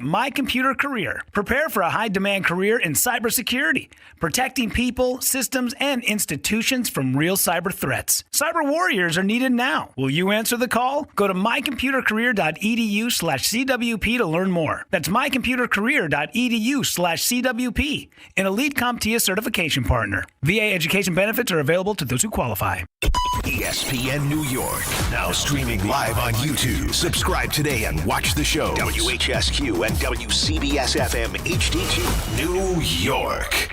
My Computer Career. Prepare for a high-demand career in cybersecurity, protecting people, systems, and institutions from real cyber threats. Cyber warriors are needed now. Will you answer the call? Go to mycomputercareer.edu/CWP to learn more. That's mycomputercareer.edu/CWP, an elite CompTIA certification partner. VA education benefits are available to those who qualify. ESPN New York, now streaming live on YouTube. Subscribe today and watch the show. WHSQ and WCBS-FM HD2, New York.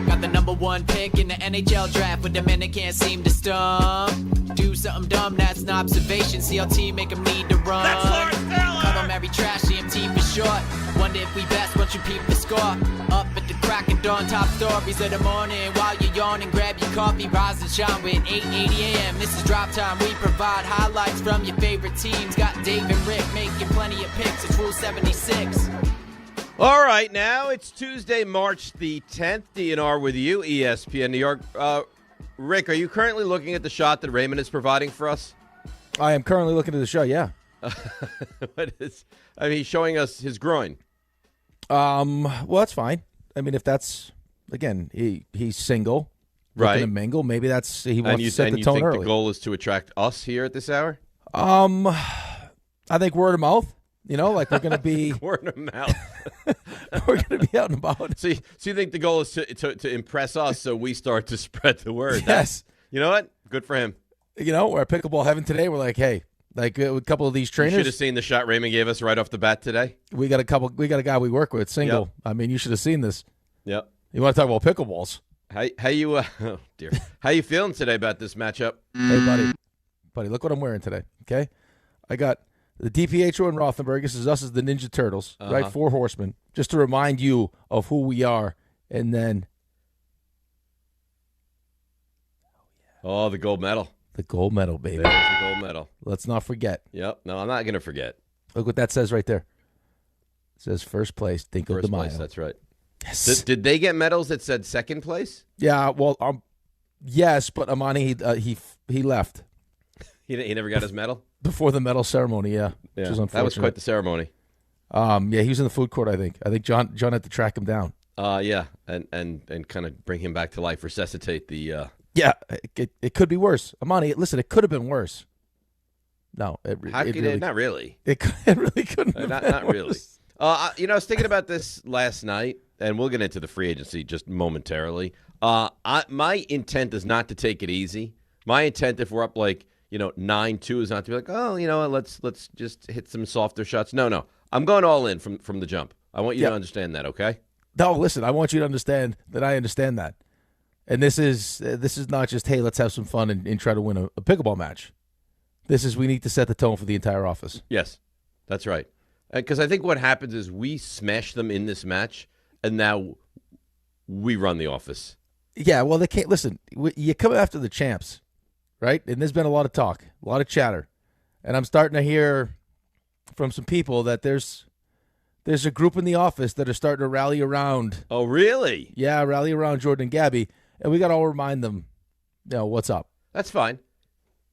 Got the number one pick in the NHL draft, but the men that can't seem to stump. Do something dumb, that's an observation. CLT make them need to run. That's Lawrence Taylor! Call them every trash, CMT for short. Wonder if we best once you peep the score. Up at the crack of dawn, top stories of the morning. While you're yawning, grab your coffee, rise and shine with 8:80 a.m. This is Drop Time. We provide highlights from your favorite teams. Got Dave and Rick making plenty of picks. It's Rule 76. All right, now it's Tuesday, March the 10th. DNR with you, ESPN New York. Rick, are you currently looking at the shot that Raymond is providing for us? I am currently looking at the show, yeah. He's showing us his groin. Well, that's fine. I mean, if that's, again, he's single, right? Looking to mingle. Maybe that's he wants to set the tone early. And you think the goal is to attract us here at this hour? I think word of mouth. You know, like we're going to be word of mouth. We're going to be out and about. So you think the goal is to impress us, so we start to spread the word? Yes. You know what? Good for him. You know, we're at Pickleball Heaven today. We're like, hey. Like a couple of these trainers. You should have seen the shot Raymond gave us right off the bat today. We got a guy we work with, single. Yep. I mean, you should have seen this. Yep. You want to talk about pickleballs? How you oh dear. How you feeling today about this matchup? Hey, buddy, look what I'm wearing today. Okay, I got the DiPietro and Rothenberg. This is us as the Ninja Turtles, right? 4 horsemen, just to remind you of who we are, and then the gold medal. The gold medal, baby. There's the gold medal. Let's not forget. Yep. No, I'm not going to forget. Look what that says right there. It says first place, Cinco de Mayo. First place, that's right. Yes. Did they get medals that said second place? Yeah, well, yes, but Amani, he left. He never got his medal? Before the medal ceremony, yeah. Which was unfortunate. That was quite the ceremony. Yeah, he was in the food court, I think. I think John had to track him down. Yeah, and kind of bring him back to life, resuscitate the... Yeah, it could be worse. Amani, listen, it could have been worse. No, not really. It really couldn't have been not really. I was thinking about this last night, and we'll get into the free agency just momentarily. My intent is not to take it easy. My intent, if we're up 9-2, is not to be like, let's just hit some softer shots. No. I'm going all in from the jump. I want you to understand that, okay? No, listen, I want you to understand that I understand that. And this is not just, hey, let's have some fun and try to win a pickleball match. This is, we need to set the tone for the entire office. Yes, that's right. Because I think what happens is we smash them in this match, and now we run the office. Yeah, well, they can't. Listen, you come after the champs, right? And there's been a lot of talk, a lot of chatter. And I'm starting to hear from some people that there's a group in the office that are starting to rally around. Oh, really? Yeah, rally around Jordan and Gabby. And we got to all remind them, what's up. That's fine.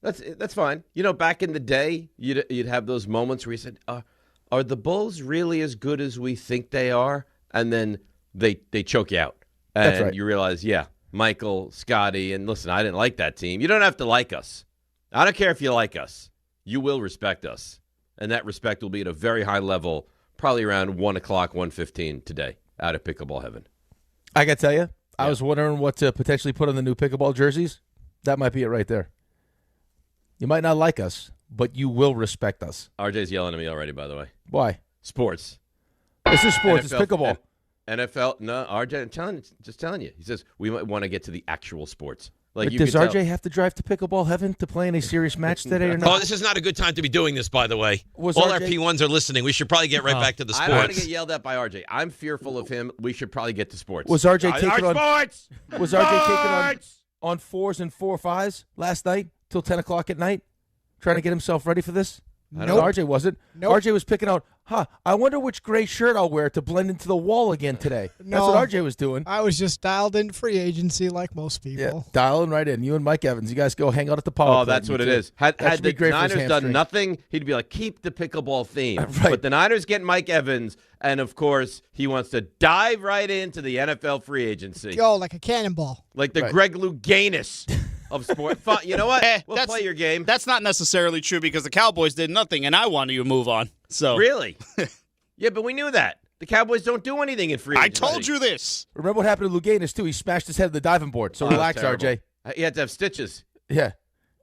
That's fine. Back in the day, you'd have those moments where you said, are the Bulls really as good as we think they are? And then they choke you out. And That's right. You realize, Michael, Scotty, and listen, I didn't like that team. You don't have to like us. I don't care if you like us. You will respect us. And that respect will be at a very high level, probably around 1 o'clock, 1:15 today, out at Pickleball Heaven. I got to tell you, I was wondering what to potentially put on the new pickleball jerseys. That might be it right there. You might not like us, but you will respect us. RJ's yelling at me already, by the way. Why? Sports. This is sports. It's pickleball. NFL. No, RJ, I'm just telling you. He says we might want to get to the actual sports. Does RJ have to drive to Pickleball Heaven to play in a serious match today or not? Oh, this is not a good time to be doing this, by the way. All our P1s are listening. We should probably get right back to the sports. I don't want to get yelled at by RJ. I'm fearful of him. We should probably get to sports. Was RJ taking on sports? Was RJ taking on 4s and 4 5s last night till 10 o'clock at night, trying to get himself ready for this? No, RJ wasn't. Nope. RJ was picking out, I wonder which gray shirt I'll wear to blend into the wall again today. That's No. what RJ was doing. I was just dialed in free agency like most people. Yeah, dialing right in. You and Mike Evans, you guys go hang out at the power. Oh, that's what it is. Had the Niners done hamstring. nothing, he'd be like, keep the pickleball theme. Right. But the Niners get Mike Evans, and of course, he wants to dive right into the NFL free agency. Go like a cannonball. Like the Greg Louganis of sport. You know what? We'll play your game. That's not necessarily true because the Cowboys did nothing, and I wanted you to move on. So Really? Yeah, but we knew that. The Cowboys don't do anything in free I agency. told you this. Remember what happened to Louganis, too? He smashed his head on the diving board. So relax, terrible. RJ. He had to have stitches. Yeah.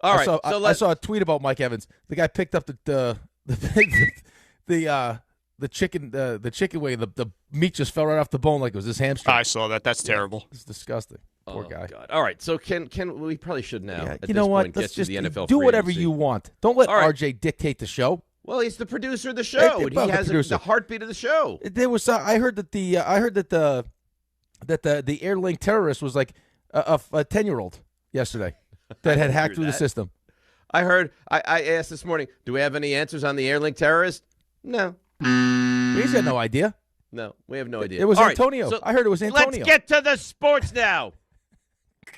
All right. I saw a tweet about Mike Evans. The guy picked up the chicken wing. The meat just fell right off the bone like it was his hamstring. I saw that. That's terrible. It's disgusting. Poor guy. God. All right. So can we probably should now. Yeah, At you this know what? Point, Let's get to just the NFL do free whatever agency. you want. Don't let All right. RJ dictate the show. Well, he's the producer of the show. Hey, And well, he the has producer. the heartbeat of the show. There was I heard that the Airlink terrorist was like a 10-year-old yesterday that had hacked through the system. I heard. I asked this morning. Do we have any answers on the Airlink terrorist? No. He's got no idea. No, we have no idea. It was All right, Antonio. so I heard it was Antonio. Let's get to the sports now.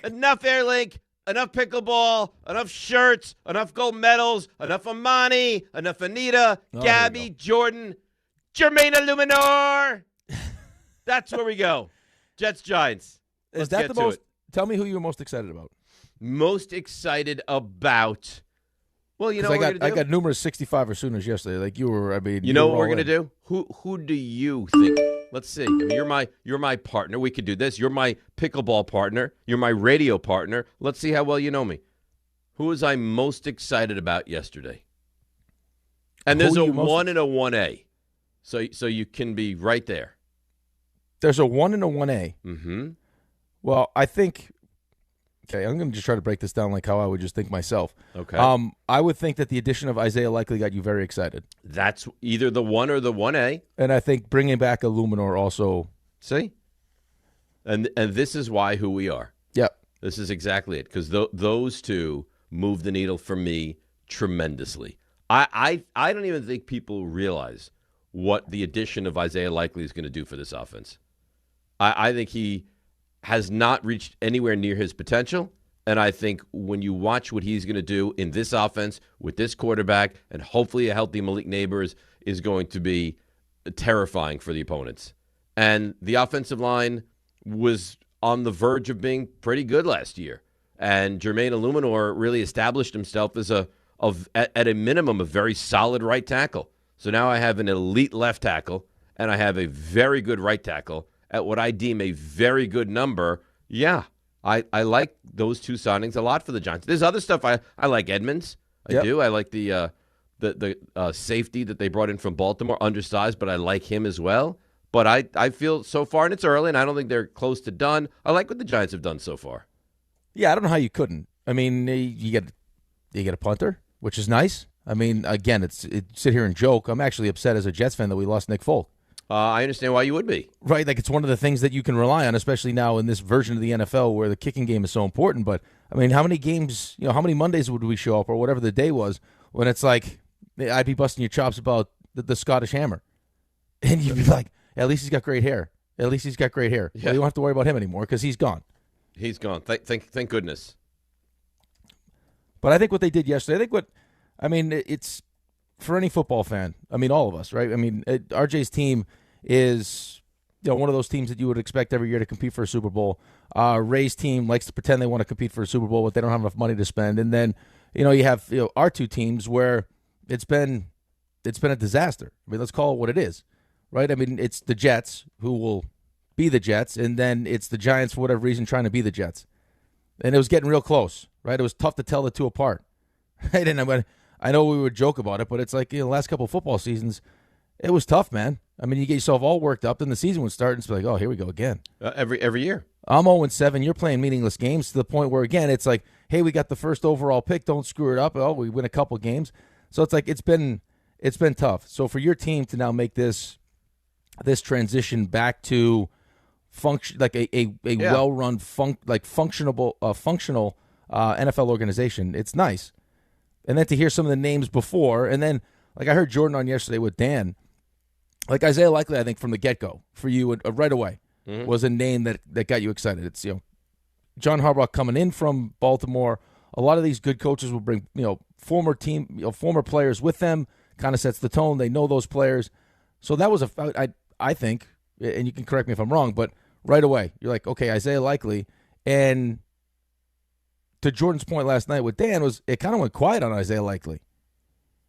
Enough Airlink, enough pickleball, enough shirts, enough gold medals, enough Amani, enough Anita, Gabby, Jordan, Jermaine Illuminor. That's where we go. Jets, Giants. Is that the most? Tell me who you're most excited about. Most excited about? Well, you know what we're gonna do? I got numerous 65er Sooners yesterday. Like you were. I mean, you know what we're gonna do? Who do you think? Let's see. I mean, you're my partner. We could do this. You're my pickleball partner. You're my radio partner. Let's see how well you know me. Who was I most excited about yesterday? And there's a 1 and a 1A. So you can be right there. There's a 1 and a 1A. Mm-hmm. Well, I think. Okay, I'm going to just try to break this down like how I would just think myself. Okay. I would think that the addition of Isaiah Likely got you very excited. That's either the 1 or the 1A. And I think bringing back Illuminor also. See? And this is who we are. Yep. This is exactly it, because those two move the needle for me tremendously. I don't even think people realize what the addition of Isaiah Likely is going to do for this offense. I think he has not reached anywhere near his potential, and I think when you watch what he's going to do in this offense with this quarterback and hopefully a healthy Malik Neighbors is going to be terrifying for the opponents. And the offensive line was on the verge of being pretty good last year, and Jermaine Illuminor really established himself as at a minimum a very solid right tackle. So now I have an elite left tackle, and I have a very good right tackle at what I deem a very good number. Yeah, I like those two signings a lot for the Giants. There's other stuff I like Edmonds. I do. I like the safety that they brought in from Baltimore, undersized, but I like him as well. But I feel so far, and it's early, and I don't think they're close to done. I like what the Giants have done so far. Yeah, I don't know how you couldn't. I mean, you get a punter, which is nice. I mean, again, it's sit here and joke. I'm actually upset as a Jets fan that we lost Nick Folk. I understand why you would be. Right, like it's one of the things that you can rely on, especially now in this version of the NFL where the kicking game is so important. But, I mean, how many games, how many Mondays would we show up or whatever the day was when it's like I'd be busting your chops about the Scottish Hammer. And you'd be like, at least he's got great hair. At least he's got great hair. Yeah. Well, you don't have to worry about him anymore because he's gone. He's gone. Thank goodness. But I think what they did yesterday, it's for any football fan. I mean, all of us, right? I mean, RJ's team is, one of those teams that you would expect every year to compete for a Super Bowl. Ray's team likes to pretend they want to compete for a Super Bowl, but they don't have enough money to spend. And then, you have our two teams where it's been a disaster. I mean, let's call it what it is, right? I mean, it's the Jets who will be the Jets, and then it's the Giants for whatever reason trying to be the Jets. And it was getting real close, right? It was tough to tell the two apart. Right? And I know we would joke about it, but it's like the last couple of football seasons, it was tough, man. I mean, you get yourself all worked up, then the season would start, and it's like, oh, here we go again. Every year. I'm 0-7. You're playing meaningless games to the point where, again, it's like, hey, we got the first overall pick. Don't screw it up. Oh, we win a couple games. So it's like it's been tough. So for your team to now make this transition back to function like a well-run, functional NFL organization, it's nice. And then to hear some of the names before, and then like I heard Jordan on yesterday with Dan. Like Isaiah Likely, I think from the get-go for you right away was a name that got you excited. It's John Harbaugh coming in from Baltimore. A lot of these good coaches will bring former players with them. Kind of sets the tone. They know those players. So that was I think, and you can correct me if I'm wrong, but right away you're like, okay, Isaiah Likely. And to Jordan's point last night with Dan it kind of went quiet on Isaiah Likely,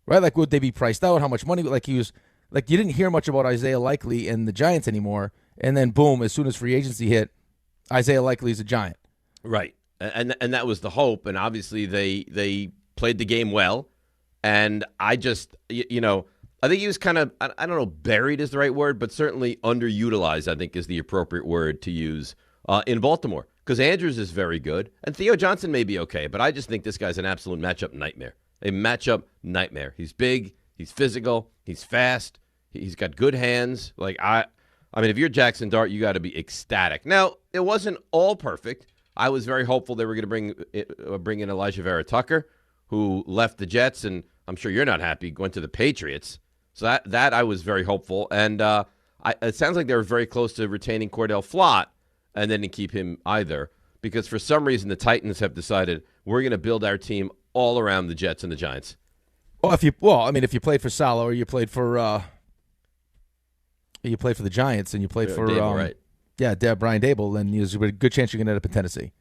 right? Like, would they be priced out? How much money? Like you didn't hear much about Isaiah Likely and the Giants anymore. And then boom, as soon as free agency hit, Isaiah Likely is a Giant. Right. And that was the hope. And obviously they played the game well. And I just, I think he was kind of, I don't know, buried is the right word, but certainly underutilized, I think, is the appropriate word to use in Baltimore. Because Andrews is very good. And Theo Johnson may be okay. But I just think this guy's an absolute matchup nightmare. A matchup nightmare. He's big. He's physical. He's fast. He's got good hands. Like, I mean, if you're Jackson Dart, you got to be ecstatic. Now, it wasn't all perfect. I was very hopeful they were going to bring in Elijah Vera Tucker, who left the Jets, and I'm sure you're not happy, went to the Patriots. So that I was very hopeful. And it sounds like they were very close to retaining Cordell Flott, and they didn't keep him either, because for some reason the Titans have decided we're going to build our team all around the Jets and the Giants. Well, if you played for Salo or you played for the Giants and you played for Dable, right? Yeah, Brian Dable, then there's a good chance you're going to end up in Tennessee.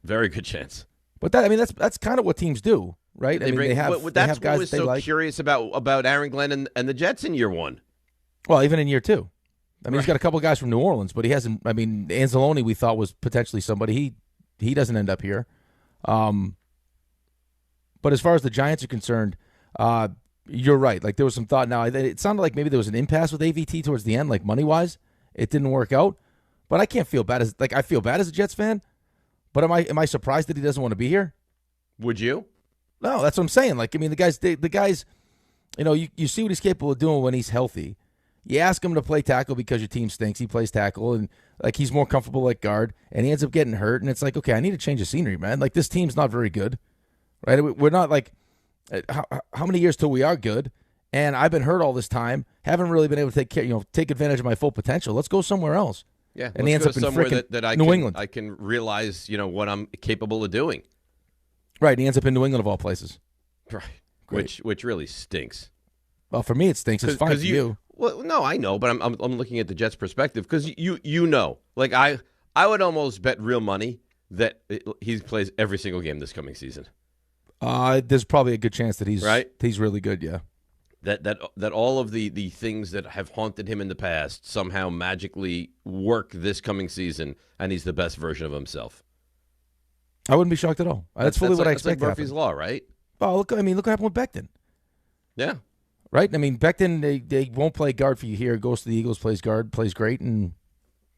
Very good chance. But that's kind of what teams do, right? They have guys what was they so like. Curious about Aaron Glenn and the Jets in year one. Well, even in year two. I mean, He's got a couple guys from New Orleans, but he hasn't. I mean, Anzalone we thought was potentially somebody. He doesn't end up here. But as far as the Giants are concerned, you're right. Like, there was some thought. Now, it sounded like maybe there was an impasse with AVT towards the end, like money-wise. It didn't work out. But I can't feel bad I feel bad as a Jets fan. But am I surprised that he doesn't want to be here? Would you? No, that's what I'm saying. Like, I mean, the guys, you see what he's capable of doing when he's healthy. You ask him to play tackle because your team stinks. He plays tackle, and like he's more comfortable at guard, and he ends up getting hurt. And it's like, okay, I need to change the scenery, man. Like, this team's not very good, right? We're not like how many years till we are good? And I've been hurt all this time. Haven't really been able to take advantage of my full potential. Let's go somewhere else. Yeah, and he ends up in somewhere that New England. I can realize, what I'm capable of doing. Right, and he ends up in New England of all places. Right, Great. which really stinks. Well, for me, it stinks. It's fine for you. Well, no, I know, but I'm looking at the Jets' perspective because you know, like I would almost bet real money that he plays every single game this coming season. There's probably a good chance that he's really good. Yeah. That all of the things that have haunted him in the past somehow magically work this coming season, and he's the best version of himself. I wouldn't be shocked at all. That's fully what I expect. That's like Murphy's Law, right? Oh, look! I mean, look what happened with Becton. Yeah. Right. I mean, Becton they won't play guard for you here. Goes to the Eagles, plays guard, plays great, and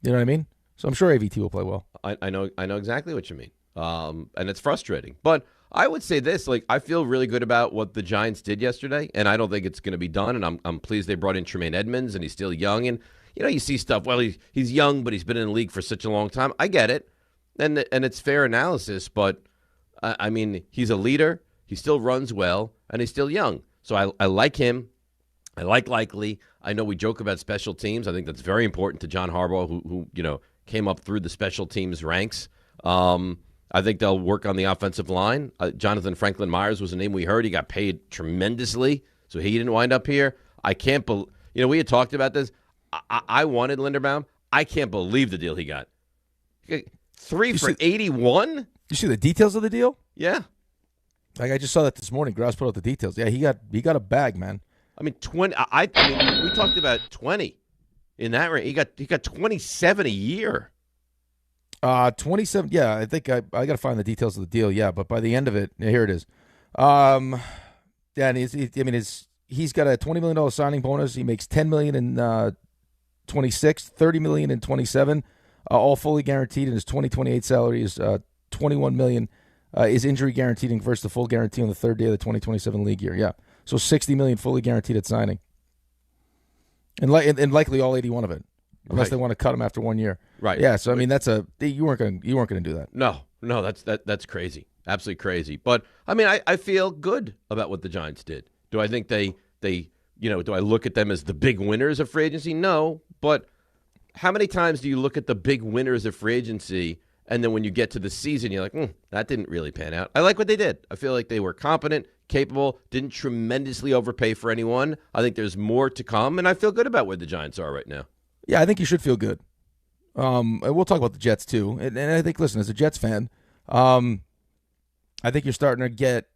you know what I mean. So I'm sure AVT will play well. I know exactly what you mean. And it's frustrating, but I would say this: like, I feel really good about what the Giants did yesterday, and I don't think it's going to be done. And I'm pleased they brought in Tremaine Edmonds, and he's still young. And you see stuff. Well, he's young, but he's been in the league for such a long time. I get it, and it's fair analysis. But I mean, he's a leader. He still runs well, and he's still young. So I like him. I like Likely. I know we joke about special teams. I think that's very important to John Harbaugh, who came up through the special teams ranks. I think they'll work on the offensive line. Jonathan Franklin Myers was a name we heard. He got paid tremendously, so he didn't wind up here. I can't believe. We had talked about this. I wanted Linderbaum. I can't believe the deal he got. 3 for 81. You see the details of the deal? Yeah. Like, I just saw that this morning. Grouse put out the details. Yeah, he got a bag, man. I mean, 20. I mean, we talked about 20 in that range. He got 27 a year. 27. Yeah, I think I got to find the details of the deal. Yeah, but by the end of it, here it is. Yeah, and he's got a $20 million signing bonus. He makes $10 million in 26, $30 million in 27, all fully guaranteed. And his 2028 salary is $21 million. Is injury guaranteed and versus the full guarantee on the third day of the 2027 league year. Yeah, so $60 million fully guaranteed at signing, and likely all 81 of it, unless they want to cut him after 1 year. Right. Yeah. So I mean, you weren't going to do that. No, that's crazy, absolutely crazy. But I mean, I feel good about what the Giants did. Do I think they do I look at them as the big winners of free agency? No, but how many times do you look at the big winners of free agency and then when you get to the season, you're like, that didn't really pan out. I like what they did. I feel like they were competent, capable, didn't tremendously overpay for anyone. I think there's more to come, and I feel good about where the Giants are right now. Yeah, I think you should feel good. And we'll talk about the Jets, too. And I think, listen, as a Jets fan, I think you're starting to get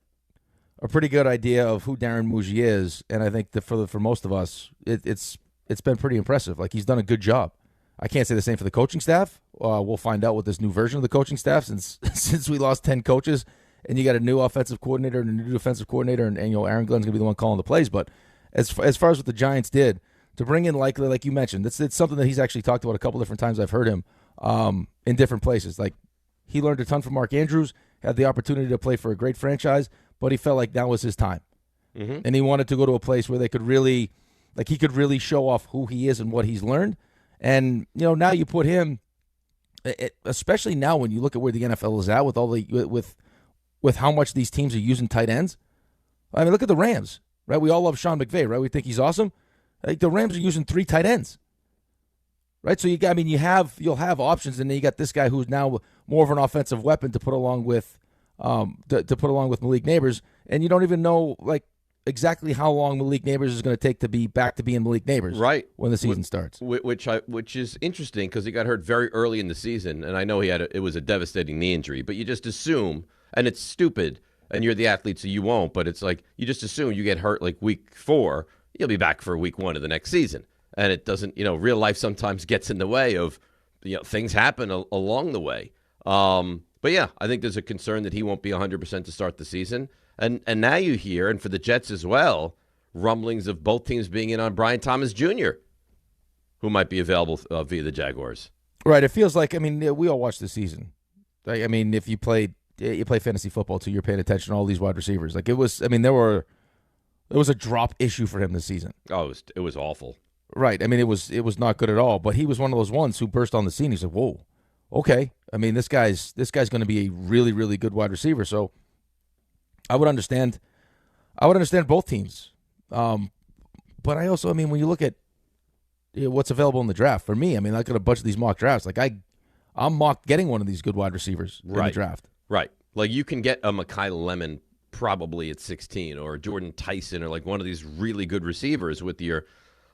a pretty good idea of who Darren Muji is, and I think that for most of us, it's been pretty impressive. Like, he's done a good job. I can't say the same for the coaching staff. We'll find out with this new version of the coaching staff since we lost 10 coaches, and you got a new offensive coordinator and a new defensive coordinator, and Aaron Glenn's going to be the one calling the plays. But as far as what the Giants did, to bring in likely, like you mentioned, it's something that he's actually talked about a couple different times. I've heard him in different places. Like, he learned a ton from Mark Andrews, had the opportunity to play for a great franchise, but he felt like that was his time. Mm-hmm. And he wanted to go to a place where they could really, like, he could really show off who he is and what he's learned. And, now you put him, especially now when you look at where the NFL is at with all with how much these teams are using tight ends. I mean, look at the Rams, right? We all love Sean McVay, right? We think he's awesome. Like, the Rams are using 3 tight ends, right? So you'll have options, and then you got this guy who's now more of an offensive weapon to put along with Malik Neighbors, and you don't even know exactly how long Malik Neighbors is going to take to be back to being Malik Neighbors, right, when the season starts. Which is interesting because he got hurt very early in the season, and I know it was a devastating knee injury, but you just assume, and it's stupid, and you're the athlete, so you won't, but it's like you just assume you get hurt like week 4, you'll be back for week 1 of the next season, and it doesn't. Real life sometimes gets in the way of things happen along the way. But yeah, I think there's a concern that he won't be 100% to start the season. And now you hear, and for the Jets as well, rumblings of both teams being in on Brian Thomas Jr., who might be available via the Jaguars. Right. It feels like, we all watched the season. If you play fantasy football too, you're paying attention to all these wide receivers. Like, it was, there was a drop issue for him this season. Oh, it was awful. Right. It was not good at all. But he was one of those ones who burst on the scene. He's like, whoa, okay. This guy's going to be a really, really good wide receiver. So I would understand both teams. But I also, when you look at what's available in the draft, for me, I got a bunch of these mock drafts. Like, I'm mocked getting one of these good wide receivers in the draft. Right. Like, you can get a Mekhi Lemon probably at 16, or Jordan Tyson, or like one of these really good receivers with your,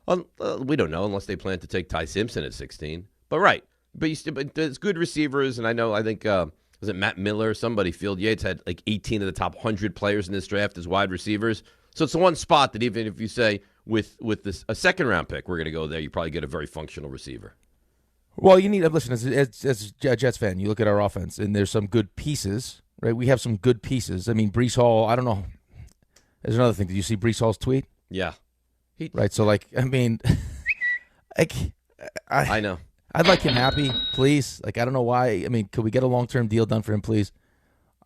we don't know unless they plan to take Ty Simpson at 16. But right. But there's good receivers, and I think was it Matt Miller? Somebody, Field Yates, had like 18 of the top 100 players in this draft as wide receivers. So it's the one spot that even if you say with a second-round pick, we're going to go there, you probably get a very functional receiver. Well, you need to listen, as a Jets fan, you look at our offense, and there's some good pieces, right? We have some good pieces. Breece Hall, I don't know. There's another thing. Did you see Breece Hall's tweet? Yeah. Right, so, I know. I'd like him happy, please. I don't know why. Could we get a long-term deal done for him, please?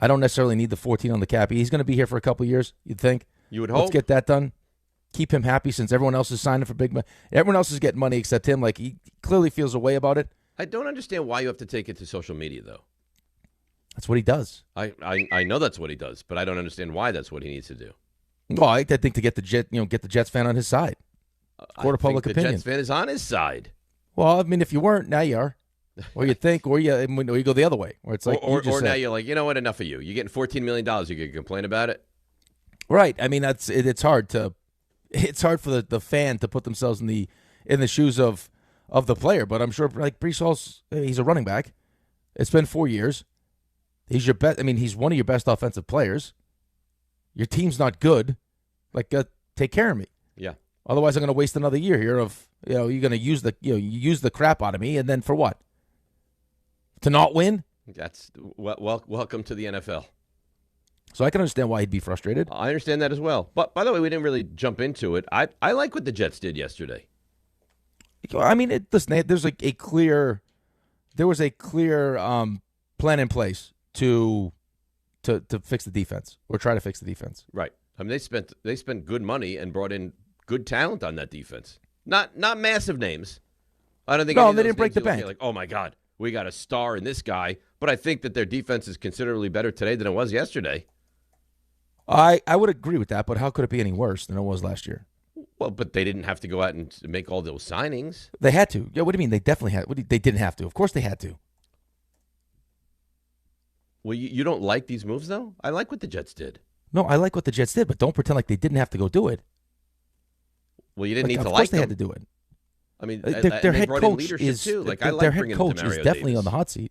I don't necessarily need the 14 on the cap. He's going to be here for a couple of years, you'd think. You would hope. Let's get that done. Keep him happy since everyone else is signing for big money. Everyone else is getting money except him. He clearly feels a way about it. I don't understand why you have to take it to social media, though. That's what he does. I know that's what he does, but I don't understand why that's what he needs to do. Well, I think to get the Jets fan on his side. Court of public opinion. The Jets fan is on his side. Well, if you weren't, now you are. Or you think, or you go the other way. Where it's like, or now you're like, you know what, enough of you. You're getting $14 million. You can complain about it. Right. It's hard for the fan to put themselves in the shoes of the player. But I'm sure, Breece Hall's, he's a running back. It's been 4 years. He's your best. He's one of your best offensive players. Your team's not good. Take care of me. Yeah. Otherwise, I'm going to waste another year here of, you're going to use the crap out of me, and then for what? To not win? That's welcome to the NFL. So I can understand why he'd be frustrated. I understand that as well. But by the way, we didn't really jump into it. I like what the Jets did yesterday. Listen, there was a clear plan in place to fix the defense, or try to fix the defense. Right. They spent good money and brought in good talent on that defense. Not massive names. I don't think. No, they didn't break the bank. Like, oh my God, we got a star in this guy. But I think that their defense is considerably better today than it was yesterday. I would agree with that, but how could it be any worse than it was last year? Well, but they didn't have to go out and make all those signings. They had to. Yeah, what do you mean? They definitely had. They didn't have to. Of course they had to. Well, you don't like these moves, though? I like what the Jets did. No, I like what the Jets did, but don't pretend like they didn't have to go do it. Well, you didn't need to like them. Of course they had to do it. I mean, their head coach is too. Like, I like their head bringing coach Demario is definitely Davis. on the hot seat.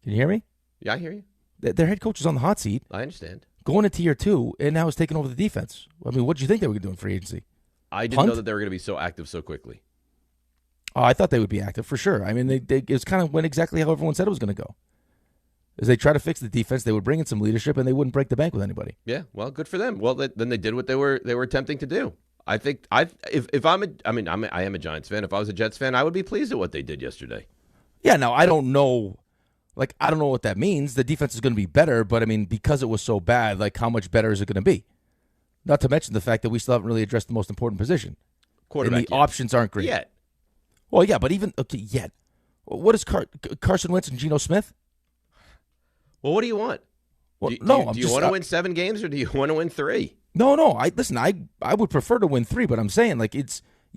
Can you hear me? Yeah, I hear you. Their head coach is on the hot seat. I understand. Going into year 2, and now is taking over the defense. I mean, what did you think they were going to do in free agency? I didn't know that they were going to be so active so quickly. Oh, I thought they would be active for sure. I mean, it was kind of went exactly how everyone said it was going to go. As they try to fix the defense, they would bring in some leadership, and they wouldn't break the bank with anybody. Yeah, well, good for them. Well, then they did what they were attempting to do. I think I am a Giants fan. If I was a Jets fan, I would be pleased at what they did yesterday. Yeah, now I don't know. Like, I don't know what that means. The defense is going to be better, but I mean, because it was so bad, like, how much better is it going to be? Not to mention the fact that we still haven't really addressed the most important position. Quarterback. And the options aren't great. Yet. Well, yeah, but yet. What is Carson Wentz and Geno Smith? Well, what do you want? Well, do you want to win 7 games or do you want to win 3? No. I would prefer to win 3, but I'm saying, like,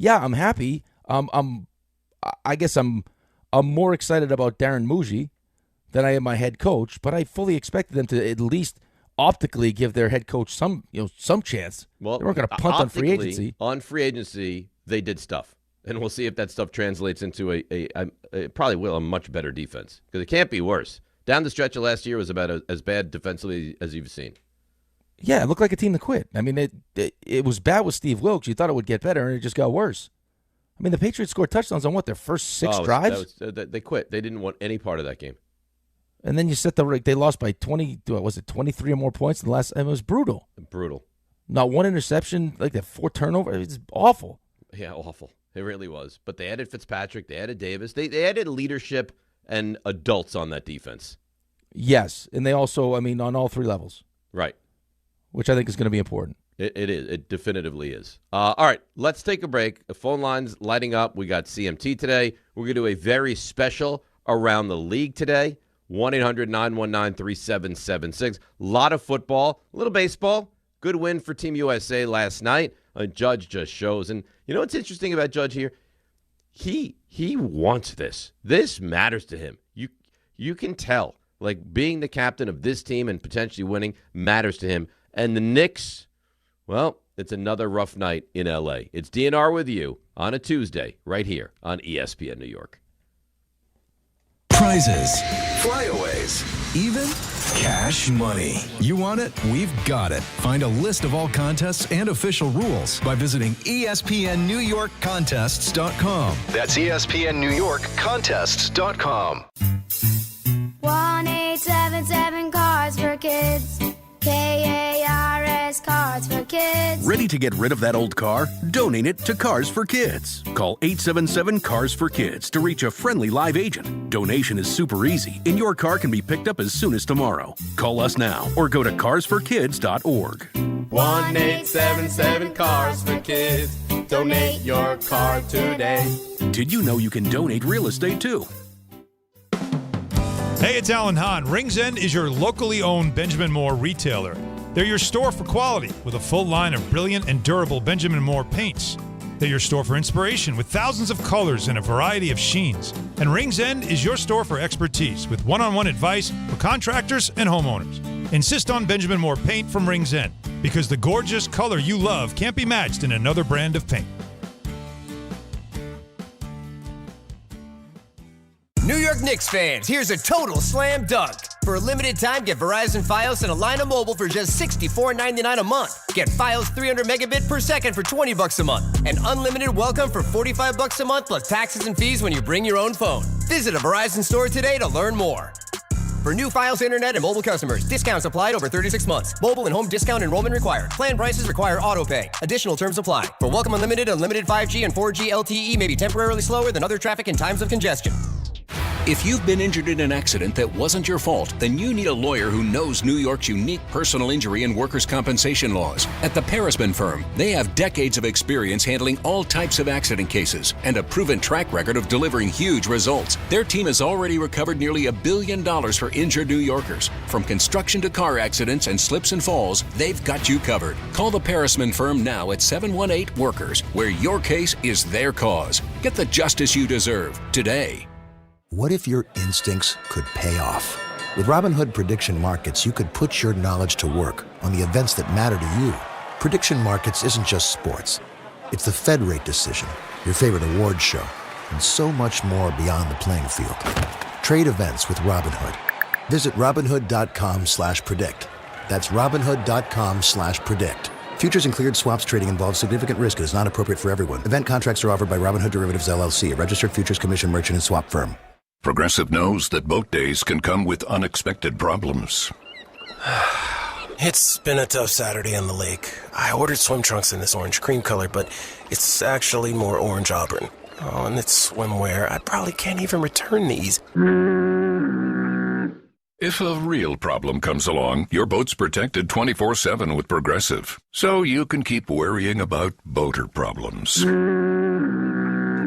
I'm happy. I guess I'm more excited about Darren Muji than I am my head coach, but I fully expected them to at least optically give their head coach some chance. Well, they weren't going to punt on free agency. On free agency, they did stuff, and we'll see if that stuff translates into a probably will a much better defense, because it can't be worse. Down the stretch of last year was about as bad defensively as you've seen. Yeah, it looked like a team that quit. I mean, it was bad with Steve Wilkes. You thought it would get better, and it just got worse. I mean, the Patriots scored touchdowns on their first 6 drives? They quit. They didn't want any part of that game. And then they lost by 23 or more points in the last, and it was brutal. Brutal. Not one interception, like that 4 turnovers. It's awful. Yeah, awful. It really was. But they added Fitzpatrick. They added Davis. They added leadership and adults on that defense. Yes, and they also, I mean, on all 3 levels. Right. Which I think is going to be important. It is. It definitively is. All right, let's take a break. The phone line's lighting up. We got CMT today. We're going to do a very special Around the League today. 1-800-919-3776. A lot of football, a little baseball. Good win for Team USA last night. Judge just shows. And you know what's interesting about Judge here? He wants this. This matters to him. You can tell. Like, being the captain of this team and potentially winning matters to him. And the Knicks, well, it's another rough night in L.A. It's DNR with you on a Tuesday right here on ESPN New York. Prizes, flyaways, even cash money. You want it? We've got it. Find a list of all contests and official rules by visiting ESPNNewYorkContests.com. That's ESPNNewYorkContests.com. 1-877 Cards for Kids. KARS Cards for Kids. Ready to get rid of that old car? Donate it to Cars for Kids. Call 877 Cars for Kids to reach a friendly live agent. Donation is super easy, and your car can be picked up as soon as tomorrow. Call us now or go to carsforkids.org. 1-877 Cars for Kids. Donate your car today. Did you know you can donate real estate too? Hey, it's Alan Hahn. Rings End is your locally owned Benjamin Moore retailer. They're your store for quality with a full line of brilliant and durable Benjamin Moore paints. They're your store for inspiration with thousands of colors and a variety of sheens. And Rings End is your store for expertise with one-on-one advice for contractors and homeowners. Insist on Benjamin Moore paint from Rings End because the gorgeous color you love can't be matched in another brand of paint. New York Knicks fans, here's a total slam dunk. For a limited time, get Verizon Fios and a line of mobile for just $64.99 a month. Get Fios 300 megabit per second for $20 a month. And unlimited welcome for $45 a month plus taxes and fees when you bring your own phone. Visit a Verizon store today to learn more. For new Fios internet and mobile customers, discounts applied over 36 months. Mobile and home discount enrollment required. Plan prices require auto pay. Additional terms apply. For welcome unlimited 5G and 4G LTE may be temporarily slower than other traffic in times of congestion. If you've been injured in an accident that wasn't your fault, then you need a lawyer who knows New York's unique personal injury and workers' compensation laws. At the Parisman Firm, they have decades of experience handling all types of accident cases and a proven track record of delivering huge results. Their team has already recovered nearly $1 billion for injured New Yorkers. From construction to car accidents and slips and falls, they've got you covered. Call the Parisman Firm now at 718-WORKERS, where your case is their cause. Get the justice you deserve today. What if your instincts could pay off? With Robinhood Prediction Markets, you could put your knowledge to work on the events that matter to you. Prediction Markets isn't just sports. It's the Fed rate decision, your favorite award show, and so much more beyond the playing field. Trade events with Robinhood. Visit Robinhood.com/predict. That's Robinhood.com/predict. Futures and cleared swaps trading involves significant risk and is not appropriate for everyone. Event contracts are offered by Robinhood Derivatives LLC, a registered futures commission merchant and swap firm. Progressive knows that boat days can come with unexpected problems. It's been a tough Saturday on the lake. I ordered swim trunks in this orange cream color, but it's actually more orange auburn. Oh, and it's swimwear. I probably can't even return these. If a real problem comes along, your boat's protected 24/7 with Progressive, so you can keep worrying about boater problems.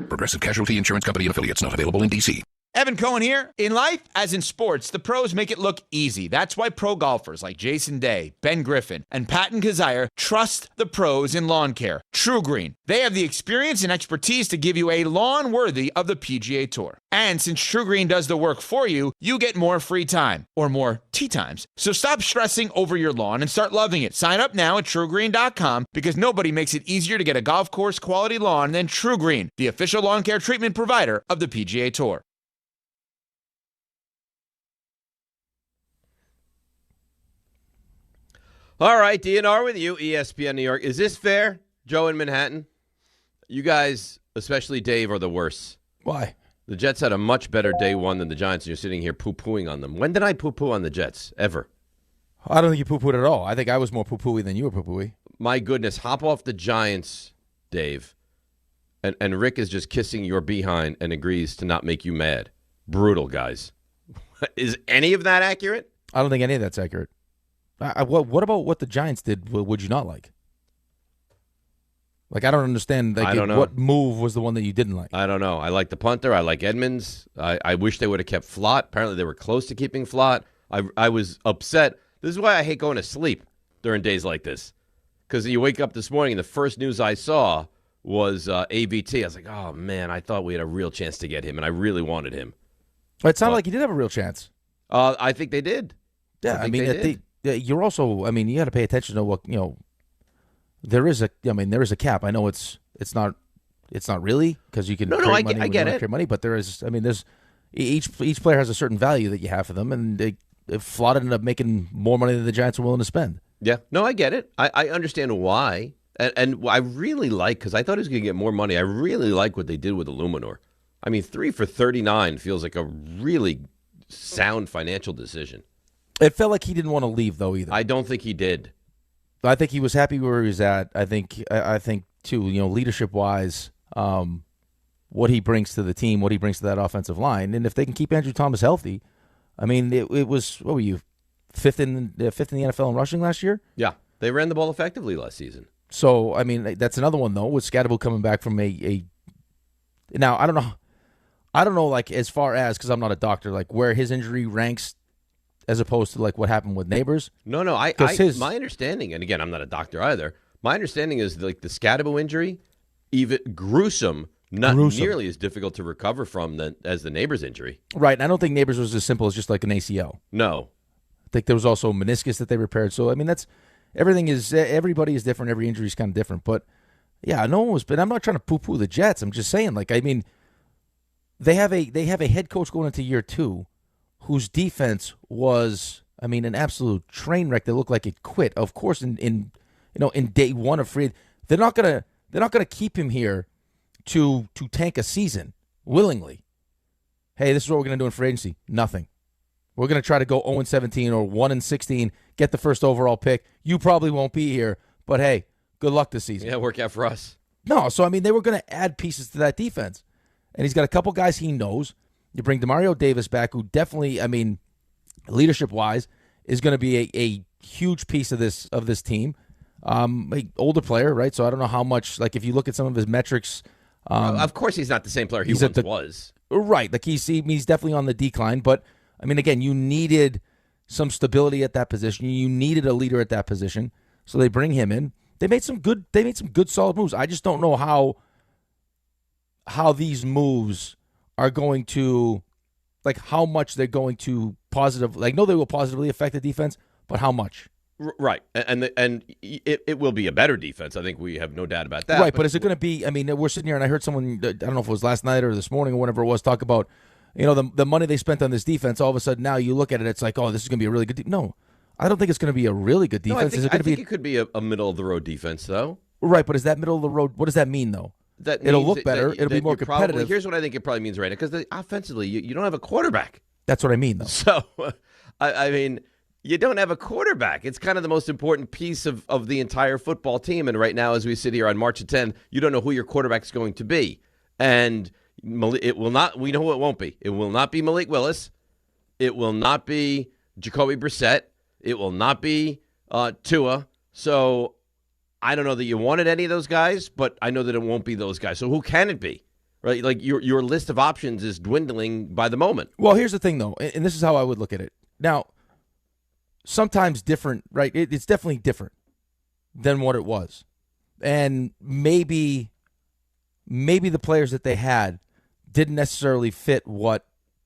Progressive Casualty Insurance Company and Affiliates, not available in D.C. Evan Cohen here. In life, as in sports, the pros make it look easy. That's why pro golfers like Jason Day, Ben Griffin, and Patton Kazire trust the pros in lawn care. True Green. They have the experience and expertise to give you a lawn worthy of the PGA Tour. And since True Green does the work for you, you get more free time, or more tee times. So stop stressing over your lawn and start loving it. Sign up now at TrueGreen.com because nobody makes it easier to get a golf course quality lawn than True Green, the official lawn care treatment provider of the PGA Tour. All right, DNR with you, ESPN New York. Is this fair, Joe in Manhattan? You guys, especially Dave, are the worst. Why? The Jets had a much better day one than the Giants, and you're sitting here poo-pooing on them. When did I poo-poo on the Jets? Ever? I don't think you poo-pooed at all. I think I was more poo-pooey than you were poo-pooey. My goodness, hop off the Giants, Dave. And Rick is just kissing your behind and agrees to not make you mad. Brutal, guys. Is any of that accurate? I don't think any of that's accurate. What about what the Giants did would you not like? Like, I don't understand. Like, I don't know. What move was the one that you didn't like? I don't know. I like the punter. I like Edmonds. I wish they would have kept Flott. Apparently, they were close to keeping Flott. I was upset. This is why I hate going to sleep during days like this. Because you wake up this morning, and the first news I saw was AVT. I was like, oh, man, I thought we had a real chance to get him, and I really wanted him. It sounded like you did have a real chance. I think they did. Yeah, I mean, you're also, I mean, you got to pay attention to what, there is a cap. I know it's not really because you can I get it. Money, but there's each player has a certain value that you have for them, and Flott ended up making more money than the Giants were willing to spend. Yeah, no, I get it. I understand why, and I really like, because I thought he was going to get more money. I really like what they did with Illuminor. I mean, 3 for $39 feels like a really sound financial decision. It felt like he didn't want to leave, though, either. I don't think he did. I think he was happy where he was at. I think too, leadership-wise, what he brings to the team, what he brings to that offensive line, and if they can keep Andrew Thomas healthy, I mean, it was, what were you, fifth in the NFL in rushing last year? Yeah, they ran the ball effectively last season. So, I mean, that's another one, though, with Scadaboo coming back from a now, I don't know, like, as far as, because I'm not a doctor, like, where his injury ranks as opposed to, like, what happened with Neighbors? No, my understanding, and again, I'm not a doctor either, my understanding is, like, the Scadaboo injury, even gruesome, nearly as difficult to recover from as the Neighbors injury. Right, and I don't think Neighbors was as simple as just, like, an ACL. No. I think there was also meniscus that they repaired. So, I mean, everybody is different. Every injury is kind of different. But, yeah, but I'm not trying to poo-poo the Jets. I'm just saying, like, I mean, they have a head coach going into year 2 whose defense was, I mean, an absolute train wreck that looked like it quit. Of course, in day one of free, they're not gonna keep him here to tank a season willingly. Hey, this is what we're gonna do in free agency. Nothing. We're gonna try to go 0-17 or 1-16, get the first overall pick. You probably won't be here, but hey, good luck this season. Yeah, work out for us. No, so I mean, they were gonna add pieces to that defense. And he's got a couple guys he knows. You bring DeMario Davis back, who definitely, I mean, leadership-wise, is going to be a huge piece of this team. Older player, right? So I don't know how much, like if you look at some of his metrics. Of course he's not the same player he once was. Right. Like he's definitely on the decline. But, I mean, again, you needed some stability at that position. You needed a leader at that position. So they bring him in. They made some good solid moves. I just don't know how these moves are going to, like how much they're going to they will positively affect the defense, but how much? Right, and it will be a better defense. I think we have no doubt about that. Right, but is it going to be? I mean, we're sitting here, and I heard someone, I don't know if it was last night or this morning or whatever it was, talk about, the money they spent on this defense. All of a sudden, now you look at it, it's like, oh, this is going to be a really good defense. No, I don't think it's going to be a really good defense. No, I think it could be a middle of the road defense, though. Right, but is that middle of the road? What does that mean, though? It'll look better. It'll be more competitive. Here's what I think it probably means right now, because offensively, you don't have a quarterback. That's what I mean, though. So, I mean, you don't have a quarterback. It's kind of the most important piece of the entire football team. And right now, as we sit here on March 10th, you don't know who your quarterback's going to be. And it will not. We know who it won't be. It will not be Malik Willis. It will not be Jacoby Brissett. It will not be Tua. So I don't know that you wanted any of those guys, but I know that it won't be those guys. So who can it be? Right? Like your list of options is dwindling by the moment. Well, here's the thing, though, and this is how I would look at it. Now, sometimes different, right? It's definitely different than what it was. And maybe the players that they had didn't necessarily fit what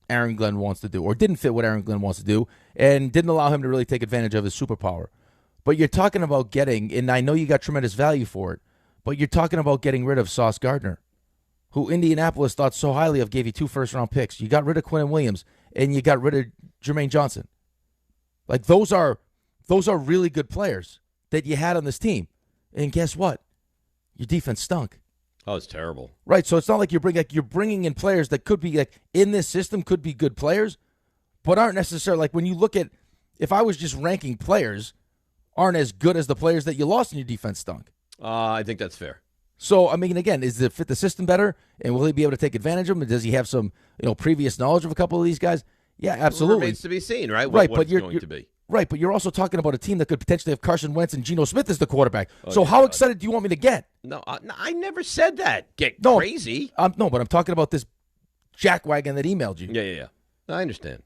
Aaron Glenn wants to do, or didn't fit what Aaron Glenn wants to do, and didn't allow him to really take advantage of his superpower. But you're talking about getting, and I know you got tremendous value for it, but you're talking about getting rid of Sauce Gardner, who Indianapolis thought so highly of, gave you 2 first-round picks. You got rid of Quinnen Williams, and you got rid of Jermaine Johnson. Like, those are really good players that you had on this team. And guess what? Your defense stunk. Oh, it's terrible. Right, so it's not like you're bringing in players that could be, like, in this system, could be good players, but aren't necessarily, like, when you look at, if I was just ranking players, aren't as good as the players that you lost and your defense stunk. I think that's fair. So, I mean, again, is it fit the system better, and will he be able to take advantage of them? Does he have some, previous knowledge of a couple of these guys? Yeah, absolutely. It remains to be seen, right? What it's going to be. Right, but you're also talking about a team that could potentially have Carson Wentz and Geno Smith as the quarterback. So how excited do you want me to get? No, I never said that. Get crazy. No, but I'm talking about this jackwagon that emailed you. Yeah. I understand.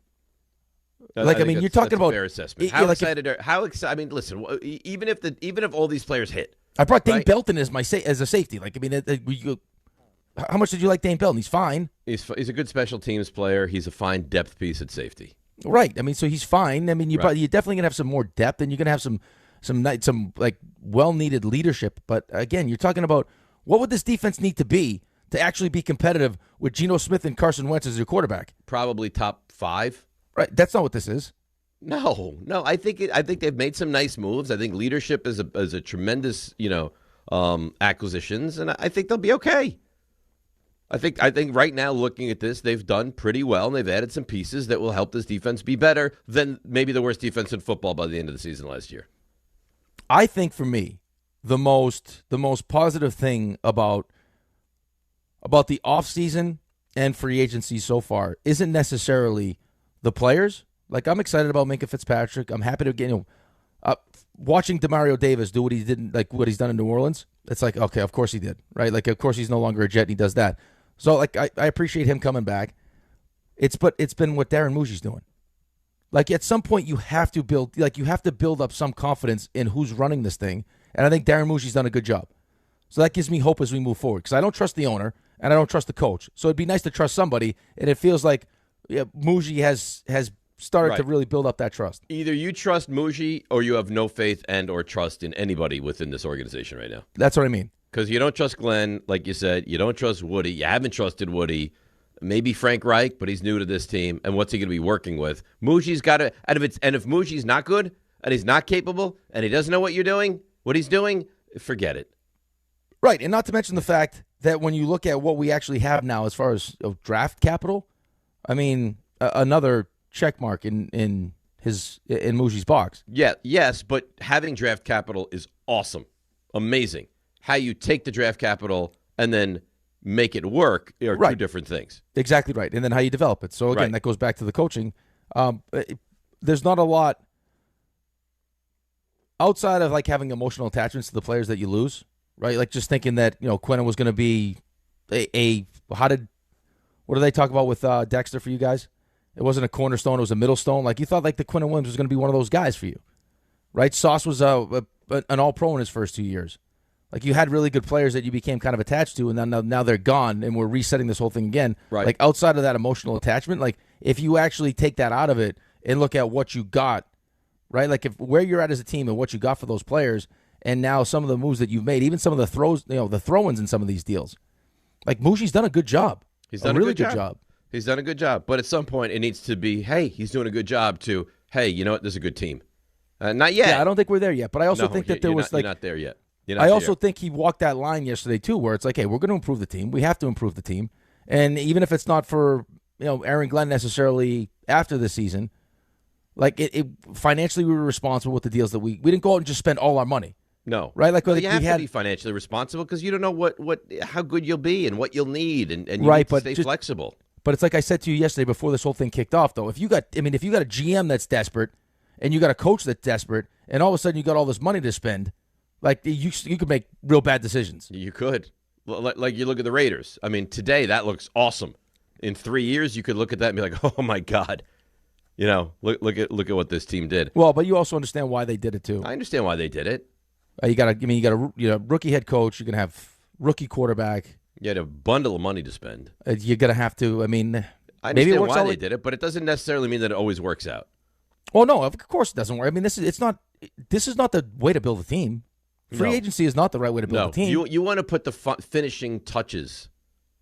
Like, I mean, you're talking about fair assessment. How excited? How excited? I mean, listen. Even if all these players hit, I brought Dane Belton as as a safety. Like, I mean, how much did you like Dane Belton? He's fine. He's a good special teams player. He's a fine depth piece at safety. Right. I mean, so he's fine. I mean, you're definitely gonna have some more depth, and you're gonna have some like well needed leadership. But again, you're talking about what would this defense need to be to actually be competitive with Geno Smith and Carson Wentz as your quarterback? Probably top 5. Right. That's not what this is. No. I think they've made some nice moves. I think leadership is a tremendous acquisitions, and I think they'll be okay. I think right now, looking at this, they've done pretty well, and they've added some pieces that will help this defense be better than maybe the worst defense in football by the end of the season last year. I think for me, the most positive thing about the offseason and free agency so far isn't necessarily the players. Like, I'm excited about Minkah Fitzpatrick. I'm happy to get watching DeMario Davis do what he did, like what he's done in New Orleans. It's like, okay, of course he did, right? Like, of course he's no longer a Jet and he does that. So, like, I appreciate him coming back. But it's been what Darren Muji's doing. Like, at some point you have to build up some confidence in who's running this thing, and I think Darren Muji's done a good job. So that gives me hope as we move forward, because I don't trust the owner and I don't trust the coach. So it'd be nice to trust somebody, and it feels like Muji has started to really build up that trust. Either you trust Muji or you have no faith and or trust in anybody within this organization right now. That's what I mean. Because you don't trust Glenn, like you said. You don't trust Woody. You haven't trusted Woody. Maybe Frank Reich, but he's new to this team. And what's he going to be working with? Muji's got to, and if Muji's not good and he's not capable and he doesn't know what he's doing, forget it. Right. And not to mention the fact that when you look at what we actually have now as far as draft capital, I mean, another check mark in Muji's box. Yeah, yes, but having draft capital is awesome. Amazing. How you take the draft capital and then make it work are Right. two different things. Exactly right. And then how you develop it. So, again, Right. that goes back to the coaching. There's not a lot outside of, like, having emotional attachments to the players that you lose, right? Like, just thinking that, Quinnen was going to be what do they talk about with Dexter for you guys? It wasn't a cornerstone. It was a middle stone. Like, you thought, like, the Quinnen Williams was going to be one of those guys for you, right? Sauce was an all-pro in his first 2 years. Like, you had really good players that you became kind of attached to, and now they're gone, and we're resetting this whole thing again. Right. Like, outside of that emotional attachment, like, if you actually take that out of it and look at what you got, right? Like, where you're at as a team and what you got for those players, and now some of the moves that you've made, even some of the throws, the throw-ins in some of these deals. Like, Mushi's done a good job. He's done a really good job. He's done a good job. But at some point, it needs to be, hey, he's doing a good job, to, hey, you know what, this is a good team. Not yet. Yeah, I don't think we're there yet. But I also think that there was, you're like... not there yet. I also think he walked that line yesterday, too, where it's like, hey, we're going to improve the team. We have to improve the team. And even if it's not for, Aaron Glenn necessarily after the season, like, it financially we were responsible with the deals that we didn't go out and just spend all our money. No. Right? Like, you have to be financially responsible because you don't know how good you'll be and what you'll need, and you right, need to but stay just, flexible. But it's like I said to you yesterday before this whole thing kicked off, though. If you got a GM that's desperate and you got a coach that's desperate and all of a sudden you got all this money to spend, like, you could make real bad decisions. You could. Like, you look at the Raiders. I mean, today that looks awesome. In 3 years, you could look at that and be like, oh, my God. Look at what this team did. Well, but you also understand why they did it, too. I understand why they did it. You got a rookie head coach. You're going to have rookie quarterback. You had a bundle of money to spend. You're going to have to, I maybe understand why they did it, but it doesn't necessarily mean that it always works out. Oh, no, of course it doesn't work. I mean, this is not the way to build a team. Free agency is not the right way to build a team. You want to put the finishing touches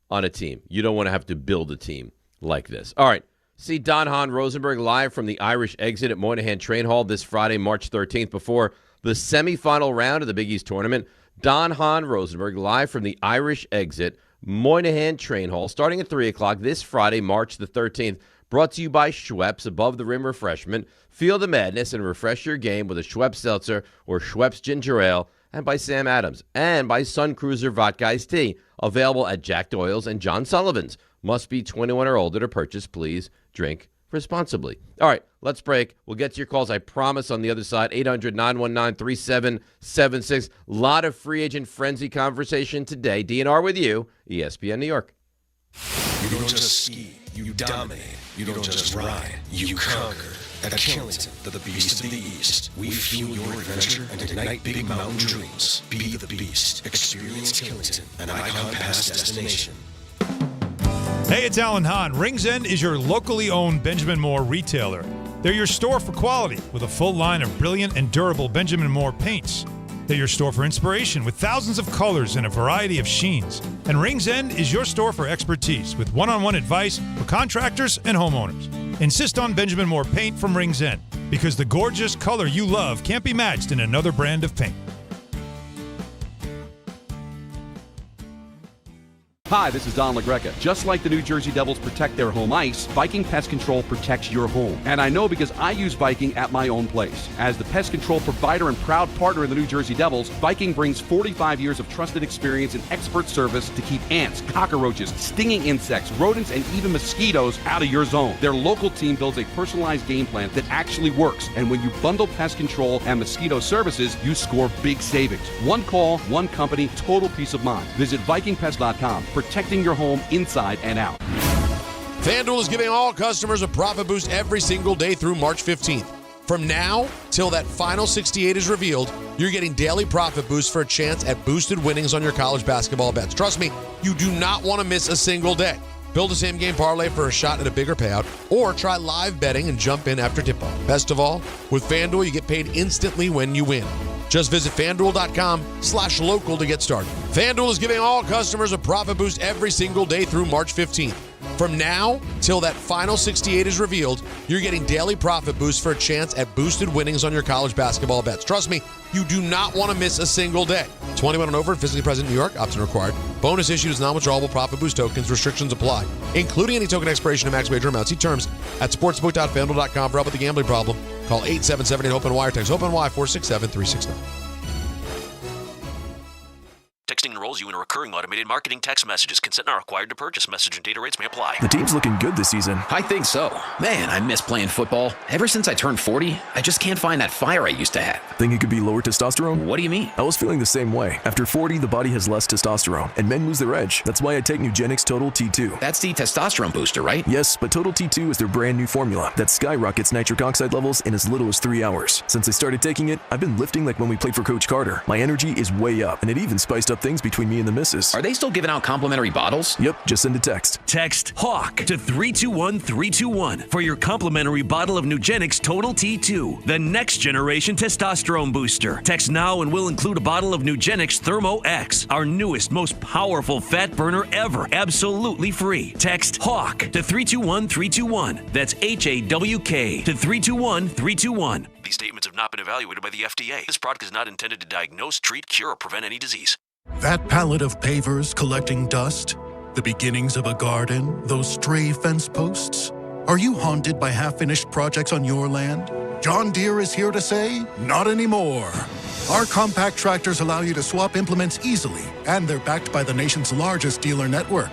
on a team. You don't want to have to build a team like this. All right. See Don Hahn Rosenberg live from the Irish Exit at Moynihan Train Hall this Friday, March 13th, before the semifinal round of the Big East tournament. Don Hahn Rosenberg live from the Irish Exit, Moynihan Train Hall, starting at 3 o'clock this Friday, March the 13th. Brought to you by Schweppes Above the Rim Refreshment. Feel the madness and refresh your game with a Schweppes Seltzer or Schweppes Ginger Ale. And by Sam Adams. And by Sun Cruiser Vodka Iced Tea. Available at Jack Doyle's and John Sullivan's. Must be 21 or older to purchase. Please drink responsibly. All right, let's break. We'll get to your calls, I promise, on the other side. 800-919-3776. A lot of free agent frenzy conversation today. DNR with you, ESPN New York. You don't just ski, you dominate. You don't just ride, you conquer. At Killington, the Beast of the East, we fuel your adventure and ignite big mountain dreams. Be the Beast. Experience Killington, an Icon Pass destination. Hey, it's Alan Hahn. Rings End is your locally owned Benjamin Moore retailer. They're your store for quality with a full line of brilliant and durable Benjamin Moore paints. They're your store for inspiration with thousands of colors and a variety of sheens. And Rings End is your store for expertise with one-on-one advice for contractors and homeowners. Insist on Benjamin Moore paint from Rings End because the gorgeous color you love can't be matched in another brand of paint. Hi, this is Don LaGreca. Just like the New Jersey Devils protect their home ice, Viking Pest Control protects your home. And I know because I use Viking at my own place. As the pest control provider and proud partner of the New Jersey Devils, Viking brings 45 years of trusted experience and expert service to keep ants, cockroaches, stinging insects, rodents, and even mosquitoes out of your zone. Their local team builds a personalized game plan that actually works. And when you bundle pest control and mosquito services, you score big savings. One call, one company, total peace of mind. Visit VikingPest.com. Protecting your home inside and out. FanDuel is giving all customers a profit boost every single day through March 15th. From now till that final 68 is revealed, you're getting daily profit boosts for a chance at boosted winnings on your college basketball bets. Trust me, you do not want to miss a single day. Build a same-game parlay for a shot at a bigger payout, or try live betting and jump in after tip-off. Best of all, with FanDuel, you get paid instantly when you win. Just visit FanDuel.com/local to get started. FanDuel is giving all customers a profit boost every single day through March 15th. From now till that final 68 is revealed, you're getting daily profit boosts for a chance at boosted winnings on your college basketball bets. Trust me, you do not want to miss a single day. 21 and over and physically present in New York. Option required. Bonus issued as non-withdrawable profit boost tokens. Restrictions apply, including any token expiration and max wager amounts. See terms at sportsbook.fanduel.com. For help with the gambling problem, call 877-8-OPEN-WIRE. Text OPEN-WIRE 467-369. Text Texting enrolls you in a recurring automated marketing text messages. Consent not required to purchase. Message and data rates may apply. The team's looking good this season. I think so. Man, I miss playing football. Ever since I turned 40, I just can't find that fire I used to have. Think it could be lower testosterone? What do you mean? I was feeling the same way. After 40, the body has less testosterone, and men lose their edge. That's why I take Nugenix Total T2. That's the testosterone booster, right? Yes, but Total T2 is their brand new formula that skyrockets nitric oxide levels in as little as 3 hours. Since I started taking it, I've been lifting like when we played for Coach Carter. My energy is way up, and it even spiced up things between me and the missus. Are they still giving out complimentary bottles? Yep, just send a text. Text HAWK to 321321 for your complimentary bottle of Nugenix Total T2, the next generation testosterone booster. Text now and we'll include a bottle of Nugenix Thermo X, our newest, most powerful fat burner ever, absolutely free. Text HAWK to 321321. That's HAWK to 321321. These statements have not been evaluated by the FDA. This product is not intended to diagnose, treat, cure, or prevent any disease. That pallet of pavers collecting dust, the beginnings of a garden, those stray fence posts. Are you haunted by half-finished projects on your land? John Deere is here to say, not anymore. Our compact tractors allow you to swap implements easily, and they're backed by the nation's largest dealer network.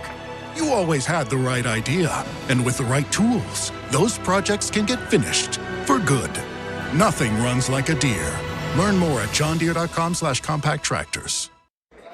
You always had the right idea, and with the right tools, those projects can get finished for good. Nothing runs like a Deere. Learn more at johndeere.com/compact tractors.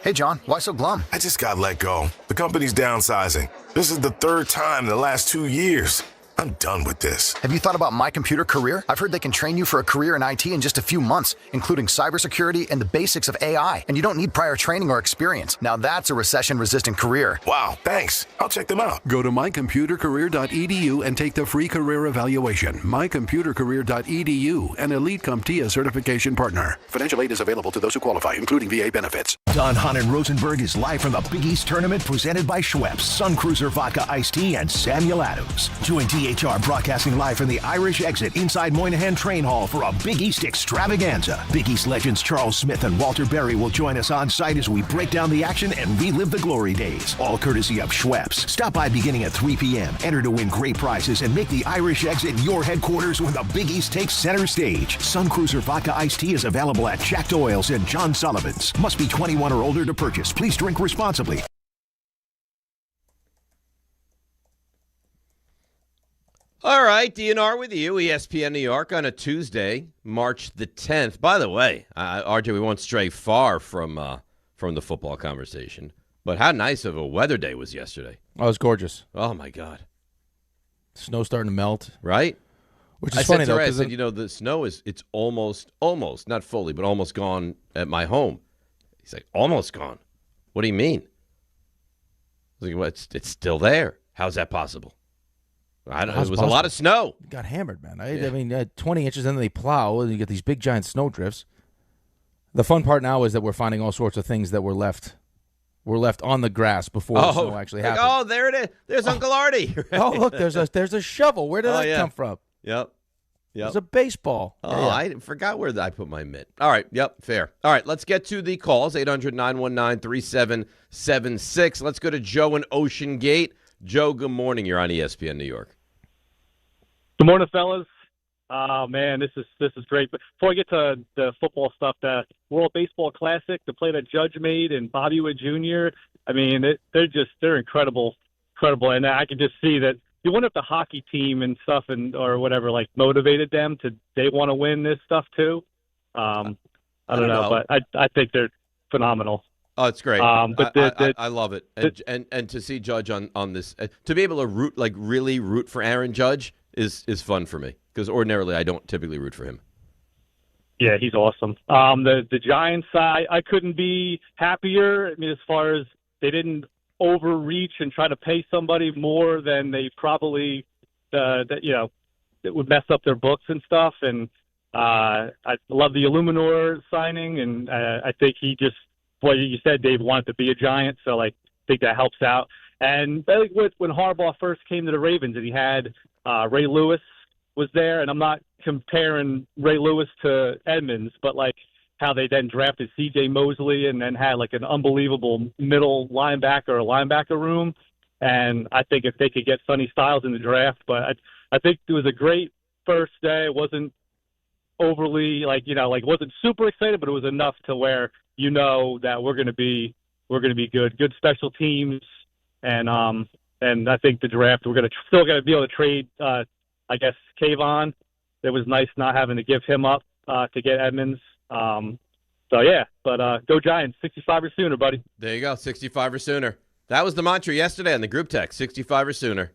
Hey, John, why so glum? I just got let go. The company's downsizing. This is the third time in the last 2 years. I'm done with this. Have you thought about My Computer Career? I've heard they can train you for a career in IT in just a few months, including cybersecurity and the basics of AI. And you don't need prior training or experience. Now that's a recession-resistant career. Wow, thanks. I'll check them out. Go to mycomputercareer.edu and take the free career evaluation. Mycomputercareer.edu, an Elite CompTIA certification partner. Financial aid is available to those who qualify, including VA benefits. Don, Hahn, and Rosenberg is live from the Big East Tournament presented by Schweppes, Sun Cruiser Vodka Iced Tea, and Samuel Adams. Join DiPietro broadcasting live from the Irish Exit inside Moynihan Train Hall for a Big East extravaganza. Big East legends Charles Smith and Walter Berry will join us on site as we break down the action and relive the glory days. All courtesy of Schweppes. Stop by beginning at 3 p.m. Enter to win great prizes and make the Irish Exit your headquarters when the Big East takes center stage. Sun Cruiser Vodka Iced Tea is available at Jack Doyle's and John Sullivan's. Must be 21 or older to purchase. Please drink responsibly. All right, DNR with you, ESPN New York on a Tuesday, March the 10th. By the way, RJ, we won't stray far from the football conversation, but how nice of a weather day was yesterday. Oh, it was gorgeous. Oh, my God. Snow starting to melt. Right? Which is funny, though. I said, the snow it's almost, not fully, but almost gone at my home. He's like, almost gone? What do you mean? I was like, well, it's still there. How's that possible? I don't know. It was a lot of snow. You got hammered, man. I mean, 20 inches, and then they plow, and you get these big, giant snow drifts. The fun part now is that we're finding all sorts of things that were left on the grass before the snow actually happened. Oh, there it is. There's Uncle Artie. Oh, look, there's a shovel. Where did that come from? Yep. There's a baseball. Oh, yeah. I forgot where I put my mitt. All right. Yep. Fair. All right. Let's get to the calls. 800-919-3776. Let's go to Joe in Ocean Gate. Joe, good morning. You're on ESPN New York. Good morning, fellas. Oh, man, this is great. But before I get to the football stuff, the World Baseball Classic, the play that Judge made and Bobby Witt Jr., I mean, they're incredible. And I can just see that you wonder if the hockey team and stuff or whatever, like, motivated them they want to win this stuff too. I don't know, but I think they're phenomenal. Oh, it's great. But I love it. And to see Judge on this, to be able to really root for Aaron Judge is fun for me, because ordinarily I don't typically root for him. Yeah, he's awesome. The Giants, I couldn't be happier. I mean, as far as they didn't overreach and try to pay somebody more than they probably, that would mess up their books and stuff. And I love the Illuminor signing, and I think he just, well, you said Dave wanted to be a Giant, so I think that helps out. And I think when Harbaugh first came to the Ravens and he had Ray Lewis was there, and I'm not comparing Ray Lewis to Edmonds, but like how they then drafted C.J. Mosley and then had like an unbelievable middle linebacker or linebacker room. And I think if they could get Sonny Styles in the draft, but I think it was a great first day. It wasn't overly wasn't super excited, but it was enough to where that we're going to be we're going to be good. Good special teams, and I think the draft we're going to still going to be able to trade. I guess Kayvon. It was nice not having to give him up to get Edmonds. So yeah, but go Giants, 65 or sooner, buddy. There you go, 65 or sooner. That was the mantra yesterday on the group text, 65 or sooner.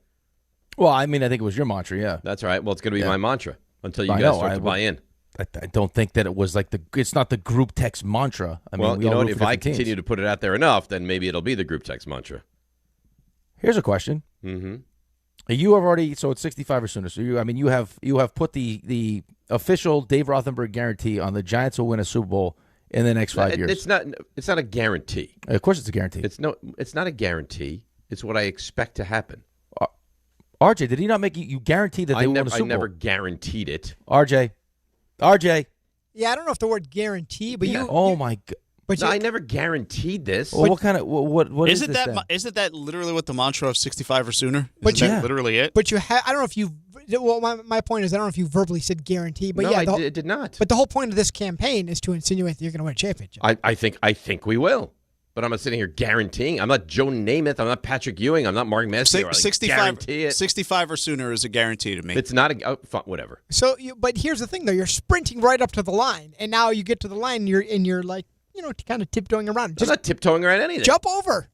Well, I mean, I think it was your mantra, yeah. That's right. Well, it's going to be my mantra until you guys start to buy in. I don't think that it was it's not the group text mantra. I mean, you know what? If I continue to put it out there enough, then maybe it'll be the group text mantra. Here's a question. Mm-hmm. You have already, so it's 65 or sooner. So you have put the official Dave Rothenberg guarantee on the Giants will win a Super Bowl in the next 5 years. It's not a guarantee. Of course, it's a guarantee. It's not a guarantee. It's what I expect to happen. RJ, did he not make you guarantee that they won a Super Bowl? I never guaranteed it. RJ. Yeah, I don't know if the word guarantee, but you. Oh my God. But I never guaranteed this. Well, what kind of what isn't is that? Isn't that literally what the mantra of 65 or sooner? But that literally it? But I don't know if you. Well, my point is, I don't know if you verbally said guarantee, but I did not. But the whole point of this campaign is to insinuate that you're going to win a championship. I think we will. But I'm not sitting here guaranteeing. I'm not Joe Namath. I'm not Patrick Ewing. I'm not Mark Messier. 65 or sooner is a guarantee to me. It's not whatever. So, but here's the thing, though. You're sprinting right up to the line, and now you get to the line, and you're like, kind of tiptoeing around. I'm not tiptoeing around anything. Jump over.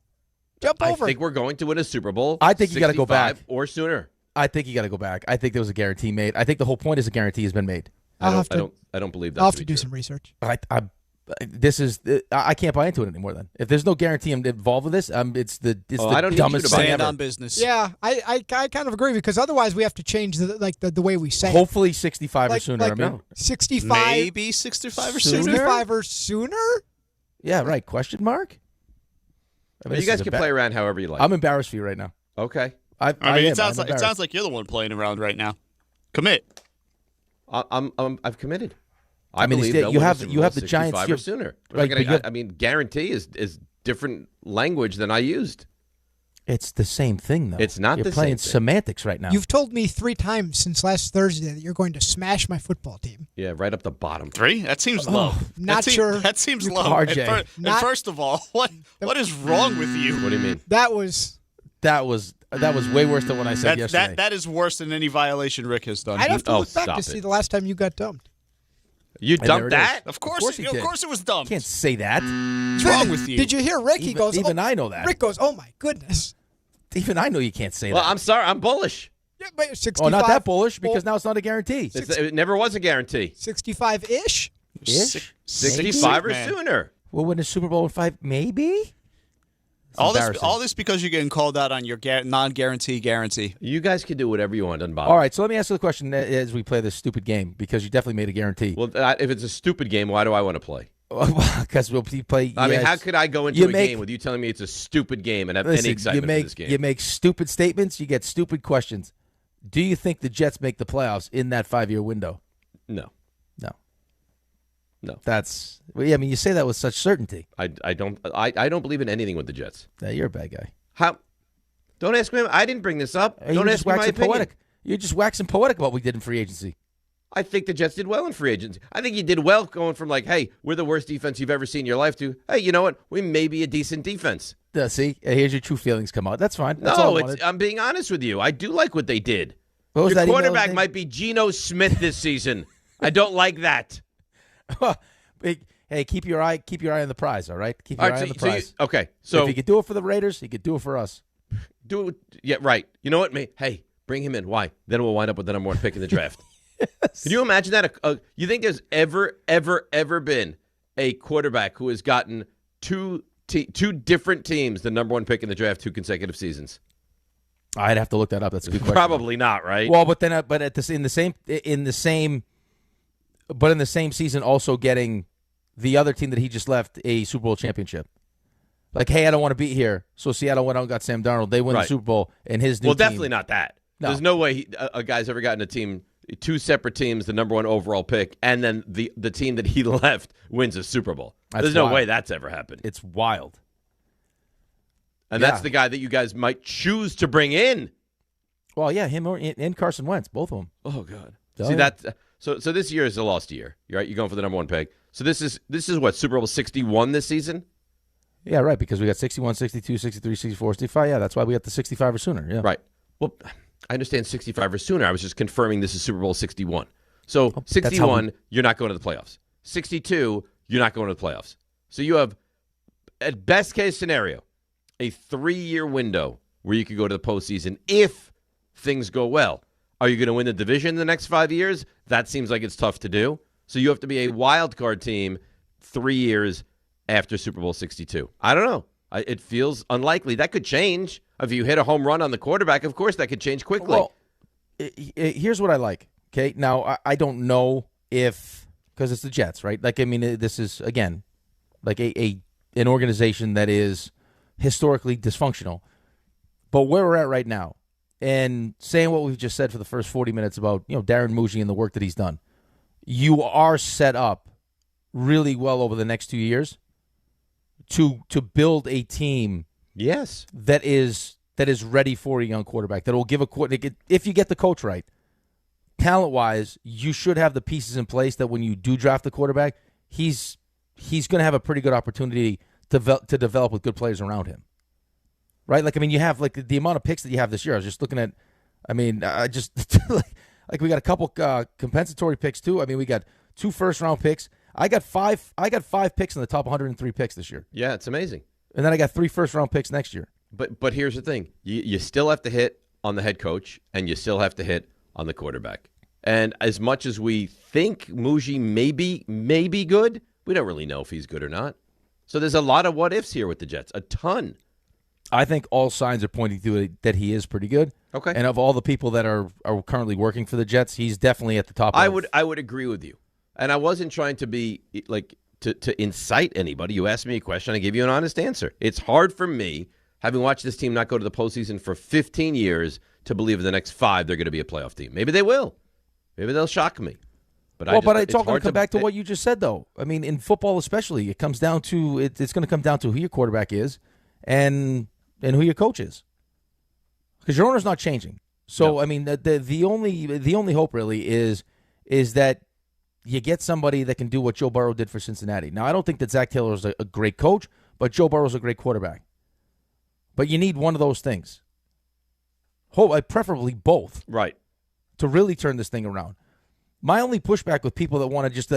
I think we're going to win a Super Bowl. I think you got to go back or sooner. I think you got to go back. I think there was a guarantee made. I think the whole point is a guarantee has been made. I don't believe that. I'll have to do some research. I can't buy into it anymore. Then, if there's no guarantee involved with this, it's the dumbest thing ever. On business. Yeah, I kind of agree because otherwise we have to change the way we say. Hopefully, 65 or sooner. 65, maybe 65 or sooner. 65 or sooner. Yeah, right. Question mark. You guys can play around however you like. I'm embarrassed for you right now. Okay. It sounds like you're the one playing around right now. Commit. I've committed. I mean, you have the Giants or sooner. Right, I mean, guarantee is different language than I used. It's the same thing, though. It's not You're the playing same semantics right now. You've told me 3 times since last Thursday that you're going to smash my football team. Yeah, right up the bottom. 3? That seems low. Not sure. That seems low. RJ. And first of all, what is wrong with you? What do you mean? That was way worse than what I said yesterday. That is worse than any violation Rick has done. I'd have to look back to see the last time you got dumped. You dumped that? Of course it was dumped. Can't say that. What's wrong with you? Did you hear Rick? He goes, I know that. Rick goes, oh my goodness. Even I know you can't say that. Well, I'm sorry. I'm bullish. Yeah, but 65. Oh, not that bullish because now it's not a guarantee. It never was a guarantee. 65-ish? 65 or sooner. We'll win a Super Bowl in 5, maybe? All this because you're getting called out on your non-guarantee guarantee. You guys can do whatever you want. Doesn't bother. All right, so let me ask you the question as we play this stupid game because you definitely made a guarantee. Well, if it's a stupid game, why do I want to play? Because we'll play. I mean, how could I go into a game with you telling me it's a stupid game and have any excitement for this game? You make stupid statements, you get stupid questions. Do you think the Jets make the playoffs in that 5-year window? No. That's I mean, you say that with such certainty. I don't believe in anything with the Jets. Yeah, you're a bad guy. How? Don't ask me. I didn't bring this up. Don't ask me my opinion. Poetic. You're just waxing poetic about what we did in free agency. I think the Jets did well in free agency. I think you did well going from hey, we're the worst defense you've ever seen in your life to, hey, you know what? We may be a decent defense. See, here's your true feelings come out. That's fine. That's all I wanted. I'm being honest with you. I do like what they did. Your quarterback might be Geno Smith this season. I don't like that. Hey, keep your eye on the prize, all right? Keep your eye on the prize. So if you could do it for the Raiders, you could do it for us. Do it. Yeah, right. You know what, mate? Hey, bring him in. Why? Then we'll wind up with the number 1 pick in the draft. Yes. Can you imagine that? You think there's ever been a quarterback who has gotten two different teams the number 1 pick in the draft 2 consecutive seasons? I'd have to look that up. That's a good question. Probably not, right? Well, but then, in the same season, also getting the other team that he just left a Super Bowl championship. Hey, I don't want to be here, so Seattle went out and got Sam Darnold. They win the Super Bowl, and his new team. Definitely not that. No. There's no way a guy's ever gotten a team, 2 separate teams, the number 1 overall pick, and then the team that he left wins a Super Bowl. There's no way that's ever happened. It's wild. And that's the guy that you guys might choose to bring in. Well, yeah, him and Carson Wentz, both of them. Oh, God. See, that. So this year is a lost year. You're right. You're going for the number 1 pick. So this is what, Super Bowl 61 this season? Yeah, right, because we got 61, 62, 63, 64, 65. Yeah, that's why we got the 65 or sooner. Yeah. Right. Well, I understand 65 or sooner. I was just confirming this is Super Bowl 61. So 61, you're not going to the playoffs. 62, you're not going to the playoffs. So you have, at best case scenario, a 3-year window where you could go to the postseason if things go well. Are you going to win the division in the next 5 years? That seems like it's tough to do. So you have to be a wild card team 3 years after Super Bowl 62. I don't know. It feels unlikely. That could change. If you hit a home run on the quarterback, of course, that could change quickly. Well, here's what I like. Okay, now I don't know if, because it's the Jets, right? Like, I mean, this is, again, like an organization that is historically dysfunctional. But where we're at right now, and saying what we've just said for the first 40 minutes about, Darren Muji and the work that he's done, you are set up really well over the next 2 years to build a team. Yes, that is ready for a young quarterback. That will give if you get the coach right, talent-wise, you should have the pieces in place that when you do draft the quarterback, he's going to have a pretty good opportunity to develop with good players around him. Right? Like, I mean, you have, like, the amount of picks that you have this year. I was just looking at, I mean, like we got a couple compensatory picks, too. I mean, we got 2 first-round picks. I got 5 picks in the top 103 picks this year. Yeah, it's amazing. And then I got 3 first-round picks next year. But here's the thing. You still have to hit on the head coach, and you still have to hit on the quarterback. And as much as we think Muji may be good, we don't really know if he's good or not. So there's a lot of what-ifs here with the Jets, a ton. I think all signs are pointing to it that he is pretty good. Okay. And of all the people that are currently working for the Jets, he's definitely at the top. I would agree with you. And I wasn't trying to be like to incite anybody. You asked me a question, I gave you an honest answer. It's hard for me, having watched this team not go to the postseason for 15 years, to believe in the next 5 they're going to be a playoff team. Maybe they will. Maybe they'll shock me. But it's all going to come back to what you just said, though. I mean, in football especially, it comes down to it's going to come down to who your quarterback is and who your coach is, because your owner's not changing. So no. I mean, the only hope really is that you get somebody that can do what Joe Burrow did for Cincinnati. Now, I don't think that Zach Taylor is a great coach, but Joe Burrow's a great quarterback. But you need one of those things. Preferably both. Right. To really turn this thing around. My only pushback with people that want to just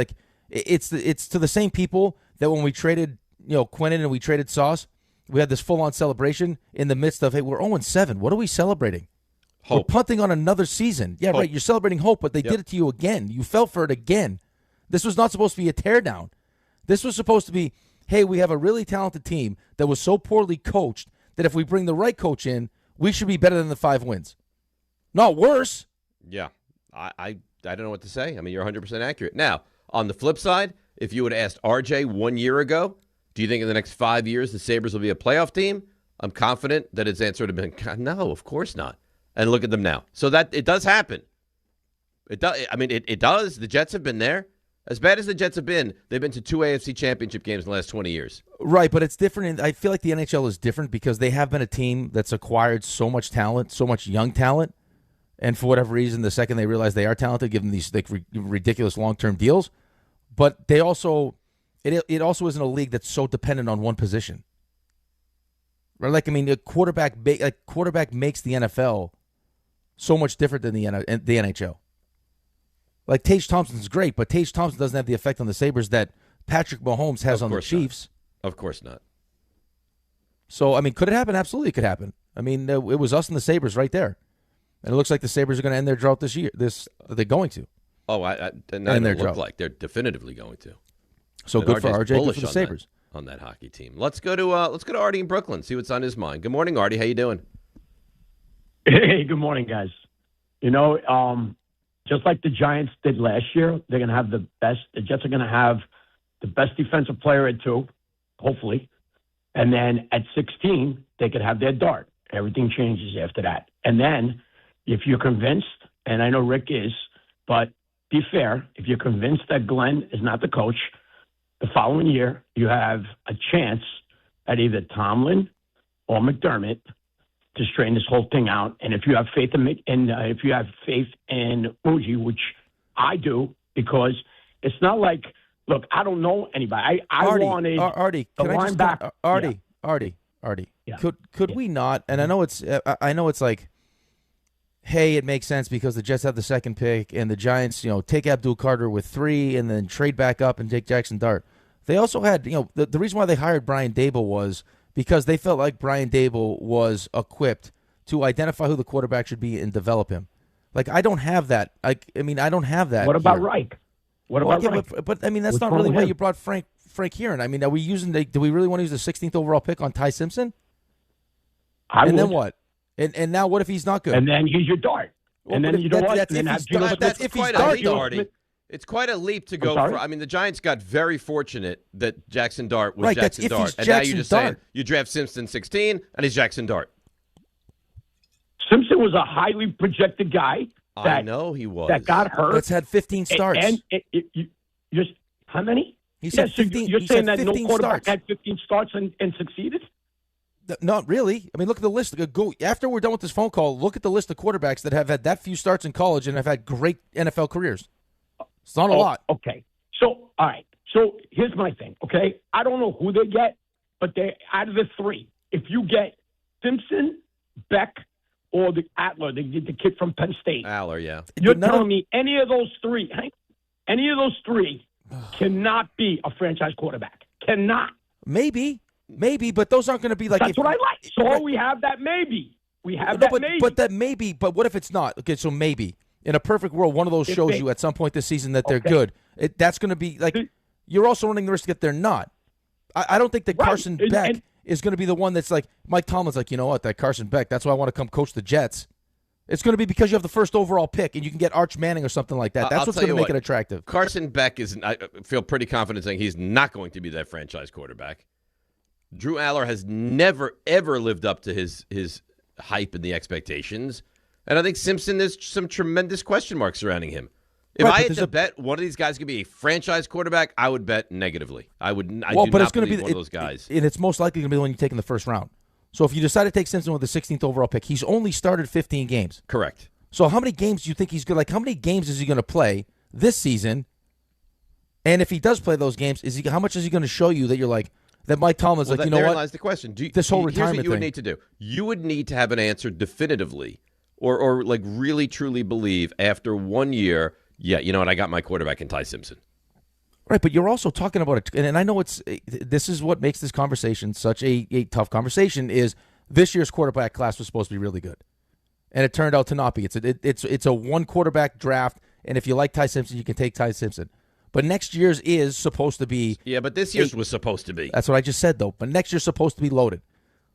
it's to the same people that when we traded Quinnen and we traded Sauce, we had this full-on celebration in the midst of, hey, we're 0-7. What are we celebrating? Hope. We're punting on another season. Yeah, hope. Right. You're celebrating hope, but they did it to you again. You fell for it again. This was not supposed to be a teardown. This was supposed to be, hey, we have a really talented team that was so poorly coached that if we bring the right coach in, we should be better than the 5 wins. Not worse. Yeah. I don't know what to say. I mean, you're 100% accurate. Now, on the flip side, if you would have asked RJ 1 year ago, do you think in the next 5 years the Sabres will be a playoff team? I'm confident that his answer would have been, no, of course not. And look at them now. So that it does happen. It does. I mean, it does. The Jets have been there. As bad as the Jets have been, they've been to 2 AFC championship games in the last 20 years. Right, but it's different. I feel like the NHL is different because they have been a team that's acquired so much talent, so much young talent, and for whatever reason, the second they realize they are talented, give them these ridiculous long-term deals. But they also, it also isn't a league that's so dependent on one position. Right? Like, I mean, a quarterback makes the NFL so much different than the NHL. Like, Tage Thompson's great, but Tage Thompson doesn't have the effect on the Sabres that Patrick Mahomes has on the Chiefs. Of course not. So, I mean, could it happen? Absolutely it could happen. I mean, it was us and the Sabres right there. And it looks like the Sabres are going to end their drought this year. They're going to. Oh, and they look like they're definitively going to. So and good for RJ, good for the Sabres. On that hockey team. Let's go to Artie in Brooklyn, see what's on his mind. Good morning, Artie. How you doing? Hey, good morning, guys. Just like the Giants did last year, they're going to have the best. The Jets are going to have the best defensive player at 2, hopefully. And then at 16, they could have their dart. Everything changes after that. And then if you're convinced, and I know Rick is, but be fair, if you're convinced that Glenn is not the coach, the following year you have a chance at either Tomlin or McDermott to straighten this whole thing out. And if you have faith if you have faith in Muji, which I do, because it's not like look, I don't know anybody. I wanted Artie. the Can I just linebacker. Artie. Yeah. Could we not? And I know it's like, hey, it makes sense because the Jets have the second pick, and the Giants, take Abdul Carter with 3, and then trade back up and take Jackson Dart. They also had, the reason why they hired Brian Daboll was because they felt like Brian Daboll was equipped to identify who the quarterback should be and develop him. Like, I don't have that. I don't have that. What about here. Reich? What about Reich? But that's What's not wrong really with why him? you brought Frank Heron. I mean, are we do we really want to use the 16th overall pick on Ty Simpson? Then what? And now what if he's not good? And then he's your Dart. Well, and then you know what? That's And then if he's That's if quite he's a leap, Dart, Artie. It's quite a leap to go sorry? for. I mean, the Giants got very fortunate that Jackson Dart was Right, that's Jackson if Dart. he's And now Jackson you're just Dart. saying you draft Simpson 16 and he's Jackson Dart. Simpson was a highly projected guy. I know he was. That got hurt. Let's had 15 starts. And you how many? He said so 15. You're he saying said that no 15 quarterback starts. had 15 starts and succeeded? Not really. I mean, look at the list. Go after we're done with this phone call. Look at the list of quarterbacks that have had that few starts in college and have had great NFL careers. It's not a lot. Okay. So, all right. So here's my thing. Okay, I don't know who they get, but they out of the 3, if you get Simpson, Beck, or the Adler, the kid from Penn State, Aller, yeah. you're telling me any of those 3, cannot be a franchise quarterback. Cannot. Maybe, but those aren't going to be like. That's what I like. So we have that maybe. We have that maybe. But that maybe. But what if it's not? Okay, so maybe in a perfect world, one of those shows they- you at some point this season that they're Okay. good. That's going to be like you're also running the risk that they're not. I don't think that Right. Carson And- Beck and- is going to be the one that's like Mike Tomlin's like, you know what, that Carson Beck. That's why I want to come coach the Jets. It's going to be because you have the first overall pick and you can get Arch Manning or something like that. That's I'll what's tell going to you make it attractive. Carson Beck I feel pretty confident saying he's not going to be that franchise quarterback. Drew Aller has never, ever lived up to his hype and the expectations. And I think Simpson, there's some tremendous question marks surrounding him. If I had to bet one of these guys could be a franchise quarterback, I would bet negatively. I do not believe one of those guys. And it's most likely going to be the one you take in the first round. So if you decide to take Simpson with the 16th overall pick, he's only started 15 games. Correct. So how many games do you think he's good? Like, how many games is he going to play this season? And if he does play those games, how much is he going to show you that you're like, that Mike Tomlin's like, you know what? Therein lies the question. This whole Here's retirement what you would thing. need to do. You would need to have an answer definitively or like really, truly believe after 1 year, yeah, you know what, I got my quarterback in Ty Simpson. Right, but you're also talking about it, and I know this is what makes this conversation such a tough conversation. Is this year's quarterback class was supposed to be really good, and it turned out to not be. It's a one quarterback draft, and if you like Ty Simpson, you can take Ty Simpson. But next year's is supposed to be. Yeah, but this year's was supposed to be. That's what I just said, though. But next year's supposed to be loaded.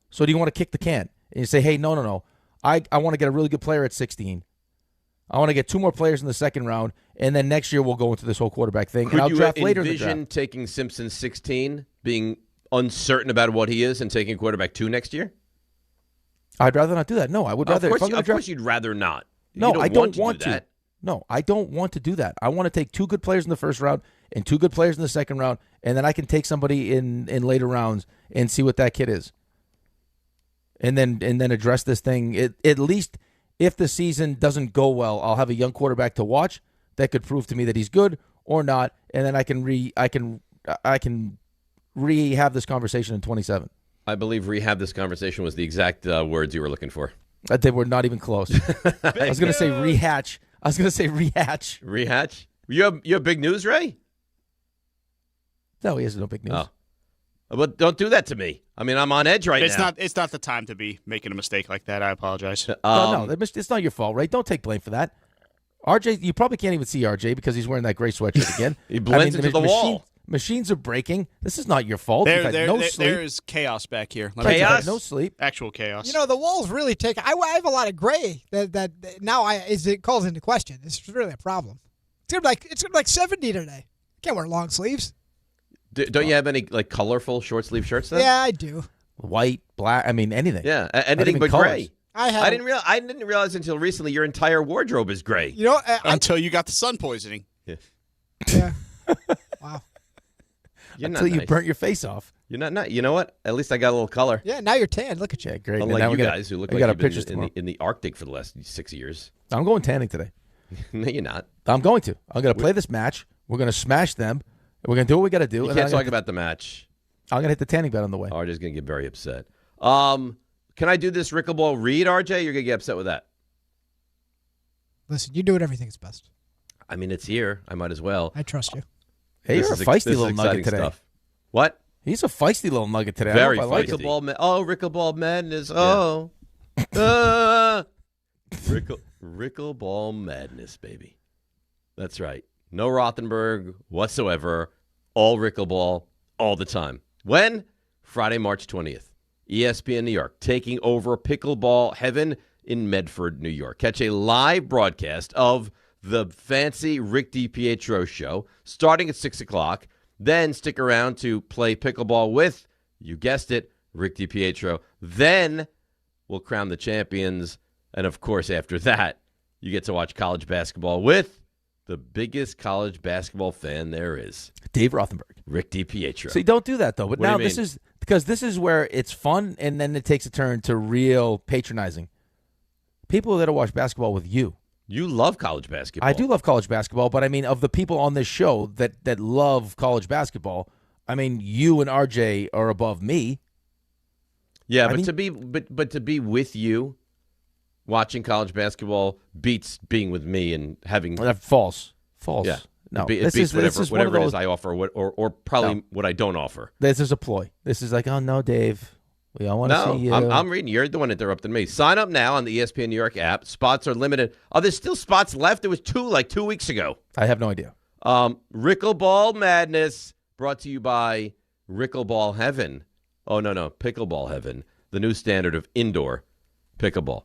So do you want to kick the can and you say, hey, no, I want to get a really good player at 16. I want to get 2 more players in the second round, and then next year we'll go into this whole quarterback thing. Could and I'll you draft later in the envision draft. taking Simpson 16, being uncertain about what he is, and taking quarterback 2 next year? I'd rather not do that. No, I would rather. Of course you'd rather not. No, you I don't want do to. that. No, I don't want to do that. I want to take 2 good players in the first round and 2 good players in the second round, and then I can take somebody in later rounds and see what that kid is. And then address this thing. At least if the season doesn't go well, I'll have a young quarterback to watch that could prove to me that he's good or not, and then I can rehab this conversation in 27. I believe rehab this conversation was the exact words you were looking for. They were not even close. I was going to say rehatch. Rehatch. Rehatch? You have big news, Ray? No, he has no big news. Oh. But don't do that to me. I mean, I'm on edge right now. It's not the time to be making a mistake like that. I apologize. No, it's not your fault, right? Don't take blame for that. RJ, you probably can't even see RJ because he's wearing that gray sweatshirt again. He blends into the wall. Machines are breaking. This is not your fault. You've had no sleep. There is chaos back here. Chaos? No sleep. Actual chaos. You know, the walls really take. I have a lot of gray that now it calls into question. It's really a problem. It's gonna be like 70 today. Can't wear long sleeves. Don't you have any like colorful short sleeve shirts then? Yeah, I do. White, black. I mean, anything. Yeah, anything but colors. gray. I didn't realize until recently your entire wardrobe is gray. You know, until you got the sun poisoning. Yeah. Wow. Until you burnt your face off. You're not. You know what? At least I got a little color. Yeah, now you're tan. Look at you. Yeah, great. Unlike you guys who look like you've been in the Arctic for the last 6 years. I'm going tanning today. No, you're not. I'm going to. I'm going to play this match. We're going to smash them. We're going to do what we got to do. You can't talk about the match. I'm going to hit the tanning bed on the way. RJ's going to get very upset. Can I do this Rickleball read, RJ? You're going to get upset with that. Listen, you do whatever you think is best. I mean, it's here. I might as well. I trust you. Hey, you're a feisty little nugget today. Stuff. What? He's a feisty little nugget today. Very feisty. Like Rickleball madness. Oh. Rickleball madness, baby. That's right. No Rothenberg whatsoever. All Rickleball, all the time. When? Friday, March 20th. ESPN New York, taking over Pickleball Heaven in Medford, New York. Catch a live broadcast of the fancy Rick DiPietro show starting at 6 o'clock. Then stick around to play pickleball with, you guessed it, Rick DiPietro. Then we'll crown the champions. And, of course, after that, you get to watch college basketball with the biggest college basketball fan there is. Dave Rothenberg. Rick DiPietro. See, don't do that, though. But What do now you mean? this is where it's fun, and then it takes a turn to real patronizing. People that watch basketball with you. You love college basketball. I do love college basketball, but I mean, of the people on this show that love college basketball, I mean, you and RJ are above me. Yeah, to be with you, watching college basketball beats being with me and having false. Yeah, no, it beats whatever it is I offer, or probably what I don't offer. This is a ploy. This is like, oh no, Dave. We all want to see you. I'm reading. You're the one interrupting me. Sign up now on the ESPN New York app. Spots are limited. Oh, there's still spots left. There was 2 weeks ago. I have no idea. Rickleball Madness brought to you by Rickleball Heaven. Oh, no. Pickleball Heaven, the new standard of indoor pickleball.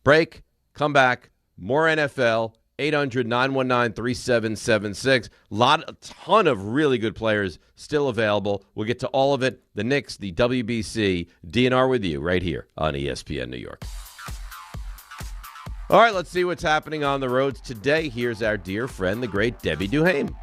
Break. Come back. More NFL. 800-919-3776. A ton of really good players still available. We'll get to all of it. The Knicks, the WBC, DNR with you right here on ESPN New York. All right, let's see what's happening on the roads today. Here's our dear friend, the great Debbie Duhame.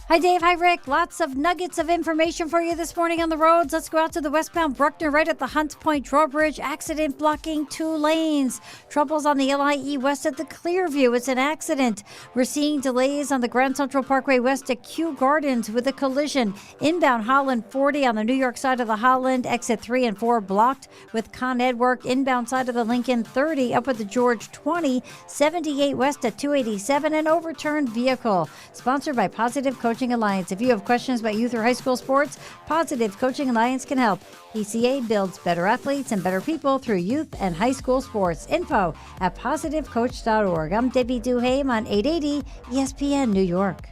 Hi, Dave. Hi, Rick. Lots of nuggets of information for you this morning on the roads. Let's go out to the westbound Bruckner right at the Hunts Point drawbridge. Accident blocking 2 lanes. Troubles on the LIE west at the Clearview. It's an accident. We're seeing delays on the Grand Central Parkway west at Kew Gardens with a collision. Inbound Holland 40 on the New York side of the Holland. Exit 3 and 4 blocked with Con Ed work. Inbound side of the Lincoln 30 up at the George 20. 78 west at 287. An overturned vehicle. Sponsored by Positive Coaching Alliance. If you have questions about youth or high school sports, Positive Coaching Alliance can help. PCA builds better athletes and better people through youth and high school sports. Info at positivecoach.org. I'm Debbie Duhame on 880 ESPN New York.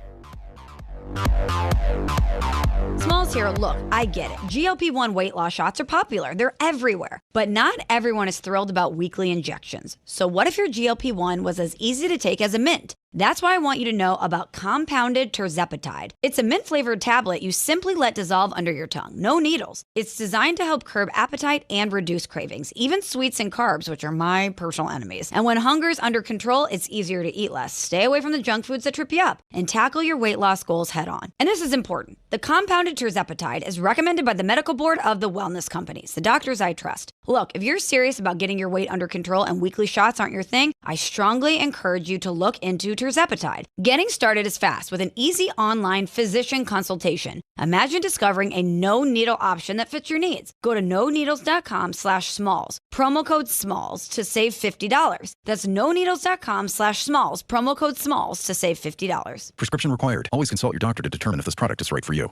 Smalls here. Look, I get it. GLP-1 weight loss shots are popular. They're everywhere. But not everyone is thrilled about weekly injections. So what if your GLP-1 was as easy to take as a mint? That's why I want you to know about compounded terzepatide. It's a mint-flavored tablet you simply let dissolve under your tongue. No needles. It's designed to help curb appetite and reduce cravings, even sweets and carbs, which are my personal enemies. And when hunger's under control, it's easier to eat less. Stay away from the junk foods that trip you up and tackle your weight loss goals head on. And this is important. The compounded terzepatide is recommended by the medical board of the wellness companies, the doctors I trust. Look, if you're serious about getting your weight under control and weekly shots aren't your thing, I strongly encourage you to look into terzepatide. Getting started is fast with an easy online physician consultation. Imagine discovering a no-needle option that fits your needs. Go to noneedles.com/smalls. Promo code SMALLS to save $50. That's noneedles.com/smalls. Promo code SMALLS to save $50. Prescription required. Always consult your doctor to determine if this product is right for you.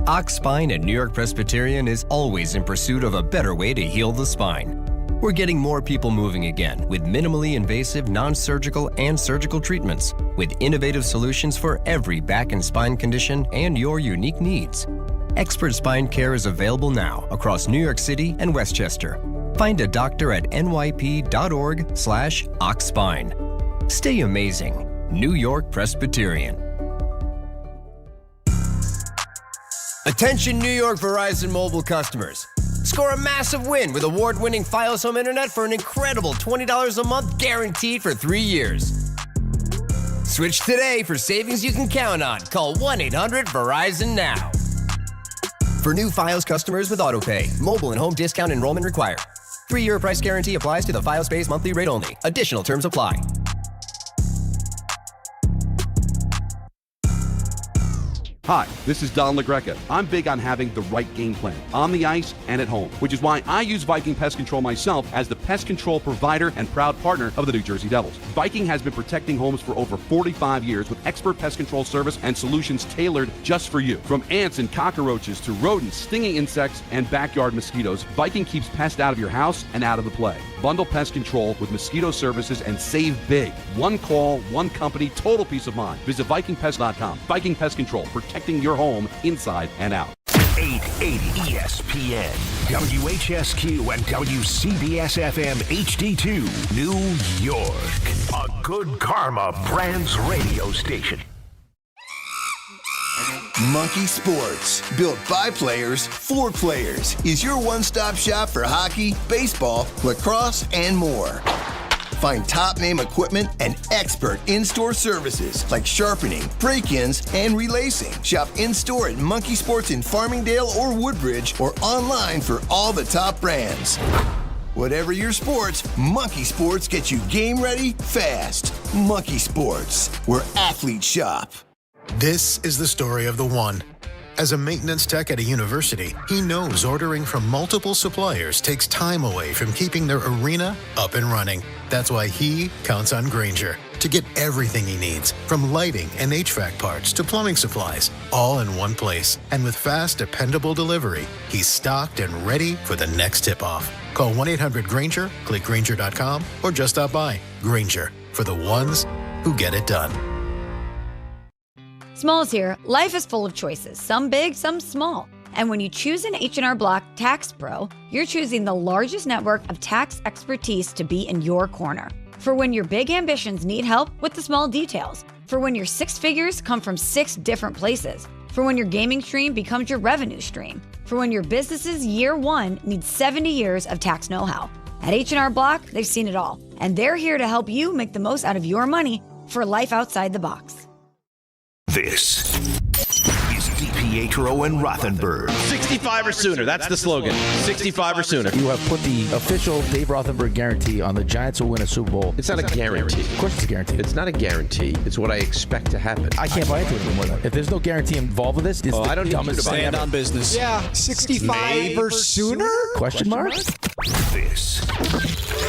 Ox Spine at New York Presbyterian is always in pursuit of a better way to heal the spine. We're getting more people moving again with minimally invasive, non-surgical, and surgical treatments with innovative solutions for every back and spine condition and your unique needs. Expert spine care is available now across New York City and Westchester. Find a doctor at nyp.org/oxspine. Stay amazing. New York Presbyterian. Attention New York Verizon mobile customers. Score a massive win with award-winning Fios Home Internet for an incredible $20 a month guaranteed for 3 years. Switch today for savings you can count on. Call 1-800-VERIZON now. For new Fios customers with AutoPay, mobile and home discount enrollment required. 3-year price guarantee applies to the Fios base monthly rate only. Additional terms apply. Hi, this is Don LaGreca. I'm big on having the right game plan on the ice and at home, which is why I use Viking Pest Control myself as the pest control provider and proud partner of the New Jersey Devils. Viking has been protecting homes for over 45 years with expert pest control service and solutions tailored just for you. From ants and cockroaches to rodents, stinging insects, and backyard mosquitoes, Viking keeps pests out of your house and out of the play. Bundle pest control with mosquito services and save big. One call, one company, total peace of mind. Visit VikingPest.com. Viking Pest Control, protecting your home inside and out. 880 ESPN, WHSQ, and WCBS-FM HD2, New York. A Good Karma Brands radio station. Monkey Sports, built by players for players, is your one-stop shop for hockey, baseball, lacrosse, and more. Find top-name equipment and expert in-store services like sharpening, break-ins, and relacing. Shop in-store at Monkey Sports in Farmingdale or Woodbridge, or online for all the top brands. Whatever your sports, Monkey Sports gets you game ready fast. Monkey Sports, where athletes shop. This is the story of the one. As a maintenance tech at a university, he knows ordering from multiple suppliers takes time away from keeping their arena up and running. That's why he counts on Grainger to get everything he needs, from lighting and HVAC parts to plumbing supplies, all in one place. And with fast, dependable delivery, he's stocked and ready for the next tip-off. Call 1-800-GRAINGER, click Grainger.com, or just stop by. Grainger, for the ones who get it done. Smalls here. Life is full of choices, some big, some small. And when you choose an H&R Block Tax Pro, you're choosing the largest network of tax expertise to be in your corner. For when your big ambitions need help with the small details. For when your six figures come from 6 different places. For when your gaming stream becomes your revenue stream. For when your business's year one needs 70 years of tax know-how. At H&R Block, they've seen it all. And they're here to help you make the most out of your money for life outside the box. This is DiPietro and Rothenberg. 65 or sooner. That's the slogan. 65 or sooner. You have put the official Dave Rothenberg guarantee on the Giants will win a Super Bowl. It's not a guarantee. Of course it's a guarantee. It's not a guarantee. It's what I expect to happen. I can't buy into it anymore. If there's no guarantee involved with this, it's I don't the dumbest thing stand ever. on business. Yeah, 65 or sooner? Question mark? This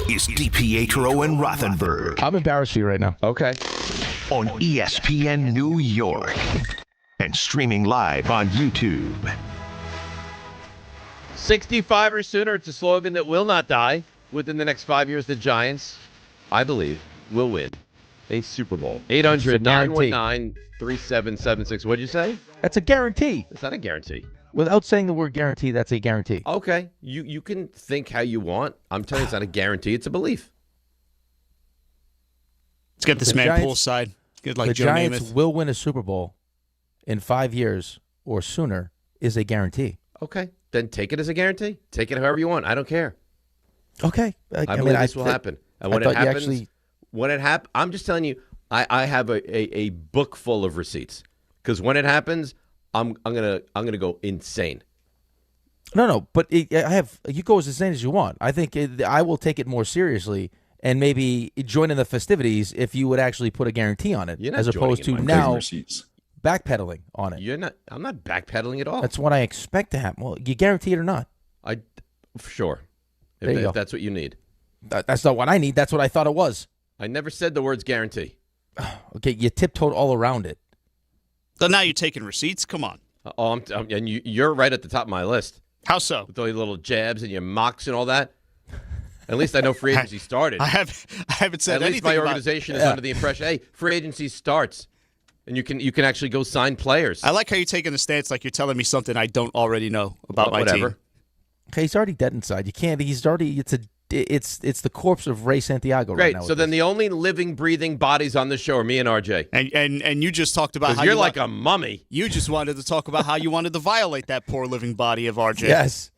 is DiPietro and Rothenberg. I'm embarrassed for you right now. Okay. On ESPN New York and streaming live on YouTube. 65 or sooner. It's a slogan that will not die. Within the next 5 years, the Giants, I believe, will win a Super Bowl. 800-919-3776. What'd you say? That's a guarantee. It's not a guarantee. Without saying the word guarantee, that's a guarantee. Okay. You can think how you want. I'm telling you, it's not a guarantee. It's a belief. Let's get this man poolside. Get like the Joe Giants Namath. will win a Super Bowl in 5 years or sooner is a guarantee. Okay. Then take it as a guarantee. Take it however you want. I don't care. Okay. I believe this will happen. And when it happens, I'm just telling you, I have a book full of receipts. Because when it happens, I'm gonna go insane. No, but you go as insane as you want. I think I will take it more seriously and maybe join in the festivities if you would actually put a guarantee on it, as opposed to now backpedaling on it. I'm not backpedaling at all. That's what I expect to happen. Well, you guarantee it or not? Sure. If that's what you need. That's not what I need. That's what I thought it was. I never said the words guarantee. Okay, you tiptoed all around it. So now you're taking receipts? Come on. And you're right at the top of my list. How so? With all your little jabs and your mocks and all that. At least I know free agency started. I haven't said anything. At least my organization is under the impression, hey, free agency starts, and you can actually go sign players. I like how you're taking a stance like you're telling me something I don't already know about my team. Okay, he's already dead inside. You can't. He's already. It's the corpse of Ray Santiago right now. Great. So then the only living, breathing bodies on the show are me and RJ. And you just talked about how you're like a mummy. You just wanted to talk about how you wanted to violate that poor living body of RJ. Yes.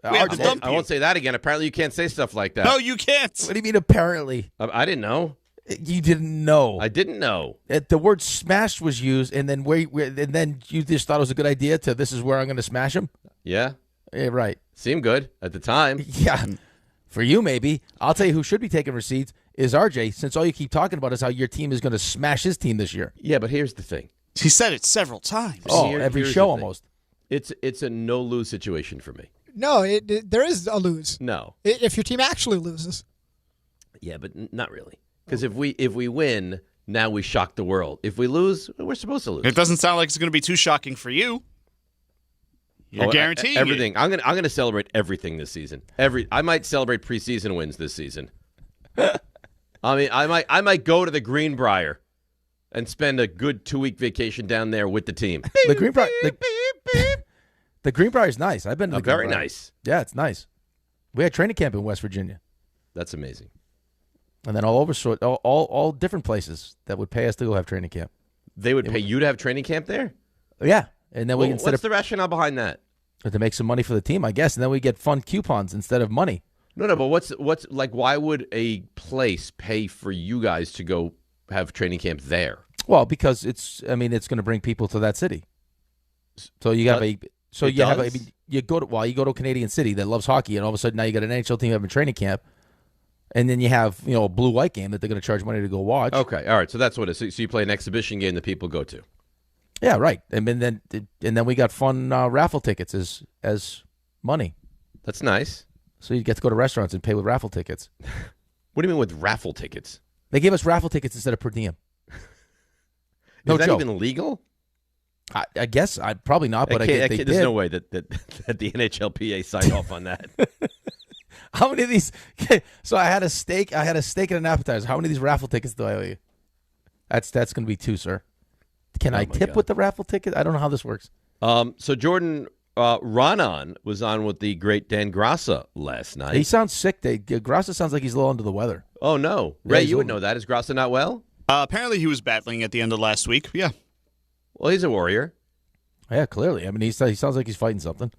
I won't say that again. Apparently, you can't say stuff like that. No, you can't. What do you mean? Apparently, I didn't know. You didn't know. I didn't know. The word "smashed" was used, and then and then you just thought it was a good idea to. This is where I'm going to smash him. Yeah. Yeah. Right. Seemed good at the time. Yeah. For you, maybe. I'll tell you who should be taking receipts is RJ, since all you keep talking about is how your team is going to smash his team this year. Yeah, but here's the thing. He said it several times. Every Here's show the thing. almost. It's a no-lose situation for me. No, there is a lose. No. If your team actually loses. Yeah, but not really. Because if we win, now we shock the world. If we lose, we're supposed to lose. It doesn't sound like it's going to be too shocking for you. You're guaranteeing everything. I'm gonna celebrate everything this season. I might celebrate preseason wins this season. I mean, I might go to the Greenbrier and spend a good 2-week vacation down there with the team. The Greenbrier. The Greenbrier is nice. I've been to the very Greenbrier. nice. Yeah, it's nice. We had training camp in West Virginia. That's amazing. And then all over, all different places that would pay us to go have training camp. They would pay you to have training camp there? Yeah, and then what's the rationale behind that? To make some money for the team, I guess, and then we get fun coupons instead of money. No, but what's like? Why would a place pay for you guys to go have training camp there? Well, because it's going to bring people to that city. So you have you go to a Canadian city that loves hockey, and all of a sudden now you got an NHL team having training camp, and then you have a blue-white game that they're going to charge money to go watch. Okay, all right, so that's what it is. So you play an exhibition game that people go to. Yeah, right. And then we got fun raffle tickets as money. That's nice. So you get to go to restaurants and pay with raffle tickets. What do you mean with raffle tickets? They gave us raffle tickets instead of per diem. Is that even legal? I guess probably not, but there's no way that the NHLPA signed off on that. How many of these? So I had a steak and an appetizer. How many of these raffle tickets do I owe you? That's going to be 2, sir. Can I tip with the raffle ticket? I don't know how this works. So Jordan Raanan was on with the great Dan Grassa last night. He sounds sick. Grassa sounds like he's a little under the weather. Oh, no. Ray, you would know that. Is Grassa not well? Apparently he was battling at the end of last week. Yeah. Well, he's a warrior. Yeah, clearly. I mean, he sounds like he's fighting something.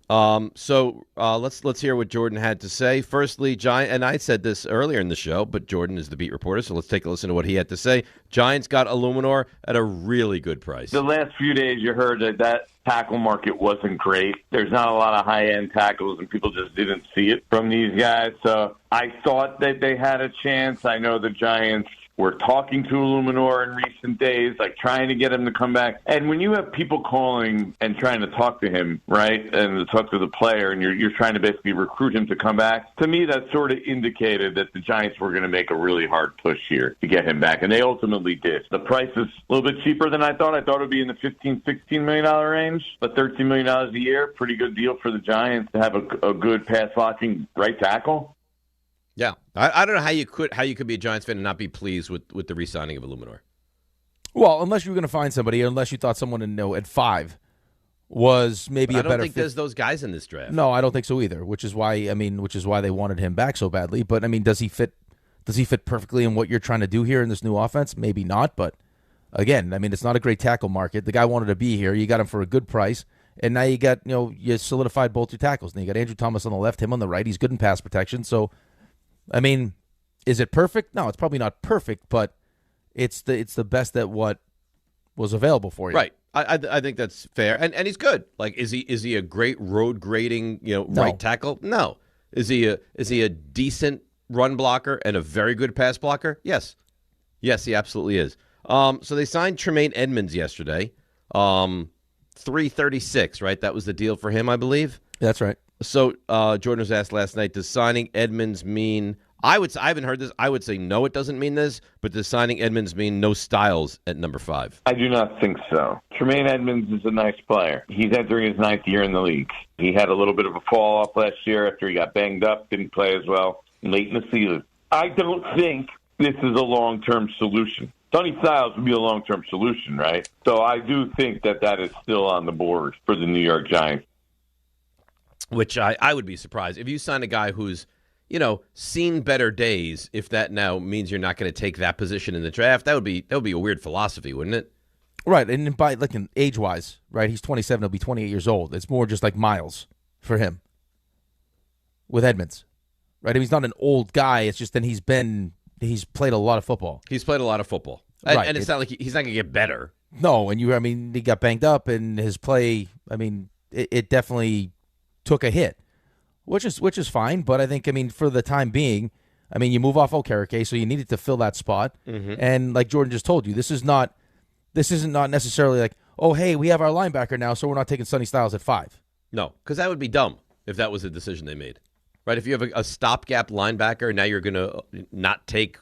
So let's hear what Jordan had to say. Firstly, and I said this earlier in the show, but Jordan is the beat reporter, so let's take a listen to what he had to say. Giants got Illuminor at a really good price. The last few days, you heard that tackle market wasn't great. There's not a lot of high-end tackles, and people just didn't see it from these guys. So I thought that they had a chance. I know the Giants were talking to Illuminor in recent days, like trying to get him to come back. And when you have people calling and trying to talk to him, right, and to talk to the player, and you're trying to basically recruit him to come back, to me that sort of indicated that the Giants were going to make a really hard push here to get him back, and they ultimately did. The price is a little bit cheaper than I thought. I thought it would be in the $15, $16 million range, but $13 million a year, pretty good deal for the Giants to have a good pass-blocking right tackle. Yeah, I don't know how you could be a Giants fan and not be pleased with the re-signing of Illuminor. Well, unless you were going to find somebody, unless you thought someone at 5 was maybe a better fit. I don't think there's those guys in this draft. No, I don't think so either. Which is why they wanted him back so badly. But I mean, does he fit perfectly in what you're trying to do here in this new offense? Maybe not. But again, I mean, it's not a great tackle market. The guy wanted to be here. You got him for a good price. And now you got, you solidified both your tackles. Now you got Andrew Thomas on the left, him on the right. He's good in pass protection. So, I mean, is it perfect? No, it's probably not perfect, but it's the best at what was available for you. Right. I think that's fair. And he's good. Like, is he a great road grading, right tackle? No. Is he a decent run blocker and a very good pass blocker? Yes. Yes, he absolutely is. So they signed Tremaine Edmonds yesterday. $336, right? That was the deal for him, I believe. That's right. So Jordan was asked last night, does signing Edmonds mean – I haven't heard this. I would say no, it doesn't mean this, but does signing Edmonds mean no Styles at number 5? I do not think so. Tremaine Edmonds is a nice player. He's entering his 9th year in the league. He had a little bit of a fall-off last year after he got banged up, didn't play as well late in the season. I don't think this is a long-term solution. Sonny Styles would be a long-term solution, right? So I do think that is still on the board for the New York Giants. Which I would be surprised. If you sign a guy who's, seen better days, if that now means you're not going to take that position in the draft, that would be a weird philosophy, wouldn't it? Right, and by age-wise, right, he's 27, he'll be 28 years old. It's more just like miles for him with Edmonds, right? He's not an old guy. It's just that he's played a lot of football. He's played a lot of football. Right. And it's not like he's not going to get better. No, and he got banged up, and his play, it definitely took a hit, which is fine. But I think, for the time being, you move off Okereke, so you needed to fill that spot. Mm-hmm. And like Jordan just told you, this isn't necessarily like, oh, hey, we have our linebacker now, so we're not taking Sonny Styles at 5. No, because that would be dumb if that was a decision they made. Right? If you have a stopgap linebacker, now you're going to not take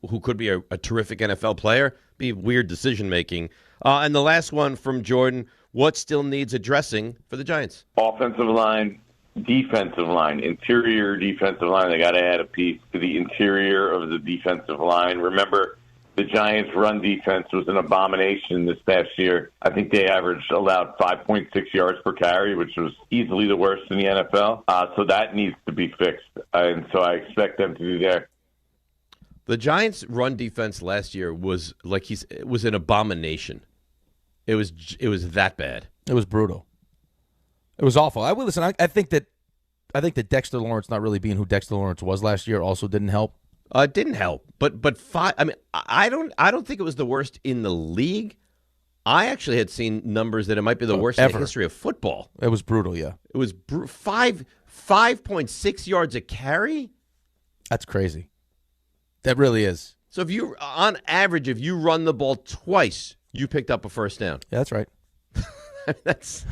who could be a terrific NFL player, be weird decision-making. And the last one from Jordan, what still needs addressing for the Giants? Offensive line, defensive line, interior defensive line. They got to add a piece to the interior of the defensive line. Remember, the Giants' run defense was an abomination this past year. I think they allowed 5.6 yards per carry, which was easily the worst in the NFL. So that needs to be fixed. And so I expect them to do there. The Giants' run defense last year was it was an abomination. It was that bad. It was brutal. It was awful. I think that Dexter Lawrence not really being who Dexter Lawrence was last year also didn't help. It didn't help, but five. I mean, I don't think it was the worst in the league. I actually had seen numbers that it might be the worst in the history of football. It was brutal. Yeah, it was 5.6 yards a carry. That's crazy. That really is. So on average, if you run the ball twice, you picked up a first down. Yeah, that's right. that's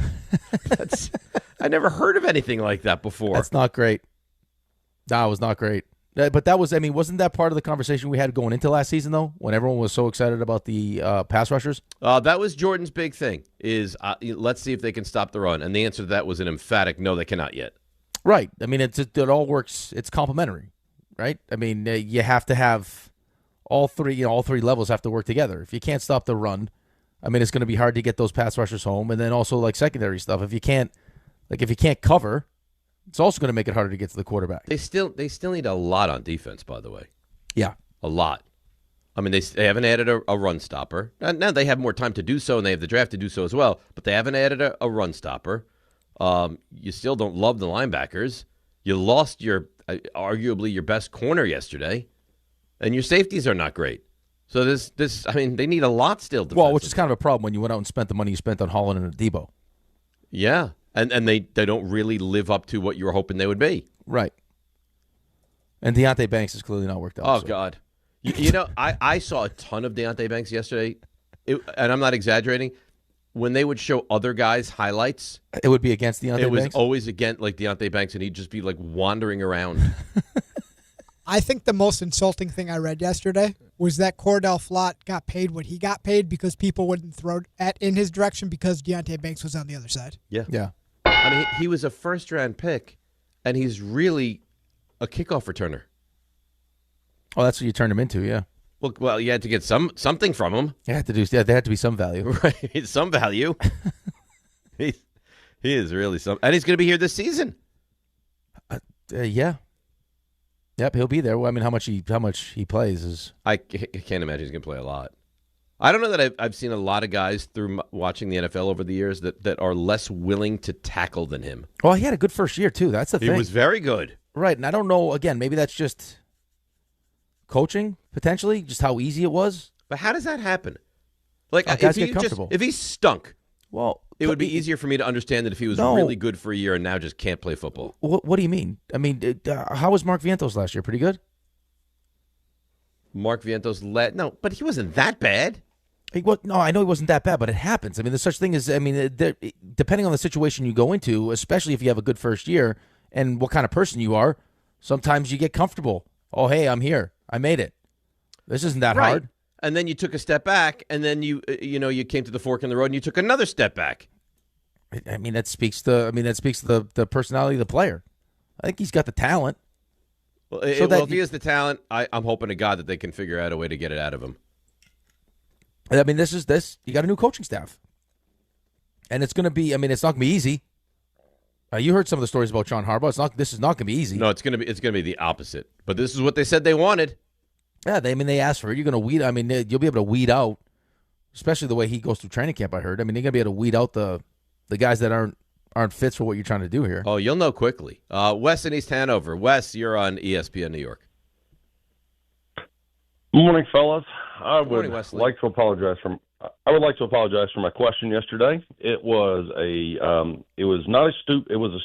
I never heard of anything like that before. That's not great. No, it was not great. But that was, wasn't that part of the conversation we had going into last season, though, when everyone was so excited about the pass rushers? That was Jordan's big thing, is let's see if they can stop the run. And the answer to that was an emphatic no, they cannot yet. Right. I mean, it all works. It's complementary, right? I mean, you have to have all three levels have to work together. If you can't stop the run, it's going to be hard to get those pass rushers home. And then also, like, secondary stuff. If you can't cover, it's also going to make it harder to get to the quarterback. They still need a lot on defense, by the way. Yeah. A lot. I mean, they haven't added a run stopper. Now they have more time to do so, and they have the draft to do so as well, but they haven't added a run stopper. You still don't love the linebackers. You lost arguably your best corner yesterday, and your safeties are not great. So they need a lot still. Well, which is kind of a problem when you went out and spent the money you spent on Holland and Debo. Yeah. And they don't really live up to what you were hoping they would be. Right. And Deontay Banks has clearly not worked out. Oh, so. God. I saw a ton of Deontay Banks yesterday, and I'm not exaggerating. When they would show other guys' highlights. It would be against Deontay Banks? It was always against Deontay Banks, and he'd just be wandering around. I think the most insulting thing I read yesterday was that Cordell Flott got paid what he got paid because people wouldn't throw in his direction because Deontay Banks was on the other side. Yeah. Yeah. He was a first-round pick, and he's really a kickoff returner. Oh, that's what you turned him into, yeah. Well, you had to get something from him. There had to be some value. Right, some value. He is really some, and he's going to be here this season. Yeah. Yep, he'll be there. Well, how much he plays is. I can't imagine he's going to play a lot. I don't know that I've seen a lot of guys through watching the NFL over the years that are less willing to tackle than him. Well, he had a good first year, too. That's the thing. He was very good. Right, and I don't know, again, maybe that's just coaching, potentially, just how easy it was. But how does that happen? Guys get comfortable. If he stunk, well, it would be easier for me to understand that if he was really good for a year and now just can't play football. What do you mean? How was Mark Vientos last year? Pretty good? Mark Vientos no, but he wasn't that bad. No, I know he wasn't that bad, but it happens. There's such thing as, depending on the situation you go into, especially if you have a good first year and what kind of person you are, sometimes you get comfortable. Oh, hey, I'm here. I made it. This isn't that hard. And then you took a step back, and then you came to the fork in the road, and you took another step back. That speaks to the personality of the player. I think he's got the talent. Well, if he has the talent, I'm hoping to God that they can figure out a way to get it out of him. This. You got a new coaching staff, and it's going to be. It's not going to be easy. You heard some of the stories about John Harbaugh. This is not going to be easy. No, it's going to be the opposite. But this is what they said they wanted. Yeah, they asked for it. You're going to weed. You'll be able to weed out, especially the way he goes through training camp. I heard. They're going to be able to weed out the guys that aren't fits for what you're trying to do here. Oh, you'll know quickly. Wes in East Hanover. Wes, you're on ESPN New York. Good morning, fellas. I would morning, Wesley. like to apologize for my question yesterday. It was a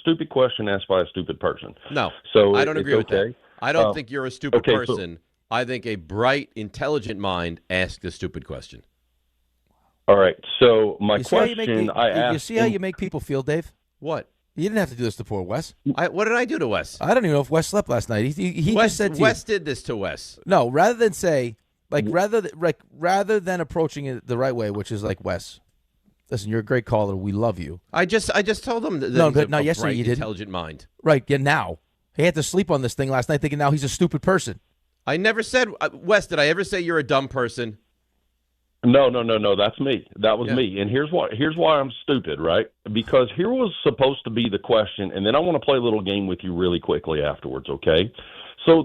stupid question asked by a stupid person. No, so I don't agree with that. I don't think you're a stupid okay, person. I think a bright, intelligent mind asked a stupid question. All right. So my You see how you question make- I you asked. see how you make people feel, Dave? What? You didn't have to do this to poor Wes. What did I do to Wes? I don't even know if Wes slept last night. He Wes, just said to Wes did this to Wes. No, rather than say rather than approaching it the right way, which is like Wes. Listen, you're a great caller. We love you. I just told him that No, he's but a not yesterday. bright, You didn't. intelligent mind. Right. Yeah. Now he had to sleep on this thing last night, thinking now he's a stupid person. I never said Wes. Did I ever say you're a dumb person? No. That's me. That was me. And here's why I'm stupid, right? Because here was supposed to be the question, and then I want to play a little game with you really quickly afterwards, okay? So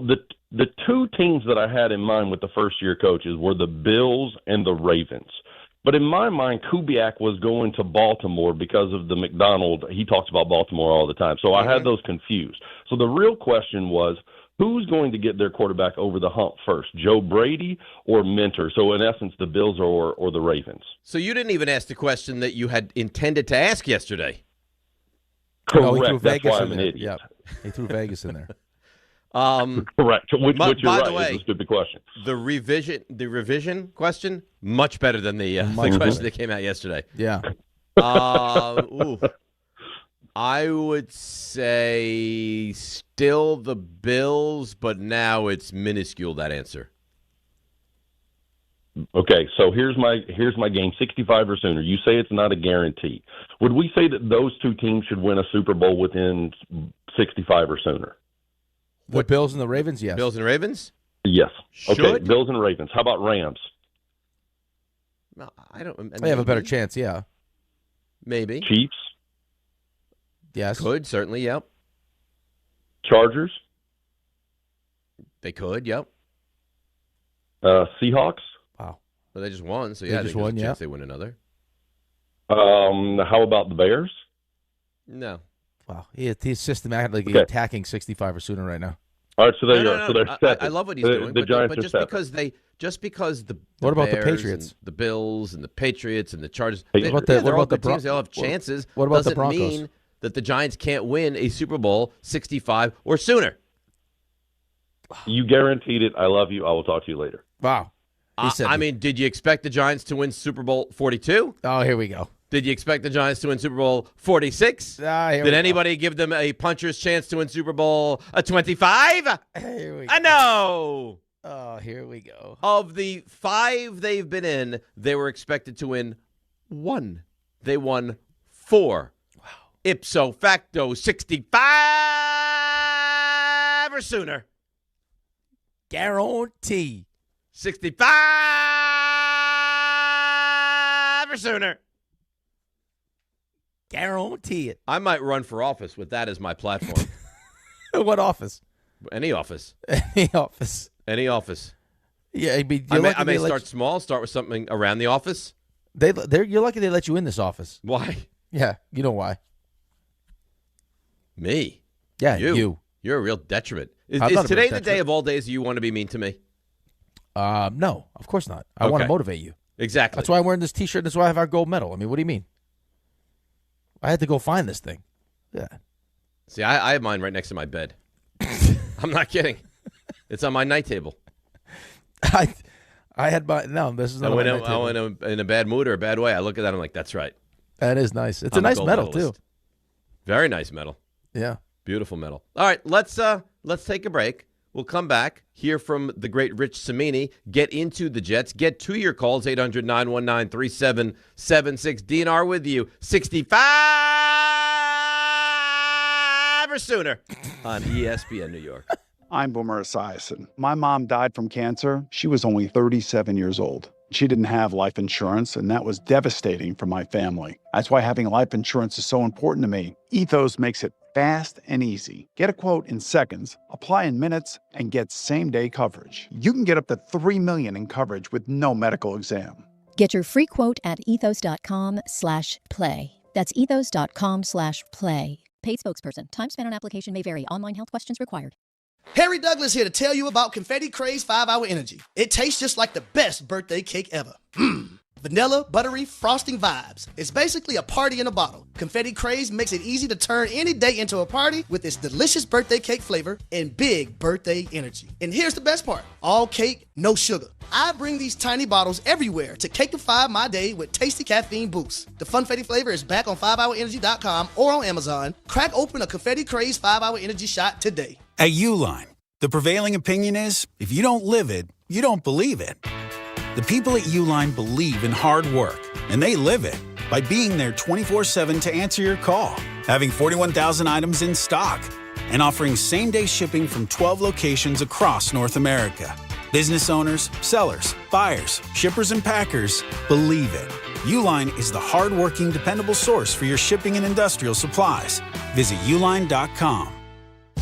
the two teams that I had in mind with the first-year coaches were the Bills and the Ravens. But in my mind, Kubiak was going to Baltimore because of the McDonald. He talks about Baltimore all the time. So I had those confused. So the real question was, who's going to get their quarterback over the hump first, Joe Brady or Mentor? So, in essence, the Bills or the Ravens. So you didn't even ask the question that you had intended to ask yesterday. Correct. No, he threw That's Vegas why in I'm an there. idiot. Yeah, he threw Vegas in there. Correct. Which by you're the right way, is a stupid question. The revision question, much better than the question that came out yesterday. Yeah. Ooh. I would say still the Bills, but now it's minuscule, that answer. Okay, so here's my game, 65 or sooner. You say it's not a guarantee. Would we say that those two teams should win a Super Bowl within 65 or sooner? The Bills and the Ravens, yes. Bills and Ravens? Yes. Okay, Should? Bills and Ravens. How about Rams? No, I don't. They have a better chance, yeah. Maybe. Chiefs? Yes. Could, certainly, yep. Chargers? They could, yep. Seahawks? Wow. But they just won, so They yeah, I just think there's won, a yeah. chance they win another. How about the Bears? No. Wow. He's systematically Okay. attacking 65 or sooner right now. All right, so there you No, are. no, So no. they're separate. I love what he's The doing, Giants but are just separate. because the What about the Bears Patriots? and the Bills and the Patriots and the Chargers, Hey, they, what about the- yeah, they're what all about the good teams. They all have Bron- what- chances. what about the Doesn't Broncos? mean that the Giants can't win a Super Bowl 65 or sooner. You guaranteed it. I love you. I will talk to you later. Wow. I mean, did you expect the Giants to win Super Bowl 42? Oh, here we go. Did you expect the Giants to win Super Bowl 46? Here we Did go. anybody give them a puncher's chance to win Super Bowl 25? Here we I know. Oh, here we go. Of the 5 they've been in, they were expected to win 1. They won 4. Wow. Ipso facto, 65 or sooner. Guarantee. 65 or sooner. Guarantee it. I might run for office with that as my platform. What office? Any office. Any office. Any office. Yeah, I mean, I may start small, start with something around the office. You're lucky they let you in this office. Why? Yeah, you know why. Me? Yeah, you. you. You're a real detriment. Is I'm not a today real the day detriment. of all days you want to be mean to me? No, of course not. I want to Okay. motivate you. Exactly. That's why I'm wearing this T-shirt. That's why I have our gold medal. I mean, what do you mean? I had to go find this thing. Yeah. See, I have mine right next to my bed. I'm not kidding. It's on my night table. I had my this is not when my night table. I'm in a bad mood or a bad way, I look at that. I'm like, that's right. That is nice. It's I'm a nice gold medal medalist. too. Very nice medal. Yeah. Beautiful medal. All right, let's take a break. We'll come back, hear from the great Rich Cimini, get into the Jets, get to your calls, 800-919-3776. DNR with you, 65 or sooner on ESPN New York. I'm Boomer Esiason. My mom died from cancer. She was only 37 years old. She didn't have life insurance, and that was devastating for my family. That's why having life insurance is so important to me. Ethos makes it fast and easy. Get a quote in seconds, apply in minutes, and get same-day coverage. You can get up to $3 million in coverage with no medical exam. Get your free quote at ethos.com/play. That's ethos.com/play. Paid spokesperson. Time spent on application may vary. Online health questions required. Harry Douglas here to tell you about Confetti Craze 5-Hour Energy. It tastes just like the best birthday cake ever. vanilla, buttery, frosting vibes. It's basically a party in a bottle. Confetti Craze makes it easy to turn any day into a party with its delicious birthday cake flavor and big birthday energy. And here's the best part. All cake, no sugar. I bring these tiny bottles everywhere to cakeify my day with tasty caffeine boosts. The Funfetti flavor is back on 5hourenergy.com or on Amazon. Crack open a Confetti Craze 5-Hour Energy shot today. At Uline, the prevailing opinion is, if you don't live it, you don't believe it. The people at Uline believe in hard work, and they live it by being there 24/7 to answer your call, having 41,000 items in stock, and offering same-day shipping from 12 locations across North America. Business owners, sellers, buyers, shippers, and packers believe it. Uline is the hard-working, dependable source for your shipping and industrial supplies. Visit uline.com.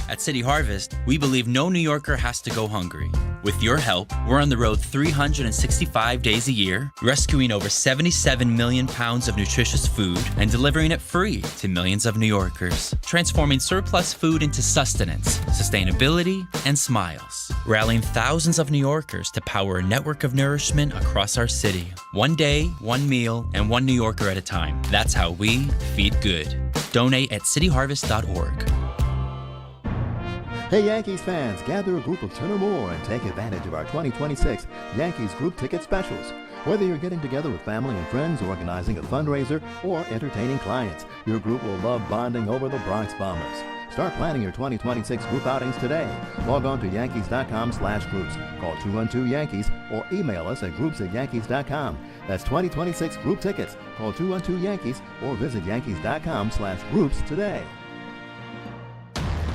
At City Harvest, we believe no New Yorker has to go hungry. With your help, we're on the road 365 days a year, rescuing over 77 million pounds of nutritious food and delivering it free to millions of New Yorkers, transforming surplus food into sustenance, sustainability, and smiles, rallying thousands of New Yorkers to power a network of nourishment across our city. One day, one meal, and one New Yorker at a time. That's how we feed good. Donate at cityharvest.org. Hey Yankees fans, gather a group of 10 or more and take advantage of our 2026 Yankees group ticket specials. Whether you're getting together with family and friends, organizing a fundraiser, or entertaining clients, your group will love bonding over the Bronx Bombers. Start planning your 2026 group outings today. Log on to Yankees.com/groups. Call 212-YANKEES or email us at groups@Yankees.com. That's 2026 group tickets. Call 212-YANKEES or visit Yankees.com/groups today.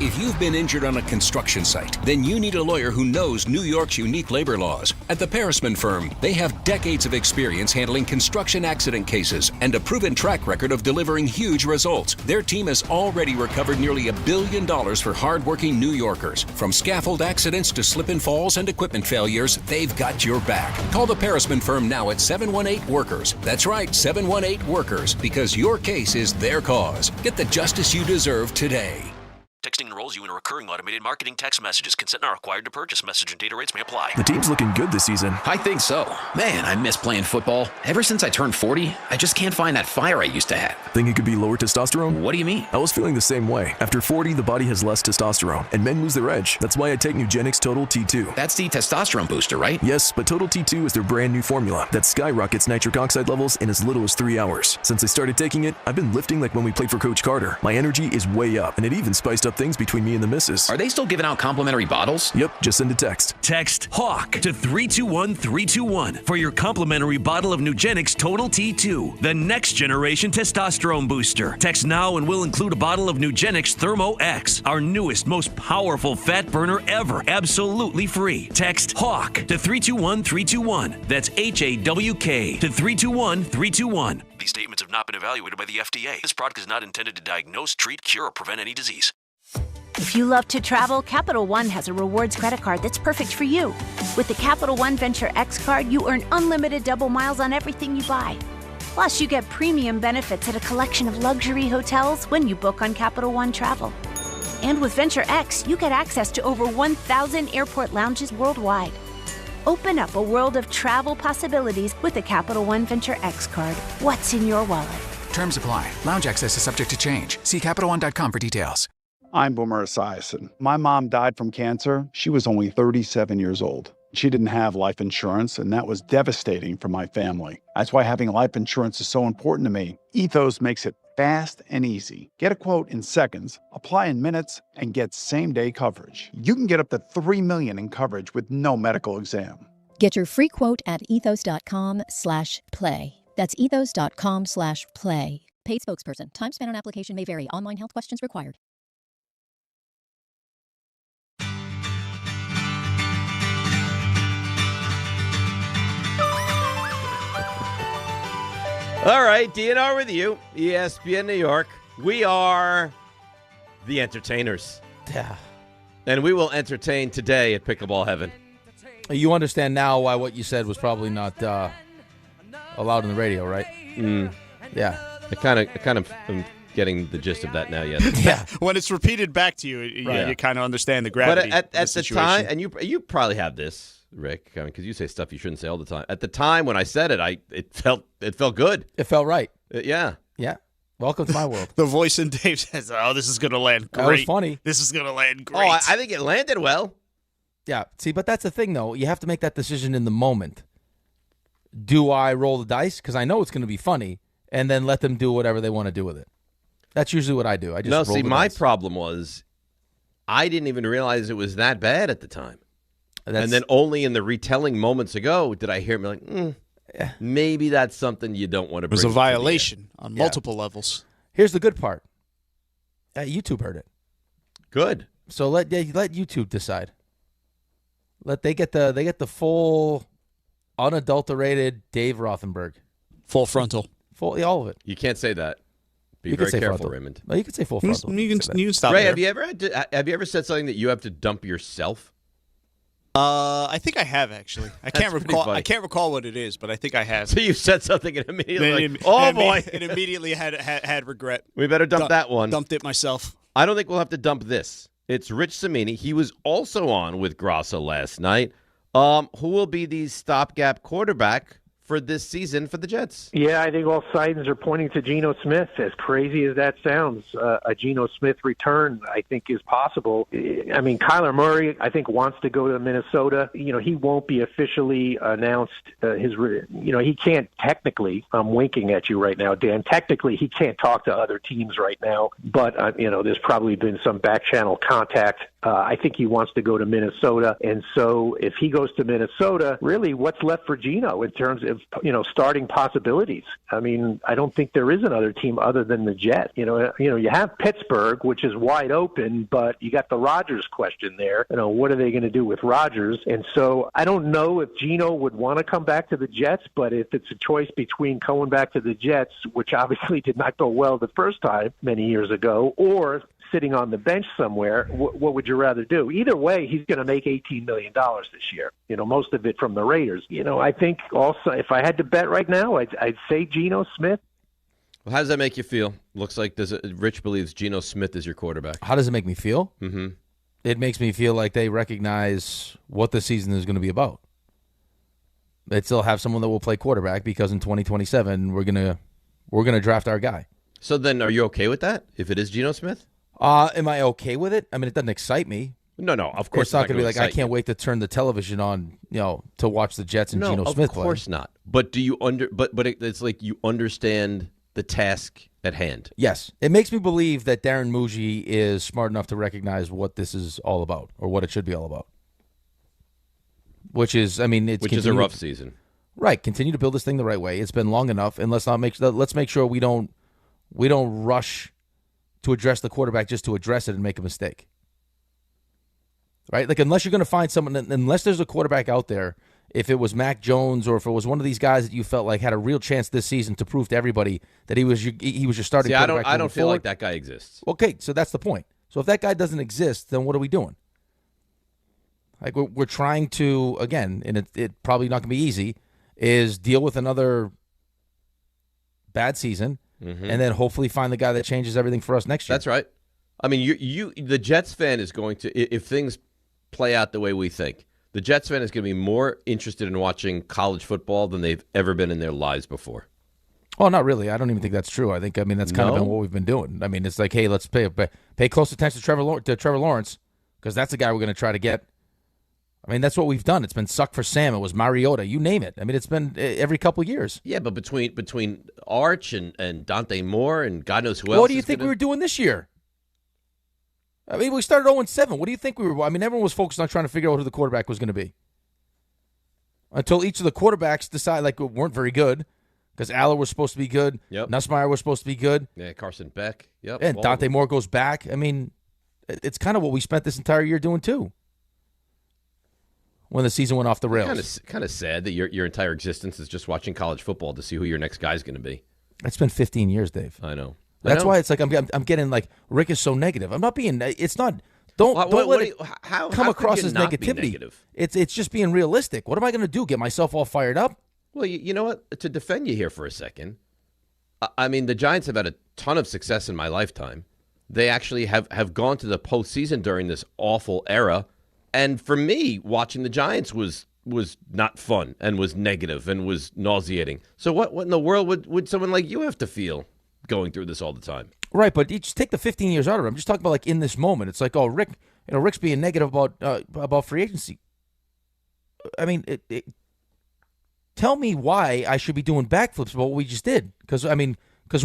If you've been injured on a construction site, then you need a lawyer who knows New York's unique labor laws. At the Parisman Firm, they have decades of experience handling construction accident cases and a proven track record of delivering huge results. Their team has already recovered nearly $1 billion for hardworking New Yorkers. From scaffold accidents to slip and falls and equipment failures, they've got your back. Call the Parisman Firm now at 718-WORKERS. That's right, 718-WORKERS, because your case is their cause. Get the justice you deserve today. Texting enrolls you in recurring automated marketing text messages. Consent not required to purchase. Message and data rates may apply. The team's looking good this season. I think so. Man, I miss playing football. Ever since I turned 40, I just can't find that fire I used to have. Think it could be lower testosterone? What do you mean? I was feeling the same way. After 40, the body has less testosterone, and men lose their edge. That's why I take Nugenix Total T2. That's the testosterone booster, right? Yes, but Total T2 is their brand new formula that skyrockets nitric oxide levels in as little as 3 hours. Since I started taking it, I've been lifting like when we played for Coach Carter. My energy is way up, and it even spiced up things between me and the missus. Are they still giving out complimentary bottles? Yep, just send a text. Text HAWK to 321-321 for your complimentary bottle of Nugenix Total T2, the next generation testosterone booster. Text now and we'll include a bottle of Nugenix Thermo X, our newest, most powerful fat burner ever, absolutely free. Text HAWK to 321-321. That's HAWK to 321-321. These statements have not been evaluated by the FDA. This product is not intended to diagnose, treat, cure, or prevent any disease. If you love to travel, Capital One has a rewards credit card that's perfect for you. With the Capital One Venture X card, you earn unlimited double miles on everything you buy. Plus, you get premium benefits at a collection of luxury hotels when you book on Capital One Travel. And with Venture X, you get access to over 1,000 airport lounges worldwide. Open up a world of travel possibilities with the Capital One Venture X card. What's in your wallet? Terms apply. Lounge access is subject to change. See CapitalOne.com for details. I'm Boomer Esiason. My mom died from cancer. She was only 37 years old. She didn't have life insurance, and that was devastating for my family. That's why having life insurance is so important to me. Ethos makes it fast and easy. Get a quote in seconds, apply in minutes, and get same-day coverage. You can get up to $3 million in coverage with no medical exam. Get your free quote at ethos.com/play. That's ethos.com/play. Paid spokesperson. Time spent on application may vary. Online health questions required. All right, DNR with you, ESPN New York. We are the entertainers. Yeah. And we will entertain today at Pickleball Heaven. You understand now why what you said was probably not allowed on the radio, right? Yeah. I kind of am getting the gist of that now, yes. Yeah. When it's repeated back to you, you kind of understand the gravity But at of the the situation. time, and you probably have this, Rick, because you say stuff you shouldn't say all the time. At the time when I said it, it felt good. It felt right. Yeah. Yeah. Welcome to my world. The voice in Dave says, "Oh, this is going to land great. That was funny. This is going to land great." Oh, I think it landed well. Yeah. See, but that's the thing, though. You have to make that decision in the moment. Do I roll the dice? Because I know it's going to be funny, and then let them do whatever they want to do with it. That's usually what I do. I just roll the my dice. problem was I didn't even realize it was that bad at the time. And then only in the retelling moments ago did I hear him like, maybe that's something you don't want to bring. It was a violation on multiple levels. Here's the good part. YouTube heard it. Good. So let YouTube decide. They get the full, unadulterated Dave Rothenberg. Full frontal. All of it. You can't say that. Be You can very say careful, frontal. Raymond. No, you can say full frontal. You can stop Ray, there. have you ever said something that you have to dump yourself? I think I have actually. I can't pretty recall. funny. I can't recall what it is, but I think I have. So you said something and immediately, And boy, and immediately had regret. we better dump that one. Dumped it myself. I don't think we'll have to dump this. It's Rich Cimini. He was also on with Grasso last night. Who will be the stopgap quarterback for this season for the Jets? Yeah, I think all signs are pointing to Geno Smith. As crazy as that sounds, a Geno Smith return, I think, is possible. I mean, Kyler Murray, I think, wants to go to Minnesota. He won't be officially announced he can't technically, I'm winking at you right now, Dan, technically he can't talk to other teams right now, but, there's probably been some back channel contact. I think he wants to go to Minnesota. And so if he goes to Minnesota, really what's left for Geno in terms of, starting possibilities? I mean, I don't think there is another team other than the Jets. You have Pittsburgh, which is wide open, but you got the Rodgers question there. What are they going to do with Rodgers? And so I don't know if Geno would want to come back to the Jets, but if it's a choice between going back to the Jets, which obviously did not go well the first time many years ago, or sitting on the bench somewhere, what would you rather do? Either way, he's going to make $18 million this year, most of it from the Raiders. I think also, if I had to bet right now, I'd say Geno Smith. Well, how does that make you feel? Looks like Rich believes Geno Smith is your quarterback. How does it make me feel? Mm-hmm. It makes me feel like they recognize what the season is going to be about. They still have someone that will play quarterback because in 2027 we're gonna draft our guy. So then, are you okay with that? If it is Geno Smith? Am I okay with it? I mean, it doesn't excite me. No, of course it's not going to be like I can't wait to turn the television on, to watch the Jets and Geno Smith play. Of course not. But do you But it's like you understand the task at hand. Yes, it makes me believe that Darren Muji is smart enough to recognize what this is all about, or what it should be all about. Which is a rough season, right? Continue to build this thing the right way. It's been long enough, and let's make sure we don't rush to address the quarterback just to address it and make a mistake. Right? Like, unless you're going to find someone, unless there's a quarterback out there, if it was Mac Jones or if it was one of these guys that you felt like had a real chance this season to prove to everybody that he was your starting quarterback. I don't feel like that guy exists. Okay, so that's the point. So if that guy doesn't exist, then what are we doing? Like, we're trying to, again, and it probably not going to be easy, is deal with another bad season. Mm-hmm. And then hopefully find the guy that changes everything for us next year. That's right. I mean, the Jets fan is going to, if things play out the way we think, the Jets fan is going to be more interested in watching college football than they've ever been in their lives before. Oh, not really. I don't even think that's true. I think, that's kind of been what we've been doing. I mean, it's like, hey, let's pay close attention to Trevor Lawrence because that's the guy we're going to try to get. I mean, that's what we've done. It's been Suck for Sam. It was Mariota. You name it. I mean, it's been every couple of years. Yeah, but between Arch and Dante Moore and God knows who else. What do you think we were doing this year? I mean, we started 0-7. What do you think we were? I mean, everyone was focused on trying to figure out who the quarterback was going to be. Until each of the quarterbacks decided, weren't very good. Because Aller was supposed to be good. Yep. Nussmeier was supposed to be good. Yeah, Carson Beck. Yep. And Dante Moore goes back. I mean, it's kind of what we spent this entire year doing, too. When the season went off the rails. Kind of sad that your entire existence is just watching college football to see who your next guy's going to be. It's been 15 years, Dave. I know. That's why it's like I'm getting like Rick is so negative. I'm not being. It's not. Don't let it come across as negativity. It's just being realistic. What am I going to do? Get myself all fired up? Well, you know what? To defend you here for a second, I mean, the Giants have had a ton of success in my lifetime. They actually have gone to the postseason during this awful era. And for me, watching the Giants was was not fun and was negative and was nauseating. So what in the world would someone like you have to feel going through this all the time? Right, but you just take the 15 years out of it. I'm just talking about like in this moment. It's like, oh, Rick's being negative about free agency. I mean, tell me why I should be doing backflips about what we just did. Because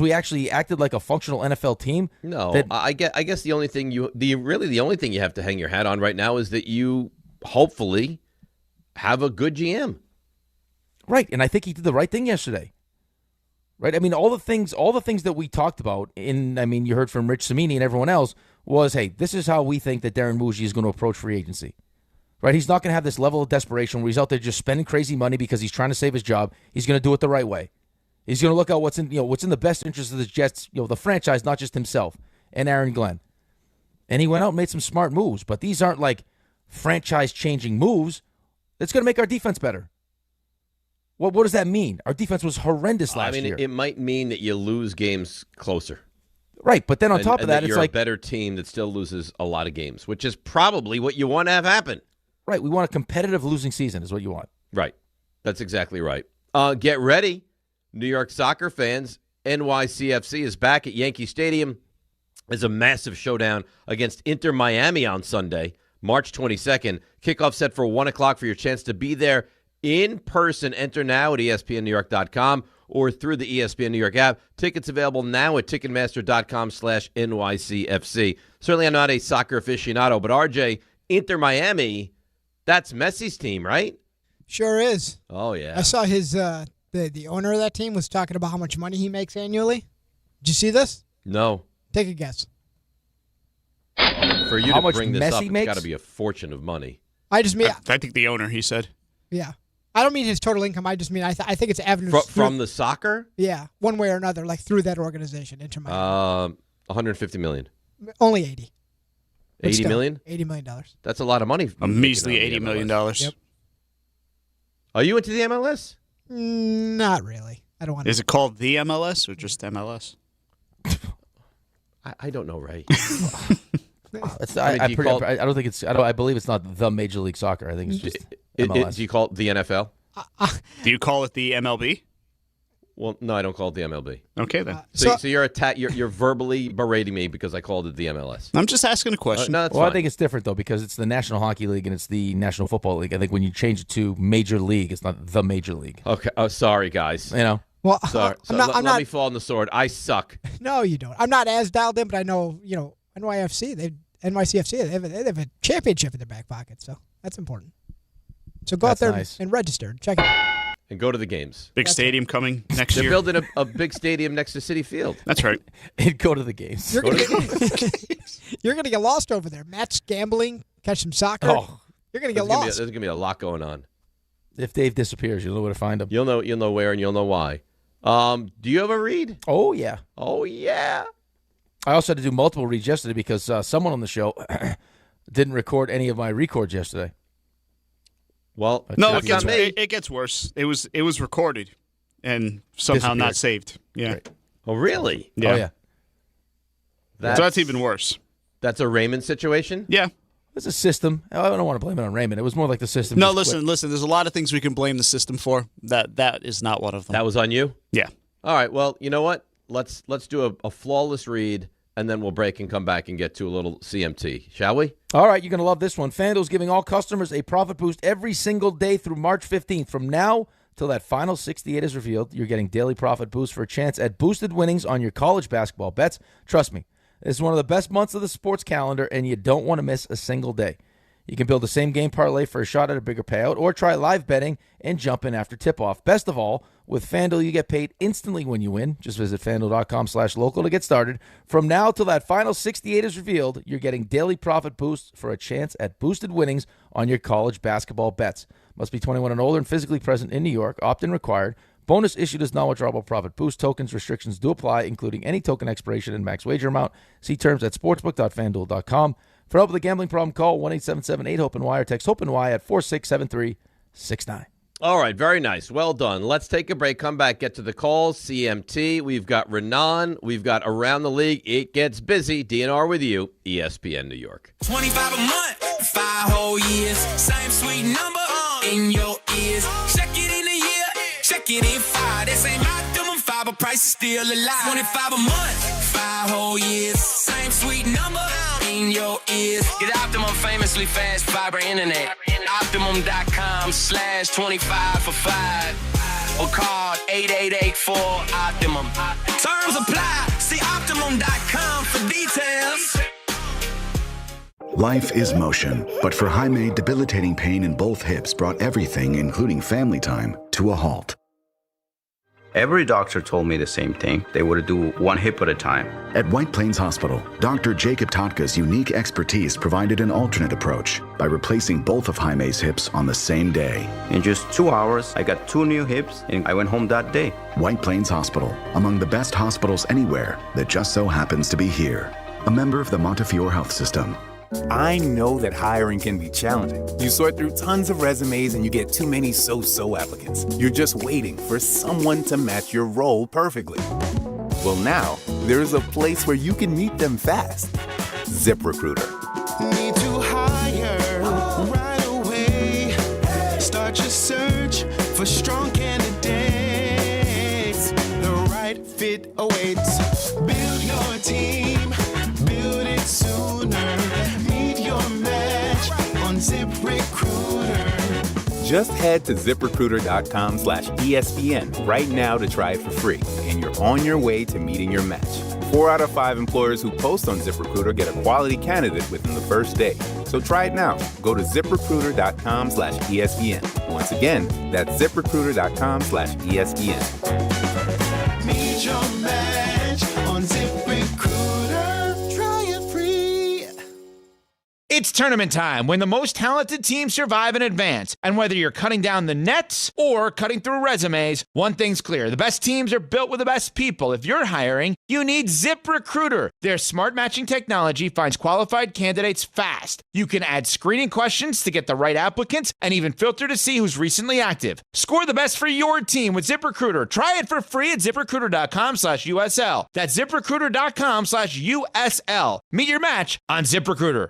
we actually acted like a functional NFL team. No, I guess the only thing the only thing you have to hang your hat on right now is that you hopefully have a good GM. Right, and I think he did the right thing yesterday. Right, I mean, all the things that we talked about you heard from Rich Cimini and everyone else was, hey, this is how we think that Darren Muji is going to approach free agency. Right, he's not going to have this level of desperation where he's out there just spending crazy money because he's trying to save his job. He's going to do it the right way. He's going to look at what's in the best interest of the Jets, the franchise, not just himself and Aaron Glenn. And he went out and made some smart moves, but these aren't like franchise-changing moves. It's going to make our defense better. What does that mean? Our defense was horrendous last year. It might mean that you lose games closer. Right, but then on top of that, it's you're like a better team that still loses a lot of games, which is probably what you want to have happen. Right, we want a competitive losing season is what you want. Right, that's exactly right. Get ready, New York soccer fans. NYCFC is back at Yankee Stadium. There's a massive showdown against Inter Miami on Sunday, March 22nd. Kickoff set for 1 o'clock for your chance to be there in person. Enter now at ESPNNewYork.com or through the ESPN New York app. Tickets available now at Ticketmaster.com/NYCFC. Certainly I'm not a soccer aficionado, but RJ, Inter Miami, that's Messi's team, right? Sure is. Oh, yeah. I saw his the owner of that team was talking about how much money he makes annually. Did you see this? No. Take a guess. For you how to much bring this Messi up, it's makes? got to be a fortune of money. I just mean I think the owner, he said. Yeah. I don't mean his total income. I just mean I think it's avenues from the soccer? Yeah, one way or another, like through that organization, Inter Miami. $150 million. Only 80. $80 million? $80 million. That's a lot of money. A measly $80 million. Yep. Are you into the MLS? Not really. I don't want. Is it called the MLS or just MLS? I don't know, Ray. I don't think it's. I believe it's not the Major League Soccer. I think it's just MLS. Do you call it the NFL? Do you call it the MLB? Well, no, I don't call it the MLB. Okay, then. So you're verbally berating me because I called it the MLS. I'm just asking a question. No, that's fine. I think it's different, though, because it's the National Hockey League and it's the National Football League. I think when you change it to Major League, it's not the Major League. Okay. Oh, sorry, guys. Well, sorry. Let me fall on the sword. I suck. No, you don't. I'm not as dialed in, but I know, NYCFC, they have a championship in their back pocket, so that's important. So go out there and register. Check it out. And go to the games. Big stadium coming next year. They're building a big stadium next to Citi Field. That's right. And go to the games. You're going to get lost over there. Match gambling, catch some soccer. Oh, you're going to get lost. There's going to be a lot going on. If Dave disappears, you'll know where to find him. You'll know where and you'll know why. Do you ever read? Oh, yeah. Oh, yeah. I also had to do multiple reads yesterday because someone on the show didn't record any of my records yesterday. Well, no, it gets worse. It was recorded and somehow not saved. Yeah. Right. Oh, really? Yeah. Oh, yeah. So that's even worse. That's a Raymond situation? Yeah. It's a system. I don't want to blame it on Raymond. It was more like the system. No, listen. There's a lot of things we can blame the system for. That is not one of them. That was on you? Yeah. All right. Well, you know what? Let's do a flawless read, and then we'll break and come back and get to a little CMT, shall we? All right, you're going to love this one. FanDuel's giving all customers a profit boost every single day through March 15th. From now till that final 68 is revealed, you're getting daily profit boosts for a chance at boosted winnings on your college basketball bets. Trust me, this is one of the best months of the sports calendar, and you don't want to miss a single day. You can build the same game parlay for a shot at a bigger payout, or try live betting and jump in after tip-off. Best of all, with FanDuel, you get paid instantly when you win. Just visit FanDuel.com/local to get started. From now till that final 68 is revealed, you're getting daily profit boosts for a chance at boosted winnings on your college basketball bets. Must be 21 and older and physically present in New York. Opt-in required. Bonus issued as non-withdrawable profit boost. Tokens restrictions do apply, including any token expiration and max wager amount. See terms at sportsbook.fanduel.com. For help with a gambling problem, call 1-877-8-HOPE-NY or text HOPE-NY at 467-369. All right, very nice. Well done. Let's take a break, come back, get to the calls, CMT. We've got Raanan. We've got Around the League. It gets busy. DNR with you, ESPN New York. 25 a month, 5 whole years, same sweet number. in your ears. Check it in a year, check it in 5. This ain't Optimum fiber, price is still alive. 25 a month, 5 whole years. Same sweet number in your ears. Get Optimum famously fast fiber internet. Optimum.com/25 for 5. Or call 8884-OPTIMUM. Terms apply. See Optimum.com for details. Life is motion, but for Jaime, debilitating pain in both hips brought everything, including family time, to a halt. Every doctor told me the same thing. They would do one hip at a time. At White Plains Hospital, Dr. Jacob Totka's unique expertise provided an alternate approach by replacing both of Jaime's hips on the same day. In just 2 hours, I got 2 new hips, and I went home that day. White Plains Hospital, among the best hospitals anywhere that just so happens to be here. A member of the Montefiore Health System. I know that hiring can be challenging. You sort through tons of resumes and you get too many so-so applicants. You're just waiting for someone to match your role perfectly. Well, now, there's a place where you can meet them fast. ZipRecruiter. Need to hire right away. Start your search for strong candidates. The right fit awaits. Build your team. Build it sooner. Meet your match on ZipRecruiter. Just head to ZipRecruiter.com/ESPN right now to try it for free, and you're on your way to meeting your match. 4 out of 5 employers who post on ZipRecruiter get a quality candidate within the first day. So try it now. Go to ZipRecruiter.com/ESPN. Once again, that's ZipRecruiter.com/ESPN. Meet your match on ZipRecruiter. Try it free. It's tournament time when the most talented teams survive and advance. And whether you're cutting down the nets or cutting through resumes, one thing's clear. The best teams are built with the best people. If you're hiring, you need ZipRecruiter. Their smart matching technology finds qualified candidates fast. You can add screening questions to get the right applicants and even filter to see who's recently active. Score the best for your team with ZipRecruiter. Try it for free at ZipRecruiter.com/USL. That's ZipRecruiter.com/USL. Meet your match on ZipRecruiter.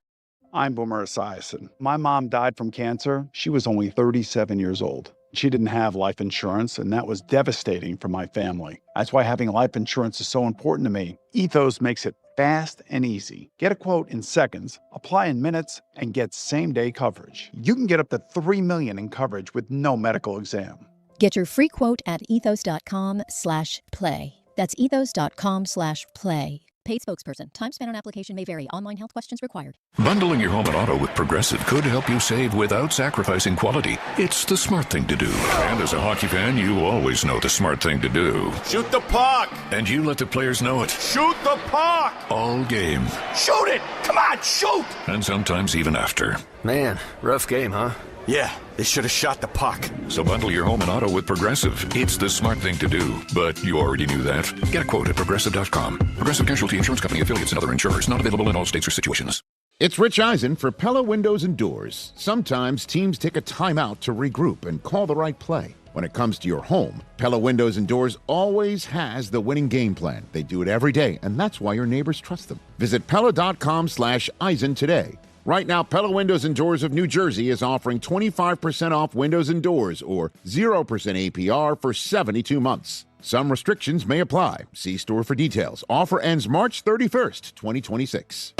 I'm Boomer Esiason. My mom died from cancer. She was only 37 years old. She didn't have life insurance, and that was devastating for my family. That's why having life insurance is so important to me. Ethos makes it fast and easy. Get a quote in seconds, apply in minutes, and get same-day coverage. You can get up to $3 million in coverage with no medical exam. Get your free quote at ethos.com/play. That's ethos.com/play. Paid spokesperson. Time spent on application may vary. Online health questions required. Bundling your home and auto with Progressive could help you save without sacrificing quality. It's the smart thing to do. And as a hockey fan, you always know the smart thing to do. Shoot the puck! And you let the players know it. Shoot the puck! All game. Shoot it! Come on, shoot! And sometimes even after. Man, rough game, huh? Yeah, they should have shot the puck. So bundle your home and auto with Progressive. It's the smart thing to do. But you already knew that. Get a quote at Progressive.com. Progressive Casualty Insurance Company, affiliates, and other insurers. Not available in all states or situations. It's Rich Eisen for Pella Windows and Doors. Sometimes teams take a timeout to regroup and call the right play. When it comes to your home, Pella Windows and Doors always has the winning game plan. They do it every day, and that's why your neighbors trust them. Visit Pella.com/Eisen today. Right now, Pella Windows and Doors of New Jersey is offering 25% off windows and doors or 0% APR for 72 months. Some restrictions may apply. See store for details. Offer ends March 31st, 2026.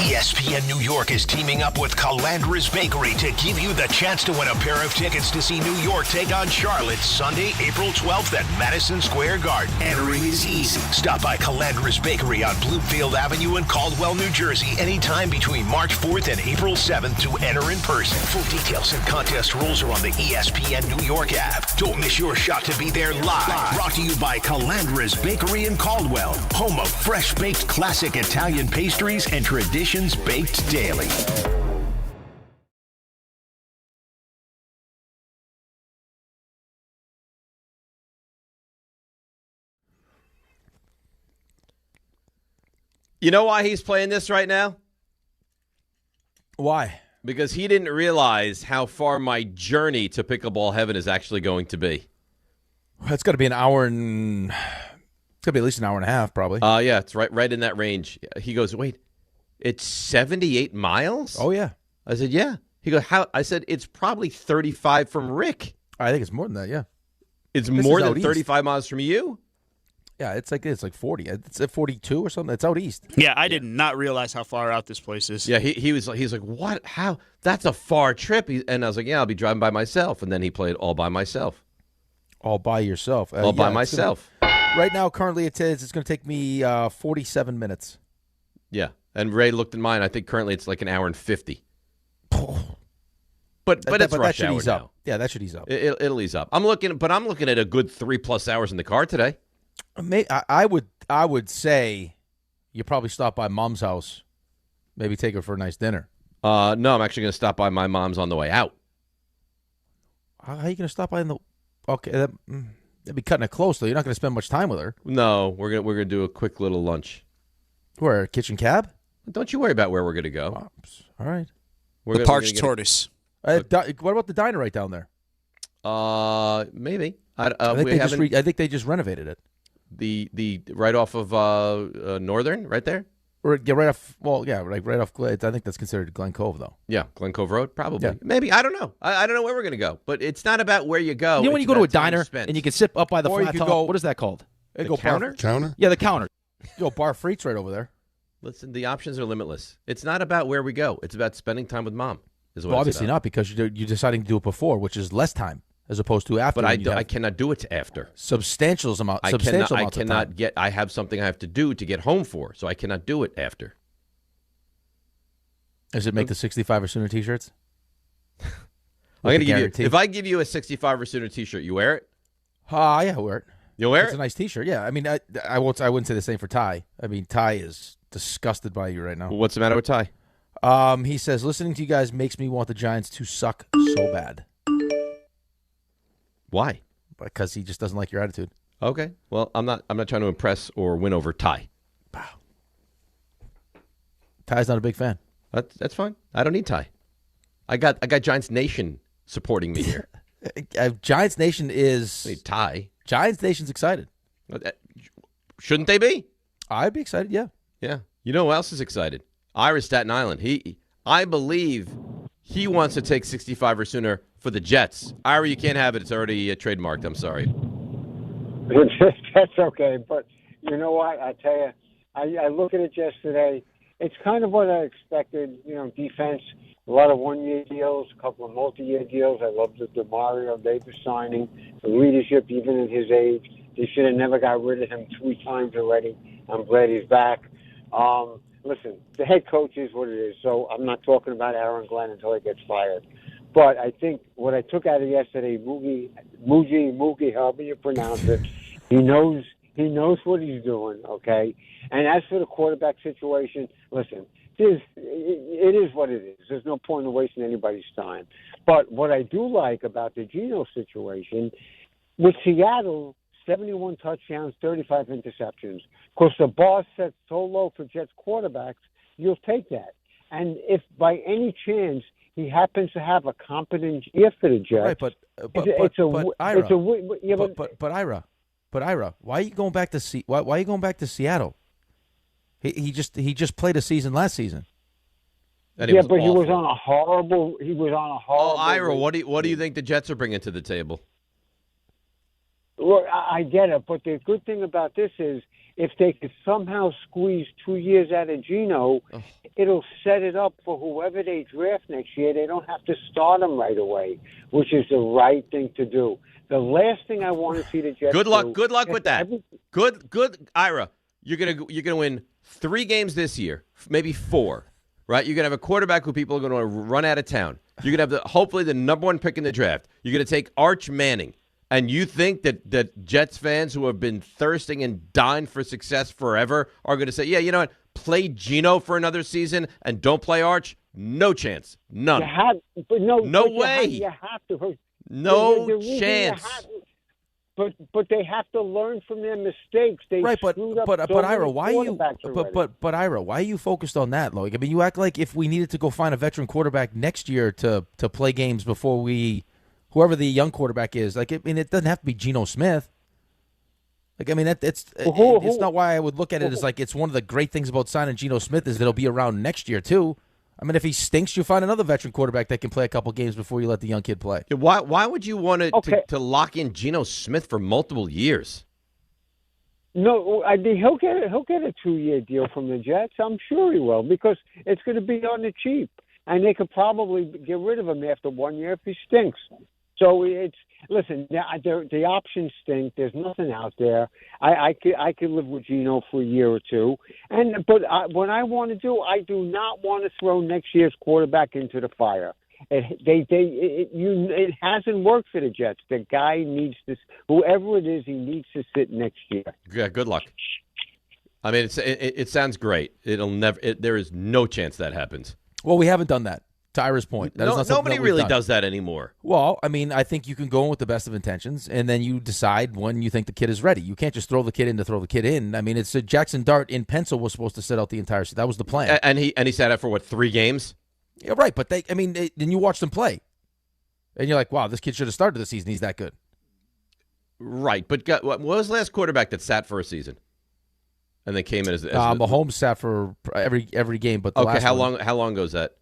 ESPN New York is teaming up with Calandra's Bakery to give you the chance to win a pair of tickets to see New York take on Charlotte Sunday, April 12th at Madison Square Garden. Entering is easy. Stop by Calandra's Bakery on Bloomfield Avenue in Caldwell, New Jersey anytime between March 4th and April 7th to enter in person. Full details and contest rules are on the ESPN New York app. Don't miss your shot to be there live. Brought to you by Calandra's Bakery in Caldwell, home of fresh-baked classic Italian pastries and traditions baked daily. You know why he's playing this right now? Why? Because he didn't realize how far my journey to pickleball heaven is actually going to be. It's got to be an hour and... It's got to be at least an hour and a half, probably. Yeah, it's right in that range. He goes, wait, it's 78 miles? Oh, yeah. I said, yeah. He goes, how? I said, it's probably 35 from Rick. I think it's more than that, yeah. It's more than 35 miles from you? Yeah, it's like 40. It's at 42 or something. It's out east. Yeah, I did not realize how far out this place is. Yeah, he's like, what? How? That's a far trip. And I was like, yeah, I'll be driving by myself. And then he played all by myself. All by yourself. All by myself. Right now, currently it's going to take me 47 minutes. Yeah, and Ray looked at mine. I think currently it's like an hour and 50. But it's rush hour now. Up. Yeah, that should ease up. It'll ease up. I'm looking at a good 3+ hours in the car today. I would say you probably stop by Mom's house, maybe take her for a nice dinner. No, I'm actually going to stop by my mom's on the way out. How are you going to stop by in the? Okay, that'd be cutting it close though. You're not going to spend much time with her. No, we're gonna do a quick little lunch. Where, kitchen cab? Don't you worry about where we're going to go. All right. The parched tortoise. What about the diner right down there? Maybe. I think they just renovated it. The right off of Northern, right there. Or right off. Well, yeah, right off. I think that's considered Glen Cove, though. Yeah, Glen Cove Road, probably. Yeah. Maybe, I don't know. I don't know where we're gonna go, but it's not about where you go. You know when you go to a diner and you can sit up by the flat top. What is that called? The counter. Counter. Yeah, the counter. You go Bar Freaks right over there. Listen, the options are limitless. It's not about where we go. It's about spending time with Mom. Well, obviously not, because you're deciding to do it before, which is less time as opposed to after. But I cannot do it after. Substantial amount. I cannot get. I have something I have to do to get home for, so I cannot do it after. Does it make the 65 or sooner T-shirts? I'm going to give you. If I give you a 65 or sooner T-shirt, you wear it? Yeah, I wear it. You wear it? It's a nice T-shirt. Yeah, I mean, I wouldn't say the same for Ty. I mean, Ty is disgusted by you right now. Well, what's the matter with Ty? He says, listening to you guys makes me want the Giants to suck so bad. Why? Because he just doesn't like your attitude. Okay. Well, I'm not trying to impress or win over Ty. Wow. Ty's not a big fan. That's fine. I don't need Ty. I got Giants Nation supporting me here. Giants Nation is... I need Ty. Giants Nation's excited. Shouldn't they be? I'd be excited, yeah. Yeah. You know who else is excited? Ira Staten Island. I believe he wants to take 65 or sooner for the Jets. Ira, you can't have it. It's already trademarked. I'm sorry. That's okay. But you know what? I tell you, I look at it yesterday. It's kind of what I expected. You know, defense, a lot of one-year deals, a couple of multi-year deals. I love the DeMario Davis signing, the leadership, even at his age. They should have never got rid of him 3 times already. I'm glad he's back. Listen, the head coach is what it is, so I'm not talking about Aaron Glenn until he gets fired. But I think what I took out of yesterday, Moogie, however you pronounce it, he knows what he's doing, okay? And as for the quarterback situation, listen, it is what it is. There's no point in wasting anybody's time. But what I do like about the Geno situation, with Seattle, 71 touchdowns, 35 interceptions. Of course, the bar set so low for Jets quarterbacks, you'll take that. And if by any chance he happens to have a competent year for the Jets, Ira, why are you going back to why are you going back to Seattle? He just played a season last season. He was on a horrible. Oh, Ira, what do you think the Jets are bringing to the table? Well, I get it, but the good thing about this is if they could somehow squeeze 2 years out of Geno, it'll set it up for whoever they draft next year. They don't have to start him right away, which is the right thing to do. The last thing I want to see the Jets Good luck with that. Good, Ira. You're gonna win 3 games this year, maybe 4. Right? You're gonna have a quarterback who people are gonna run out of town. You're gonna have hopefully the number 1 pick in the draft. You're gonna take Arch Manning. And you think that Jets fans who have been thirsting and dying for success forever are going to say, yeah, you know what, play Geno for another season and don't play Arch? No chance. None. No way. You have to. No chance. But they have to learn from their mistakes. They screwed up but Ira, why are you? But Ira, why are you focused on that, Loic? I mean, you act like if we needed to go find a veteran quarterback next year to play games before whoever the young quarterback is, like, I mean, it doesn't have to be Geno Smith. Like, I mean, it's not why I would look at it as like it's one of the great things about signing Geno Smith is that he'll be around next year too. I mean, if he stinks, you find another veteran quarterback that can play a couple games before you let the young kid play. Why would you want to lock in Geno Smith for multiple years? No, I mean, he'll get a 2-year deal from the Jets. I'm sure he will, because it's going to be on the cheap, and they could probably get rid of him after 1 year if he stinks. So listen. The options stink. There's nothing out there. I could live with Geno for a year or two, but what I want to do, I do not want to throw next year's quarterback into the fire. It hasn't worked for the Jets. The guy needs to, whoever it is, he needs to sit next year. Yeah, good luck. I mean, it sounds great. There is no chance that happens. Well, we haven't done that. To Ira's point, nobody really does that anymore. Well, I mean, I think you can go in with the best of intentions, and then you decide when you think the kid is ready. You can't just throw the kid in to throw the kid in. I mean, it's Jackson Dart in pencil was supposed to sit out the entire season. That was the plan. And he sat out for what, 3 games? Yeah, right. But then you watch them play, and you're like, wow, this kid should have started the season. He's that good. Right. But what was the last quarterback that sat for a season, and they came in as Mahomes sat for every game? But how long ago was that?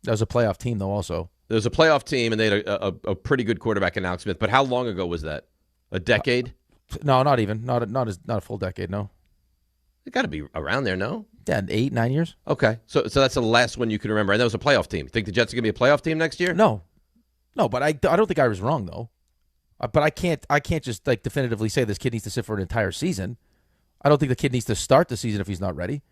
That was a playoff team, though, also. There was a playoff team, and they had a pretty good quarterback in Alex Smith. But how long ago was that? A decade? No, not even. Not a full decade, no. It got to be around there, no? Yeah, 8, 9 years. Okay. So that's the last one you can remember. And that was a playoff team. Think the Jets are going to be a playoff team next year? No, but I don't think I was wrong, though. But I can't just definitively say this kid needs to sit for an entire season. I don't think the kid needs to start the season if he's not ready.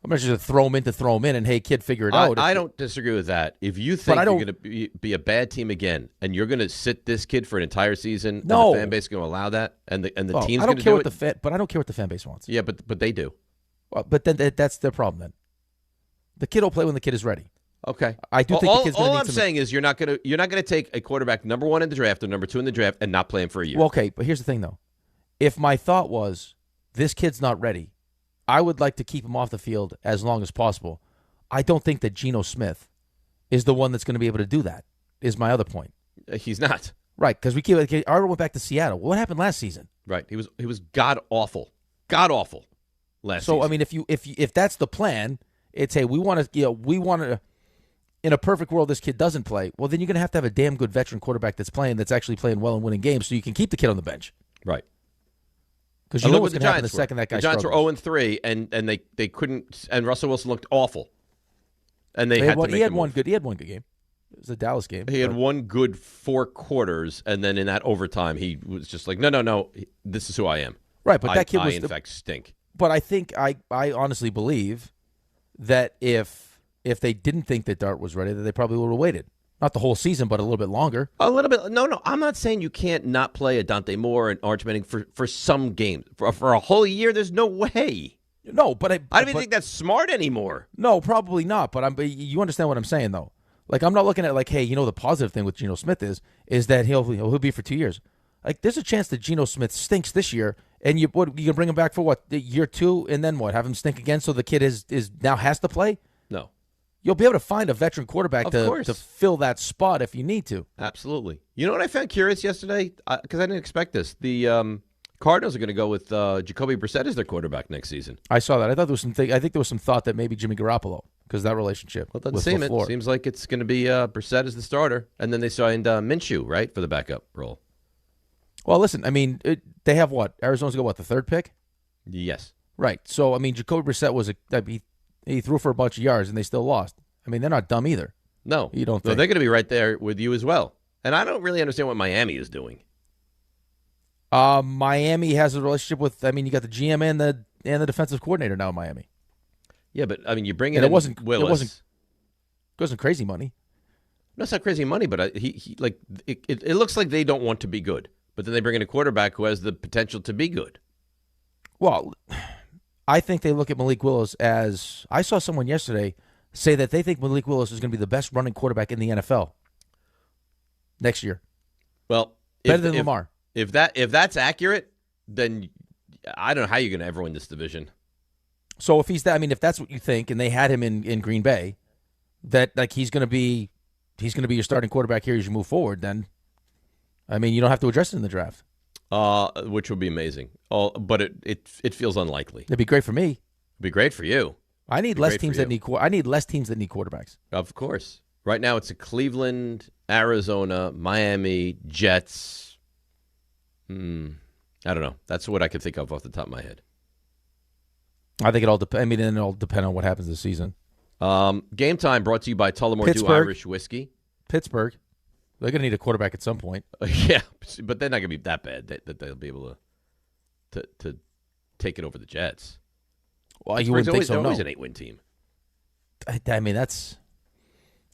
I'm not just going to throw him in and, hey, kid, figure it out. I don't disagree with that. If you think you're going to be a bad team again and you're going to sit this kid for an entire season, no. And the fan base is going to allow that, and the team's going to do it? But I don't care what the fan base wants. Yeah, but they do. Well, but then that's their problem then. The kid will play when the kid is ready. Okay. I do think the kid's going to All I'm saying is you're not going to take a quarterback number 1 in the draft or number 2 in the draft and not play him for a year. Well, okay, but here's the thing, though. If my thought was this kid's not ready, I would like to keep him off the field as long as possible. I don't think that Geno Smith is the one that's going to be able to do that, is my other point. He's not. Right, because Ira went back to Seattle. What happened last season? Right. He was god-awful. God-awful last season. So, I mean, if that's the plan, it's, hey, we want to, in a perfect world, this kid doesn't play. Well, then you're going to have a damn good veteran quarterback that's actually playing well and winning games so you can keep the kid on the bench. Right. Because you know what's going to happen the second that guy struggles. The Giants were 0-3, and they couldn't. And Russell Wilson looked awful. And he had one good game. It was a Dallas game. He had one good 4 quarters, and then in that overtime, he was just like, no, this is who I am. Right, but that kid was in fact stink. But I think I honestly believe that if they didn't think that Dart was ready, that they probably would have waited. Not the whole season, but a little bit longer. A little bit. No. I'm not saying you can't not play a Dante Moore and Arch Manning for some games. For a whole year, there's no way. No, but I don't even think that's smart anymore. No, probably not. But you understand what I'm saying, though. Like, I'm not looking at, like, hey, the positive thing with Geno Smith is that he'll be for 2 years. Like, there's a chance that Geno Smith stinks this year, and you can bring him back for what, year 2, and then what? Have him stink again so the kid is now has to play? No. You'll be able to find a veteran quarterback to fill that spot if you need to. Absolutely. You know what I found curious yesterday? Because I didn't expect this. The Cardinals are going to go with Jacoby Brissett as their quarterback next season. I saw that. I thought I think there was some thought that maybe Jimmy Garoppolo, because that relationship. Well, it doesn't seem it. Seems like it's going to be Brissett as the starter, and then they signed Minshew, right, for the backup role. Well, listen, I mean, they have what? Arizona's got what, the 3rd pick? Yes. Right. So, I mean, Jacoby Brissett he threw for a bunch of yards, and they still lost. I mean, they're not dumb either. No. You don't think? No, they're going to be right there with you as well. And I don't really understand what Miami is doing. Miami has a relationship with, you got the GM and the defensive coordinator now in Miami. Yeah, but, you bring in Willis. It wasn't crazy money. No, it's not crazy money, but it looks like they don't want to be good. But then they bring in a quarterback who has the potential to be good. Well, I think they look at Malik Willis as, I saw someone yesterday say that they think Malik Willis is going to be the best running quarterback in the NFL next year. Well, better than Lamar. If that's accurate, then I don't know how you're going to ever win this division. So if he's that, if that's what you think, and they had him in Green Bay, that he's going to be your starting quarterback here as you move forward, then you don't have to address it in the draft. Which would be amazing. But it feels unlikely. It'd be great for me. It'd be great for you. I need less teams that need. I need less teams that need quarterbacks. Of course. Right now, it's a Cleveland, Arizona, Miami, Jets. I don't know. That's what I can think of off the top of my head. I think it all depends. I mean, it'll depend on what happens this season. Game time brought to you by Tullamore Dew Irish Whiskey. Pittsburgh. They're going to need a quarterback at some point. Yeah, but they're not going to be that bad that they'll be able to take it over the Jets. Well, you wouldn't think so, They're no. always an 8-win team. I mean,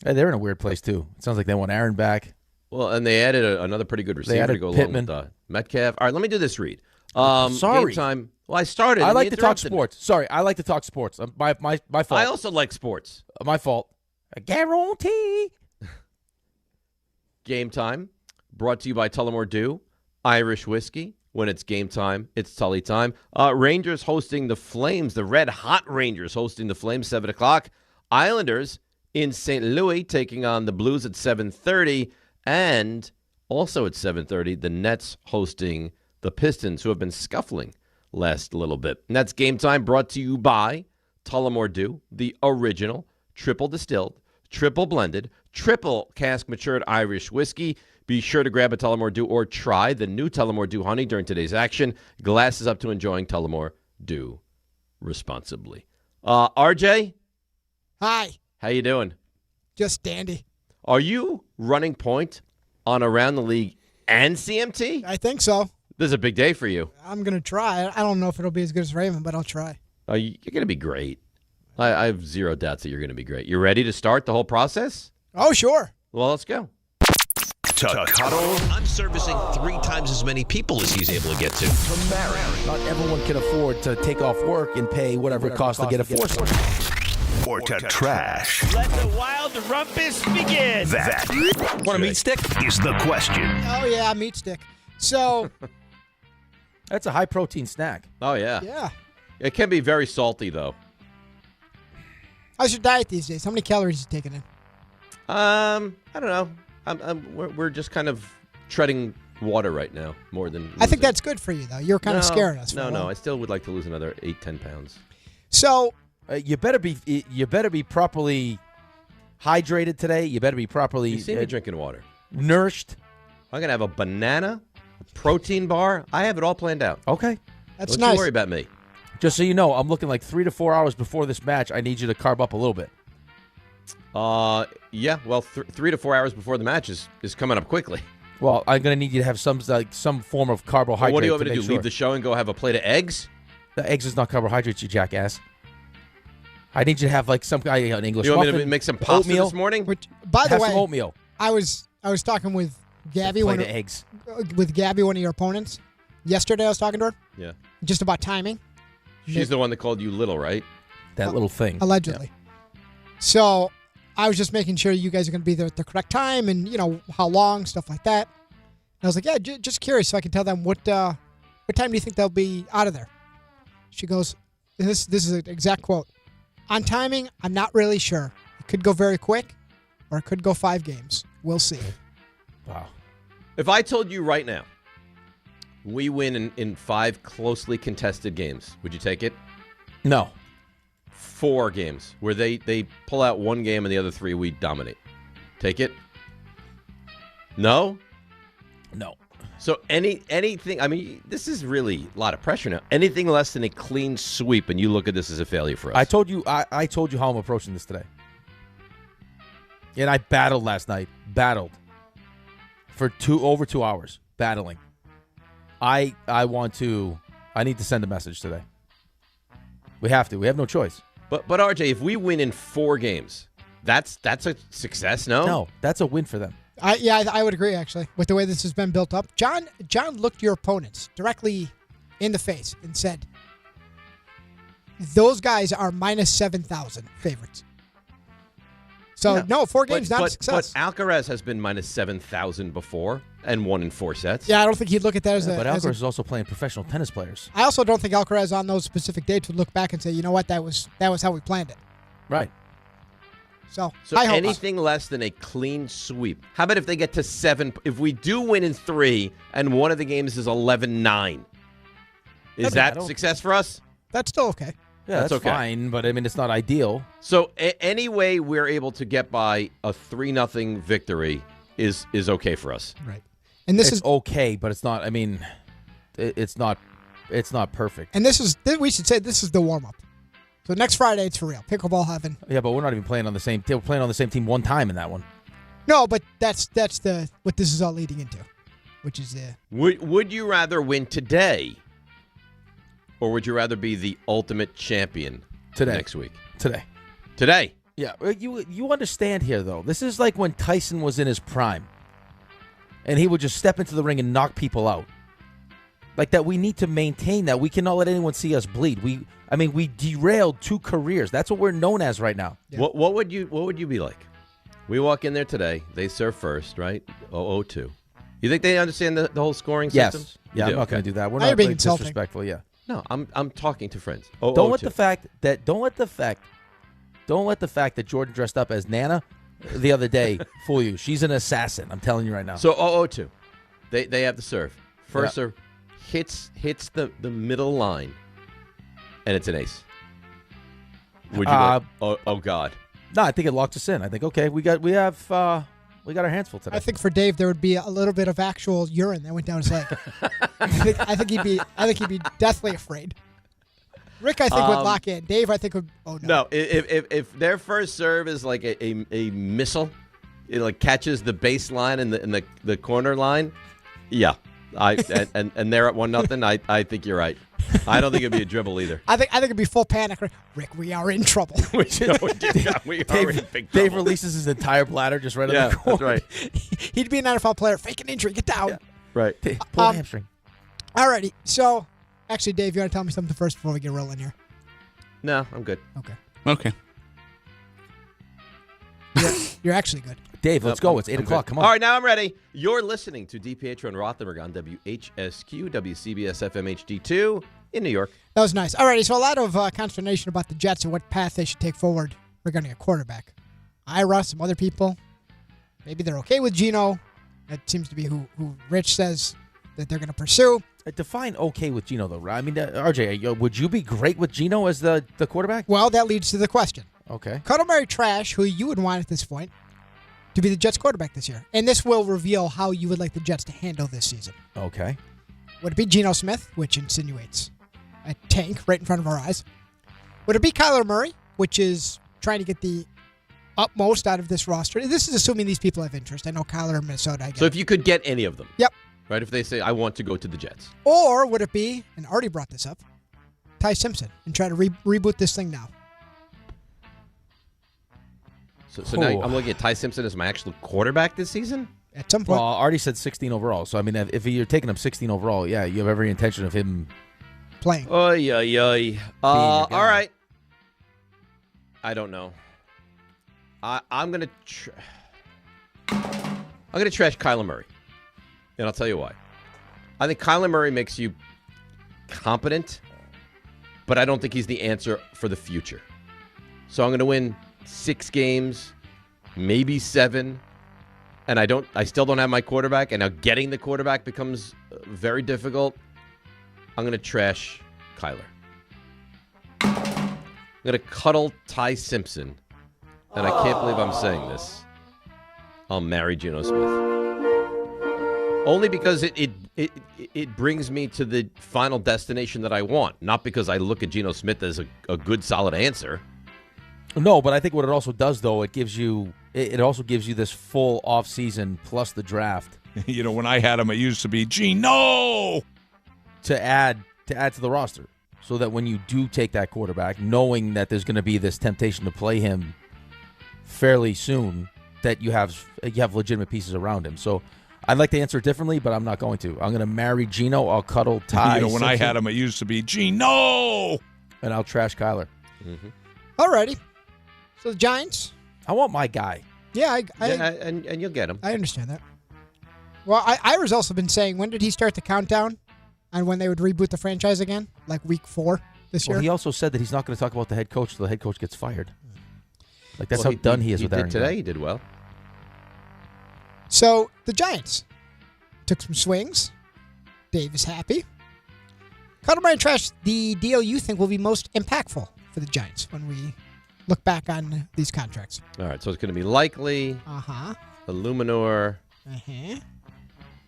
they're in a weird place, too. It sounds like they want Aaron back. Well, and they added another pretty good receiver to go Pittman. along with Metcalf. All right, let me do this read. Sorry. Game time. Well, I started. I and like you to talk interrupted me. sports. Sorry, I like to talk sports. My fault. I also like sports. My fault. I guarantee. Game time brought to you by Tullamore Dew Irish Whiskey. When it's game time, it's Tully time. Rangers hosting the Flames. The Red Hot Rangers hosting the Flames, 7 o'clock. Islanders in St. Louis taking on the Blues at 7:30. And also at 7:30, the Nets hosting the Pistons, who have been scuffling last little bit. And that's game time brought to you by Tullamore Dew, the original, triple distilled, triple blended, triple cask matured Irish whiskey. Be sure to grab a Tullamore Dew or try the new Tullamore Dew Honey during today's action. Glasses up to enjoying Tullamore Dew responsibly. RJ? Hi. How you doing? Just dandy. Are you running point on Around the League and CMT? I think so. This is a big day for you. I'm going to try. I don't know if it'll be as good as Raymond, but I'll try. You're going to be great. I have zero doubts that you're going to be great. You ready to start the whole process? Oh, sure. Well, let's go. To Cuddle. I'm servicing 3 times as many people as he's able to get to. To marry. Not everyone can afford to take off work and pay whatever it costs to get a foursome. Or to trash. Let the wild rumpus begin. That. Want a meat stick? Is the question. Oh, yeah, meat stick. So. That's a high-protein snack. Oh, yeah. Yeah. It can be very salty, though. How's your diet these days? How many calories are you taking in? I don't know. We're just kind of treading water right now more than losing. I think that's good for you, though. You're kind of scaring us. No. I still would like to lose another 8-10 pounds. So you better be properly hydrated today. You better be properly. You see me drinking water. Nourished. I'm gonna have a banana, a protein bar. I have it all planned out. Okay, that's Don't you worry about me. Just so you know, I'm looking like 3 to 4 hours before this match. I need you to carb up a little bit. Yeah. Well, 3 to 4 hours before the match is coming up quickly. Well, I'm gonna need you to have some form of carbohydrate. Well, what do you want me to do? Sure. Leave the show and go have a plate of eggs? The eggs is not carbohydrates, you jackass. I need you to have like some guy an English You want me muffin, to make some pasta oatmeal? this morning? Which, by the way, some oatmeal. I was talking with Gabby, Plate of eggs. With Gabby, one of your opponents. Yesterday, I was talking to her. Yeah. Just about timing. She's the one that called you little, right? That little thing. Allegedly. Yeah. So I was just making sure you guys are going to be there at the correct time and, how long, stuff like that. And I was like, yeah, just curious so I can tell them what time do you think they'll be out of there? She goes, this is an exact quote. On timing, I'm not really sure. It could go very quick or it could go 5 games. We'll see. Wow. If I told you right now, we win in 5 closely contested games, would you take it? No. 4 games where they pull out 1 game and the other 3 we dominate. Take it? No? No. So anything, I mean, this is really a lot of pressure now. Anything less than a clean sweep, and you look at this as a failure for us. I told you how I'm approaching this today. And I battled last night. Battled. For over 2 hours. Battling. I need to send a message today. We have to. We have no choice. But RJ, if we win in 4 games, that's a success, no? No, that's a win for them. I would agree, actually, with the way this has been built up. John looked your opponents directly in the face and said, those guys are minus 7,000 favorites. So, no, 4 games, not a success. But Alcaraz has been minus 7,000 before and won in 4 sets. Yeah, I don't think he'd look at that as But Alcaraz is also playing professional tennis players. I also don't think Alcaraz on those specific dates would look back and say, you know what, that was how we planned it. Right. So anything less than a clean sweep. How about if they get to 7? If we do win in 3 and one of the games is 11-9, is that success for us? That's still okay. Yeah, that's okay. fine, but I mean, it's not ideal. So any way we're able to get by a 3-0 victory is okay for us. Right. And this it's is okay, but it's not. I mean, it's not perfect. And we should say this is the warm up. So next Friday it's for real. Pickleball heaven. Yeah, but we're not even playing on the same. We're playing on the same team one time in that one. No, but that's what this is all leading into, which is Would you rather win today, or would you rather be the ultimate champion next week? Today. Yeah, you understand here though. This is like when Tyson was in his prime, and he would just step into the ring and knock people out. Like that, we need to maintain that. We cannot let anyone see us bleed. We derailed 2 careers. That's what we're known as right now. Yeah. What would you be like? We walk in there today. They serve first, right? 0-2. You think they understand the whole scoring systems? Yeah, I'm not going to do that. We're Now you're not being being insulting. disrespectful. Yeah. No, I'm talking to friends. Don't let the fact that Jordan dressed up as Nana the other day fool you. She's an assassin. I'm telling you right now. So 0-2. They have to serve. First serve hits the middle line, and it's an ace. Would you go, oh God. No, I think it locked us in. I think, okay, we got our hands full today. I think for Dave there would be a little bit of actual urine that went down his leg. I think he'd be deathly afraid. Rick, I think, would lock in. Dave, I think, would. Oh no. No, if their first serve is like a missile, it like catches the baseline and the corner line. Yeah, and they're at 1-0. I think you're right. I don't think it'd be a dribble either. I think it'd be full panic. Rick, we are in trouble. we are in big trouble. Dave releases his entire bladder just right on the corner. That's right. He'd be an NFL player. Fake an injury. Get down. Yeah. Right. Pull a hamstring. Alrighty. So, actually, Dave, you want to tell me something first before we get rolling here? No, I'm good. Okay. You're actually good. Dave, let's go. It's 8 o'clock. Come on. All right, now I'm ready. You're listening to DiPietro and Rothenberg on WHSQ, WCBS FM HD2 in New York. That was nice. Alrighty, so a lot of consternation about the Jets and what path they should take forward regarding a quarterback. Ira, some other people, maybe they're okay with Geno. That seems to be who Rich says that they're going to pursue. Define okay with Geno, though. I mean, RJ, would you be great with Geno as the quarterback? Well, that leads to the question. Okay. Cuddle, Mary, Trash, who you would want at this point to be the Jets quarterback this year. And this will reveal how you would like the Jets to handle this season. Okay. Would it be Geno Smith, which insinuates a tank right in front of our eyes? Would it be Kyler Murray, which is trying to get the utmost out of this roster? This is assuming these people have interest. I know Kyler in Minnesota. So if you could get any of them. Yep. Right, if they say, I want to go to the Jets. Or would it be, and Artie brought this up, Ty Simpson and try to reboot this thing now? So now I'm looking at Ty Simpson as my actual quarterback this season? At some point. Well, Artie said 16 overall. So, I mean, if you're taking him 16 overall, yeah, you have every intention of him playing. Oy, oy, oy. All right. I don't know. I'm going to trash Kyler Murray. And I'll tell you why. I think Kyler Murray makes you competent, but I don't think he's the answer for the future. So I'm going to win 6 games, maybe 7, and I still don't have my quarterback, and now getting the quarterback becomes very difficult. I'm going to trash Kyler. I'm going to cuddle Ty Simpson, and I can't believe I'm saying this. I'll marry Geno Smith. Only because it brings me to the final destination that I want, not because I look at Geno Smith as a good, solid answer. No, but I think what it also does, though, it also gives you this full offseason plus the draft. You know, when I had him, it used to be Geno to add to the roster, so that when you do take that quarterback, knowing that there's going to be this temptation to play him fairly soon, that you have legitimate pieces around him. So I'd like to answer it differently, but I'm not going to. I'm going to marry Geno. I'll cuddle Ty. You know, when I had him, it used to be Geno, and I'll trash Kyler. Mm-hmm. Alrighty. So the Giants. I want my guy. Yeah, and you'll get him. I understand that. Well, Ira's also been saying, when did he start the countdown on when they would reboot the franchise again? Like week 4 this year? Well, he also said that he's not going to talk about the head coach until the head coach gets fired. Like, that's how done he is with Aaron. Today he did well. So the Giants took some swings. Dave is happy. Cuddle, Mary, Trash, the deal you think will be most impactful for the Giants when we look back on these contracts. All right, so it's going to be Likely, Illuminor,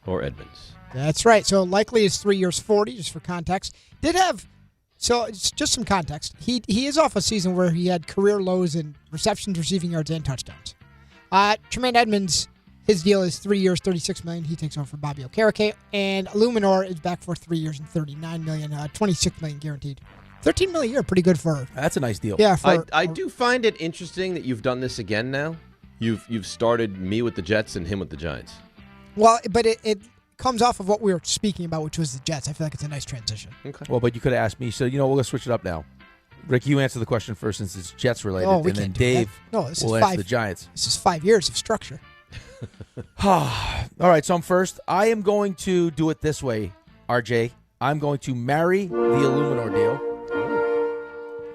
or Edmonds. That's right. So Likely is 3 years, 40, just for context. So it's just some context. He is off a season where he had career lows in receptions, receiving yards, and touchdowns. Tremaine Edmonds, his deal is 3 years, $36 million. He takes over for Bobby Okereke. And Illuminor is back for 3 years and $39 million, $26 million guaranteed. $13 million a year, pretty good for. That's a nice deal. Yeah, I do find it interesting that you've done this again now. You've started me with the Jets and him with the Giants. Well, but it comes off of what we were speaking about, which was the Jets. I feel like it's a nice transition. Okay. Well, but you could have asked me. So, we're going to switch it up now. Rick, you answer the question first since it's Jets related. Oh, we and then can't do Dave that. No, this will is answer the Giants. This is 5 years of structure. All right, so I'm first. I am going to do it this way, RJ. I'm going to marry the Illuminor deal.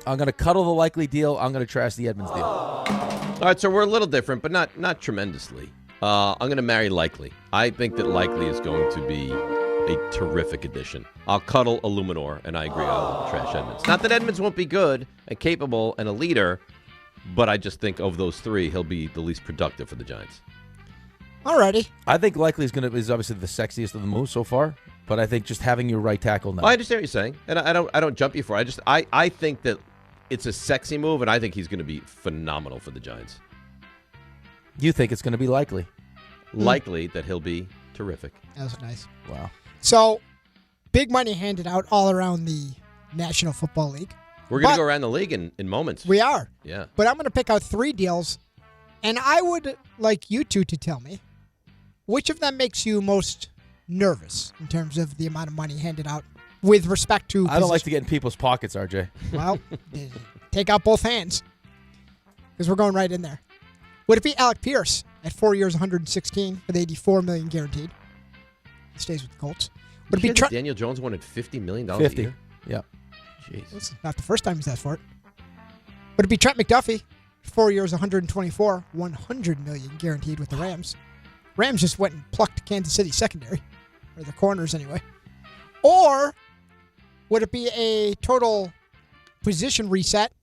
I'm going to cuddle the Likely deal. I'm going to trash the Edmonds deal. All right, so we're a little different, but not tremendously. I'm going to marry Likely. I think that Likely is going to be a terrific addition. I'll cuddle Illuminor, and I agree I'll trash Edmonds. Not that Edmonds won't be good and capable and a leader, but I just think of those three, he'll be the least productive for the Giants. Alrighty. I think Likely is obviously the sexiest of the moves so far, but I think just having your right tackle now. I understand what you're saying, and I don't jump you for it. I think that it's a sexy move, and I think he's going to be phenomenal for the Giants. You think it's going to be Likely? Likely that he'll be terrific. That was nice. Wow. So, big money handed out all around the National Football League. We're going to go around the league in moments. We are. Yeah. But I'm going to pick out 3 deals, and I would like you two to tell me which of them makes you most nervous in terms of the amount of money handed out with respect to I don't like to get in people's pockets, RJ. Well, take out both hands because we're going right in there. Would it be Alec Pierce at 4 years, 116 with $84 million guaranteed? He stays with the Colts. Would it be Daniel Jones wanted $50 million a 50. year? Yeah. Jeez. It's not the first time he's asked for it. Would it be Trent McDuffie? 4 years, 124, $100 million guaranteed with the Rams. Rams just went and plucked Kansas City secondary, or the corners anyway. Or would it be a total position reset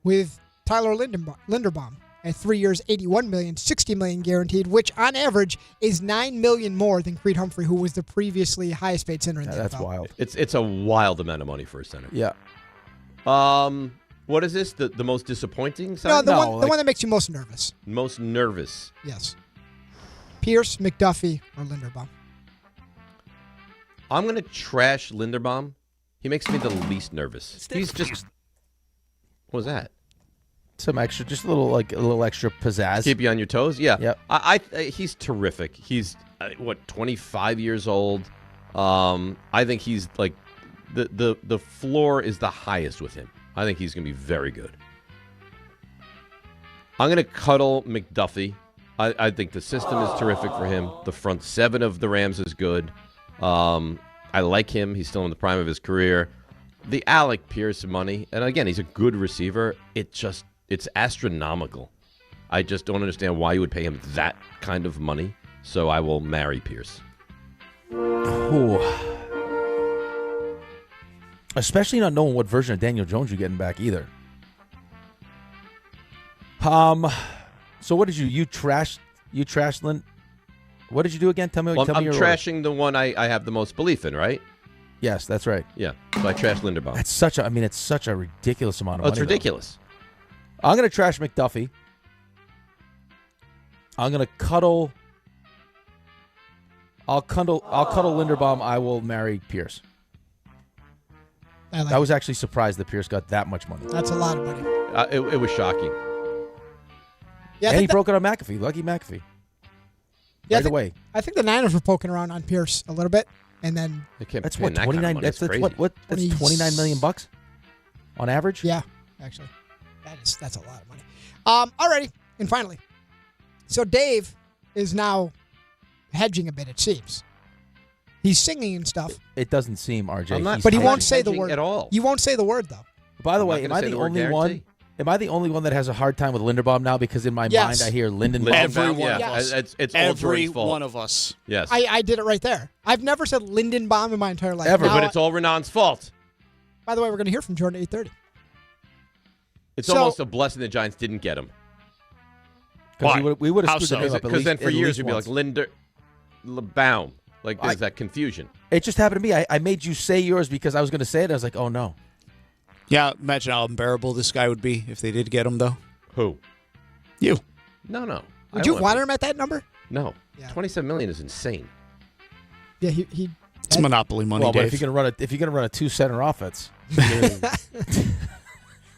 with Tyler Linderbaum at 3 years, $81 million, $60 million guaranteed, which on average is $9 million more than Creed Humphrey, who was the previously highest paid center in the That's NFL. wild. It's a wild amount of money for a center. Yeah. What is this? The most disappointing No, sign? the one that makes you most nervous. Most nervous. Yes. Pierce, McDuffie, or Linderbaum. I'm going to trash Linderbaum. He makes me the least nervous. He's just... What was that? Some extra, just a little extra pizzazz. Keep you on your toes? Yeah. Yep. I he's terrific. He's, 25 years old. I think he's like... The floor is the highest with him. I think he's going to be very good. I'm going to cuddle McDuffie. I think the system is terrific for him. The front seven of the Rams is good. I like him. He's still in the prime of his career. The Alec Pierce money, and again, he's a good receiver. It's astronomical. I just don't understand why you would pay him that kind of money. So I will marry Pierce. Ooh. Especially not knowing what version of Daniel Jones you're getting back either. So what did you trashed Lynn? What did you do again? Tell me. I'm your trashing the one I have the most belief in, right? Yes, that's right. Yeah. So I trashed Linderbaum. It's such a ridiculous amount of money. It's ridiculous. I'm gonna trash McDuffie. I'm gonna cuddle. I'll cuddle Linderbaum. I will marry Pierce. I was actually surprised that Pierce got that much money. That's a lot of money. It was shocking. Yeah, and he broke it on McAfee. Lucky McAfee. Yeah, right away. I think the Niners were poking around on Pierce a little bit, and then that's what 29. That's what that's $29 million on average. Yeah, actually, that's a lot of money. Alrighty, and finally, so Dave is now hedging a bit. It seems he's singing and stuff. It doesn't seem, RJ. But he won't say the word at all. You won't say the word though. By the way, am I the only one? Am I the only one that has a hard time with Linderbaum now? Because in my mind, I hear Lindenbaum. Everyone. Yes. It's all every Jordan's fault. one of us. Yes. I did it right there. I've never said Lindenbaum in my entire life. Ever, but it's all Raanan's fault. By the way, we're going to hear from Jordan at 8:30. It's almost a blessing the Giants didn't get him. Why? We would have screwed the name up Because then for years we'd be like Linder Baum. Like there's that confusion. It just happened to me. I made you say yours because I was going to say it. I was like, oh, no. Yeah, imagine how unbearable this guy would be if they did get him, though. Who? You. No. Would you want him at that number? No. Yeah. $27 million is insane. Yeah, he it's monopoly money, well, Dave. But if you're going to run a 2-center offense.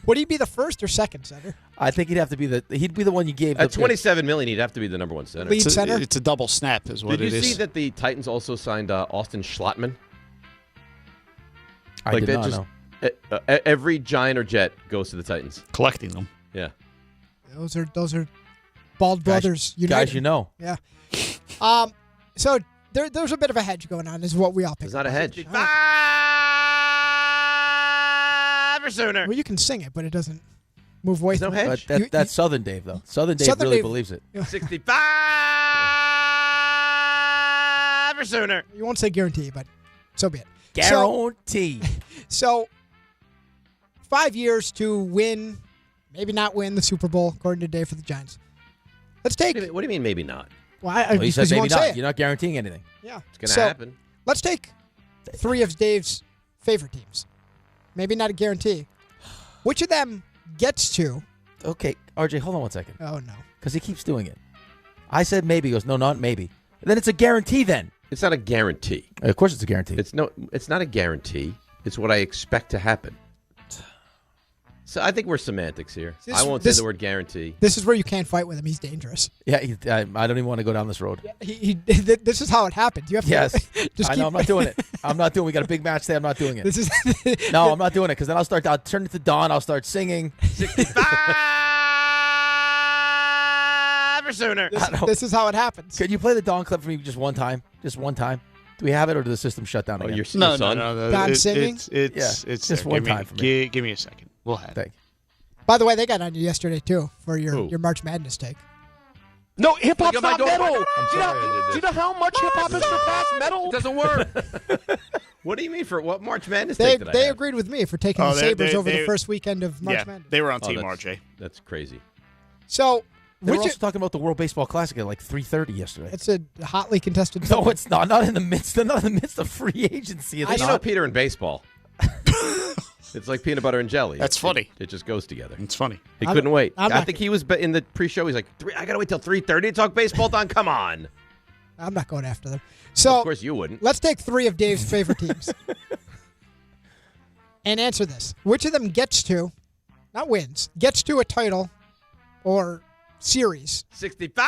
Would he be the first or second center? I think he'd be the one you gave. At $27 million, he'd have to be the number one center. Lead center? It's a double snap is what it is. Did you see that the Titans also signed Austin Schlottman? I did not know. Every Giant or Jet goes to the Titans. Collecting them. Yeah. Those are Bald Brothers United. Guys you know. Yeah. So there's a bit of a hedge going on is what we all pick. It's not a hedge. Sooner. Well, you can sing it, but it doesn't move away. No hedge. That's Southern Dave, though. Southern Dave really believes it. 65 or sooner. You won't say guarantee, but so be it. Guarantee. So 5 years to win, maybe not win the Super Bowl, according to Dave for the Giants. Let's take. What do you mean, maybe not? Well, you said maybe won't not. say it. You're not guaranteeing anything. Yeah, it's going to happen. Let's take 3 of Dave's favorite teams. Maybe not a guarantee. Which of them gets to? Okay, RJ, hold on one second. Oh, no. Because he keeps doing it. I said maybe. He goes, no, not maybe. And then it's a guarantee then. It's not a guarantee. Of course it's a guarantee. It's not a guarantee. It's what I expect to happen. So I think we're semantics here. I won't say the word guarantee. This is where you can't fight with him. He's dangerous. Yeah, I don't even want to go down this road. Yeah, this is how it happens. You have to. Yes, just I know. I'm not doing it. We got a big match today. I'm not doing it. This is. No, I'm not doing it because then I'll turn it to Dawn. I'll start singing. 65 or sooner. This is how it happens. Could you play the Dawn clip for me just one time? Just one time. Do we have it or did the system shut down again? Your son? No. Don singing? It's just one time for me. Give me a second. We'll have it. By the way, they got on you yesterday, too, for your March Madness take. No, hip-hop's Look at my not metal. door. Do you know how much hip-hop has surpassed metal? It doesn't work. What do you mean for what March Madness take did I They have? agreed with me for taking the Sabres over the first weekend of March Madness. They were on Team RJ. That's crazy. So, they were also talking about the World Baseball Classic at like 3:30 yesterday. It's a hotly contested. No, it's not. Not in the midst of free agency. You know Peter in baseball. It's like peanut butter and jelly. That's funny. It just goes together. It's funny. He couldn't wait. I think he was in the pre-show. He's like, I got to wait till 3:30 to talk baseball, Don. Come on. I'm not going after them. So, of course you wouldn't. Let's take 3 of Dave's favorite teams and answer this. Which of them gets to, not wins, gets to a title or series? 65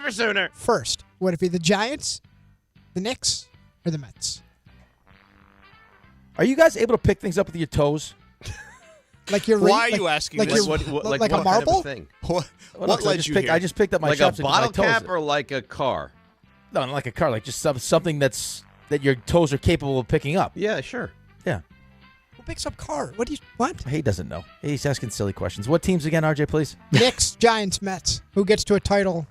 or sooner. First, would it be the Giants, the Knicks, or the Mets? Are you guys able to pick things up with your toes? Like you're Why are you asking like this? Like what a marble? Kind of thing? What led you here? I just picked up my like a chopstick with my bottle toes. cap or like a car? No, not like a car. Like just something that your toes are capable of picking up. Yeah, sure. Yeah. Who picks up car? What? He doesn't know. He's asking silly questions. What teams again, RJ, please? Knicks, Giants, Mets. Who gets to a title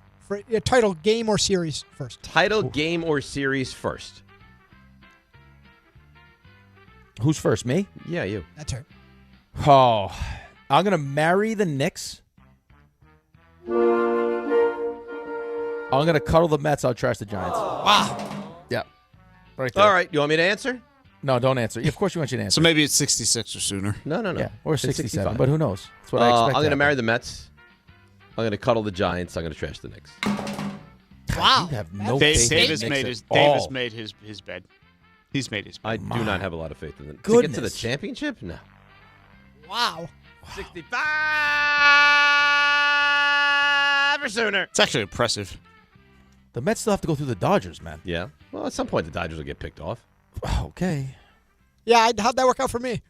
game or series first? Title, game, or series first. Who's first? Me? Yeah, you. That's her. Oh, I'm going to marry the Knicks. I'm going to cuddle the Mets. I'll trash the Giants. Wow. Yeah. Right there. All right. You want me to answer? No, don't answer. Of course you want you to answer. So maybe it's 66 or sooner. No. Yeah, or It's 67, 65. but who knows? That's what I expect. I'm going to marry the Mets. I'm going to cuddle the Giants. I'm going to trash the Knicks. Wow. You have no Dave faith has in made the his Knicks at all. bed. He's made his bed. I do not have a lot of faith in them. To Goodness. get to the championship? No. Wow. 65 or sooner. It's actually impressive. The Mets still have to go through the Dodgers, man. Yeah. Well, at some point, the Dodgers will get picked off. Okay. Yeah, how'd that work out for me?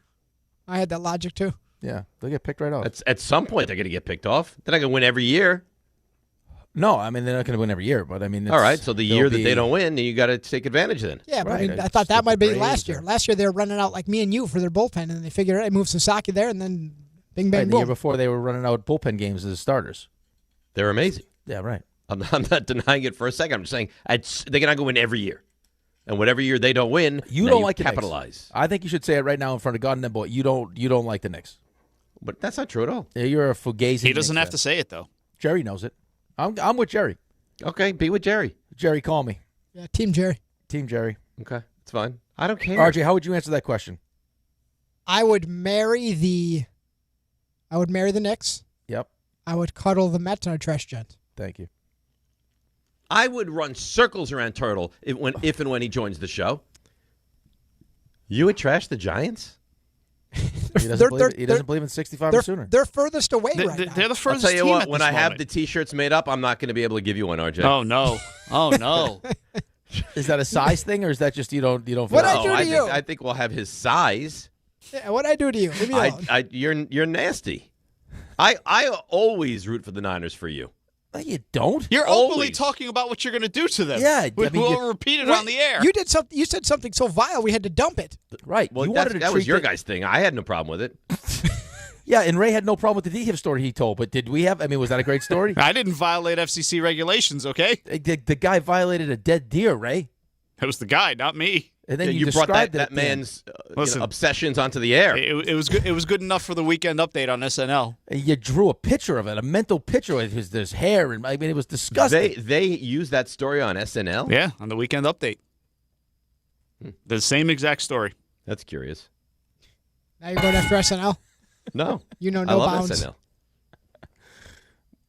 I had that logic too. Yeah, they'll get picked right off. At some point, they're going to get picked off. They're not going to win every year. No, I mean, they're not going to win every year, but I mean... All right, so the year that they don't win, you got to take advantage then. Yeah, but Right, I mean, I thought that might be Braves last year. Last year they were running out like me and you for their bullpen, and then they figured, hey, move Sasaki there, and then bing, bang, Right, the boom. year before, they were running out bullpen games as starters. They're amazing. Yeah, right. I'm not denying it for a second. I'm just saying they're not going to win every year. And whatever year they don't win, You don't like the capitalize. Knicks. I think you should say it right now in front of God and them, boy. You don't like the Knicks. But that's not true at all. Yeah, you're a fugazi. He doesn't Knicks have fan. to say it, though. Jerry knows it. I'm with Jerry. Okay, be with Jerry. Jerry, call me. Yeah, Team Jerry. Team Jerry. Okay, it's fine. I don't care. RJ, how would you answer that question? I would marry the Knicks. Yep. I would cuddle the Mets and I'd trash Jets. Thank you. I would run circles around Turtle if and when he joins the show. You would trash the Giants? He doesn't believe in 65 or sooner. They're furthest away right now. They're the furthest I'll tell you team what, at when this I have moment. the T-shirts made up, I'm not going to be able to give you one, RJ. Oh, no. Oh, no. Is that a size thing, or is that just you don't feel What that? I do to you? I think we'll have his size. Yeah, what'd I do to you? Leave me alone. You're nasty. I always root for the Niners for you. No, you don't. You're openly talking about what you're going to do to them. Yeah, We'll repeat it on the air. You did something. You said something so vile we had to dump it. Right. Well, you that wanted to was treat your the- guy's thing. I had no problem with it. Yeah, and Ray had no problem with the D-Hip story he told, but did we have? I mean, was that a great story? I didn't violate FCC regulations, okay? The guy violated a dead deer, Ray. It was the guy, not me. And then Yeah, you you brought described that it at the end. man's Listen. obsessions onto the air. It was good. It was good enough for the weekend update on SNL. You drew a picture of it, a mental picture of his hair, and I mean, it was disgusting. They used that story on SNL? Yeah, on the weekend update. The same exact story. That's curious. Now you're going after SNL. No. You know I no love bounds. SNL.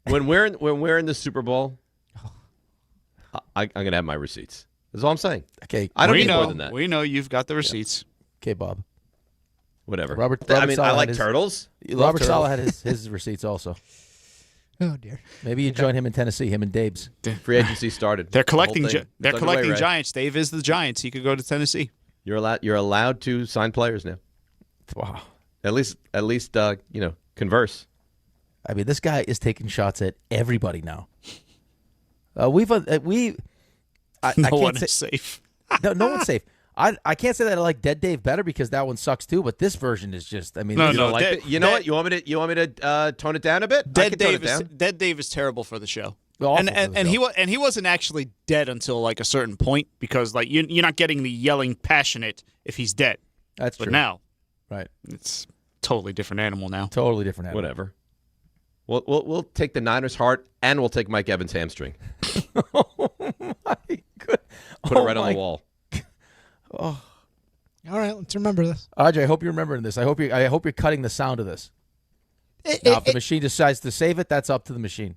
When we're in the Super Bowl, I'm going to have my receipts. That's all I'm saying. Okay. I don't we need know, more than that. We know you've got the receipts. Okay, Bob. Whatever. Robert I mean, Saleh I had like his- turtles. Robert Saleh had his receipts also. Oh dear. Maybe you join him in Tennessee, him and Dave's. Free agency started. They're The whole collecting. thing. They're It's collecting underway, Ray. Giants. Dave is the Giants. He could go to Tennessee. You're allowed to sign players now. Wow. At least converse. I mean, this guy is taking shots at everybody now. I No can't one say- is safe. No one's safe. I can't say that I like Dead Dave better because that one sucks too. But this version is just. I mean, No, this- You don't like Dead- it? You know what? You want me to tone it down a bit? I Dead can tone Dave it down. Dead Dave is terrible for the show. Awful And for the and show. he wasn't actually dead until like a certain point because like you're not getting the yelling passionate if he's dead. That's But true. now Right. it's totally different animal now. Totally different. Animal. Whatever. We'll take the Niners' heart and we'll take Mike Evans' hamstring. Oh my good. Put it right on the wall. Oh. All right, let's remember this. RJ, I hope you're remembering this. I hope you're cutting the sound of this. Now, if the machine decides to save it, that's up to the machine.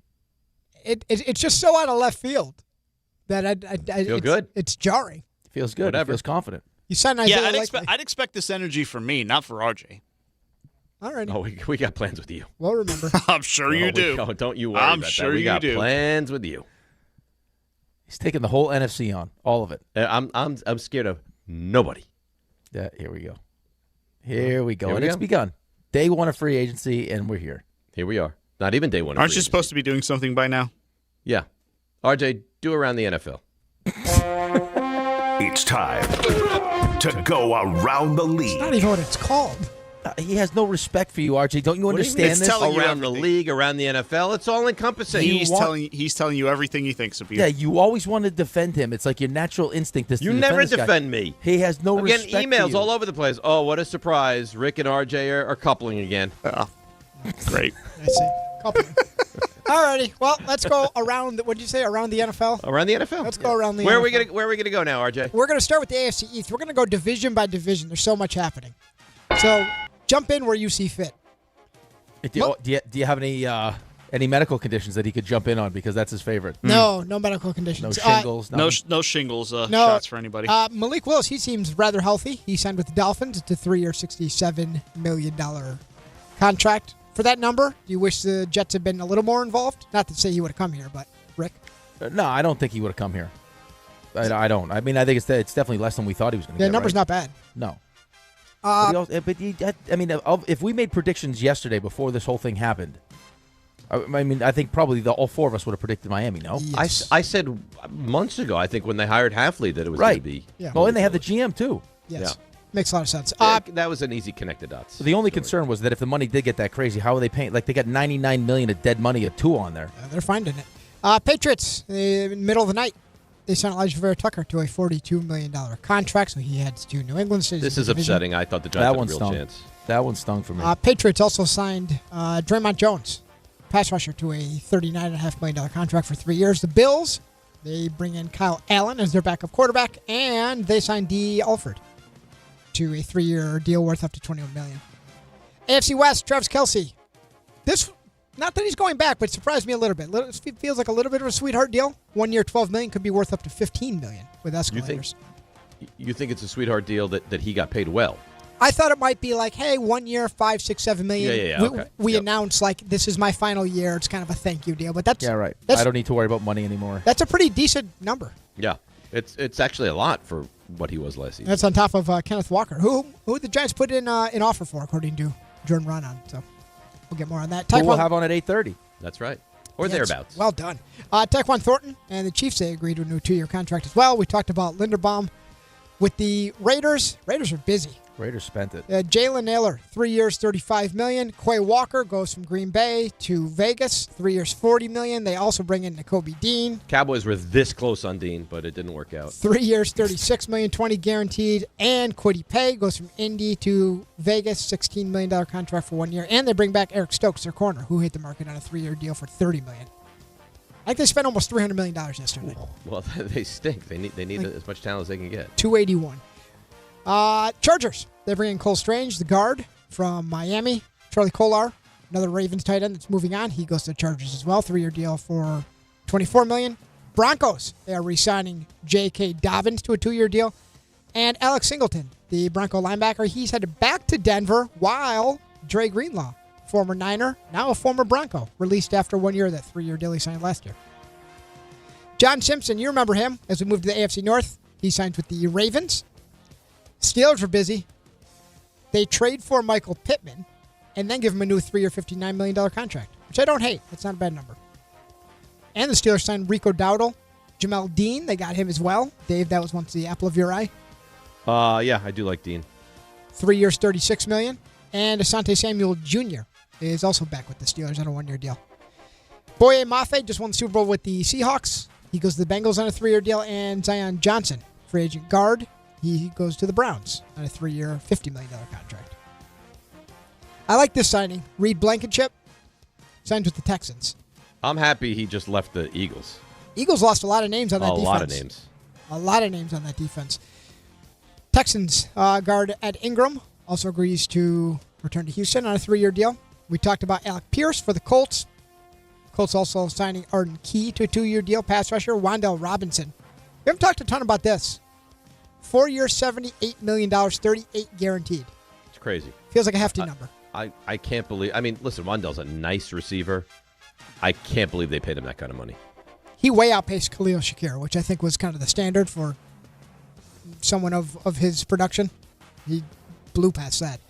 It's just so out of left field that Feel good. It's jarring. Feels good. Whatever. It feels confident. You sound Yeah, Isaiah I'd expect this energy from me, not for RJ. All right. Oh, we got plans with you. Well, remember. I'm sure you do. Don't you worry I'm about sure that. We you got do. plans with you. He's taking the whole NFC on, all of it. I'm scared of nobody. Yeah, here we go. Here we go. Here we And it's go. begun. Day one of free agency, and we're here. Here we are. Not even day one. of Aren't free you agency. supposed to be doing something by now? Yeah. RJ, do around the NFL. It's time to go around the league. It's not even what it's called. He has no respect for you, RJ. Don't you What do understand mean? this? telling you Around the everything. league, around the NFL, it's all encompassing. He's telling you everything he thinks of you. Yeah, you always want to defend him. It's like your natural instinct is to You defend never this guy. defend me. He has no I'm respect getting for emails you. all over the place. Oh, what a surprise. Rick and RJ are coupling again. Great. I see. Couple. All righty. Well, let's go around. What did you say? Around the NFL? Around the NFL. Let's go around the Where NFL. are we gonna go now, RJ? We're going to start with the AFC East. We're going to go division by division. There's so much happening. So jump in where you see fit. Do you have any medical conditions that he could jump in on because that's his favorite? No medical conditions. No shingles. No nothing? shingles No, shots for anybody. Malik Willis, he seems rather healthy. He signed with the Dolphins. It's a 3-year, $67 million contract. For that number, do you wish the Jets had been a little more involved? Not to say he would have come here, but Rick? No, I don't think he would have come here. I don't. I mean, I think it's definitely less than we thought he was going to The get. number's right? not bad. No. If we made predictions yesterday before this whole thing happened, I think probably all four of us would have predicted Miami, no? Yes. I said months ago, I think when they hired Halfley that it was Right. going to be. Yeah. Well, and they have the GM, too. Yes. Yeah. Makes a lot of sense. That was an easy connect the dots. So the only concern was that if the money did get that crazy, how are they paying? Like, they got $99 million of dead money, a 2 on there. They're finding it. Patriots, middle of the night. they signed Elijah Vera Tucker to a $42 million contract, so he heads to New England. This is upsetting. I thought the Giants had a real chance. That one stung for me. Patriots also signed Draymond Jones, pass rusher, to a $39.5 million contract for 3 years. The Bills, they bring in Kyle Allen as their backup quarterback, and they signed D. Alford to a 3-year deal worth up to $21 million. AFC West, Travis Kelce. This, not that he's going back, but it surprised me a little bit. It feels like a little bit of a sweetheart deal. 1 year, $12 million, could be worth up to $15 million with escalators. You think it's a sweetheart deal that he got paid well? I thought it might be like, hey, 1 year, $5, $6, $7 million. Yeah. Okay. We announced like this is my final year. It's kind of a thank you deal, but that's right. I don't need to worry about money anymore. That's a pretty decent number. Yeah, it's actually a lot for what he was last season. That's on top of Kenneth Walker, who the Giants put in an offer for, according to Jordan Raanan. So we'll get more on that. Who we'll have on at 8:30. That's right, or thereabouts. Well done. Tyquan Thornton and the Chiefs, they agreed to a new 2-year contract as well. We talked about Linderbaum with the Raiders. Raiders are busy. Raiders spent it. Jalen Naylor, 3 years, $35 million. Quay Walker goes from Green Bay to Vegas, 3 years, $40 million. They also bring in Nakobe Dean. Cowboys were this close on Dean, but it didn't work out. 3 years, $36 million, $20 guaranteed. And Kwity Paye goes from Indy to Vegas, $16 million contract for 1 year. And they bring back Eric Stokes, their corner, who hit the market on a 3-year deal for $30 million. I think they spent almost $300 million yesterday. Well, they stink. They need as much talent as they can get. 281. Chargers. They bring in Cole Strange, the guard from Miami. Charlie Kolar, another Ravens tight end that's moving on. He goes to the Chargers as well. 3-year deal for $24 million. Broncos. They are re-signing J.K. Dobbins to a 2-year deal. And Alex Singleton, the Bronco linebacker, he's headed back to Denver, while Dre Greenlaw, former Niner, now a former Bronco, released after 1 year of that 3-year deal he signed last year. John Simpson, you remember him as we moved to the AFC North. He signed with the Ravens. Steelers were busy. They trade for Michael Pittman and then give him a new 3-year, $59 million contract, which I don't hate. That's not a bad number. And the Steelers signed Rico Dowdle, Jamel Dean. They got him as well. Dave, that was once the apple of your eye. Yeah, I do like Dean. 3 years, $36 million. And Asante Samuel Jr. is also back with the Steelers on a 1-year deal. Boye Mafe just won the Super Bowl with the Seahawks. He goes to the Bengals on a 3-year deal. And Zion Johnson, free agent guard, he goes to the Browns on a 3-year, $50 million contract. I like this signing. Reed Blankenship signs with the Texans. I'm happy he just left the Eagles. Eagles lost a lot of names on that defense. A lot of names. A lot of names on that defense. Texans guard Ed Ingram also agrees to return to Houston on a 3-year deal. We talked about Alec Pierce for the Colts. Colts also signing Arden Key to a 2-year deal. Pass rusher Wan'Dale Robinson. We haven't talked a ton about this. 4 years, $78 million, 38 guaranteed. It's crazy. Feels like a hefty number. I can't believe. I mean, listen, Wan'Dale's a nice receiver. I can't believe they paid him that kind of money. He way outpaced Khalil Shakir, which I think was kind of the standard for someone of his production. He blew past that.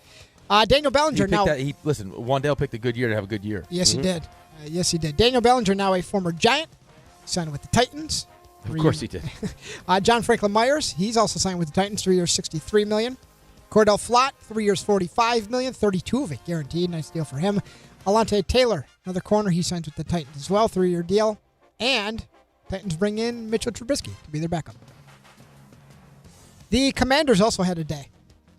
Daniel Bellinger now. Listen, Wan'Dale picked a good year to have a good year. Yes, he did. Yes, he did. Daniel Bellinger, now a former Giant, signed with the Titans. Of course he did. John Franklin Myers, he's also signed with the Titans, 3 years, $63 million. Cordell Flott, 3 years, $45 million, 32 of it guaranteed. Nice deal for him. Alante Taylor, another corner, he signs with the Titans as well, 3-year deal. And Titans bring in Mitchell Trubisky to be their backup. The Commanders also had a day.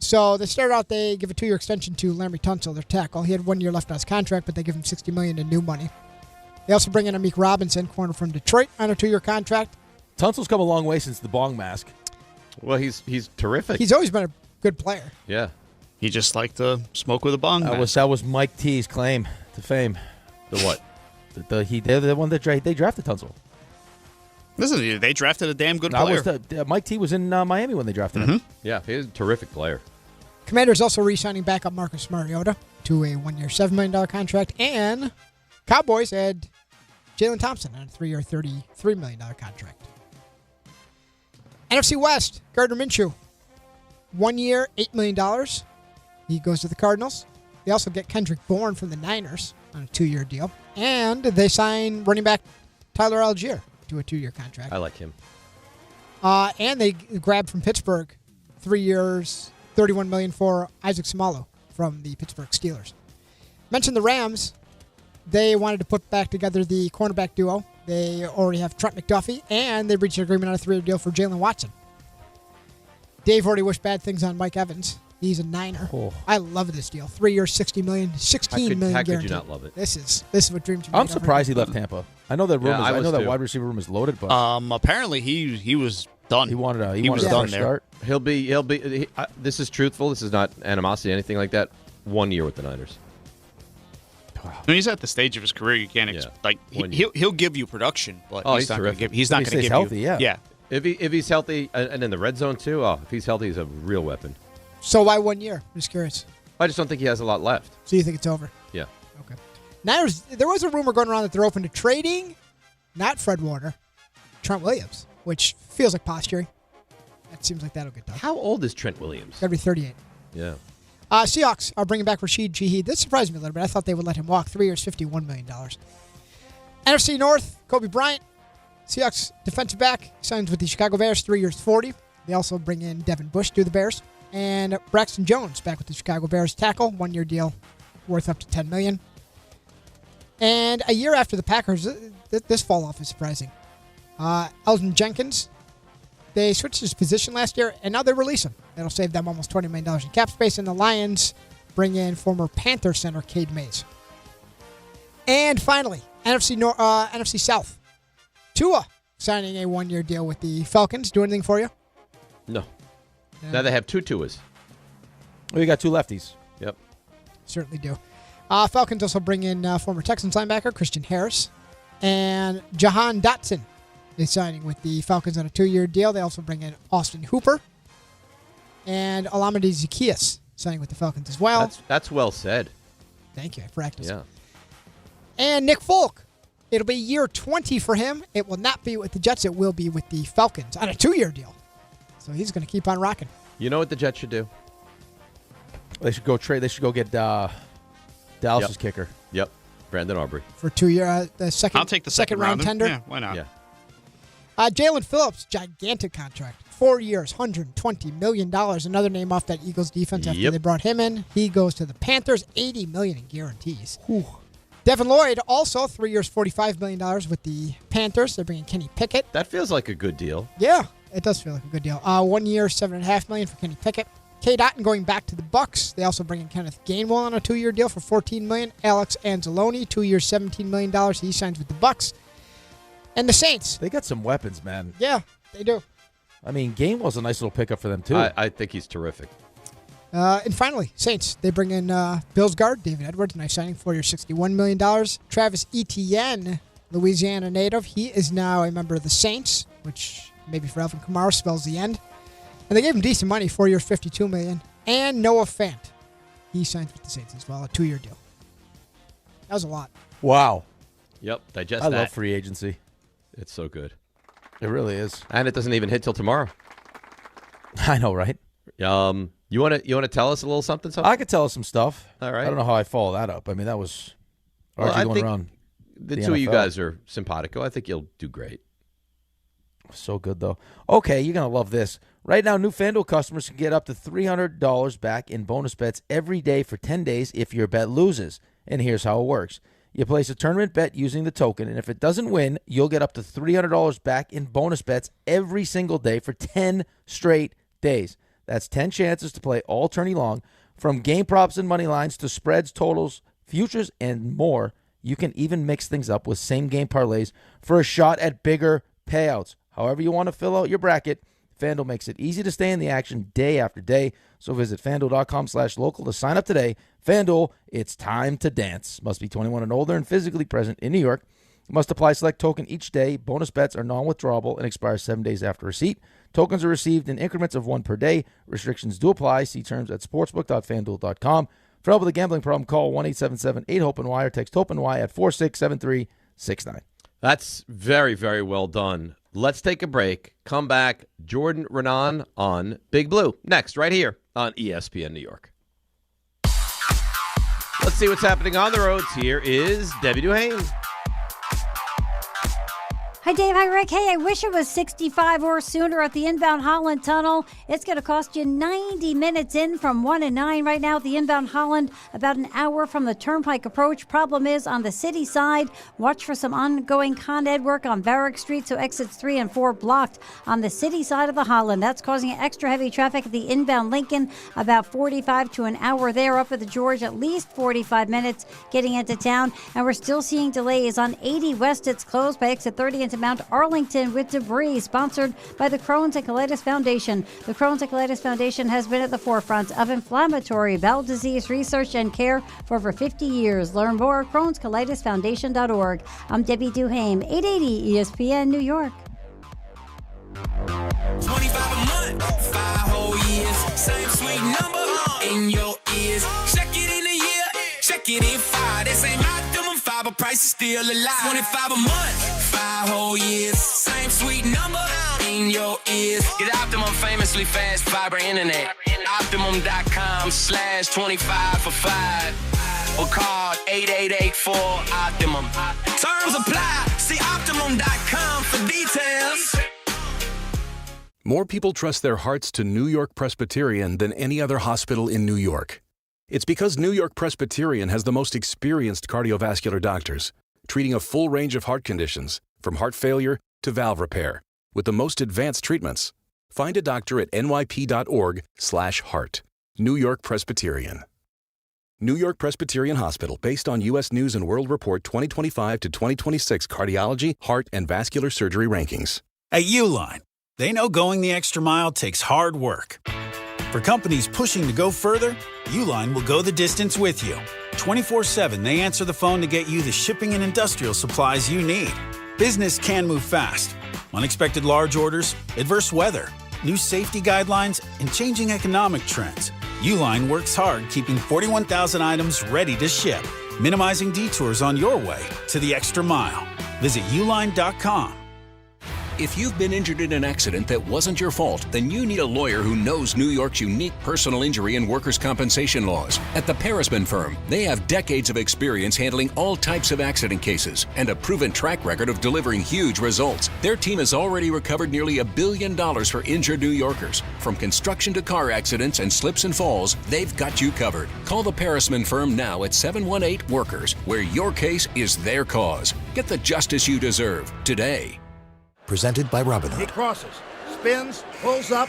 So they started out, they give a 2-year extension to Laremy Tunsil, their tackle. He had 1 year left on his contract, but they give him $60 million in new money. They also bring in Amik Robinson, corner from Detroit, on a 2-year contract. Tunsil's come a long way since the bong mask. Well, he's terrific. He's always been a good player. Yeah. He just liked to smoke with a bong. That was Mike T's claim to fame. The what? They're the one that they drafted Tunsil. Listen, they drafted a damn good player. Mike T was in Miami when they drafted him. Yeah, he's a terrific player. Commanders also re-signing backup Marcus Mariota to a 1-year, $7 million contract. And Cowboys had Jalen Thompson on a 3-year, $33 million contract. NFC West, Gardner Minshew, 1 year, $8 million. He goes to the Cardinals. They also get Kendrick Bourne from the Niners on a 2-year deal. And they sign running back Tyler Algier to a 2-year contract. I like him. And they grabbed from Pittsburgh 3 years, $31 million for Isaac Seumalo from the Pittsburgh Steelers. Mentioned the Rams. They wanted to put back together the cornerback duo, They already have Trent McDuffie, and they reached an agreement on a 3-year deal for Jalen Watson. Dave already wished bad things on Mike Evans. He's a Niner. Oh. I love this deal. 3 years, $60 million, $16 million How guaranteed. could you not love it? This is what dreams. I'm surprised he left Tampa. I know that room. Yeah, I know that too. wide receiver room is loaded, but Apparently he was done. he wanted a He was a done fresh there. start. He'll be. This is truthful. This is not animosity, anything like that. 1 year with the Niners. When he's at the stage of his career, you can't he'll give you production, but he's not going to give. He's not going to give healthy, you. yeah. If he's healthy and in the red zone too. Oh, if he's healthy, he's a real weapon. So why 1 year? I'm just curious. I just don't think he has a lot left. So you think it's over? Yeah. Okay. Niners. There was a rumor going around that they're open to trading, not Fred Warner, Trent Williams, which feels like posturing. That seems like that'll get done. How old is Trent Williams? Gotta be 38. Yeah. Seahawks are bringing back Rashid Shaheed. This surprised me a little bit. I thought they would let him walk. 3 years, $51 million. NFC North, Kobe Bryant. Seahawks defensive back signs with the Chicago Bears. 3 years, $40. They also bring in Devin Bush to the Bears. And Braxton Jones back with the Chicago Bears tackle. 1 year deal worth up to $10 million. And a year after the Packers, this fall off is surprising. Elgin Jenkins. They switched his position last year, and now they release him. That'll save them almost $20 million in cap space. And the Lions bring in former Panther center Cade Mays. And finally, NFC South. Tua signing a 1 year deal with the Falcons. Do anything for you? No. Now they have two Tuas. We got two lefties. Yep. Certainly do. Falcons also bring in former Texans linebacker Christian Harris. And Jahan Dotson is signing with the Falcons on a 2 year deal. They also bring in Austin Hooper. And Olamide Zaccheaus signing with the Falcons as well. That's well said. Thank you. I practiced. Yeah. And Nick Folk. It'll be year 20 for him. It will not be with the Jets. It will be with the Falcons on a 2 year deal. So he's going to keep on rocking. You know what the Jets should do? They should go trade. They should go get Dallas's kicker. Yep. Brandon Aubrey. For 2 year, the second. I'll take the second round tender. Yeah, why not? Yeah. Jalen Phillips, gigantic contract. 4 years, $120 million. Another name off that Eagles defense after they brought him in. He goes to the Panthers, $80 million in guarantees. Whew. Devin Lloyd, also 3 years, $45 million with the Panthers. They're bringing Kenny Pickett. That feels like a good deal. Yeah, it does feel like a good deal. 1 year, $7.5 million for Kenny Pickett. K. Dotton going back to the Bucks. They also bring in Kenneth Gainwell on a 2 year deal for $14 million. Alex Anzalone, 2 years, $17 million. He signs with the Bucks. And the Saints. They got some weapons, man. Yeah, they do. I mean, Gainwell's a nice little pickup for them, too. I think he's terrific. And finally, Saints. They bring in Bills guard David Edwards, nice signing, 4 years, $61 million. Travis Etienne, Louisiana native. He is now a member of the Saints, which maybe for Alvin Kamara spells the end. And they gave him decent money, 4 years, $52 million. And Noah Fant. He signs with the Saints as well, a 2 year deal. That was a lot. Wow. Yep, digest I that. love free agency. It's so good. It really is. And it doesn't even hit till tomorrow. I know, right? You want to tell us a little something? I could tell us some stuff. All right. I don't know how I follow that up. I mean, that was going around. The two of you guys are simpatico. I think you'll do great. So good, though. Okay, you're going to love this. Right now, new FanDuel customers can get up to $300 back in bonus bets every day for 10 days if your bet loses. And here's how it works. You place a tournament bet using the token, and if it doesn't win, you'll get up to $300 back in bonus bets every single day for 10 straight days. That's 10 chances to play all tourney long. From game props and money lines to spreads, totals, futures, and more, you can even mix things up with same-game parlays for a shot at bigger payouts. However you want to fill out your bracket, FanDuel makes it easy to stay in the action day after day. So visit FanDuel.com/local to sign up today. FanDuel, it's time to dance. Must be 21 and older and physically present in New York. Must apply select token each day. Bonus bets are non-withdrawable and expire 7 days after receipt. Tokens are received in increments of 1 per day. Restrictions do apply. See terms at sportsbook.fanduel.com. For help with a gambling problem, call 1-877-8-HOPE-NY or text HOPE-NY at 467-369. That's very, very well done. Let's take a break. Come back. Jordan Raanan on Big Blue. Next, right here on ESPN New York. Let's see what's happening on the roads. Here is Debbie Duhane. Hi, Dave. Hi, Rick. Hey, I wish it was 65 or sooner at the inbound Holland Tunnel. It's going to cost you 90 minutes in from 1 and 9 right now at the inbound Holland, about an hour from the Turnpike approach. Problem is, on the city side, watch for some ongoing Con Ed work on Varick Street, so exits 3 and 4 blocked on the city side of the Holland. That's causing extra heavy traffic at the inbound Lincoln, about 45 to an hour there. Up at the George, at least 45 minutes getting into town. And we're still seeing delays on 80 West. It's closed by exit 30 into Mount Arlington with debris, sponsored by the Crohn's and Colitis Foundation. The Crohn's and Colitis Foundation has been at the forefront of inflammatory bowel disease research and care for over 50 years. Learn more at Crohn'sColitisFoundation.org. I'm Debbie Duhame, 880 ESPN, New York. 25 a month, 5 whole years. Same sweet number in your ears. Check it in a year, check it in 5. This ain't optimum 5, but price is still alive. 25 a month, 5 whole years. Same sweet number in your ears. Get Optimum famously fast fiber internet. Optimum.com/25 for 5. Or call 8884-OPTIMUM. Terms apply. See Optimum.com for details. More people trust their hearts to New York Presbyterian than any other hospital in New York. It's because New York Presbyterian has the most experienced cardiovascular doctors, treating a full range of heart conditions, from heart failure to valve repair, with the most advanced treatments. Find a doctor at nyp.org/heart. New York Presbyterian. New York Presbyterian Hospital, based on U.S. News & World Report 2025 to 2026 cardiology, heart, and vascular surgery rankings. At Uline, they know going the extra mile takes hard work. For companies pushing to go further, Uline will go the distance with you. 24/7, they answer the phone to get you the shipping and industrial supplies you need. Business can move fast. Unexpected large orders, adverse weather, new safety guidelines, and changing economic trends. Uline works hard keeping 41,000 items ready to ship, minimizing detours on your way to the extra mile. Visit uline.com. If you've been injured in an accident that wasn't your fault, then you need a lawyer who knows New York's unique personal injury and workers' compensation laws. At the Parisman Firm, they have decades of experience handling all types of accident cases and a proven track record of delivering huge results. Their team has already recovered nearly $1 billion for injured New Yorkers. From construction to car accidents and slips and falls, they've got you covered. Call the Parisman Firm now at 718-WORKERS, where your case is their cause. Get the justice you deserve today. Presented by Robinhood. He crosses, spins, pulls up.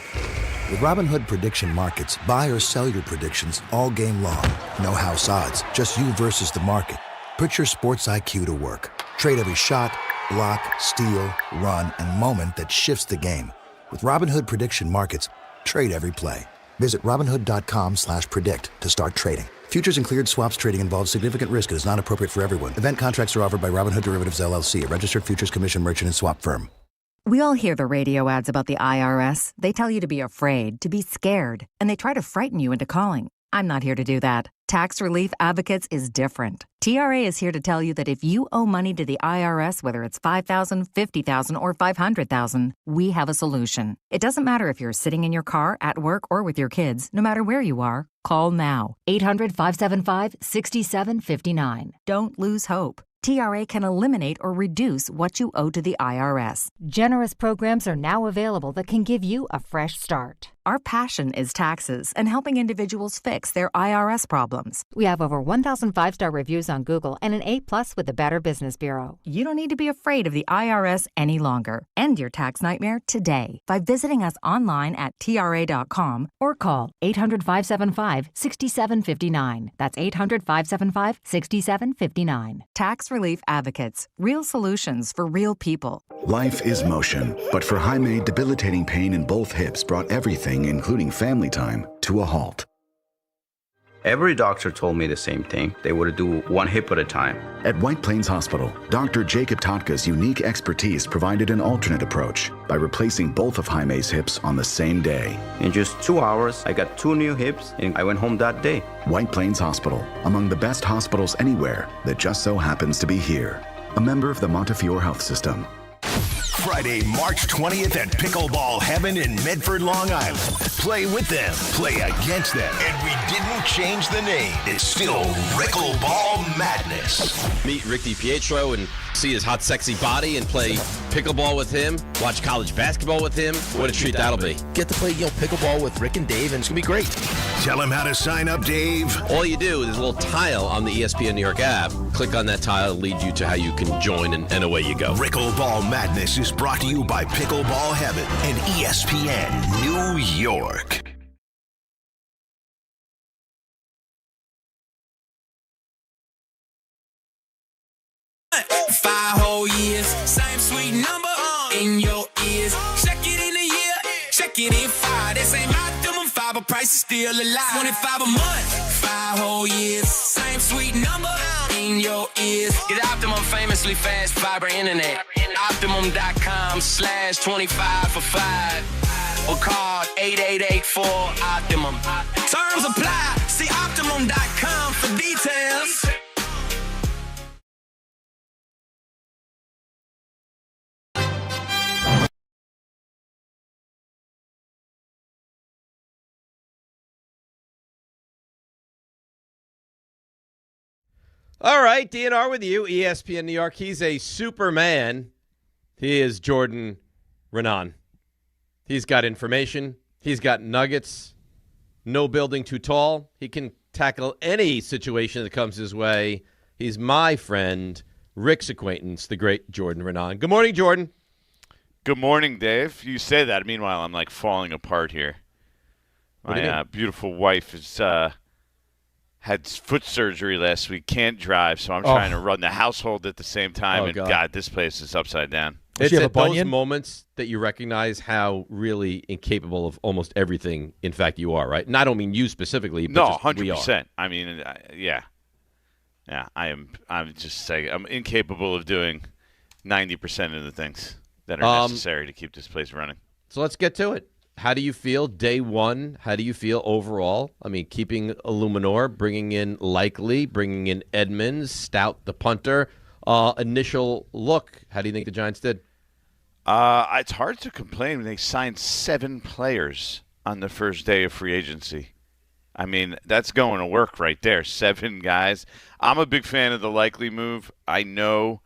With Robinhood Prediction Markets, buy or sell your predictions all game long. No house odds, just you versus the market. Put your sports IQ to work. Trade every shot, block, steal, run, and moment that shifts the game. With Robinhood Prediction Markets, trade every play. Visit Robinhood.com/predict to start trading. Futures and cleared swaps trading involves significant risk and is not appropriate for everyone. Event contracts are offered by Robinhood Derivatives LLC, a registered futures commission merchant and swap firm. We all hear the radio ads about the IRS. They tell you to be afraid, to be scared, and they try to frighten you into calling. I'm not here to do that. Tax Relief Advocates is different. TRA is here to tell you that if you owe money to the IRS, whether it's $5,000, $50,000, or $500,000, we have a solution. It doesn't matter if you're sitting in your car, at work, or with your kids. No matter where you are, call now. 800-575-6759. Don't lose hope. TRA can eliminate or reduce what you owe to the IRS. Generous programs are now available that can give you a fresh start. Our passion is taxes and helping individuals fix their IRS problems. We have over 1,000 5-star reviews on Google and an A+ with the Better Business Bureau. You don't need to be afraid of the IRS any longer. End your tax nightmare today by visiting us online at TRA.com or call 800-575-6759. That's 800-575-6759. Tax Relief Advocates. Real solutions for real people. Life is motion, but for Jaime, debilitating pain in both hips brought everything, including family time, to a halt. Every doctor told me the same thing. They would do one hip at a time. At White Plains Hospital, Dr. Jacob Totka's unique expertise provided an alternate approach by replacing both of Jaime's hips on the same day. In just 2 hours, I got 2 new hips, and I went home that day. White Plains Hospital, among the best hospitals anywhere that just so happens to be here. A member of the Montefiore Health System. Friday, March 20th at Pickleball Heaven in Medford, Long Island. Play with them, play against them, and we didn't change the name. It's still Pickleball Madness. Meet Rick DiPietro and See his hot, sexy body and play pickleball with him, watch college basketball with him. What a treat that'll be. Get to play pickleball with Rick and Dave, and it's going to be great. Tell him how to sign up, Dave. All you do is a little tile on the ESPN New York app. Click on that tile, it'll lead you to how you can join, and away you go. Pickleball Madness is brought to you by Pickleball Heaven and ESPN New York. 5 whole years, same sweet number in your ears. Check it in a year, check it in 5. This ain't my optimum 5, but price is still alive. 25 a month, 5 whole years, same sweet number in your ears. Get Optimum famously fast fiber internet. Optimum.com/25 for 5. Or call 8884-OPTIMUM. Terms apply. See Optimum.com for details. All right, DNR with you, ESPN New York. He's a Superman. He is Jordan Raanan. He's got information. He's got nuggets. No building too tall. He can tackle any situation that comes his way. He's my friend, Rick's acquaintance, the great Jordan Raanan. Good morning, Jordan. Good morning, Dave. You say that. Meanwhile, I'm like falling apart here. My beautiful wife is had foot surgery last week, can't drive, so I'm trying to run the household at the same time, God, this place is upside down. It's at those moments that you recognize how really incapable of almost everything, in fact, you are, right? And I don't mean you specifically, but no, just 100%. I mean, yeah, I'm just saying I'm incapable of doing 90% of the things that are necessary to keep this place running. So let's get to it. How do you feel day one? How do you feel overall? I mean, keeping Illuminor, bringing in Likely, bringing in Edmonds, Stout the punter. Initial look, how do you think the Giants did? It's hard to complain when they signed 7 players on the first day of free agency. I mean, that's going to work right there. 7 guys. I'm a big fan of the Likely move. I know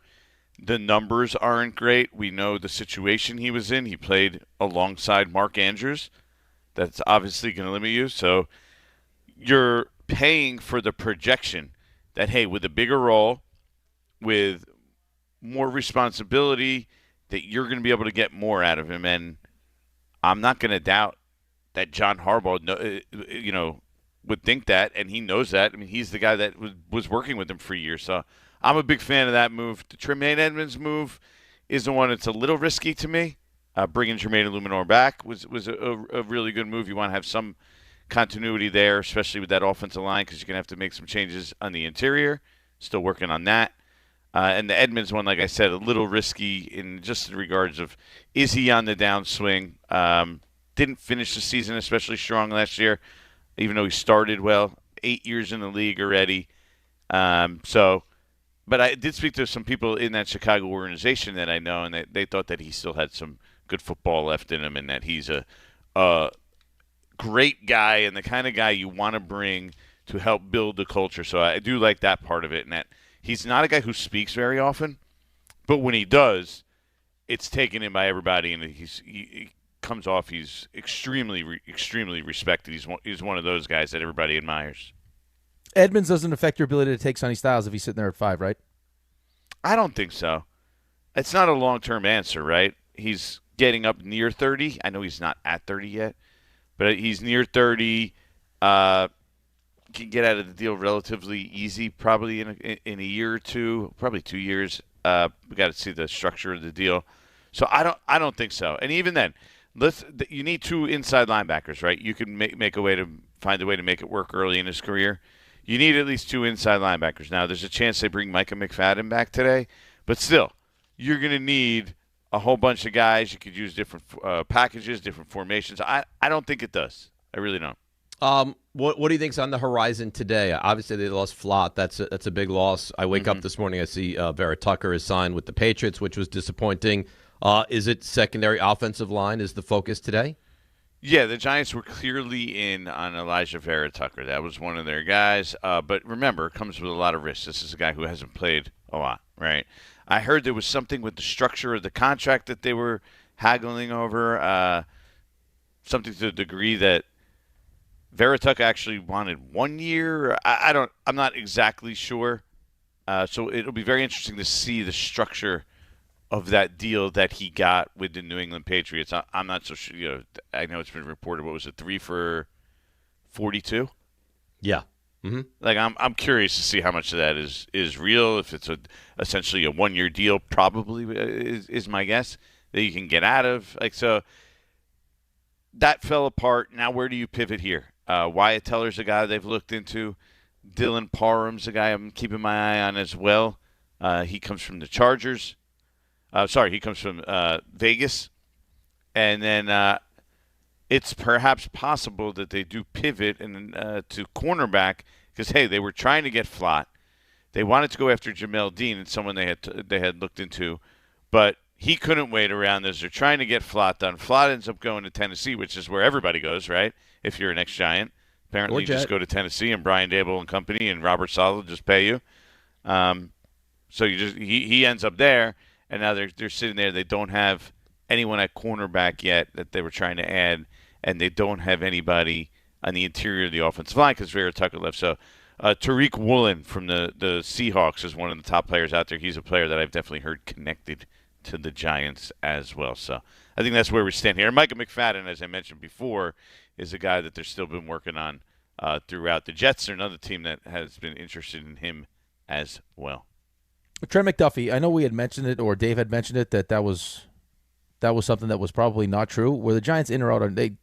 the numbers aren't great. We know the situation he was in. He played alongside Mark Andrews. That's obviously going to limit you. So you're paying for the projection that, hey, with a bigger role, with more responsibility, that you're going to be able to get more out of him. And I'm not going to doubt that John Harbaugh, would think that, and he knows that. I mean, he's the guy that was working with him for years. So I'm a big fan of that move. The Tremaine Edmonds move is the one that's a little risky to me. Bringing Jermaine Illuminor back was a really good move. You want to have some continuity there, especially with that offensive line, because you're going to have to make some changes on the interior. Still working on that. And the Edmonds one, like I said, a little risky in just in regards of, is he on the downswing? Didn't finish the season especially strong last year, even though he started well. 8 years in the league already. But I did speak to some people in that Chicago organization that I know, and they thought that he still had some good football left in him, and that he's a great guy and the kind of guy you want to bring to help build the culture. So I do like that part of it, and that he's not a guy who speaks very often, but when he does, it's taken in by everybody, and he comes off. He's extremely respected. He's one of those guys that everybody admires. Edmonds doesn't affect your ability to take Sonny Styles if he's sitting there at 5, right? I don't think so. It's not a long-term answer, right? He's getting up near 30. I know he's not at 30 yet, but he's near 30. Can get out of the deal relatively easy, probably in a year or two, probably 2 years. We got to see the structure of the deal. So I don't think so. And even then, you need 2 inside linebackers, right? You can find a way to make it work early in his career. You need at least 2 inside linebackers. Now, there's a chance they bring Micah McFadden back today, but still, you're going to need a whole bunch of guys. You could use different packages, different formations. I don't think it does. I really don't. What do you think's on the horizon today? Obviously, they lost Flott. That's a big loss. I wake up this morning, I see Vera Tucker is signed with the Patriots, which was disappointing. Is it secondary offensive line is the focus today? Yeah, the Giants were clearly in on Elijah Vera Tucker. That was one of their guys. But remember, it comes with a lot of risk. This is a guy who hasn't played a lot, right? I heard there was something with the structure of the contract that they were haggling over, something to the degree that Veritek actually wanted 1 year. I'm not exactly sure. So it'll be very interesting to see the structure of that deal that he got with the New England Patriots. I'm not so sure. I know it's been reported. What was it? 3 for $42? Yeah. Mm-hmm. Like I'm curious to see how much of that is real. If it's essentially a 1 year deal, probably is my guess that you can get out of. Like so, that fell apart. Now where do you pivot here? Wyatt Teller's a guy they've looked into. Dylan Parham's a guy I'm keeping my eye on as well. He comes from the Chargers. He comes from Vegas. And then it's perhaps possible that they do pivot to cornerback because, hey, they were trying to get Flott. They wanted to go after Jamel Dean and someone they had looked into, but he couldn't wait around as they're trying to get Flott done. Flott ends up going to Tennessee, which is where everybody goes, right? If you're an ex-Giant. Apparently you just go to Tennessee and Brian Dable and company and Robert Saleh just pay you. So he ends up there, and now they're sitting there. They don't have anyone at cornerback yet that they were trying to add, and they don't have anybody on the interior of the offensive line because Vera Tucker left. So Tariq Woolen from the Seahawks is one of the top players out there. He's a player that I've definitely heard connected to the Giants as well. So I think that's where we stand here. And Micah McFadden, as I mentioned before, is a guy that they've still been working on throughout. The Jets are another team that has been interested in him as well. Trent McDuffie, I know we had mentioned it, or Dave had mentioned it, that was something that was probably not true. Were the Giants in or out?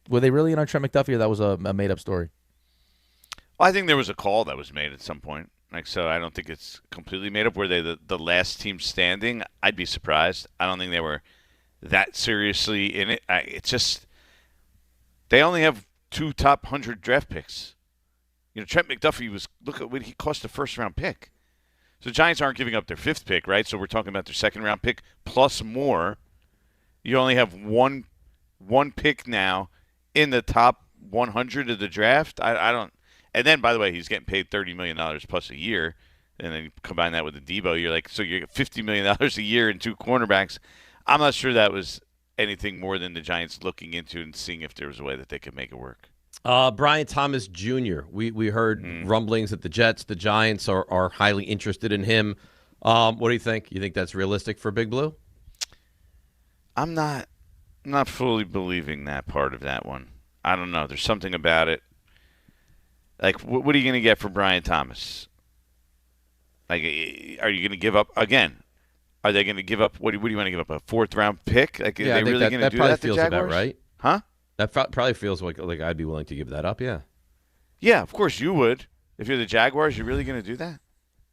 Were they really in on Trent McDuffie, or that was a made-up story? Well, I think there was a call that was made at some point. So I don't think it's completely made up. Were they the last team standing? I'd be surprised. I don't think they were that seriously in it. It's just they only have 2 top 100 draft picks. Trent McDuffie look at what he cost a first-round pick. So the Giants aren't giving up their 5th pick, right? So we're talking about their second-round pick plus more. You only have one pick now in the top 100 of the draft. I don't. And then, by the way, he's getting paid $30 million plus a year. And then you combine that with the Debo, you're like, so you get $50 million a year and 2 cornerbacks. I'm not sure that was anything more than the Giants looking into and seeing if there was a way that they could make it work. Brian Thomas Jr. We heard rumblings that the Jets, the Giants are highly interested in him. What do you think? You think that's realistic for Big Blue? I'm not fully believing that part of that one. I don't know. There's something about it. Like, what are you going to get for Brian Thomas? Like, are you going to give up again? Are they going to give up? What do you want to give up? A 4th-round pick? Like, yeah, are they really going to do that to Jaguars? About right. Huh? That probably feels like I'd be willing to give that up. Yeah. Yeah, of course you would. If you're the Jaguars, you're really going to do that?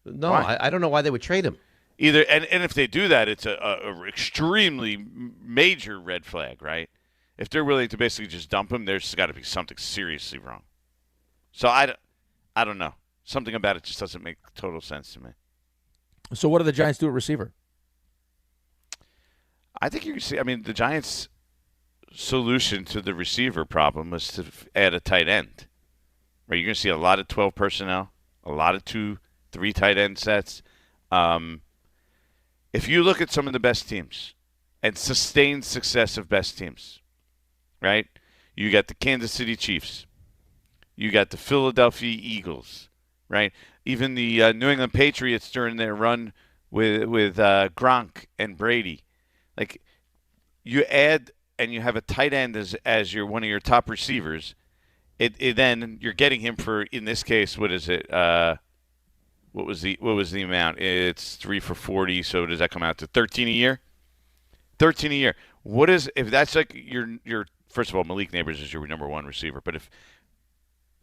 No, I don't know why they would trade him. Either, and if they do that, it's a extremely major red flag, right? If they're willing to basically just dump him, there's got to be something seriously wrong. So I don't know. Something about it just doesn't make total sense to me. So what do the Giants do at receiver? I think you can see. I mean, the Giants' solution to the receiver problem was to add a tight end. Right? You're going to see a lot of 12 personnel, a lot of 2-3 tight end sets. If you look at some of the best teams and sustained success of best teams, right? You got the Kansas City Chiefs. You got the Philadelphia Eagles, right? Even the New England Patriots during their run with Gronk and Brady. Like, you add and you have a tight end as one of your top receivers. It then you're getting him for, in this case, what is it? What was the amount? It's 3 for $40. So does that come out to 13 a year? 13 a year. What is, if that's like your first of all, Malik Neighbors is your number 1 receiver, but if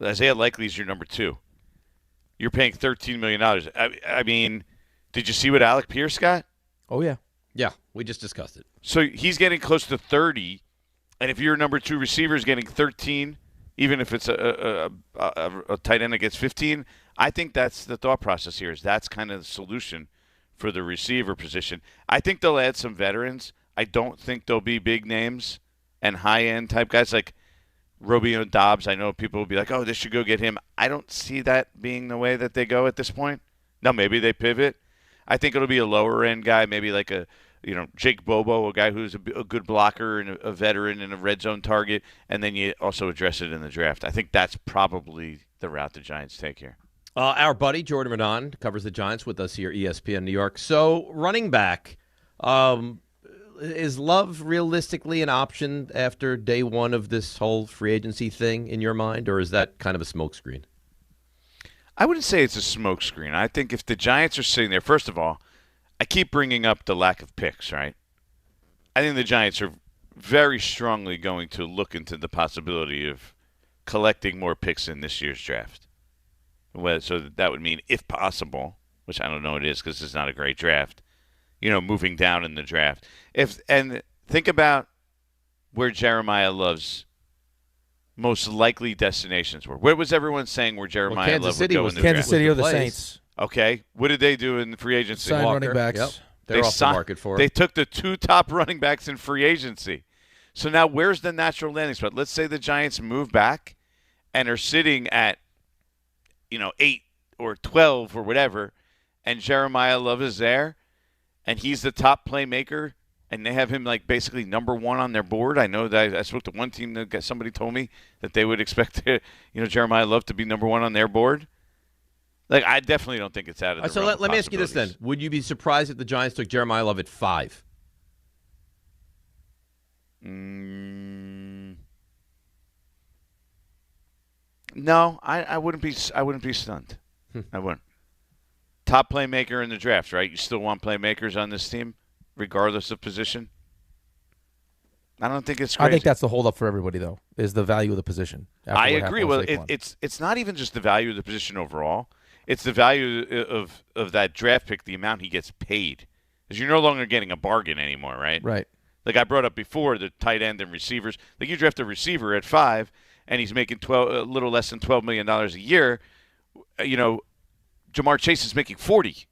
Isaiah Likely is your number 2, you're paying $13 million. I mean, did you see what Alec Pierce got? Oh yeah, yeah. We just discussed it. So he's getting close to 30, and if your number 2 receiver is getting 13, even if it's a tight end that gets 15, I think that's the thought process here. Is that's kind of the solution for the receiver position. I think they'll add some veterans. I don't think they'll be big names and high-end type guys like Romeo Dobbs. I know people will be like, oh, they should go get him. I don't see that being the way that they go at this point. Now, maybe they pivot. I think it'll be a lower end guy, maybe like a Jake Bobo, a guy who's a good blocker and a veteran and a red zone target, and then you also address it in the draft. I think that's probably the route the Giants take here. Our buddy Jordan Raanan covers the Giants with us here at ESPN New York. So running back, is Love realistically an option after day one of this whole free agency thing in your mind, or is that kind of a smokescreen? I wouldn't say it's a smokescreen. I think if the Giants are sitting there, first of all, I keep bringing up the lack of picks, right? I think the Giants are very strongly going to look into the possibility of collecting more picks in this year's draft. So that would mean, if possible, which I don't know it is because it's not a great draft, moving down in the draft. And think about where Jeremiah Love's most likely destinations were. Where was everyone saying where Jeremiah Love would go in the draft? Kansas City or the Saints. Okay. What did they do in the free agency? Sign running backs. Yep. They're off the market for it. They took the 2 top running backs in free agency. So now where's the natural landing spot? Let's say the Giants move back and are sitting at 8 or 12 or whatever, and Jeremiah Love is there, and he's the top playmaker, and they have him like basically number 1 on their board. I know that I spoke to one team that somebody told me that they would expect Jeremiah Love to be number 1 on their board. Like, I definitely don't think it's out of the realm of let me ask you this then. Would you be surprised if the Giants took Jeremiah Love at 5? No, I wouldn't be. I wouldn't be stunned. I wouldn't. Top playmaker in the draft, right? You still want playmakers on this team, regardless of position. I don't think it's crazy. I think that's the holdup for everybody, though, is the value of the position. I agree. Well, it's not even just the value of the position overall. It's the value of that draft pick, the amount he gets paid. Because you're no longer getting a bargain anymore, right? Right. Like I brought up before, the tight end and receivers. Like you draft a receiver at 5, and he's making a little less than $12 million a year. Jamar Chase is making 40.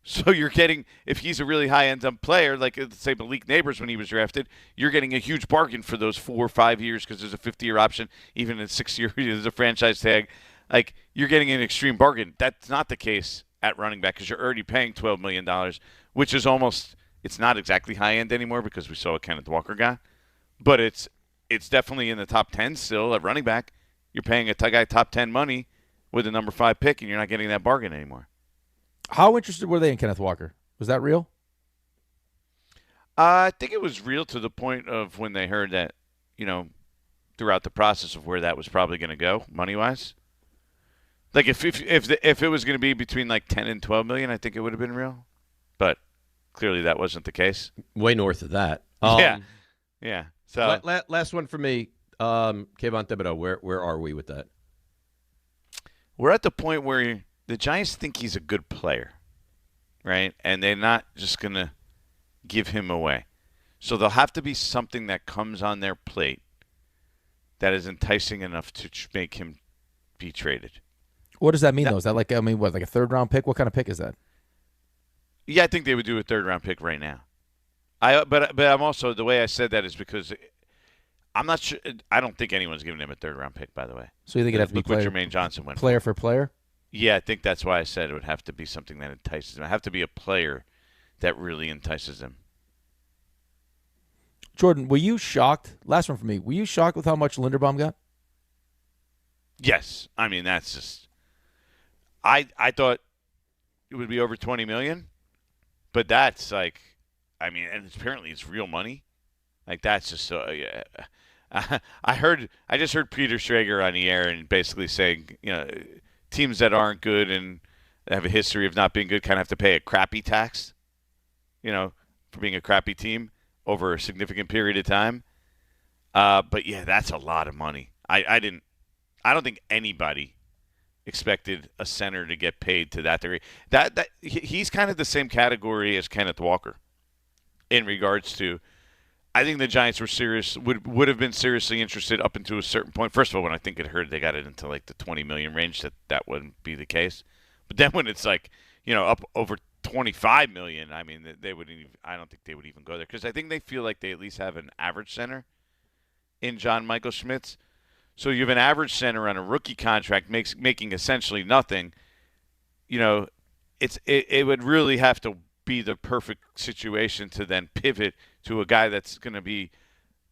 So you're getting, if he's a really high-end player, like say Malik Neighbors when he was drafted, you're getting a huge bargain for those 4 or 5 years because there's a 50-year option. Even in 6 years, there's a franchise tag. Like, you're getting an extreme bargain. That's not the case at running back because you're already paying $12 million, which is almost, it's not exactly high-end anymore because we saw what Kenneth Walker got. But it's definitely in the top 10 still at running back. You're paying a guy top 10 money with a number 5 pick, and you're not getting that bargain anymore. How interested were they in Kenneth Walker? Was that real? I think it was real to the point of when they heard that, throughout the process of where that was probably going to go, money-wise. Like if it was going to be between like 10 and 12 million, I think it would have been real. But clearly that wasn't the case. Way north of that. Yeah. So last one for me, Kayvon Thibodeau. Where are we with that? We're at the point where the Giants think he's a good player, right? And they're not just going to give him away. So there'll have to be something that comes on their plate that is enticing enough to make him be traded. What does that mean, though? Is that like a 3rd-round pick? What kind of pick is that? Yeah, I think they would do a 3rd-round pick right now. But I'm also, the way I said that is because I'm not sure. I don't think anyone's giving him a 3rd-round pick, by the way. So you think it'd have to be what Jermaine Johnson went player for player? Yeah, I think that's why I said it would have to be something that entices him. It would have to be a player that really entices him. Jordan, were you shocked? Last one for me. Were you shocked with how much Linderbaum got? Yes. I mean, that's just – I thought it would be over $20 million, but that's like – I mean, and apparently it's real money. Like, that's just so yeah. I just heard Peter Schrager on the air and basically saying, teams that aren't good and have a history of not being good kind of have to pay a crappy tax, for being a crappy team over a significant period of time. But yeah, that's a lot of money. I don't think anybody expected a center to get paid to that degree. That he's kind of the same category as Kenneth Walker in regards to. I think the Giants were serious, would have been seriously interested up until a certain point. First of all, when I think it heard they got it into like the $20 million range, that wouldn't be the case. But then when it's like, up over $25 million, I mean, they wouldn't even, I don't think they would even go there because I think they feel like they at least have an average center in John Michael Schmitz. So you have an average center on a rookie contract making essentially nothing. it would really have to be the perfect situation to then pivot to a guy that's going to be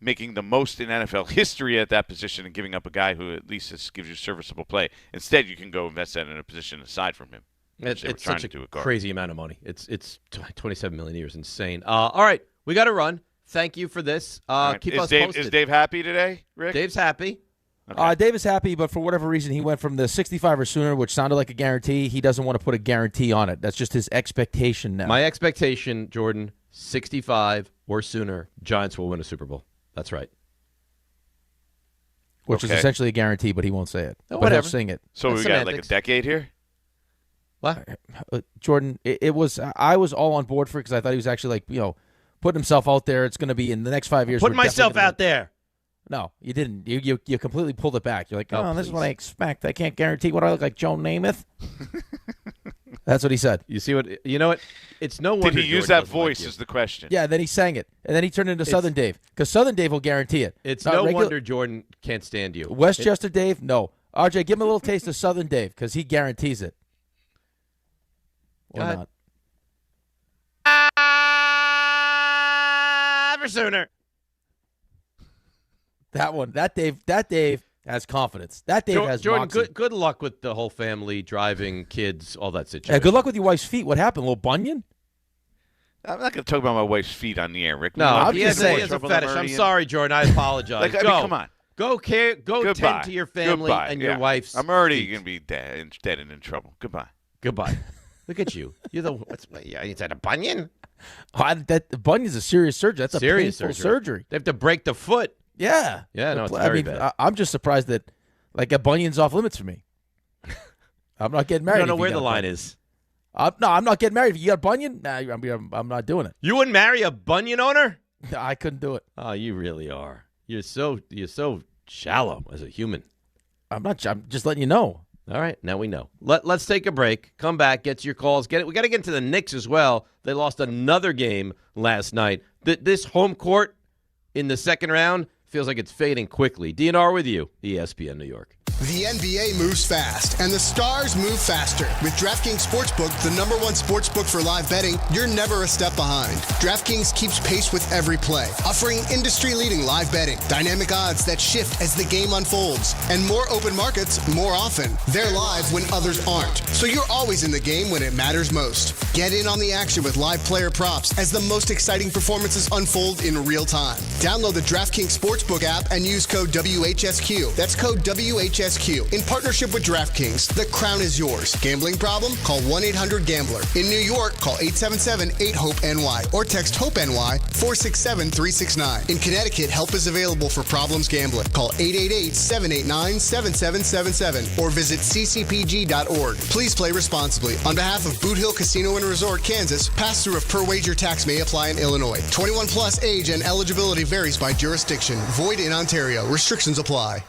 making the most in NFL history at that position and giving up a guy who at least gives you serviceable play. Instead, you can go invest that in a position aside from him. It's such a crazy amount of money. It's $27 million a year is insane. All right, we got to run. Thank you for this. Keep us posted. Is Dave happy today, Rick? Dave's happy. Okay. Dave is happy, but for whatever reason, he went from the 65 or sooner, which sounded like a guarantee. He doesn't want to put a guarantee on it. That's just his expectation now. My expectation, Jordan, 65 or sooner, Giants will win a Super Bowl. That's right. Which is essentially a guarantee, but he won't say it. No, but he'll whatever. sing it. So we got like a decade here? What? Jordan, it was. I was all on board for it because I thought he was actually putting himself out there. It's going to be in the next 5 years. Putting myself out there. No, you didn't. You completely pulled it back. You're like, Oh, this is please. what I expect. I can't guarantee what I look like, Joe Namath. That's what he said. You see what? You know what? It's no wonder. Did he use Jordan that doesn't like voice you. is the question. Yeah, then he sang it. And then he turned into Southern Dave. Because Southern Dave will guarantee it. It's Not no regular- wonder Jordan can't stand you. Westchester Dave? No. RJ, give him a little taste of Southern Dave because he guarantees it. Or Go ahead. not. Ever sooner. That Dave has confidence. That Dave has Jordan, moxie. good luck with the whole family, driving, kids, all that situation. Yeah, good luck with your wife's feet. What happened? A little bunion? I'm not going to talk about my wife's feet on the air, Rick. No, We he don't has get more a trouble than fetish. I'm I'm already in. sorry, Jordan. I apologize. Like, I mean, come on. Go Goodbye. tend to your family Goodbye. and your Yeah. wife's I'm already feet. going to be dead and in trouble. Goodbye. Goodbye. Look at you. You're the is that a bunion? That bunion's a serious surgery. That's a Serious painful surgery. They have to break the foot. Yeah. Yeah, no, it's very bad. I'm just surprised that a bunion's off limits for me. I'm not getting married. I don't know if you where got the a line bunion. is. No, I'm not getting married. If you got a bunion, nah, I'm not doing it. You wouldn't marry a bunion owner? I couldn't do it. Oh, you really are. You're so shallow as a human. I'm not. I'm just letting you know. All right, now we know. Let's take a break. Come back, get to your calls. We got to get into the Knicks as well. They lost another game last night. This home court in the second round feels like it's fading quickly. DNR with you, ESPN New York. The NBA moves fast, and the stars move faster. With DraftKings Sportsbook, the #1 sportsbook for live betting, you're never a step behind. DraftKings keeps pace with every play, offering industry-leading live betting, dynamic odds that shift as the game unfolds, and more open markets more often. They're live when others aren't, so you're always in the game when it matters most. Get in on the action with live player props as the most exciting performances unfold in real time. Download the DraftKings Sportsbook app and use code WHSQ. That's code WHSQ. In partnership with DraftKings, the crown is yours. Gambling problem? Call 1-800-GAMBLER. In New York, call 877-8-HOPE-NY or text HOPE-NY 467-369. In Connecticut, help is available for problems gambling. Call 888-789-7777 or visit ccpg.org. Please play responsibly. On behalf of Boot Hill Casino and Resort, Kansas, pass-through of per-wager tax may apply in Illinois. 21 plus age and eligibility varies by jurisdiction. Void in Ontario. Restrictions apply.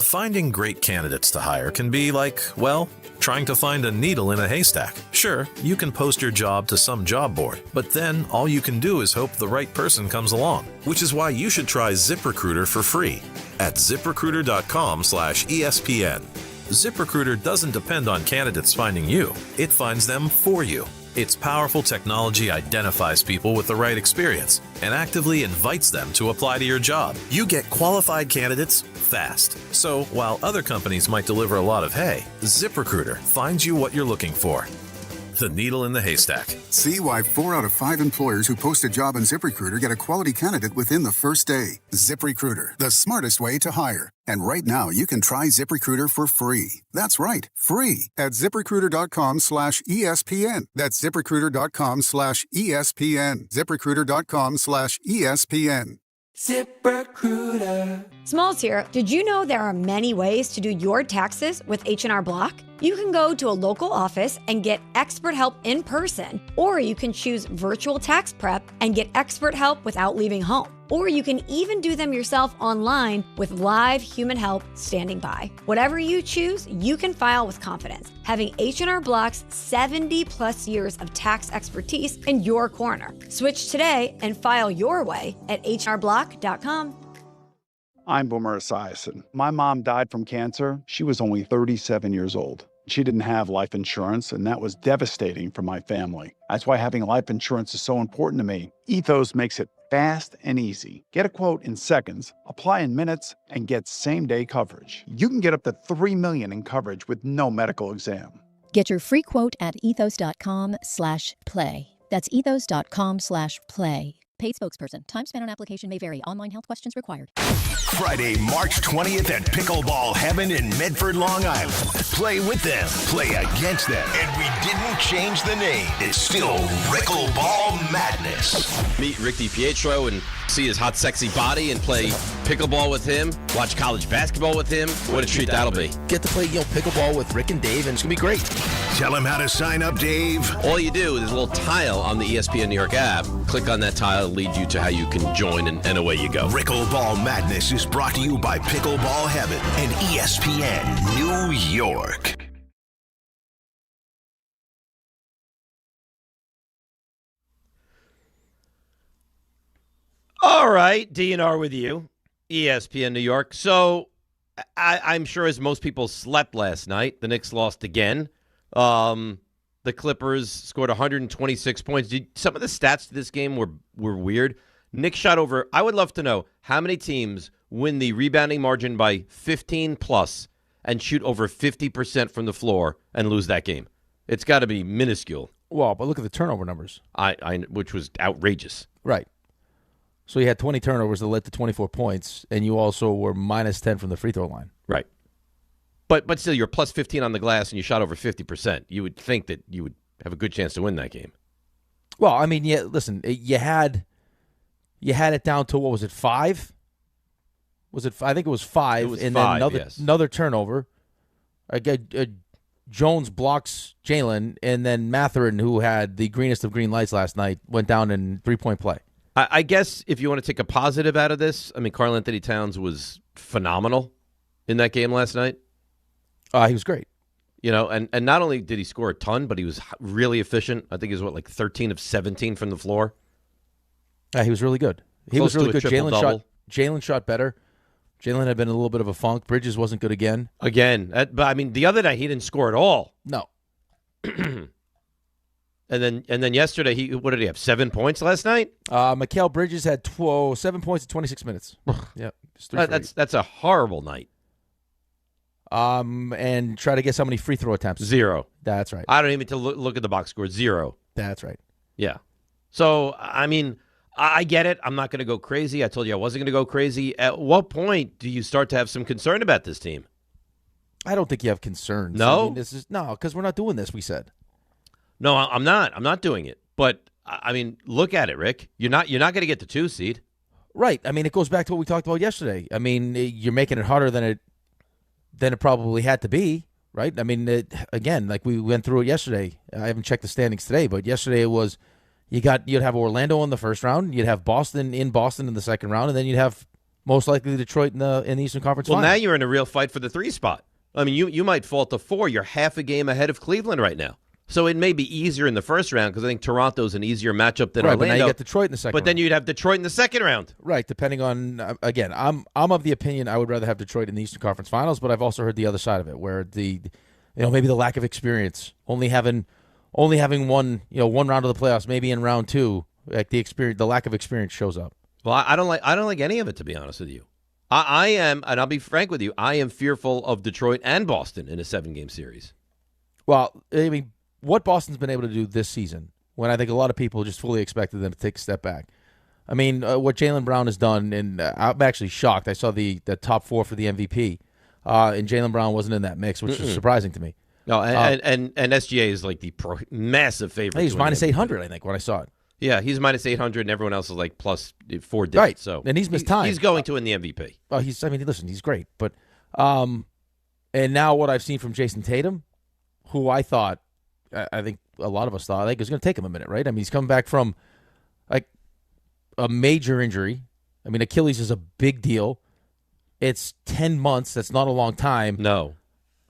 Finding great candidates to hire can be like, well, trying to find a needle in a haystack. Sure, you can post your job to some job board, but then all you can do is hope the right person comes along, which is why you should try ZipRecruiter for free at ZipRecruiter.com/ESPN. ZipRecruiter doesn't depend on candidates finding you. It finds them for you. Its powerful technology identifies people with the right experience and actively invites them to apply to your job. You get qualified candidates fast. So while other companies might deliver a lot of hay, ZipRecruiter finds you what you're looking for. The needle in the haystack. See why 4 out of 5 employers who post a job on ZipRecruiter get a quality candidate within the first day. ZipRecruiter, the smartest way to hire. And right now, you can try ZipRecruiter for free. That's right, free at ZipRecruiter.com/ESPN. That's ZipRecruiter.com/ESPN. ZipRecruiter.com/ESPN. ZipRecruiter. Smalls here. Did you know there are many ways to do your taxes with H&R Block? You can go to a local office and get expert help in person, or you can choose virtual tax prep and get expert help without leaving home. Or you can even do them yourself online with live human help standing by. Whatever you choose, you can file with confidence, having H&R Block's 70-plus years of tax expertise in your corner. Switch today and file your way at hrblock.com. I'm Boomer Esiason. My mom died from cancer. She was only 37 years old. She didn't have life insurance, and that was devastating for my family. That's why having life insurance is so important to me. Ethos makes it fast and easy. Get a quote in seconds, apply in minutes, and get same-day coverage. You can get up to $3 million in coverage with no medical exam. Get your free quote at ethos.com/play. That's ethos.com/play. Paid spokesperson. Time spent on application may vary. Online health questions required. Friday, March 20th at Pickleball Heaven in Medford, Long Island. Play with them, play against them, and we didn't change the name. It's still Pickleball Madness. Meet Rick DiPietro and see his hot, sexy body and play pickleball with him, watch college basketball with him. What a treat that'll be. Get to play pickleball with Rick and Dave, and it's going to be great. Tell him how to sign up, Dave. All you do is a little tile on the ESPN New York app. Click on that tile, lead you to how you can join, and away you go. Pickleball Madness is brought to you by Pickleball Heaven and ESPN New York. All right, DNR with you, ESPN New York. So I'm sure as most people slept last night, the Knicks lost again. The Clippers scored 126 points. Some of the stats to this game were weird. Knicks shot over, I would love to know, how many teams win the rebounding margin by 15 plus and shoot over 50% from the floor and lose that game? It's got to be minuscule. Well, but look at the turnover numbers. Which was outrageous. Right. So you had 20 turnovers that led to 24 points, and you also were minus 10 from the free throw line. Right. But still, you're plus 15 on the glass, and you shot over 50%. You would think that you would have a good chance to win that game. Well, I mean, yeah. Listen, you had it down to, what was it, 5? Was it? I think it was 5. It was and 5, then yes. another turnover. Jones blocks Jalen, and then Matherin, who had the greenest of green lights last night, went down in 3-point play. I guess if you want to take a positive out of this, I mean, Karl Anthony Towns was phenomenal in that game last night. He was great. And not only did he score a ton, but he was really efficient. I think he was, 13 of 17 from the floor. He was really good. He was really good. Jalen shot better. Jalen had been in a little bit of a funk. Bridges wasn't good again. But I mean, the other night he didn't score at all. No. And then yesterday, what did he have? 7 points last night? Mikal Bridges had 7 points in 26 minutes. Yeah, that's a horrible night. And try to guess how many free throw attempts? 0. That's right. I don't even look at the box score. 0. That's right. Yeah. So I mean, I get it. I'm not going to go crazy. I told you I wasn't going to go crazy. At what point do you start to have some concern about this team? I don't think you have concerns. No, I mean, because we're not doing this. We said. No, I'm not. I'm not doing it. But I mean, look at it, Rick. You're not going to get the 2 seed. Right. I mean, it goes back to what we talked about yesterday. I mean, you're making it harder than it probably had to be. Right. I mean, again, like we went through it yesterday. I haven't checked the standings today, but yesterday it was you'd have Orlando in the first round, you'd have Boston in the second round, and then you'd have most likely Detroit in the Eastern Conference Well, final. Now you're in a real fight for the 3 spot. I mean, you might fall to 4. You're half a game ahead of Cleveland right now. So it may be easier in the first round because I think Toronto's an easier matchup than Orlando. But now you get Detroit in the second round. But then you'd have Detroit in the second round. Right, depending on, again, I'm of the opinion I would rather have Detroit in the Eastern Conference Finals, but I've also heard the other side of it where maybe the lack of experience, only having one round of the playoffs, maybe in round 2, like the lack of experience shows up. Well, I don't like any of it, to be honest with you. I am, and I'll be frank with you, I am fearful of Detroit and Boston in a 7-game series. Well, I mean, what Boston's been able to do this season, when I think a lot of people just fully expected them to take a step back. I mean, what Jaylen Brown has done, and I'm actually shocked. I saw the top 4 for the MVP, and Jaylen Brown wasn't in that mix, which is surprising to me. No, and SGA is like the massive favorite. He's minus 800, I think, when I saw it. Yeah, he's minus 800, and everyone else is like plus 4 digits. Right, so and he's missed time. He's going to win the MVP. Well, listen, he's great, but and now what I've seen from Jason Tatum, who I think a lot of us thought, it was going to take him a minute, right? I mean, he's come back from like a major injury. I mean, Achilles is a big deal. It's 10 months. That's not a long time. No.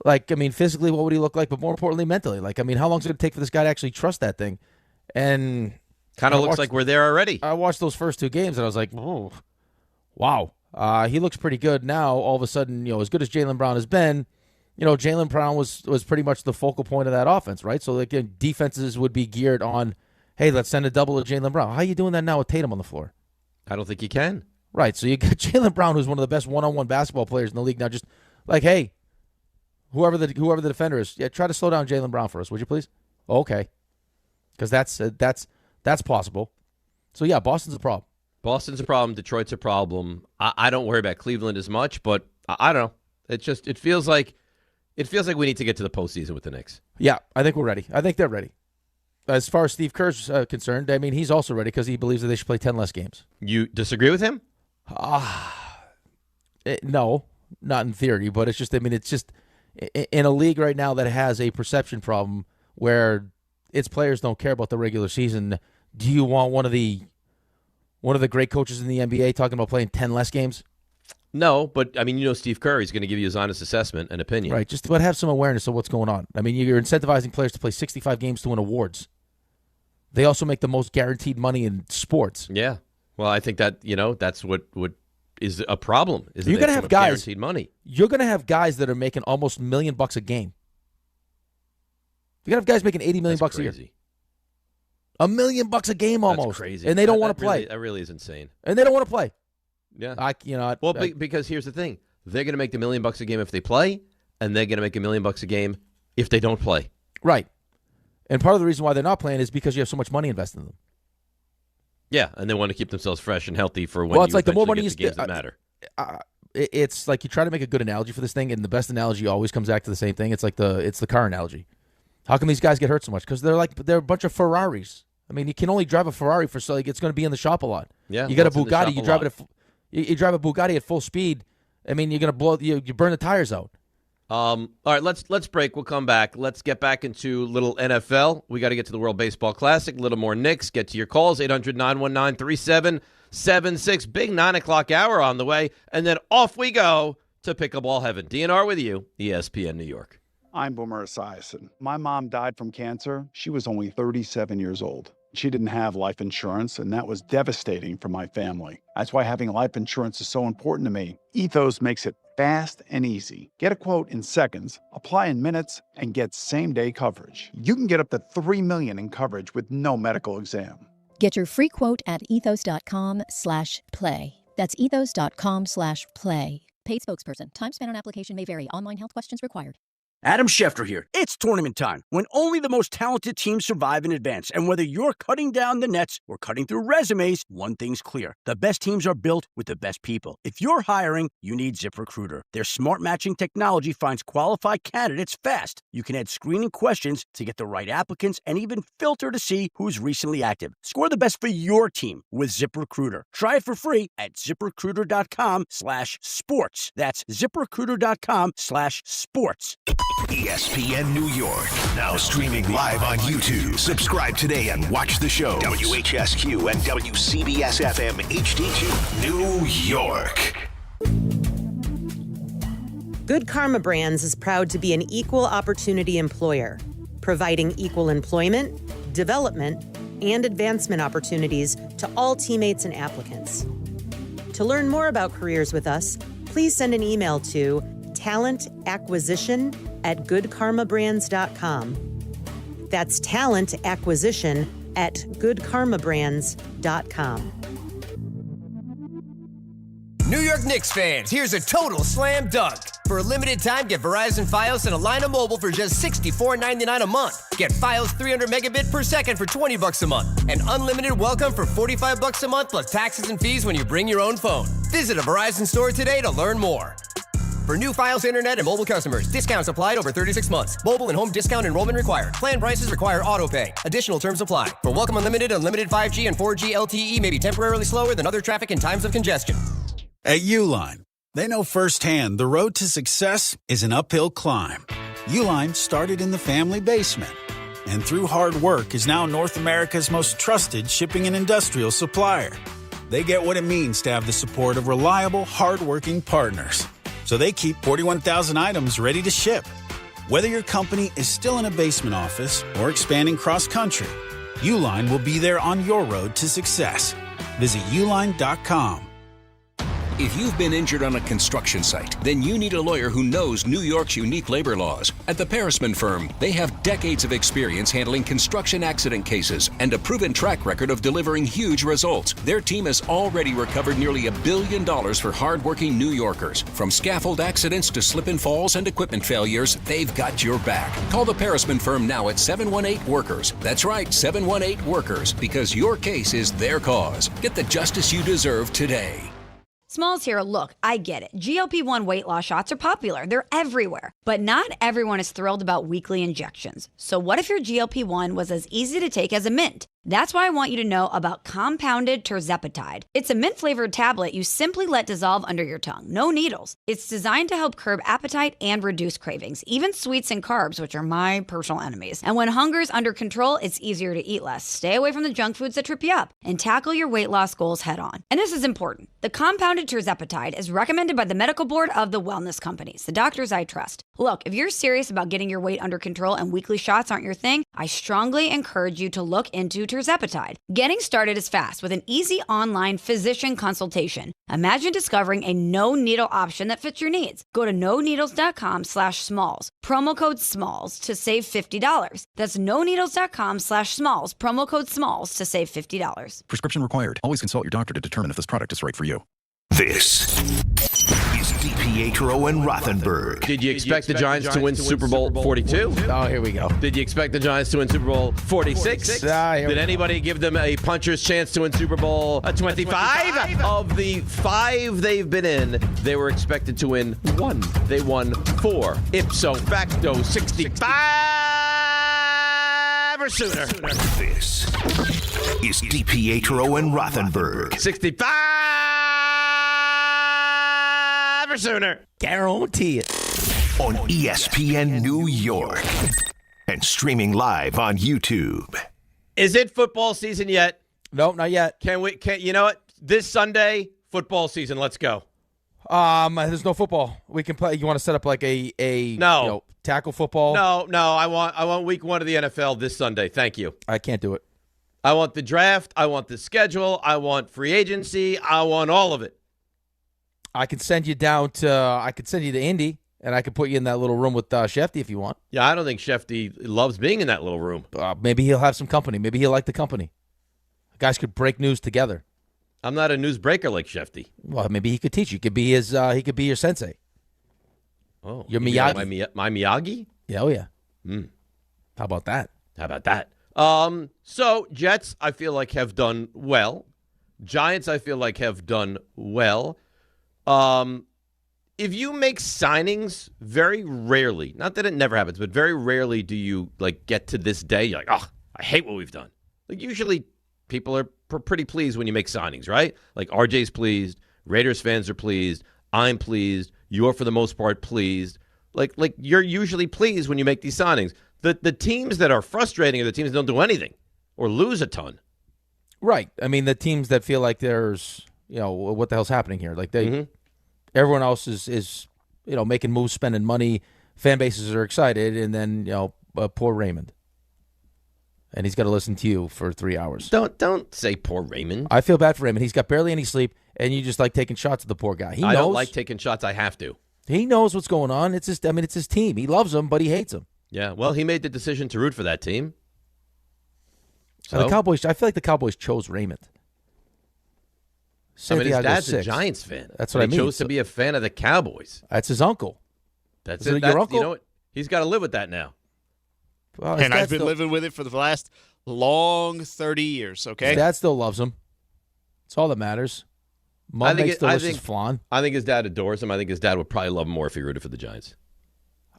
Like, I mean, physically, what would he look like? But more importantly, mentally. Like, I mean, how long is it going to take for this guy to actually trust that thing? And kind of looks like we're there already. I watched those first 2 games, and I was like, oh, wow. He looks pretty good now. All of a sudden, as good as Jaylen Brown has been, Jaylen Brown was pretty much the focal point of that offense, right? So again, defenses would be geared on, hey, let's send a double to Jaylen Brown. How are you doing that now with Tatum on the floor? I don't think you can. Right, so you got Jaylen Brown, who's one of the best one-on-one basketball players in the league now, just like, hey, whoever the defender is, try to slow down Jaylen Brown for us, would you please? Okay, because that's possible. So yeah, Boston's a problem. Boston's a problem. Detroit's a problem. I don't worry about Cleveland as much, but I don't know. It feels like we need to get to the postseason with the Knicks. Yeah, I think we're ready. I think they're ready. As far as Steve Kerr's concerned, I mean, he's also ready because he believes that they should play 10 less games. You disagree with him? No, not in theory, but it's just in a league right now that has a perception problem where its players don't care about the regular season. Do you want one of the great coaches in the NBA talking about playing 10 less games? No, but I mean, Steve Kerr is going to give you his honest assessment and opinion. Right, just have some awareness of what's going on. I mean, you're incentivizing players to play 65 games to win awards. They also make the most guaranteed money in sports. Yeah. Well, I think that, that's what is a problem. You're going to have guys guaranteed money. You're going to have guys that are making almost $1 million a game. You're going to have guys making $80 million a year. $1 million a game almost. That's crazy. And they don't want to play. That really is insane. And they don't want to play. Yeah. Because here's the thing. They're going to make the $1 million a game if they play, and they're going to make $1 million a game if they don't play. Right. And part of the reason why they're not playing is because you have so much money invested in them. Yeah, and they want to keep themselves fresh and healthy for when it's like the more money get the games that matter. It's like you try to make a good analogy for this thing, and the best analogy always comes back to the same thing. It's like the car analogy. How come these guys get hurt so much? Because they're a bunch of Ferraris. I mean, you can only drive a Ferrari for so it's going to be in the shop a lot. Yeah, you got a Bugatti, you drive it. You drive a Bugatti at full speed. I mean, you're going to you burn the tires out. All right, let's break. We'll come back. Let's get back into little NFL. We got to get to the World Baseball Classic. A little more Knicks. Get to your calls, 800-919-3776. Big 9 o'clock hour on the way. And then off we go to Pickleball Heaven. DNR with you, ESPN New York. I'm Boomer Esiason. My mom died from cancer. She was only 37 years old. She didn't have life insurance, and that was devastating for my family. That's why having life insurance is so important to me. Ethos makes it fast and easy. Get a quote in seconds, apply in minutes, and get same-day coverage. You can get up to $3 million in coverage with no medical exam. Get your free quote at ethos.com/play. That's ethos.com/play. Paid spokesperson. Time spent on application may vary. Online health questions required. Adam Schefter here. It's tournament time, when only the most talented teams survive in advance. And whether you're cutting down the nets or cutting through resumes, one thing's clear. The best teams are built with the best people. If you're hiring, you need ZipRecruiter. Their smart matching technology finds qualified candidates fast. You can add screening questions to get the right applicants and even filter to see who's recently active. Score the best for your team with ZipRecruiter. Try it for free at ZipRecruiter.com/sports. That's ZipRecruiter.com/sports. ESPN New York, now streaming live on YouTube. Subscribe today and watch the show. WHSQ and WCBS-FM HD2, New York. Good Karma Brands is proud to be an equal opportunity employer, providing equal employment, development, and advancement opportunities to all teammates and applicants. To learn more about careers with us, please send an email to talentacquisition@goodkarmabrands.com. That's talentacquisition@goodkarmabrands.com. New York Knicks fans, here's a total slam dunk. For a limited time, get Verizon Fios and Alina Mobile for just $64.99 a month. Get Fios 300 megabit per second for $20 a month. And unlimited welcome for $45 a month plus taxes and fees when you bring your own phone. Visit a Verizon store today to learn more. For new Fios internet and mobile customers, discounts applied over 36 months. Mobile and home discount enrollment required. Plan prices require auto pay. Additional terms apply. For welcome unlimited 5G and 4G LTE may be temporarily slower than other traffic in times of congestion. At Uline, they know firsthand the road to success is an uphill climb. Uline started in the family basement, and through hard work is now North America's most trusted shipping and industrial supplier. They get what it means to have the support of reliable, hardworking partners. So they keep 41,000 items ready to ship. Whether your company is still in a basement office or expanding cross-country, Uline will be there on your road to success. Visit uline.com. If you've been injured on a construction site, then you need a lawyer who knows New York's unique labor laws. At the Parisman Firm, they have decades of experience handling construction accident cases and a proven track record of delivering huge results. Their team has already recovered nearly $1 billion for hardworking New Yorkers. From scaffold accidents to slip and falls and equipment failures, they've got your back. Call the Parisman Firm now at 718-WORKERS. That's right, 718-WORKERS, because your case is their cause. Get the justice you deserve today. Smalls here. Look, I get it. GLP-1 weight loss shots are popular. They're everywhere. But not everyone is thrilled about weekly injections. So what if your GLP-1 was as easy to take as a mint? That's why I want you to know about compounded tirzepatide. It's a mint-flavored tablet you simply let dissolve under your tongue. No needles. It's designed to help curb appetite and reduce cravings, even sweets and carbs, which are my personal enemies. And when hunger's under control, it's easier to eat less. Stay away from the junk foods that trip you up and tackle your weight loss goals head on. And this is important. The compounded tirzepatide is recommended by the medical board of the wellness companies, the doctors I trust. Look, if you're serious about getting your weight under control and weekly shots aren't your thing, I strongly encourage you to look into tirzepatide. Getting started is fast with an easy online physician consultation. Imagine discovering a no-needle option that fits your needs. Go to noneedles.com/smalls, promo code SMALLS to save $50. That's noneedles.com/smalls, promo code SMALLS to save $50. Prescription required. Always consult your doctor to determine if this product is right for you. This is DiPietro and Rothenberg. Did you expect the Giants to win Super Bowl 42? Oh, here we go. Did you expect the Giants to win Super Bowl 46? Did anybody give them a puncher's chance to win Super Bowl 25? Of the 5 they've been in, they were expected to win 1. They won 4. Ipso facto 65 or sooner. This is DiPietro and Rothenberg. 65 or sooner. Guarantee it. On ESPN New York. And streaming live on YouTube. Is it football season yet? Nope, not yet. You know what? This Sunday, football season. Let's go. There's no football. We can play. You want to set up like a tackle football? No. I want week 1 of the NFL this Sunday. Thank you. I can't do it. I want the draft. I want the schedule. I want free agency. I want all of it. I could send you down to. I could send you to Indy, and I could put you in that little room with Shefty if you want. Yeah, I don't think Shefty loves being in that little room. Maybe he'll have some company. Maybe he'll like the company. Guys could break news together. I'm not a news breaker like Shefty. Well, maybe he could teach you. He could be his. He could be your sensei. Oh, your Miyagi. Like my Miyagi. Yeah, oh yeah. How about that? So Jets, I feel like have done well. Giants, I feel like have done well. If you make signings, very rarely, not that it never happens, but very rarely do you like get to this day. You're like, oh, I hate what we've done. Like usually people are pretty pleased when you make signings, right? Like RJ's pleased, Raiders fans are pleased, I'm pleased, you're for the most part pleased. Like you're usually pleased when you make these signings. The teams that are frustrating are the teams that don't do anything or lose a ton. Right. I mean, the teams that feel like there's, what the hell's happening here? Like everyone else is making moves, spending money. Fan bases are excited, and then poor Raymond, and he's got to listen to you for 3 hours. Don't say poor Raymond. I feel bad for Raymond. He's got barely any sleep, and you just like taking shots at the poor guy. I don't like taking shots. I have to. He knows what's going on. It's his team. He loves them, but he hates them. Yeah. Well, he made the decision to root for that team. So the Cowboys. I feel like the Cowboys chose Raymond. His dad's a Giants fan. That's what I mean. He chose to be a fan of the Cowboys. That's his uncle. That's it. Your uncle? You know what? He's got to live with that now. Well, and I've been living with it for the last long 30 years, okay? His dad still loves him. That's all that matters. Mom makes delicious flan. I think his dad adores him. I think his dad would probably love him more if he rooted for the Giants.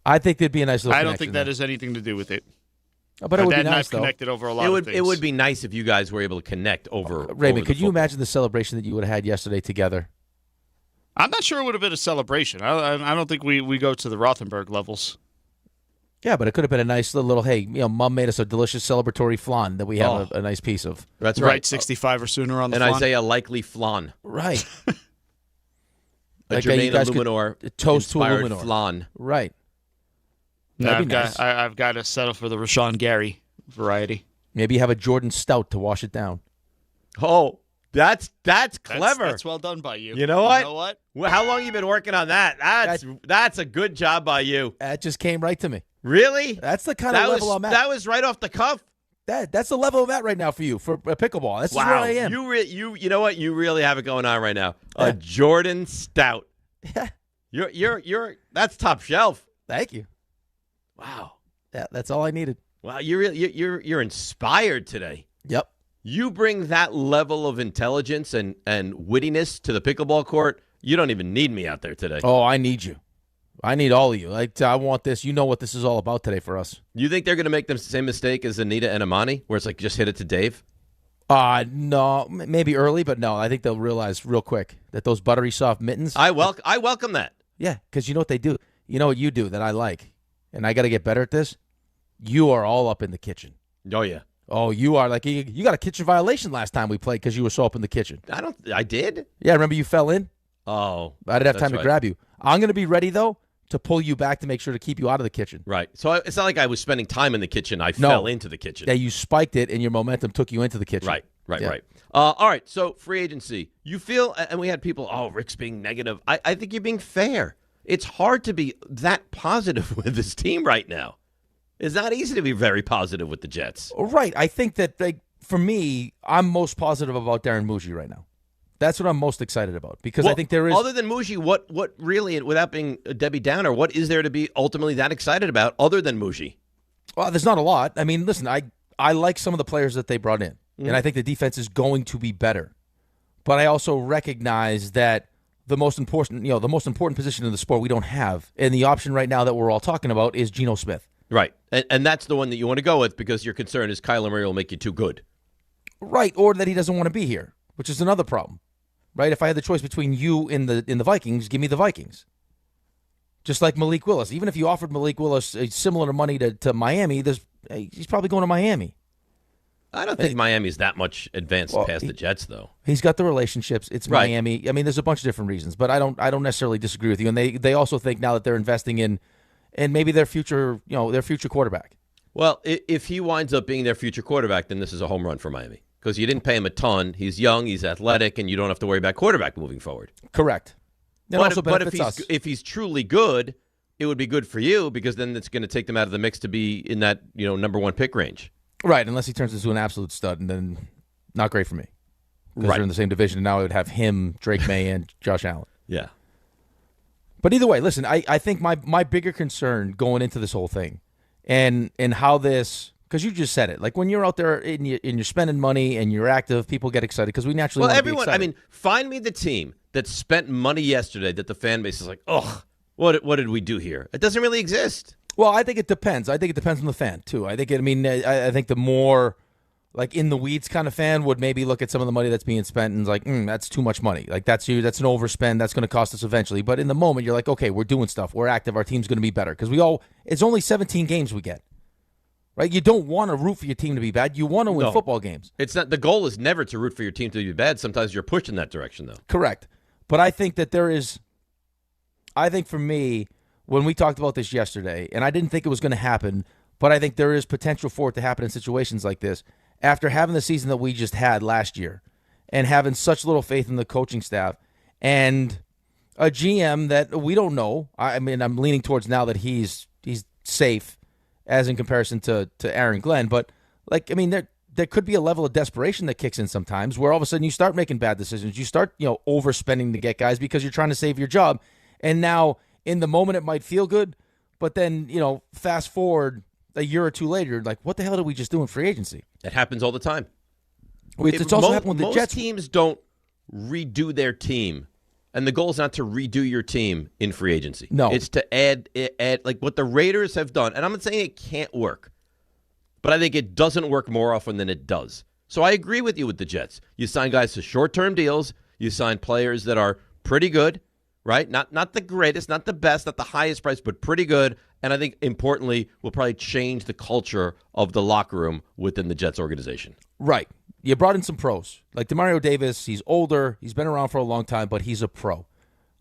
I think there'd be a nice little I don't think that has anything to do with it. But it would be nice, though. Connected over a lot of things. It would be nice if you guys were able to connect over. Raymond, could you imagine the celebration that you would have had yesterday together? I'm not sure it would have been a celebration. I don't think we go to the Rothenberg levels. Yeah, but it could have been a nice little, hey, Mom made us a delicious celebratory flan that we have a nice piece of. That's right. 65 or sooner on the and flan. Isaiah likely flan. Right. A Jermaine Illuminor toast to inspired Illuminor. Flan. Right. No, I've got to settle for the Rashawn Gary variety. Maybe you have a Jordan Stout to wash it down. Oh, That's clever. That's well done by you. You know what? You know what? Well, how long you been working on that? That's a good job by you. That just came right to me. Really? That's the kind of level I'm at. That was right off the cuff. That's the level I'm at right now for you for pickleball. This is Wow. where I am. You know what? You really have it going on right now. A Jordan Stout. Yeah. You're that's top shelf. Thank you. Wow. Yeah, that's all I needed. Wow, you're inspired today. Yep. You bring that level of intelligence and wittiness to the pickleball court. You don't even need me out there today. Oh, I need you. I need all of you. I want this. You know what this is all about today for us. You think they're going to make the same mistake as Anita and Amani, where it's like just hit it to Dave? No, maybe early, but no. I think they'll realize real quick that those buttery soft mittens. I welcome that. Yeah, because you know what they do. You know what you do that I like, and I got to get better at this. You are all up in the kitchen. Oh yeah. Oh, you are like you got a kitchen violation last time we played because you were so up in the kitchen. I did. Yeah, remember you fell in. Oh, I didn't have time to grab you. I'm going to be ready though to pull you back to make sure to keep you out of the kitchen. Right. So it's not like I was spending time in the kitchen. I fell into the kitchen. Yeah, you spiked it, and your momentum took you into the kitchen. Right. Yeah. Right. All right. So free agency. You feel, and we had people. Oh, Rick's being negative. I think you're being fair. It's hard to be that positive with this team right now. It's not easy to be very positive with the Jets. Right. I think that, for me, I'm most positive about Darren Muji right now. That's what I'm most excited about because I think there is. Other than Muji, what really, without being a Debbie Downer, what is there to be ultimately that excited about other than Muji? Well, there's not a lot. I mean, listen, I like some of the players that they brought in, and I think the defense is going to be better. But I also recognize that the most important position in the sport we don't have, and the option right now that we're all talking about is Geno Smith. Right. And that's the one that you want to go with because your concern is Kyler Murray will make you too good. Right, or that he doesn't want to be here, which is another problem. Right? If I had the choice between you and the Vikings, give me the Vikings. Just like Malik Willis. Even if you offered Malik Willis similar money to Miami, he's probably going to Miami. I don't think Miami's that much advanced past the Jets, though. He's got the relationships. It's right. Miami. I mean, there's a bunch of different reasons, but I don't necessarily disagree with you. And they also think now that they're investing in maybe their future quarterback. Well, if he winds up being their future quarterback, then this is a home run for Miami because you didn't pay him a ton. He's young, he's athletic, and you don't have to worry about quarterback moving forward. Correct. But if he's truly good, it would be good for you because then it's going to take them out of the mix to be in that number one pick range. Right, unless he turns into an absolute stud, and then not great for me. Because they're in the same division, and now I would have him, Drake May, and Josh Allen. Yeah. But either way, listen, I think my bigger concern going into this whole thing and how this, because you just said it, like when you're out there and you're spending money and you're active, people get excited because we naturally want to be excited. I mean, find me the team that spent money yesterday that the fan base is like, ugh, what did we do here? It doesn't really exist. Well, I think it depends. I think it depends on the fan, too. I think the more like in the weeds kind of fan would maybe look at some of the money that's being spent and is like, that's too much money. Like that's an overspend. That's going to cost us eventually. But in the moment, you're like, okay, we're doing stuff. We're active. Our team's going to be better because it's only 17 games we get. Right? You don't want to root for your team to be bad. You want to win football games. It's not. The goal is never to root for your team to be bad. Sometimes you're pushed in that direction, though. Correct. But I think that for me, when we talked about this yesterday, and I didn't think it was going to happen, but I think there is potential for it to happen in situations like this. After having the season that we just had last year and having such little faith in the coaching staff and a GM that we don't know, I mean, I'm leaning towards now that he's safe as in comparison to Aaron Glenn, but like, I mean, there could be a level of desperation that kicks in sometimes where all of a sudden you start making bad decisions. You start, overspending to get guys because you're trying to save your job. And now in the moment it might feel good, but then, fast forward a year or two later, like, what the hell did we just do in free agency? It happens all the time. It's also happened with the Jets. Most teams don't redo their team, and the goal is not to redo your team in free agency. No. It's to add like what the Raiders have done. And I'm not saying it can't work, but I think it doesn't work more often than it does. So I agree with you with the Jets. You sign guys to short-term deals. You sign players that are pretty good, right? Not the greatest, not the best, not the highest price, but pretty good. And I think, importantly, will probably change the culture of the locker room within the Jets organization. Right. You brought in some pros. Like Demario Davis, he's older. He's been around for a long time, but he's a pro.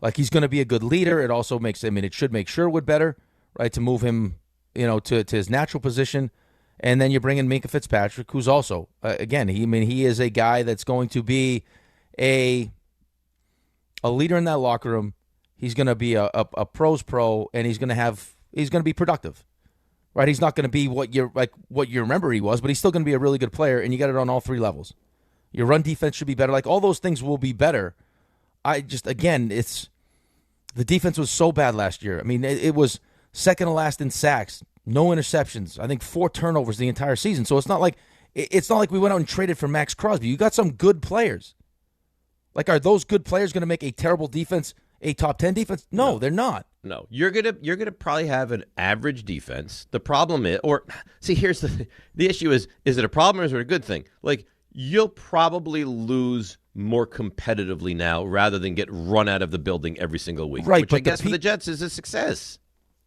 Like, he's going to be a good leader. It also it should make Sherwood better, right, to move him, to his natural position. And then you bring in Minka Fitzpatrick, who's also, again, he is a guy that's going to be a leader in that locker room. He's going to be a pro's pro, and he's going to be productive. Right? He's not going to be what you remember he was, but he's still going to be a really good player, and you got it on all three levels. Your run defense should be better. Like, all those things will be better. The defense was so bad last year. I mean, it was second to last in sacks, no interceptions. I think 4 turnovers the entire season. So it's not like we went out and traded for Max Crosby. You got some good players. Like, are those good players going to make a terrible defense a top 10 defense? No, they're not. No, you're gonna probably have an average defense. The problem is, here's the issue is it a problem or is it a good thing? Like, you'll probably lose more competitively now rather than get run out of the building every single week. Right, which I guess for the Jets is a success.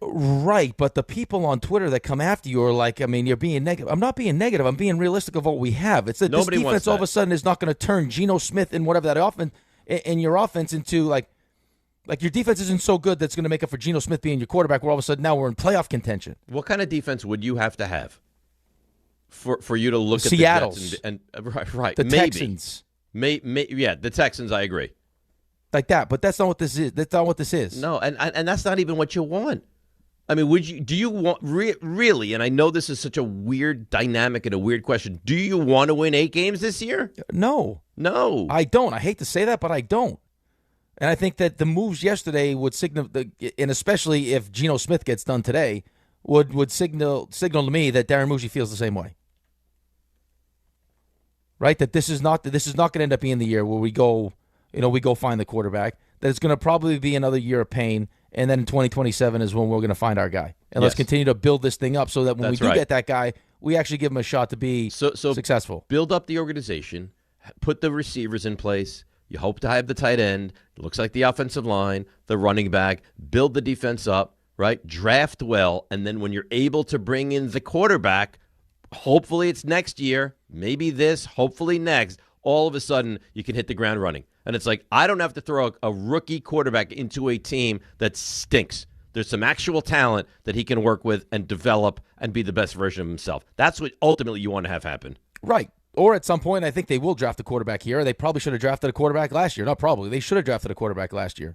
Right, but the people on Twitter that come after you are like, I mean, you're being negative. I'm not being negative. I'm being realistic of what we have. It's that Nobody this defense all of a sudden is not going to turn Geno Smith and whatever that offense and your offense into like your defense isn't so good that's going to make up for Geno Smith being your quarterback. Where all of a sudden now we're in playoff contention. What kind of defense would you have to have for you to look at Seattle's the Jets and right, the maybe. Texans, yeah, the Texans. I agree. Like that, but that's not what this is. That's not what this is. No, and that's not even what you want. I mean, do you want really? And I know this is such a weird dynamic and a weird question. Do you want to win 8 games this year? No, I don't. I hate to say that, but I don't. And I think that the moves yesterday would signal, and especially if Geno Smith gets done today, would signal to me that Darren Mucci feels the same way. Right? That this is not going to end up being the year where we go find the quarterback. That it's going to probably be another year of pain. And then in 2027 is when we're going to find our guy. And let's continue to build this thing up so that when we do get that guy, we actually give him a shot to be successful. Build up the organization, put the receivers in place. You hope to have the tight end. It looks like the offensive line, the running back. Build the defense up, right? Draft well. And then when you're able to bring in the quarterback, hopefully it's next year, maybe this, hopefully next, all of a sudden you can hit the ground running. And it's like, I don't have to throw a rookie quarterback into a team that stinks. There's some actual talent that he can work with and develop and be the best version of himself. That's what ultimately you want to have happen. Right. Or at some point, I think they will draft a quarterback here. They probably should have drafted a quarterback last year. Not probably. They should have drafted a quarterback last year,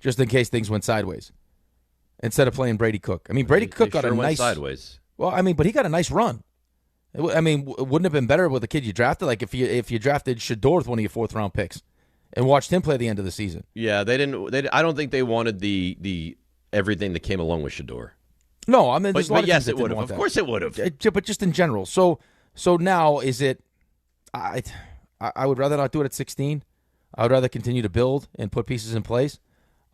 just in case things went sideways, instead of playing Brady Cook. I mean, Brady Cook got a nice sideways. Well, I mean, but he got a nice run. I mean, wouldn't it have been better with the kid you drafted? Like if you drafted Shador with one of your 4th-round picks and watched him play the end of the season. Yeah, they didn't. I don't think they wanted the everything that came along with Shador. No, I mean, there's a lot of yes, teams it that would didn't have. want Of course, it would have. But just in general. So now is it? I would rather not do it at 16. I would rather continue to build and put pieces in place,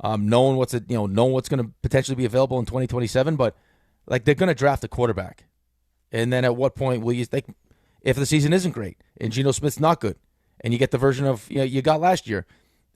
knowing what's going to potentially be available in 2027. But like they're going to draft a quarterback, and then at what point will you think if the season isn't great and Geno Smith's not good, and you get the version of you got last year,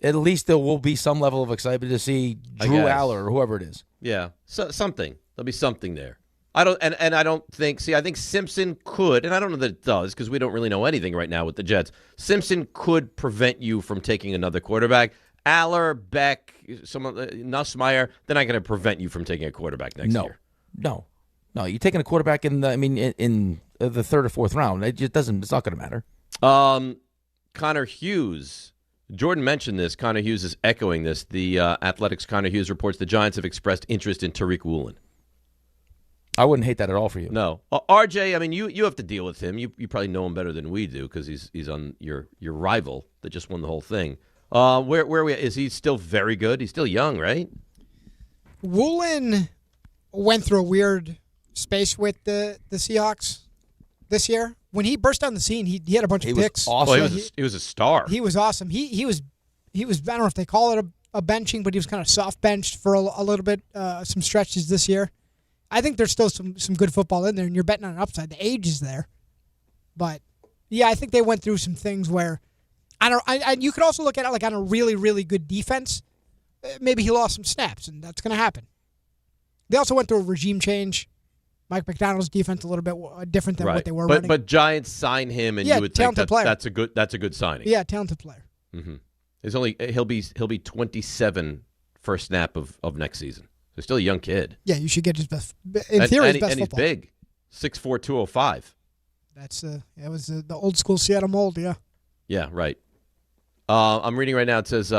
at least there will be some level of excitement to see Drew Aller or whoever it is. Yeah, so something. There'll be something there. I don't think. See, I think Simpson could, and I don't know that it does because we don't really know anything right now with the Jets. Simpson could prevent you from taking another quarterback. Aller, Beck, Nussmeier, they're not going to prevent you from taking a quarterback next year. No. You're taking a quarterback in the 3rd or 4th round. It just doesn't. It's not going to matter. Connor Hughes. Jordan mentioned this. Connor Hughes is echoing this. The Athletics' Connor Hughes reports the Giants have expressed interest in Tariq Woolen. I wouldn't hate that at all for you. No. RJ, I mean, you have to deal with him. You probably know him better than we do because he's on your rival that just won the whole thing. Is he still very good? He's still young, right? Woolen went through a weird space with the Seahawks this year. When he burst on the scene, he had a bunch of picks. Awesome. Well, he was a star. He was awesome. He was I don't know if they call it a benching, but he was kind of soft benched for a little bit, some stretches this year. I think there's still some good football in there, and you're betting on an upside. The age is there, but yeah, I think they went through some things where you could also look at it like on a really, really good defense. Maybe he lost some snaps, and that's going to happen. They also went through a regime change. Mike McDonald's defense a little bit different than what they were running. But Giants sign him, and you would think that's a good signing. Yeah, talented player. Mm-hmm. He'll be 27 first snap of next season. He's still a young kid. Yeah, you should get his best. In theory, his best and football. He's big, 6'4", 205. That's it was the old school Seattle mold. Yeah. Yeah, right. I'm reading right now. It says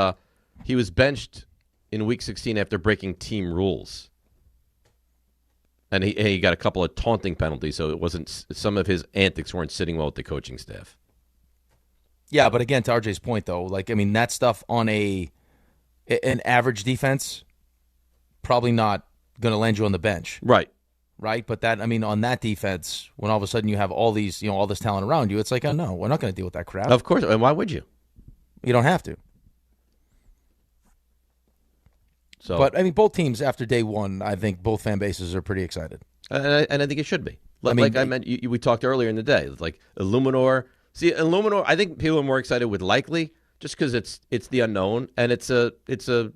he was benched in Week 16 after breaking team rules. And he got a couple of taunting penalties, so it wasn't. Some of his antics weren't sitting well with the coaching staff. Yeah, but again, to RJ's point, though, that stuff on an average defense, probably not going to land you on the bench. Right. Right? But on that defense, when all of a sudden you have all these, all this talent around you, it's like, oh, no, we're not going to deal with that crap. Of course. And why would you? You don't have to. So, but, both teams after day one, I think both fan bases are pretty excited. And I think it should be. We talked earlier in the day. Like Illuminor. See, Illuminor, I think people are more excited with Likely just because it's the unknown and it's a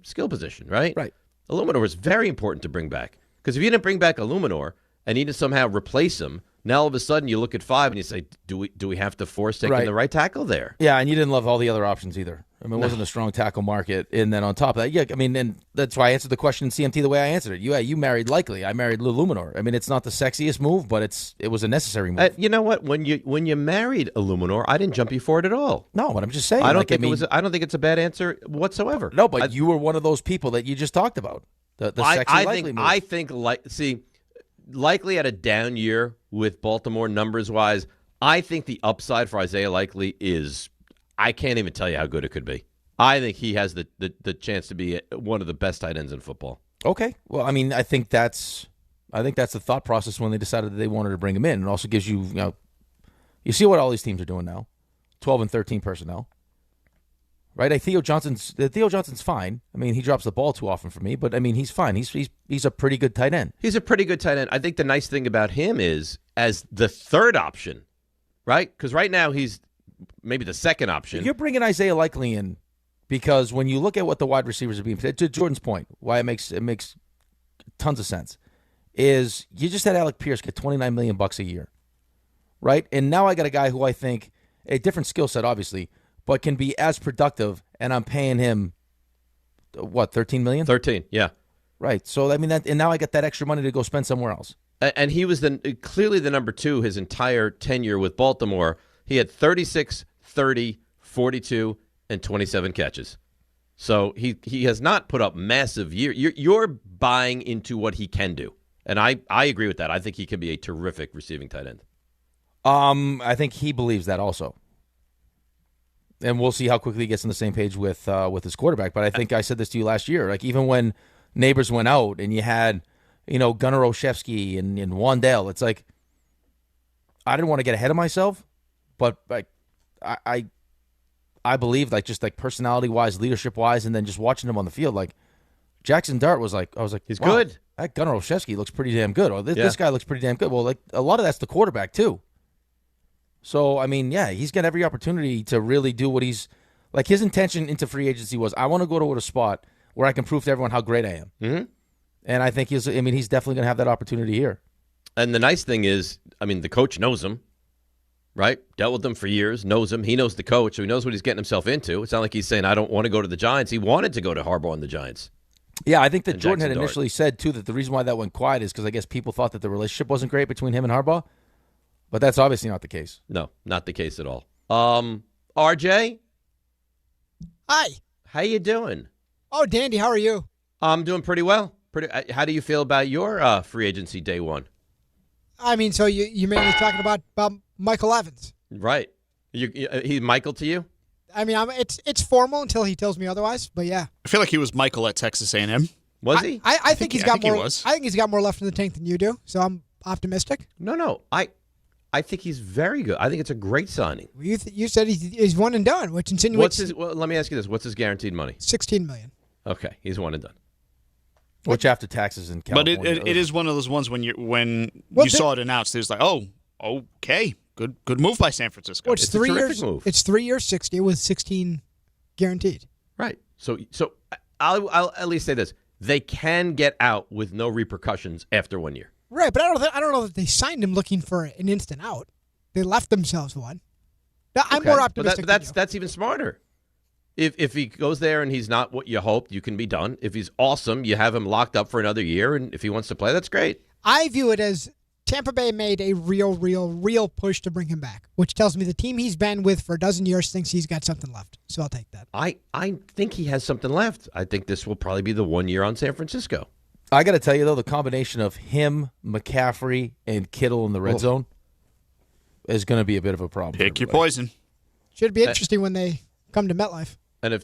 skill position, right? Right. Illuminor is very important to bring back. Because if you didn't bring back Illuminor and you need to somehow replace him, now all of a sudden you look at 5 and you say, do we have to force taking the right tackle there? Yeah, and you didn't love all the other options either. It wasn't a strong tackle market. And then on top of that, and that's why I answered the question in CMT the way I answered it. You married Likely. I married Illuminor. It's not the sexiest move, but it was a necessary move. You know what? When you married Illuminor, I didn't jump you for it at all. No, but I'm just saying. I don't think it's a bad answer whatsoever. No, but you were one of those people that you just talked about. The sexy Likely move. I think Likely had a down year with Baltimore numbers-wise. I think the upside for Isaiah Likely is I can't even tell you how good it could be. I think he has the chance to be one of the best tight ends in football. Okay. Well, I think that's the thought process when they decided that they wanted to bring him in. It also gives you, you see what all these teams are doing now, 12 and 13 personnel. Right? Theo Johnson's fine. He drops the ball too often for me, but he's fine. He's a pretty good tight end. He's a pretty good tight end. I think the nice thing about him is as the third option, right? Because right now he's maybe the second option. You're bringing Isaiah Likely in because when you look at what the wide receivers are being, to Jordan's point, why it makes tons of sense, is you just had Alec Pierce get $29 million a year, right? And now I got a guy who I think a different skill set, obviously, but can be as productive, and I'm paying him, what, $13 million? 13, yeah. Right. So, and now I got that extra money to go spend somewhere else. And he was clearly the number 2 his entire tenure with Baltimore. He had 36, 30, 42, and 27 catches. So he has not put up massive year. You're buying into what he can do. And I agree with that. I think he can be a terrific receiving tight end. I think he believes that also. And we'll see how quickly he gets on the same page with his quarterback. But I think I said this to you last year. Like, even when Neighbors went out and you had, Gunnar Olszewski and Wandale, it's like, I didn't want to get ahead of myself, but I believe, personality-wise, leadership-wise, and then just watching him on the field, Jackson Dart was I was like, he's wow, good. That Gunnar Olszewski looks pretty damn good. Or this guy looks pretty damn good. Well, a lot of that's the quarterback, too. So, he's got every opportunity to really do what he's – his intention into free agency was, I want to go to a spot where I can prove to everyone how great I am. Mm-hmm. And I think he's definitely going to have that opportunity here. And the nice thing is, the coach knows him, right? Dealt with him for years, knows him. He knows the coach, so he knows what he's getting himself into. It's not like he's saying, I don't want to go to the Giants. He wanted to go to Harbaugh and the Giants. Yeah, I think that Jordan had initially said, too, that the reason why that went quiet is because I guess people thought that the relationship wasn't great between him and Harbaugh. But that's obviously not the case. No, not the case at all. RJ? Hi. How you doing? Oh, dandy. How are you? I'm doing pretty well. How do you feel about your free agency day one? So you mainly talking about Michael Evans. Right. He's Michael to you? It's formal until he tells me otherwise, but yeah. I feel like he was Michael at Texas A&M. Was he? I think he's got more. He was. I think he's got more left in the tank than you do, so I'm optimistic. No. I think he's very good. I think it's a great signing. You said he's one and done, which insinuates. Let me ask you this: what's his guaranteed money? $16 million. Okay, he's one and done. Which after taxes in California. But it is one of those ones when you saw it announced, it was like, oh, okay, good move by San Francisco. Well, it's 3 years. Move. It's 3 years, 60 with 16 guaranteed. Right. So I'll at least say this: they can get out with no repercussions after 1 year. Right, but I don't know that they signed him looking for an instant out. They left themselves one. I'm more optimistic. But that's even smarter. If he goes there and he's not what you hoped, you can be done. If he's awesome, you have him locked up for another year, and if he wants to play, that's great. I view it as Tampa Bay made a real push to bring him back, which tells me the team he's been with for a dozen years thinks he's got something left. So I'll take that. I think he has something left. I think this will probably be the 1 year on San Francisco. I got to tell you, though, the combination of him, McCaffrey, and Kittle in the red zone is going to be a bit of a problem. Pick your poison. Should be interesting when they come to MetLife. And if,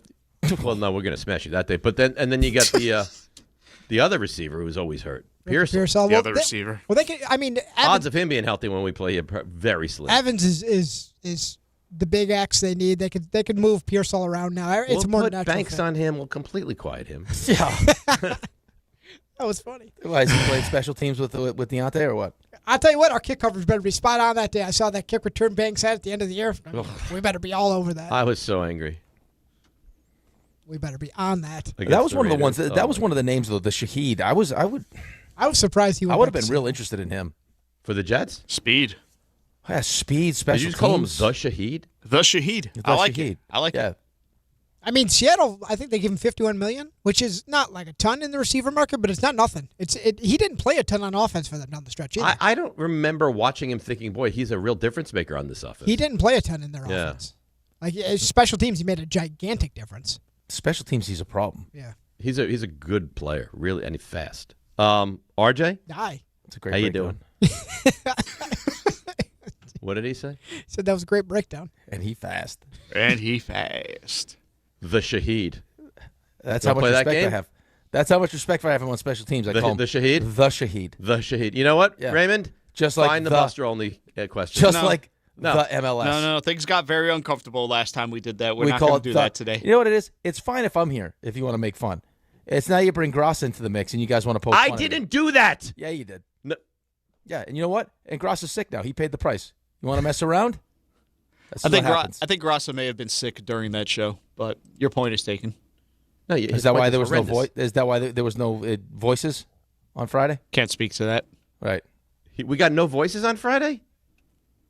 well, no, we're going to smash you that day. But then you got the other receiver who's always hurt. Pearsall. The other receiver. Well, they can. I mean, odds of him being healthy when we play him very slim. Evans is the big X they need. They could move Pearsall around now. It's We'll more put natural. Banks on him. We'll completely quiet him. Yeah. That was funny. Why, is he playing special teams with Deontay or what? I'll tell you what, our kick coverage better be spot on that day. I saw that kick return Banks had at the end of the year. We better be all over that. I was so angry. We better be on that. That was one of the ones. That was one of the names, though. The Shaheed. I was surprised he. I would have been real interested in him for the Jets. Speed. Yeah, speed. Special. Did you just call him the Shaheed? The Shaheed. I like it. I like it. I mean, Seattle. I think they gave him $51 million, which is not like a ton in the receiver market, but it's not nothing. He didn't play a ton on offense for them down the stretch either. I don't remember watching him thinking, boy, he's a real difference maker on this offense. He didn't play a ton in their offense. Like special teams, he made a gigantic difference. Special teams, he's a problem. Yeah, he's a good player, really, and he's fast. RJ, hi. It's a great. How you doing? What did he say? He said that was a great breakdown. And he fast. The Shaheed. That's how much respect I have. That's how much respect I have him on special teams. I call him the Shaheed. The Shaheed. The Shaheed. You know what, Raymond? Just like find the Buster only question. Just like the MLS. No. Things got very uncomfortable last time we did that. We're not going to do that today. You know what it is? It's fine if I'm here. If you want to make fun, it's now you bring Gross into the mix and you guys want to poke fun I didn't do that. Yeah, you did. No. Yeah, and you know what? And Gross is sick now. He paid the price. You want to mess around? I think Grossa may have been sick during that show, but your point is taken. No, is that why there was no voice? Is that why there was no voices on Friday? Can't speak to that. Right. We got no voices on Friday?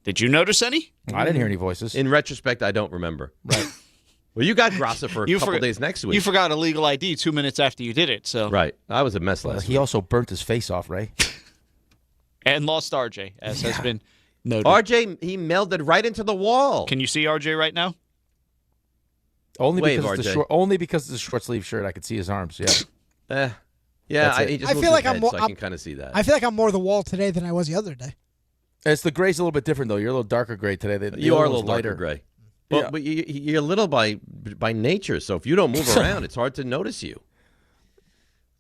Did you notice any? I didn't hear any voices. In retrospect, I don't remember. Right. Well, you got Grossa for a couple days next week. You forgot a legal ID 2 minutes after you did it. So right. I was a mess last week. He also burnt his face off, Ray. And lost RJ, as has been noted. RJ, he melded right into the wall. Can you see RJ right now? Only because it's a short sleeve shirt, I could see his arms. Yeah. He just I feel like I can kind of see that. I feel like I'm more the wall today than I was the other day. It's the gray's a little bit different though. You're a little darker gray today. You are a little lighter gray. But you're a little by nature. So if you don't move around, it's hard to notice you.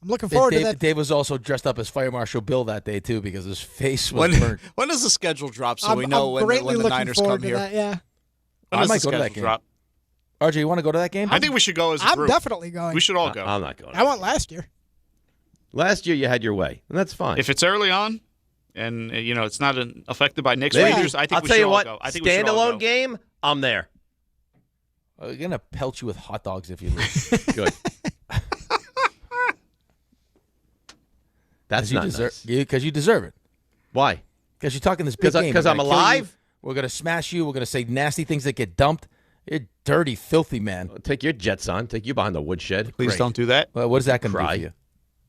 I'm looking forward to that. Dave was also dressed up as Fire Marshal Bill that day too because his face was burnt. When does the schedule drop so we know when the Niners come here? That, yeah. I might go to that game. Drop? RJ, you want to go to that game? I think we should go as a group. I'm definitely going. We should all go. I'm not going. I went last year. Last year you had your way, and that's fine. If it's early on, and it's not affected by Knicks Rangers, I think I'll tell you what. Go. I think standalone game, I'm there. We're gonna pelt you with hot dogs if you lose. Good. That's not nice. Because you deserve it. Why? Because you're talking this big game. Because I'm alive? We're going to smash you. We're going to say nasty things that get dumped. You're dirty, filthy man. Take your Jets on. Take you behind the woodshed. Please don't do that. Well, what is that going to do for you?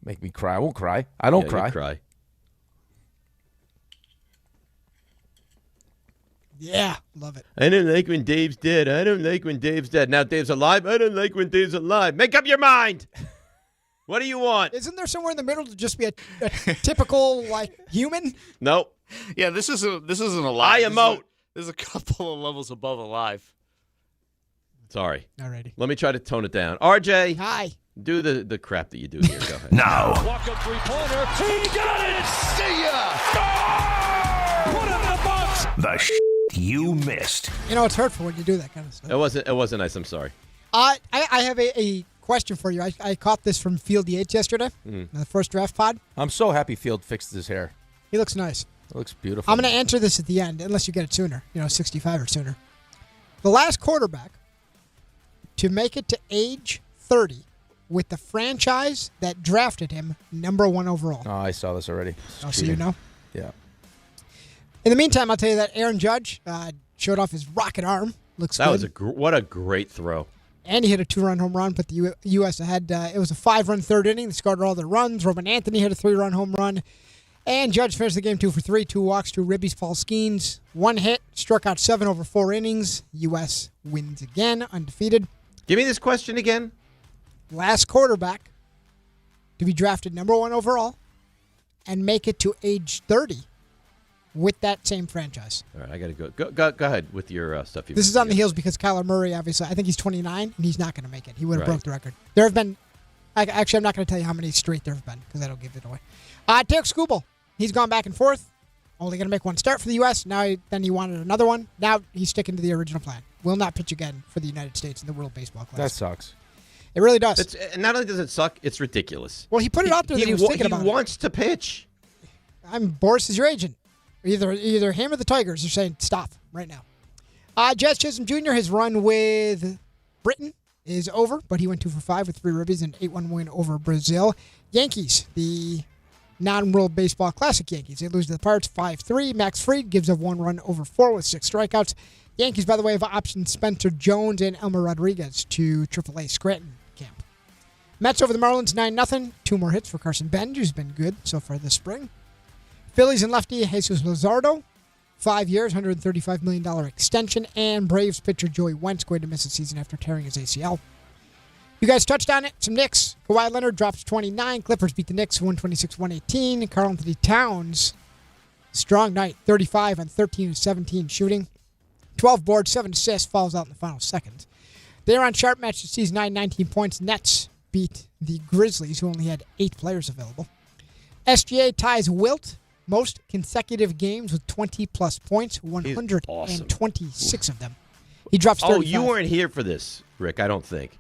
Make me cry. I won't cry. I don't cry. You cry. Yeah, love it. I don't like when Dave's dead. I don't like when Dave's dead. Now Dave's alive. I don't like when Dave's alive. Make up your mind. What do you want? Isn't there somewhere in the middle to just be a typical human? Nope. Yeah, this isn't alive. I emote. There's a couple of levels above alive. Sorry. Alrighty. Let me try to tone it down. RJ. Hi. Do the crap that you do here. Go ahead. Now. Walk up three-pointer. He got it. See ya. Oh! Put him in the box. The you missed. It's hurtful when you do that kind of stuff. It wasn't nice. I'm sorry. I have a question for you. I caught this from Field Yates yesterday, the first draft pod. I'm so happy Field fixed his hair. He looks nice. It looks beautiful. I'm going to answer this at the end, unless you get it sooner, 65 or sooner. The last quarterback to make it to age 30 with the franchise that drafted him #1 overall. Oh, I saw this already. Oh, so you know? Yeah. In the meantime, I'll tell you that Aaron Judge showed off his rocket arm. Looks that good. Was what a great throw. And he hit a 2-run home run, put the U.S. ahead. It was a 5-run third inning. They scored all their runs. Roman Anthony hit a 3-run home run. And Judge finished the game 2 for 3, 2 walks, 2 ribbies, false skeins, 1 hit, struck out 7 over 4 innings. U.S. wins again, undefeated. Give me this question again. Last quarterback to be drafted number 1 overall and make it to age 30 with that same franchise. All right, I got to go. Go ahead with your stuff. This is on the heels because Kyler Murray, obviously, I think he's 29, and he's not going to make it. He would have Right. broke the record. There have been, actually, I'm not going to tell you how many straight there have been because that'll give it away. Derek Skubal, he's gone back and forth. Only going to make one start for the U.S. Then he wanted another one. Now he's sticking to the original plan. Will not pitch again for the United States in the World Baseball Classic. That sucks. It really does. Not only does it suck, it's ridiculous. Well, he put it out there that he was thinking about it. He wants to pitch. Boris is your agent. Either him or the Tigers are saying stop right now. Jazz Chisholm Jr., his run with Britain is over, but he went 2 for 5 with 3 ribbies and 8-1 win over Brazil. Yankees, the non-World Baseball Classic Yankees. They lose to the Pirates 5-3. Max Fried gives up 1 run over 4 with 6 strikeouts. Yankees, by the way, have optioned Spencer Jones and Elmer Rodriguez to AAA Scranton camp. Mets over the Marlins 9-0. 2 more hits for Carson Benj, who's been good so far this spring. Phillies and lefty Jesus Luzardo, 5 years, $135 million extension. And Braves pitcher Joey Wentz going to miss a season after tearing his ACL. You guys touched on it. Some Knicks. Kawhi Leonard drops 29. Clippers beat the Knicks 126-118. Karl Anthony Towns, strong night, 35 on 13 of 17 shooting. 12 boards, 7 assists, falls out in the final seconds. They are on sharp match this season, 19 points. Nets beat the Grizzlies, who only had 8 players available. SGA ties Wilt, most consecutive games with 20-plus points, 126 of them. He drops 35. Oh, you weren't here for this, Rick, I don't think.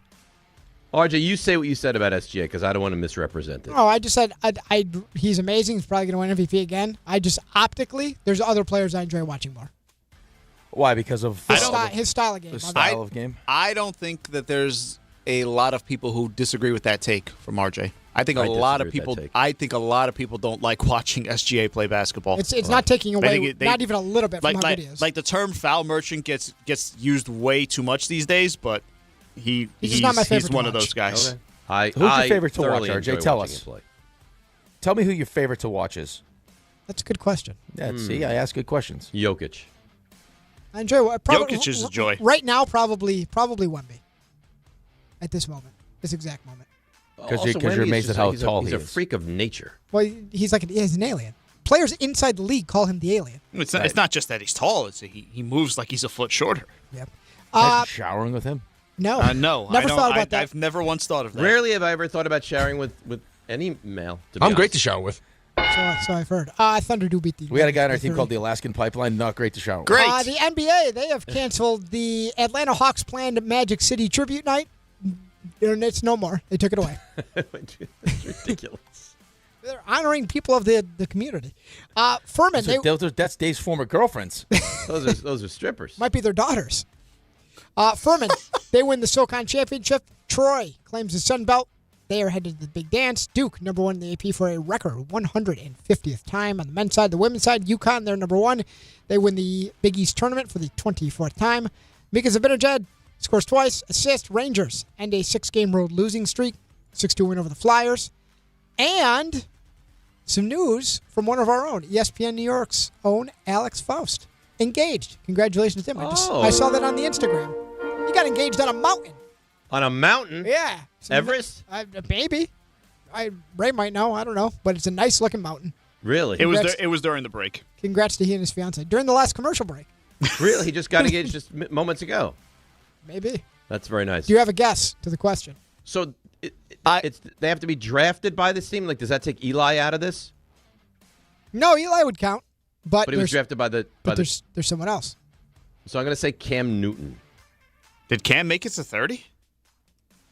RJ, you say what you said about SGA because I don't want to misrepresent it. Oh, I just said he's amazing. He's probably going to win MVP again. Optically, there's other players I enjoy watching more. Why? Because of his style of game. The style of game. I don't think that there's a lot of people who disagree with that take from RJ. I think a lot of people don't like watching SGA play basketball. It's not taking away, not even a little bit from how good he is. Like the term foul merchant gets used way too much these days, but he's not my favorite. He's one of those guys. Okay. Who's your favorite to watch, RJ? Tell us. Tell me who your favorite to watch is. That's a good question. Yeah, see, I ask good questions. Jokic. I enjoy it. Jokic is a joy. Right now, probably Wemby. At this moment, this exact moment. Because you're amazed at how tall he is. He's a freak of nature. Well, he's an alien. Players inside the league call him the alien. It's not just that he's tall. It's he moves like he's a foot shorter. Yep. Showering with him? No. No. Never thought about that. I've never once thought of that. Rarely have I ever thought about showering with any male. To be I'm great honest. to shower with. So I've heard. Thunder do beat the. We had a guy on our team called the Alaskan Pipeline. Not great to shower with. Great. The NBA, they have canceled the Atlanta Hawks planned Magic City tribute night. And it's no more. They took it away. It's ridiculous. They're honoring people of the community. Furman, that's Dave's former girlfriends. Those are strippers. Might be their daughters. Furman, they win the SoCon Championship. Troy claims the Sun Belt. They are headed to the big dance. Duke, number 1 in the AP for a record 150th time on the men's side. The women's side, UConn, they're number 1. They win the Big East tournament for the 24th time. Mika Zibanejad scores twice, assist. Rangers end a 6-game road losing streak. 6-2 win over the Flyers. And some news from one of our own, ESPN New York's own Alex Faust. Engaged. Congratulations to him. I saw that on the Instagram. He got engaged on a mountain. On a mountain? Yeah. Everest? Maybe. Ray might know. I don't know. But it's a nice-looking mountain. Really? It was during the break. Congrats to he and his fiance. During the last commercial break. Really? He just got engaged just moments ago. Maybe. That's very nice. Do you have a guess to the question? So they have to be drafted by this team? Like, does that take Eli out of this? No, Eli would count. But he was drafted by the... there's someone else. So I'm going to say Cam Newton. Did Cam make it to 30?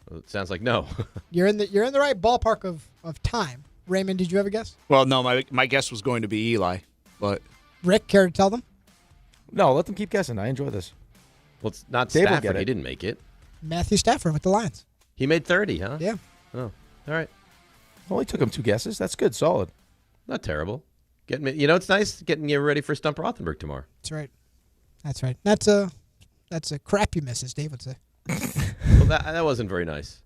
Well, it sounds like no. You're in the right ballpark of time. Raymond, did you have a guess? Well, no, my guess was going to be Eli, but Rick, care to tell them? No, let them keep guessing. I enjoy this. Well, it's not Dave will Stafford. get it. He didn't make it. Matthew Stafford with the Lions. He made 30, huh? Yeah. Oh, all right. Only took him 2 guesses. That's good. Solid. Not terrible. It's nice getting you ready for Stump Rothenberg tomorrow. That's right. That's right. That's a crap you miss, as Dave would say. Well, that wasn't very nice.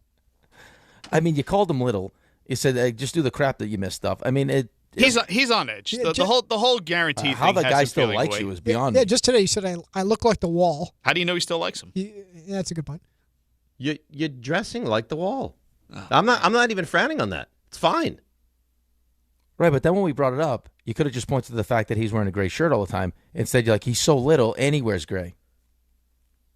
I mean, you called him little. You said, just do the crap that you missed stuff. I mean, He's on edge. The whole guarantee thing. How the has guy him still feeling likes away. you is beyond Yeah, me. just today he said I look like the wall. How do you know he still likes him? Yeah, that's a good point. You're dressing like the wall. I'm not even frowning on that. It's fine. Right, but then when we brought it up, you could have just pointed to the fact that he's wearing a gray shirt all the time. Instead, you're like, he's so little and he wears gray.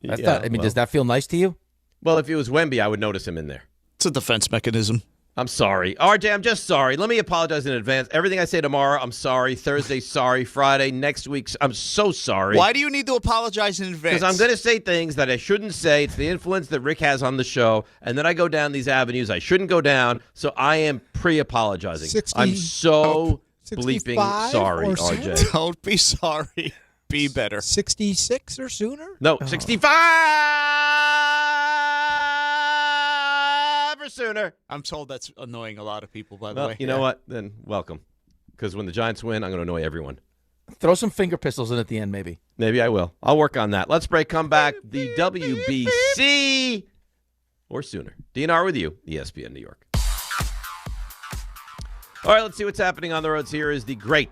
That's Yeah, not, I mean, does that feel nice to you? Well, if it was Wemby, I would notice him in there. It's a defense mechanism. I'm sorry. RJ, I'm just sorry. Let me apologize in advance. Everything I say tomorrow, I'm sorry. Thursday, sorry. Friday, next week, I'm so sorry. Why do you need to apologize in advance? Because I'm going to say things that I shouldn't say. It's the influence that Rick has on the show. And then I go down these avenues I shouldn't go down. So I am pre-apologizing. I'm so bleeping sorry, RJ. Don't be sorry. Be better. 66 or sooner? No, 65 or sooner. I'm told that's annoying a lot of people, by the Well, way. you know what? Then welcome. Because when the Giants win, I'm going to annoy everyone. Throw some finger pistols in at the end, maybe. Maybe I will. I'll work on that. Let's break. Come back. The WBC or sooner. DNR with you, ESPN New York. All right, let's see what's happening on the roads. Here is the great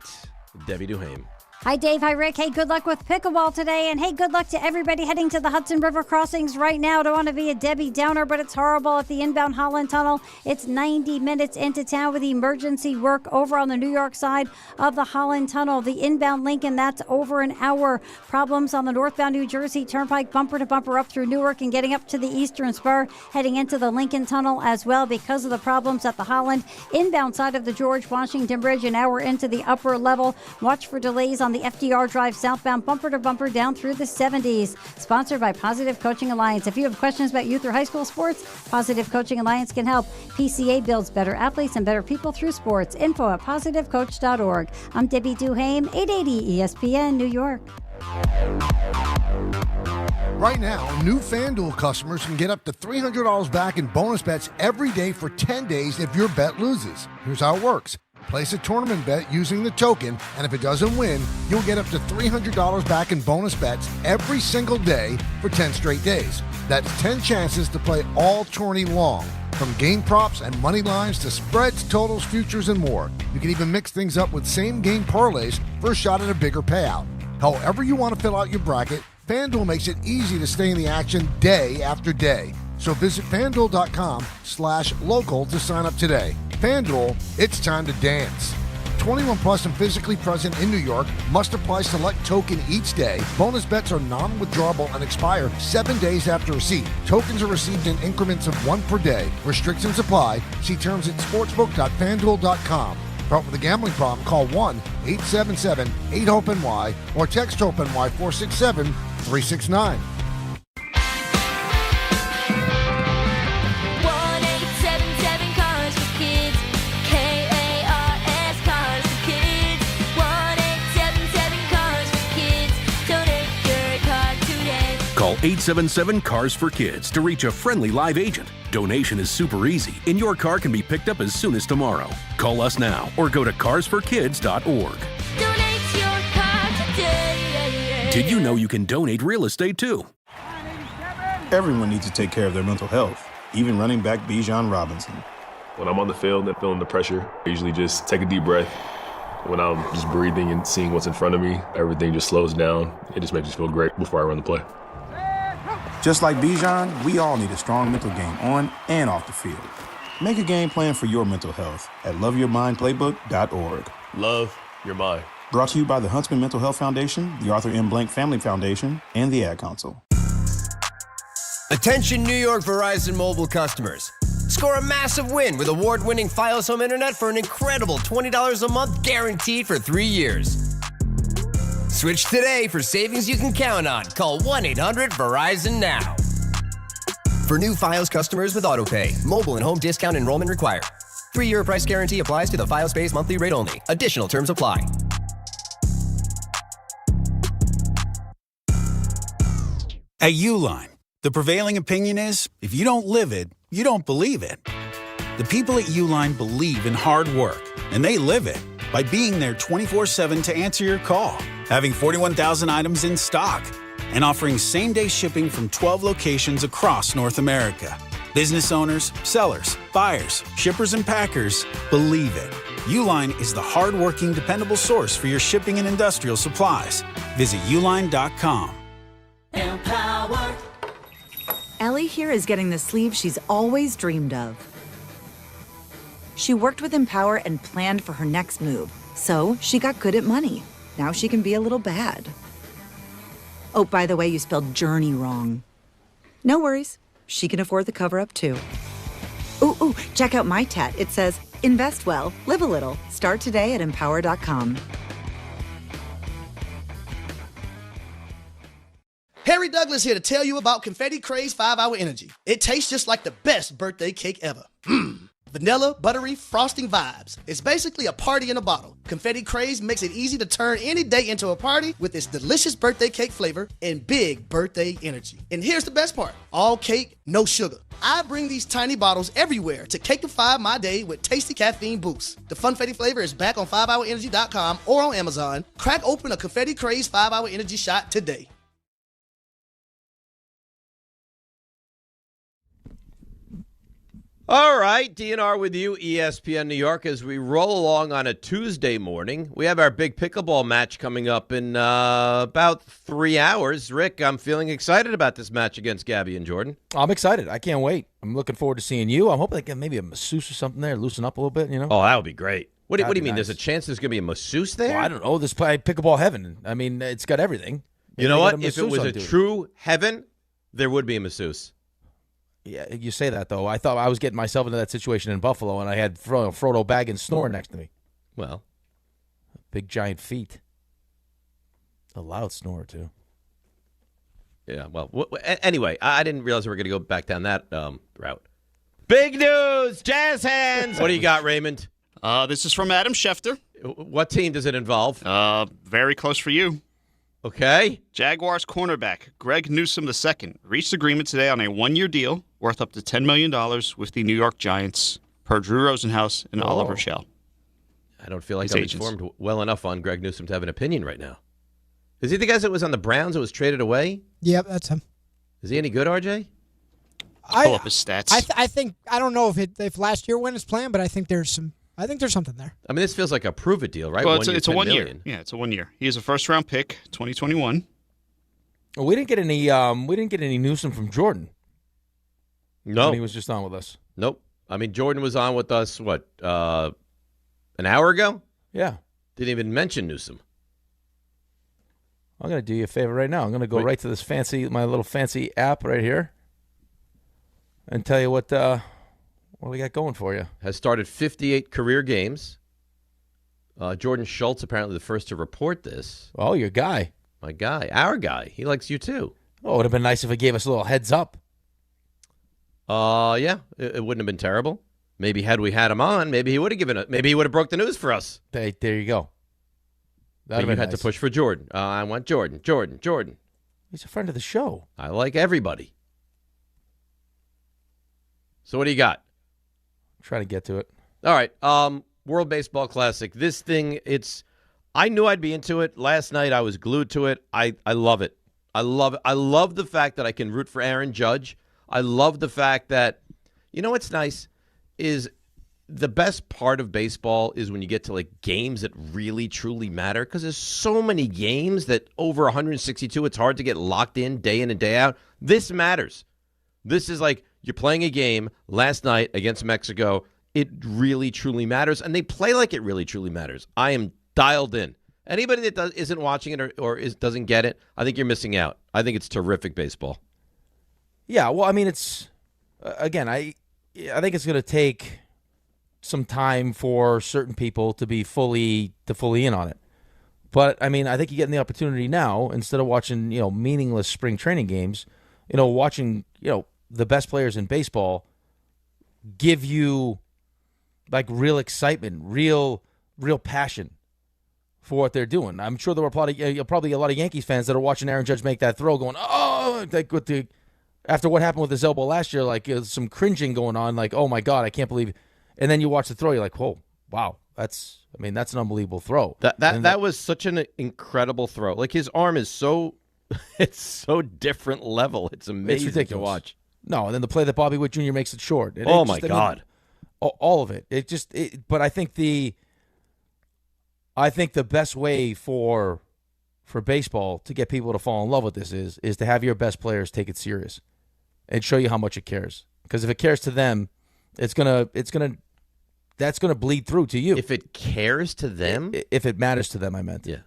Debbie Duhame. Hi, Dave. Hi, Rick. Hey, good luck with pickleball today. And hey, good luck to everybody heading to the Hudson River crossings right now. Don't want to be a Debbie Downer, but it's horrible at the inbound Holland Tunnel. It's 90 minutes into town with emergency work over on the New York side of the Holland Tunnel. The inbound Lincoln, that's over an hour. Problems on the northbound New Jersey Turnpike, bumper to bumper up through Newark and getting up to the Eastern Spur, heading into the Lincoln Tunnel as well because of the problems at the Holland. Inbound side of the George Washington Bridge, an hour into the upper level. Watch for delays on the FDR Drive southbound, bumper to bumper down through the 70s. Sponsored by Positive Coaching Alliance. If you have questions about youth or high school sports, Positive Coaching Alliance can help. PCA builds better athletes and better people through sports. Info at positivecoach.org. I'm Debbie Duhame, 880 ESPN, New York. Right now, new FanDuel customers can get up to $300 back in bonus bets every day for 10 days if your bet loses. Here's how it works. Place a tournament bet using the token, and if it doesn't win, you'll get up to $300 back in bonus bets every single day for 10 straight days. That's 10 chances to play all tourney long, from game props and money lines to spreads, totals, futures, and more. You can even mix things up with same-game parlays for a shot at a bigger payout. However you want to fill out your bracket, FanDuel makes it easy to stay in the action day after day. So visit FanDuel.com/local to sign up today. FanDuel, it's time to dance. 21 plus and physically present in New York. Must apply select token each day. Bonus bets are non-withdrawable and expire 7 days after receipt. Tokens are received in increments of 1 per day. Restrictions apply. See terms at sportsbook.fanduel.com. Start with a gambling problem, call 1-877-8-HOPE-NY or text HOPE-NY 467-369. 1-877 Cars for Kids. K-A-R-S Cars for Kids. 1-877 Cars for Kids. Donate your car today. Call 877-CARS-FOR-KIDS to reach a friendly live agent. Donation is super easy, and your car can be picked up as soon as tomorrow. Call us now or go to carsforkids.org. Donate your car today. Did you know you can donate real estate too? Everyone needs to take care of their mental health, even running back Bijan Robinson. When I'm on the field and feeling the pressure, I usually just take a deep breath. When I'm just breathing and seeing what's in front of me, everything just slows down. It just makes me feel great before I run the play. Just like Bijan, we all need a strong mental game on and off the field. Make a game plan for your mental health at loveyourmindplaybook.org. Love your mind. Brought to you by the Huntsman Mental Health Foundation, the Arthur M. Blank Family Foundation, and the Ad Council. Attention New York Verizon mobile customers. Score a massive win with award-winning Fios Home Internet for an incredible $20 a month guaranteed for 3 years. Switch today for savings you can count on. Call 1-800-VERIZON now. For new Fios customers with AutoPay, mobile and home discount enrollment required. 3-year price guarantee applies to the Fios-based monthly rate only. Additional terms apply. At Uline, the prevailing opinion is, if you don't live it, you don't believe it. The people at Uline believe in hard work, and they live it by being there 24/7 to answer your call, having 41,000 items in stock, and offering same-day shipping from 12 locations across North America. Business owners, sellers, buyers, shippers, and packers believe it. Uline is the hard-working, dependable source for your shipping and industrial supplies. Visit uline.com. Empower. Ellie here is getting the sleeve she's always dreamed of. She worked with Empower and planned for her next move, so she got good at money. Now she can be a little bad. Oh, by the way, you spelled journey wrong. No worries. She can afford the cover-up, too. Ooh, check out my tat. It says, invest well, live a little. Start today at empower.com. Harry Douglas here to tell you about Confetti Craze 5-Hour Energy. It tastes just like the best birthday cake ever. Vanilla, buttery, frosting vibes. It's basically a party in a bottle. Confetti Craze makes it easy to turn any day into a party with its delicious birthday cake flavor and big birthday energy. And here's the best part. All cake, no sugar. I bring these tiny bottles everywhere to cakeify my day with tasty caffeine boosts. The Funfetti flavor is back on 5hourenergy.com or on Amazon. Crack open a Confetti Craze 5-Hour Energy shot today. All right, DNR with you, ESPN New York, as we roll along on a Tuesday morning. We have our big pickleball match coming up in about 3 hours. Rick, I'm feeling excited about this match against Gabby and Jordan. I'm excited. I can't wait. I'm looking forward to seeing you. I'm hoping they get maybe a masseuse or something there, loosen up a little bit, you know? Oh, that would be great. What do you mean? Nice. There's a chance there's going to be a masseuse there? Well, I don't know. This play pickleball heaven. I mean, it's got everything. You know what? If it was a true heaven, there would be a masseuse. Yeah, you say that, though. I thought I was getting myself into that situation in Buffalo, and I had Frodo Baggins snoring next to me. Well. Big, giant feet. A loud snore, too. Yeah, well, anyway, I didn't realize we were going to go back down that route. Big news! Jazz hands! What do you got, Raymond? This is from Adam Schefter. What team does it involve? Very close for you. Okay. Jaguars cornerback Greg Newsome II reached agreement today on a one-year deal worth up to $10 million with the New York Giants, per Drew Rosenhaus and Oliver Shell. I don't feel like I'm informed well enough on Greg Newsome to have an opinion right now. Is he the guy that was on the Browns that was traded away? Yep, that's him. Is he any good, RJ? Pull up his stats. I think I don't know if last year went as planned, but I think there's something there. I mean, this feels like a prove it deal, right? Well, it's a 1 year. Yeah, it's a 1 year. He is a first-round pick, 2021. Well, we didn't get any Newsome from Jordan. No, when he was just on with us. Nope. I mean, Jordan was on with us an hour ago. Yeah, didn't even mention Newsome. I'm gonna do you a favor right now. I'm gonna go right to this my little fancy app right here, and tell you what we got going for you. Has started 58 career games. Jordan Schultz, apparently the first to report this. Oh, your guy. My guy. Our guy. He likes you too. Oh, it would have been nice if he gave us a little heads up. Yeah, it wouldn't have been terrible. Maybe had we had him on, maybe he would have broke the news for us. There you go. But you had to push for Jordan. I want Jordan. He's a friend of the show. I like everybody. So what do you got? I'm trying to get to it. All right. World Baseball Classic. This thing, I knew I'd be into it. Last night I was glued to it. I love it. I love it. I love the fact that I can root for Aaron Judge. I love the fact that, you know what's nice is the best part of baseball is when you get to like games that really truly matter, because there's so many games that over 162, it's hard to get locked in and day out. This matters. This is like you're playing a game last night against Mexico. It really truly matters, and they play like it really truly matters. I am dialed in. Anybody that isn't watching it or doesn't get it, I think you're missing out. I think it's terrific baseball. Yeah, well, I mean, it's again, I think it's going to take some time for certain people to be fully in on it. But I mean, I think you're getting the opportunity now, instead of watching meaningless spring training games, watching the best players in baseball give you like real excitement, real passion for what they're doing. I'm sure there were probably a lot of Yankees fans that are watching Aaron Judge make that throw, going, "Oh!" Like after what happened with his elbow last year, like some cringing going on, like, "Oh my God, I can't believe it." And then you watch the throw, you're like, "Whoa, wow, that's an unbelievable throw." That was such an incredible throw. Like his arm is it's so different level. It's amazing to watch. No, and then the play that Bobby Witt Jr. makes it short. Oh my God. All of it. But I think I think the best way for baseball to get people to fall in love with this is to have your best players take it serious and show you how much it cares. Because if it cares to them, that's gonna bleed through to you. If it cares to them, if it matters to them, I meant. Yeah.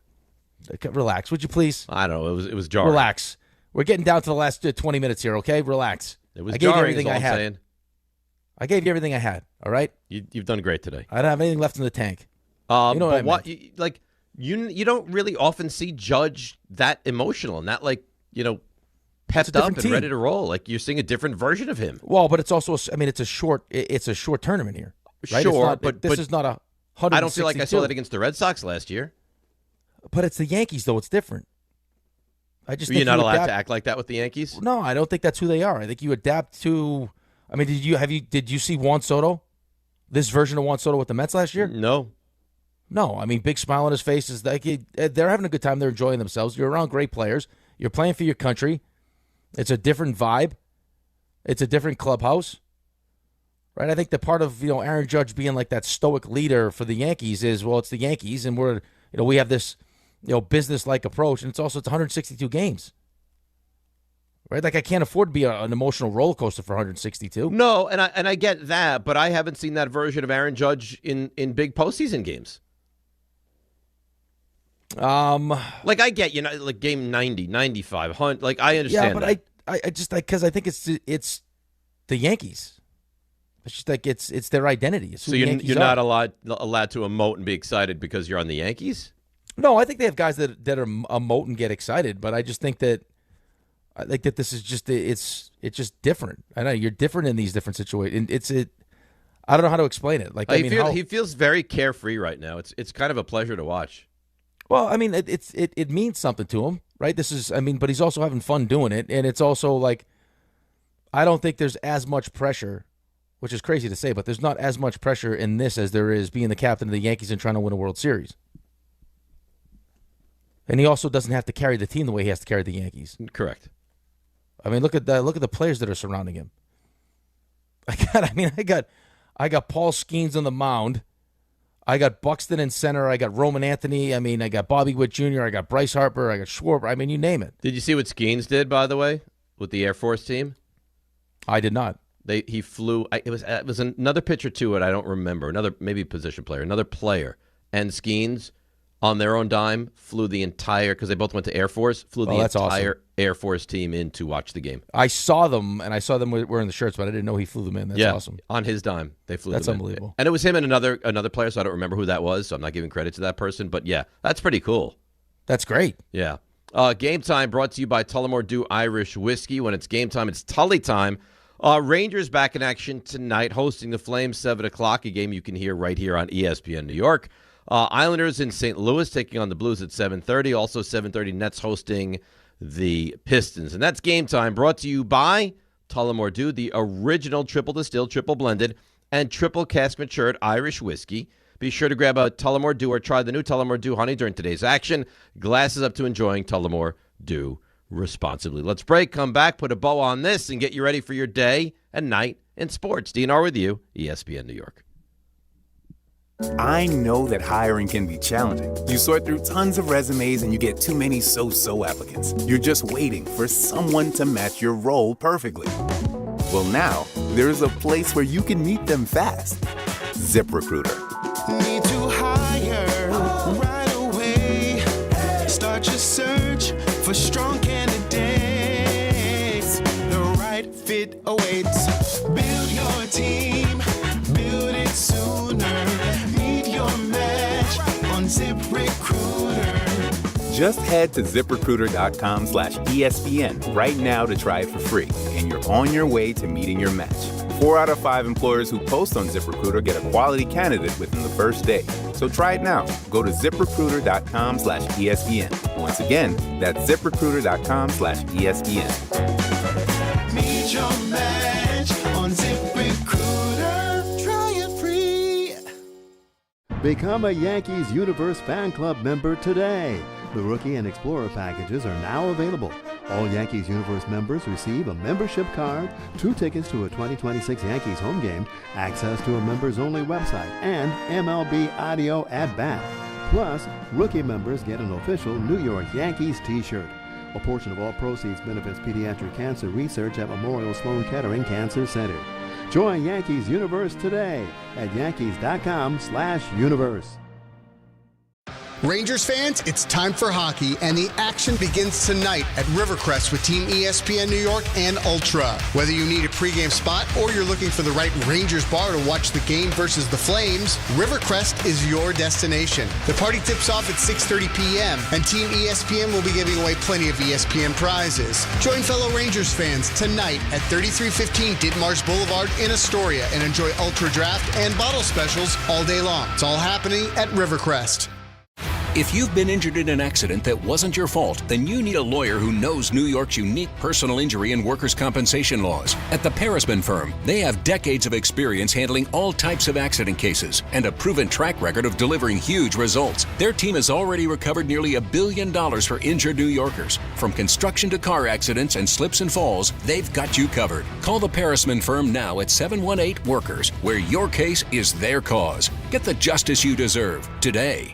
Okay, relax, would you please? I don't know. It was jarring. Relax. We're getting down to the last 20 minutes here. Okay, relax. It was I gave you jarring. everything Is all I I'm had. saying. I gave you everything I had. All right. You've done great today. I don't have anything left in the tank. You know what I what? meant. You don't really often see Judge that emotional and that pepped different up and team. ready to roll. Like you're seeing a different version of him. Well, but it's also it's a short tournament here. Right? Sure, this is not a 162. I don't feel like I saw that against the Red Sox last year. But it's the Yankees, though. It's different. I just think you're not you allowed to act like that with the Yankees. No, I don't think that's who they are. I think you adapt to. I mean, did you see Juan Soto? This version of Juan Soto with the Mets last year? No. I mean, big smile on his face. Is like they're having a good time. They're enjoying themselves. You're around great players. You're playing for your country. It's a different vibe. It's a different clubhouse. Right? I think the part of Aaron Judge being like that stoic leader for the Yankees is, well, it's the Yankees, and we have this business-like approach, and it's 162 games. Right? Like I can't afford to be an emotional roller coaster for 162. No, and I get that, but I haven't seen that version of Aaron Judge in big postseason games. Like I get like game 90, 95, 100. Like I understand. Yeah, but I just because I think it's the Yankees. It's just like it's their identity. It's who so the Yankees you're are. not allowed to emote and be excited because you're on the Yankees? No, I think they have guys that are emote and get excited, but I just think that this is just it's just different. I know you're different in these different situations. I don't know how to explain it. Like he feels very carefree right now. It's kind of a pleasure to watch. Well, I mean, it means something to him, right? But he's also having fun doing it, and it's also like I don't think there's as much pressure, which is crazy to say, but there's not as much pressure in this as there is being the captain of the Yankees and trying to win a World Series. And he also doesn't have to carry the team the way he has to carry the Yankees. Correct. I mean, look at the players that are surrounding him. I got Paul Skeens on the mound. I got Buxton in center. I got Roman Anthony. I got Bobby Witt Jr. I got Bryce Harper. I got Schwarber. I mean, you name it. Did you see what Skeens did, by the way, with the Air Force team? I did not. He flew. It was another pitcher to it. I don't remember. Another maybe position player. Another player. And Skeens, on their own dime, flew the entire because they both went to Air Force. Flew the entire awesome. Air Force team in to watch the game. I saw them, and I saw them wearing the shirts, but I didn't know he flew them in. That's awesome. On his dime, they flew. That's them in. unbelievable. And it was him and another player. So I don't remember who that was. So I'm not giving credit to that person. But yeah, that's pretty cool. That's great. Yeah. Game time brought to you by Tullamore Dew Irish Whiskey. When it's game time, it's Tully time. Rangers back in action tonight, hosting the Flames, 7 o'clock, a game you can hear right here on ESPN New York. Islanders in St. Louis taking on the Blues at 7:30. Also 7:30, Nets hosting the Pistons. And that's game time brought to you by Tullamore Dew, the original triple distilled, triple blended, and triple cask matured Irish whiskey. Be sure to grab a Tullamore Dew or try the new Tullamore Dew Honey during today's action. Glasses up to enjoying Tullamore Dew responsibly. Let's break, come back, put a bow on this, and get you ready for your day and night in sports. DNR with you, ESPN New York. I know that hiring can be challenging. You sort through tons of resumes and you get too many so-so applicants. You're just waiting for someone to match your role perfectly. Well, now, there's a place where you can meet them fast. ZipRecruiter. Need to hire right away. Start your search for strong candidates. The right fit awaits. Build your team. Build it sooner. Meet your match on ZipRecruiter. Just head to ZipRecruiter.com/ESPN right now to try it for free, and you're on your way to meeting your match. 4 out of 5 employers who post on ZipRecruiter get a quality candidate within the first day. So try it now. Go to ZipRecruiter.com/ESPN. Once again, that's ZipRecruiter.com/ESPN. Meet your match on ZipRecruiter. Try it free. Become a Yankees Universe Fan Club member today. The Rookie and Explorer packages are now available. All Yankees Universe members receive a membership card, 2 tickets to a 2026 Yankees home game, access to a members-only website, and MLB audio at bat. Plus, rookie members get an official New York Yankees t-shirt. A portion of all proceeds benefits pediatric cancer research at Memorial Sloan Kettering Cancer Center. Join Yankees Universe today at yankees.com/universe. Rangers fans, it's time for hockey, and the action begins tonight at Rivercrest with Team ESPN New York and Ultra. Whether you need a pregame spot or you're looking for the right Rangers bar to watch the game versus the Flames, Rivercrest is your destination. The party tips off at 6:30 p.m., and Team ESPN will be giving away plenty of ESPN prizes. Join fellow Rangers fans tonight at 3315 Ditmars Boulevard in Astoria and enjoy Ultra Draft and bottle specials all day long. It's all happening at Rivercrest. If you've been injured in an accident that wasn't your fault, then you need a lawyer who knows New York's unique personal injury and workers' compensation laws. At the Parisman Firm, they have decades of experience handling all types of accident cases and a proven track record of delivering huge results. Their team has already recovered nearly $1 billion for injured New Yorkers. From construction to car accidents and slips and falls, they've got you covered. Call the Parisman Firm now at 718-WORKERS, where your case is their cause. Get the justice you deserve today.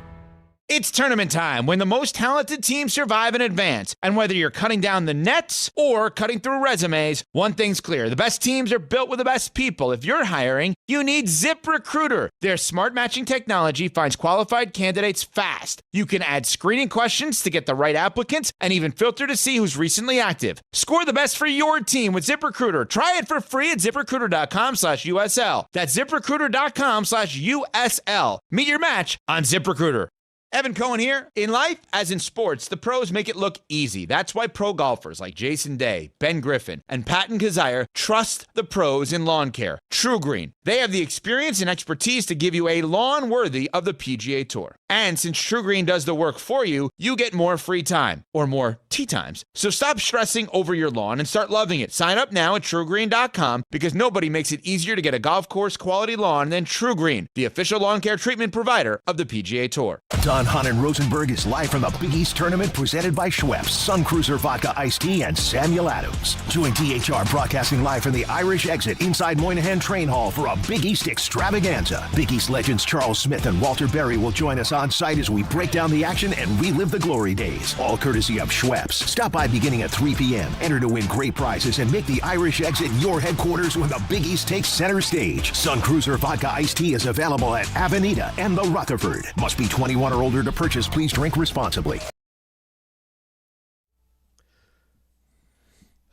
It's tournament time when the most talented teams survive and advance. And whether you're cutting down the nets or cutting through resumes, one thing's clear. The best teams are built with the best people. If you're hiring, you need ZipRecruiter. Their smart matching technology finds qualified candidates fast. You can add screening questions to get the right applicants and even filter to see who's recently active. Score the best for your team with ZipRecruiter. Try it for free at ZipRecruiter.com/USL. That's ZipRecruiter.com/USL. Meet your match on ZipRecruiter. Evan Cohen here. In life, as in sports, the pros make it look easy. That's why pro golfers like Jason Day, Ben Griffin, and Patton Kazire trust the pros in lawn care. True Green. They have the experience and expertise to give you a lawn worthy of the PGA Tour. And since True Green does the work for you, you get more free time, or more tee times. So stop stressing over your lawn and start loving it. Sign up now at TrueGreen.com because nobody makes it easier to get a golf course quality lawn than True Green, the official lawn care treatment provider of the PGA Tour. Hahn and Rosenberg is live from the Big East Tournament presented by Schweppes, Sun Cruiser Vodka Iced Tea, and Samuel Adams. Join DHR broadcasting live from the Irish Exit inside Moynihan Train Hall for a Big East extravaganza. Big East legends Charles Smith and Walter Berry will join us on site as we break down the action and relive the glory days. All courtesy of Schweppes. Stop by beginning at 3 p.m. Enter to win great prizes and make the Irish Exit your headquarters when the Big East takes center stage. Sun Cruiser Vodka Iced Tea is available at Avenida and the Rutherford. Must be 21 or older to purchase. Please drink responsibly.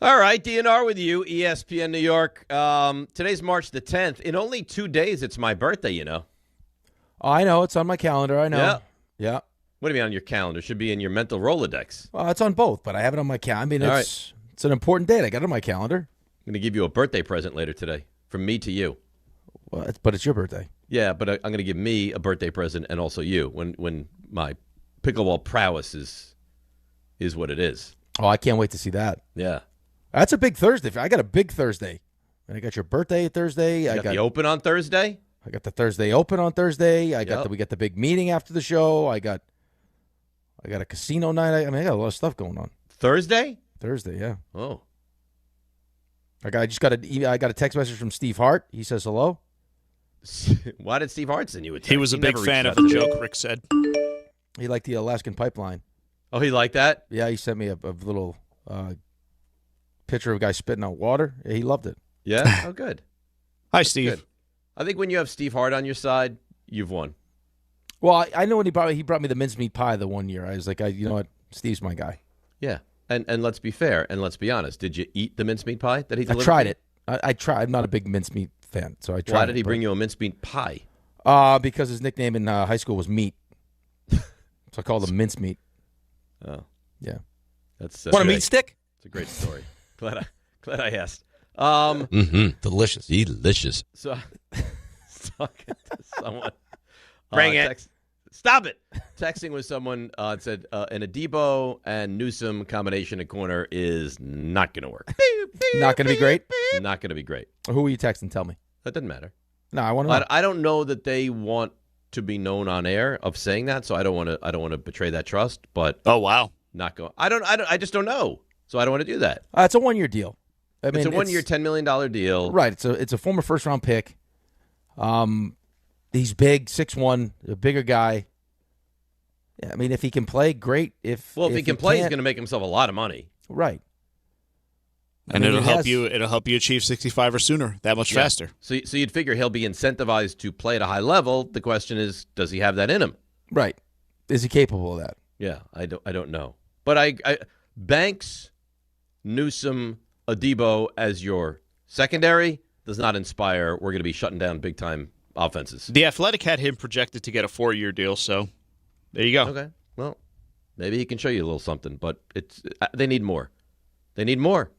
All right, DNR with you, ESPN New York. Today's March the 10th. In only 2 days, it's my birthday, you know. Oh, I know. It's on my calendar. I know. Yeah. Yeah. What do you mean on your calendar? It should be in your mental Rolodex. Well, it's on both, but I have it on my calendar. I mean, it's an important date. I got it on my calendar. I'm going to give you a birthday present later today, from me to you. Well, but it's your birthday. Yeah, but I'm going to give me a birthday present and also you when my pickleball prowess is what it is. Oh, I can't wait to see that. Yeah. That's a big Thursday. I got a big Thursday. And I got your birthday Thursday. You got the Open on Thursday? I got the Thursday Open on Thursday. We got the big meeting after the show. I got a casino night. I got a lot of stuff going on. Thursday, yeah. Oh. I got a text message from Steve Hart. He says hello. Why did Steve Hart send you a text? He was a big fan of the joke, Rick said. He liked the Alaskan pipeline. Oh, he liked that? Yeah, he sent me a little picture of a guy spitting out water. Yeah, he loved it. Yeah? Oh, good. Hi, Steve. Good. I think when you have Steve Hart on your side, you've won. Well, I know when he brought me the mincemeat pie the one year. I was like, you know what? Steve's my guy. Yeah. And let's be fair and let's be honest. Did you eat the mincemeat pie that he delivered? I tried it. I tried. I'm not a big mincemeat fan, so I tried. Why did he bring you a mincemeat pie? Because his nickname in high school was Meat. So I called him Mincemeat. Oh. Yeah. That's Want a meat stick? It's a great story. Glad I asked. Delicious. Delicious. So talking to someone. Bring it. Stop it. Texting with someone said an Adebo and Newsome combination at corner is not going to work. Not going to be great? Not going to be great. Who are you texting? Tell me. That doesn't matter. No, I want to know. I don't know that they want to be known on air of saying that, so I don't want to betray that trust. But oh wow, not going. I just don't know, so I don't want to do that. It's a 1 year deal. I mean, it's a 1 year, $10 million deal. Right. It's a former first round pick. He's big, 6'1", a bigger guy. Yeah, I mean, if he can play, great. If he can play, he's going to make himself a lot of money. Right. And it'll help you achieve 65 or sooner that much faster. So you'd figure he'll be incentivized to play at a high level. The question is, does he have that in him? Right. Is he capable of that? Yeah, I don't know. But I Banks, Newsome, Adebo as your secondary does not inspire. We're going to be shutting down big time offenses. The Athletic had him projected to get a 4-year deal, so there you go. Okay. Well, maybe he can show you a little something, but they need more. They need more.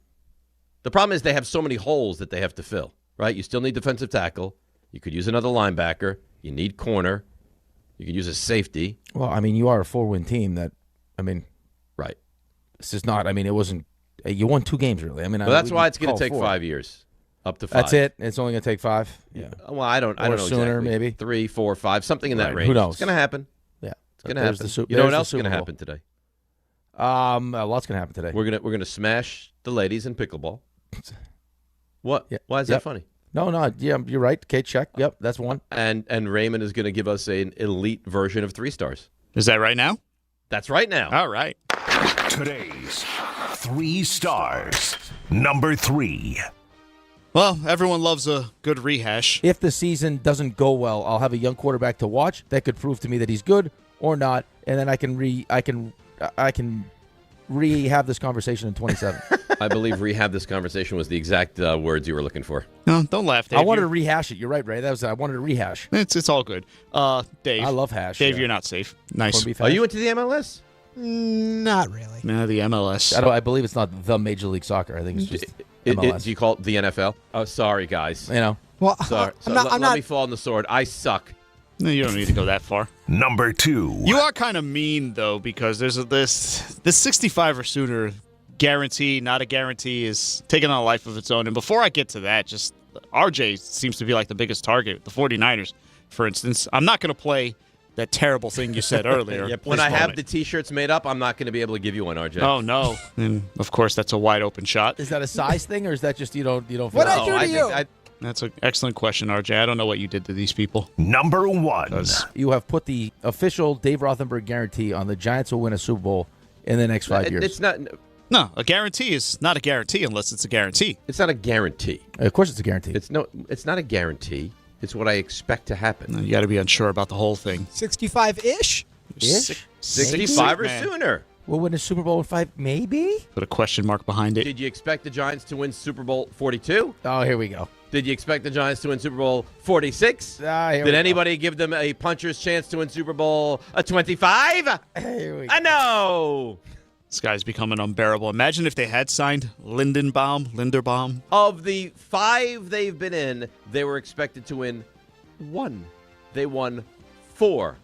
The problem is they have so many holes that they have to fill, right? You still need defensive tackle. You could use another linebacker. You need corner. You could use a safety. Well, I mean, you are a 4-win team right. This is not, it wasn't, you won 2 games, really. Well, that's why it's going to take 5 years. Up to 5. That's it? It's only going to take 5? Yeah. Well, I don't know sooner, exactly. maybe. 3, 4, 5, something in that range. Who knows? It's going to happen. Yeah. It's going to happen. You know what else is going to happen today? A lot's going to happen today. We're going to smash the ladies in pickleball. What? Yeah. Why is that funny? No. Yeah, you're right. Okay, check. Yep, that's one. And Raymond is going to give us an elite version of 3 stars. Is that right now? That's right now. All right. Today's 3 stars. Number 3. Well, everyone loves a good rehash. If the season doesn't go well, I'll have a young quarterback to watch that could prove to me that he's good or not, and then I can rehab this conversation in 27. I believe rehab this conversation was the exact words you were looking for. No, don't laugh, Dave. I wanted to rehash it. You're right, Ray. I wanted to rehash. It's all good. Dave. I love hash. Dave, you're not safe. Nice. Are you into the MLS? Not really. No, the MLS. I believe it's not the Major League Soccer. I think it's just MLS. Do you call it the NFL? Oh, sorry, guys. Well, sorry. I'm let me fall on the sword. I suck. No, you don't need to go that far. Number 2. You are kind of mean, though, because there's this 65 or sooner guarantee, not a guarantee, is taking on a life of its own. And before I get to that, just RJ seems to be like the biggest target. The 49ers, for instance. I'm not going to play that terrible thing you said earlier. Yep. When I have the T-shirts made up, I'm not going to be able to give you one, RJ. Oh, no. And, of course, that's a wide open shot. Is that a size thing, or is that just you don't feel what I do to you? That's an excellent question, RJ. I don't know what you did to these people. Number 1. You have put the official Dave Rothenberg guarantee on the Giants will win a Super Bowl in the next 5 years. It's not. No, a guarantee is not a guarantee unless it's a guarantee. It's not a guarantee. Of course, it's a guarantee. It's not a guarantee. It's what I expect to happen. No, you got to be unsure about the whole thing. 65-ish? 65 or sooner. We'll win a Super Bowl in 5, maybe? Put a question mark behind it. Did you expect the Giants to win Super Bowl 42? Oh, here we go. Did you expect the Giants to win Super Bowl 46? Did anybody give them a puncher's chance to win Super Bowl 25? Here we go. I know. This guy's becoming unbearable. Imagine if they had signed Linderbaum. Of the 5 they've been in, they were expected to win 1. They won 4.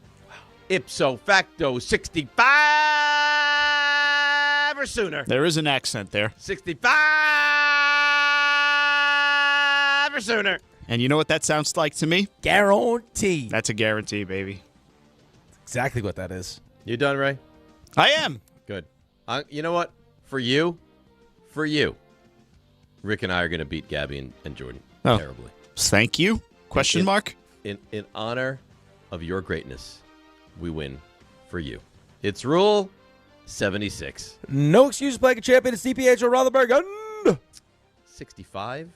Ipso facto, 65 or sooner. There is an accent there. 65 or sooner. And you know what that sounds like to me? Guarantee. That's a guarantee, baby. Exactly what that is. You done, Ray? I am. Good. You know what? For you, Rick and I are going to beat Gabby and Jordan terribly. Thank you? Question mark? In honor of your greatness, we win for you. It's Rule 76. No excuses, Blanket Champion. It's DiPietro Rothenberg. 65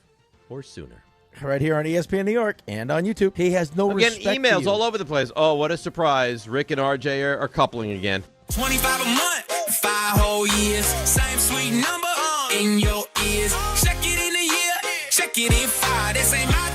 or sooner. Right here on ESPN New York and on YouTube. He has no respect. I'm getting emails all over the place. Oh, what a surprise. Rick and RJ are coupling again. 25 a month, 5 whole years. Same sweet number in your ears. Check it in a year, check it in 5. This ain't my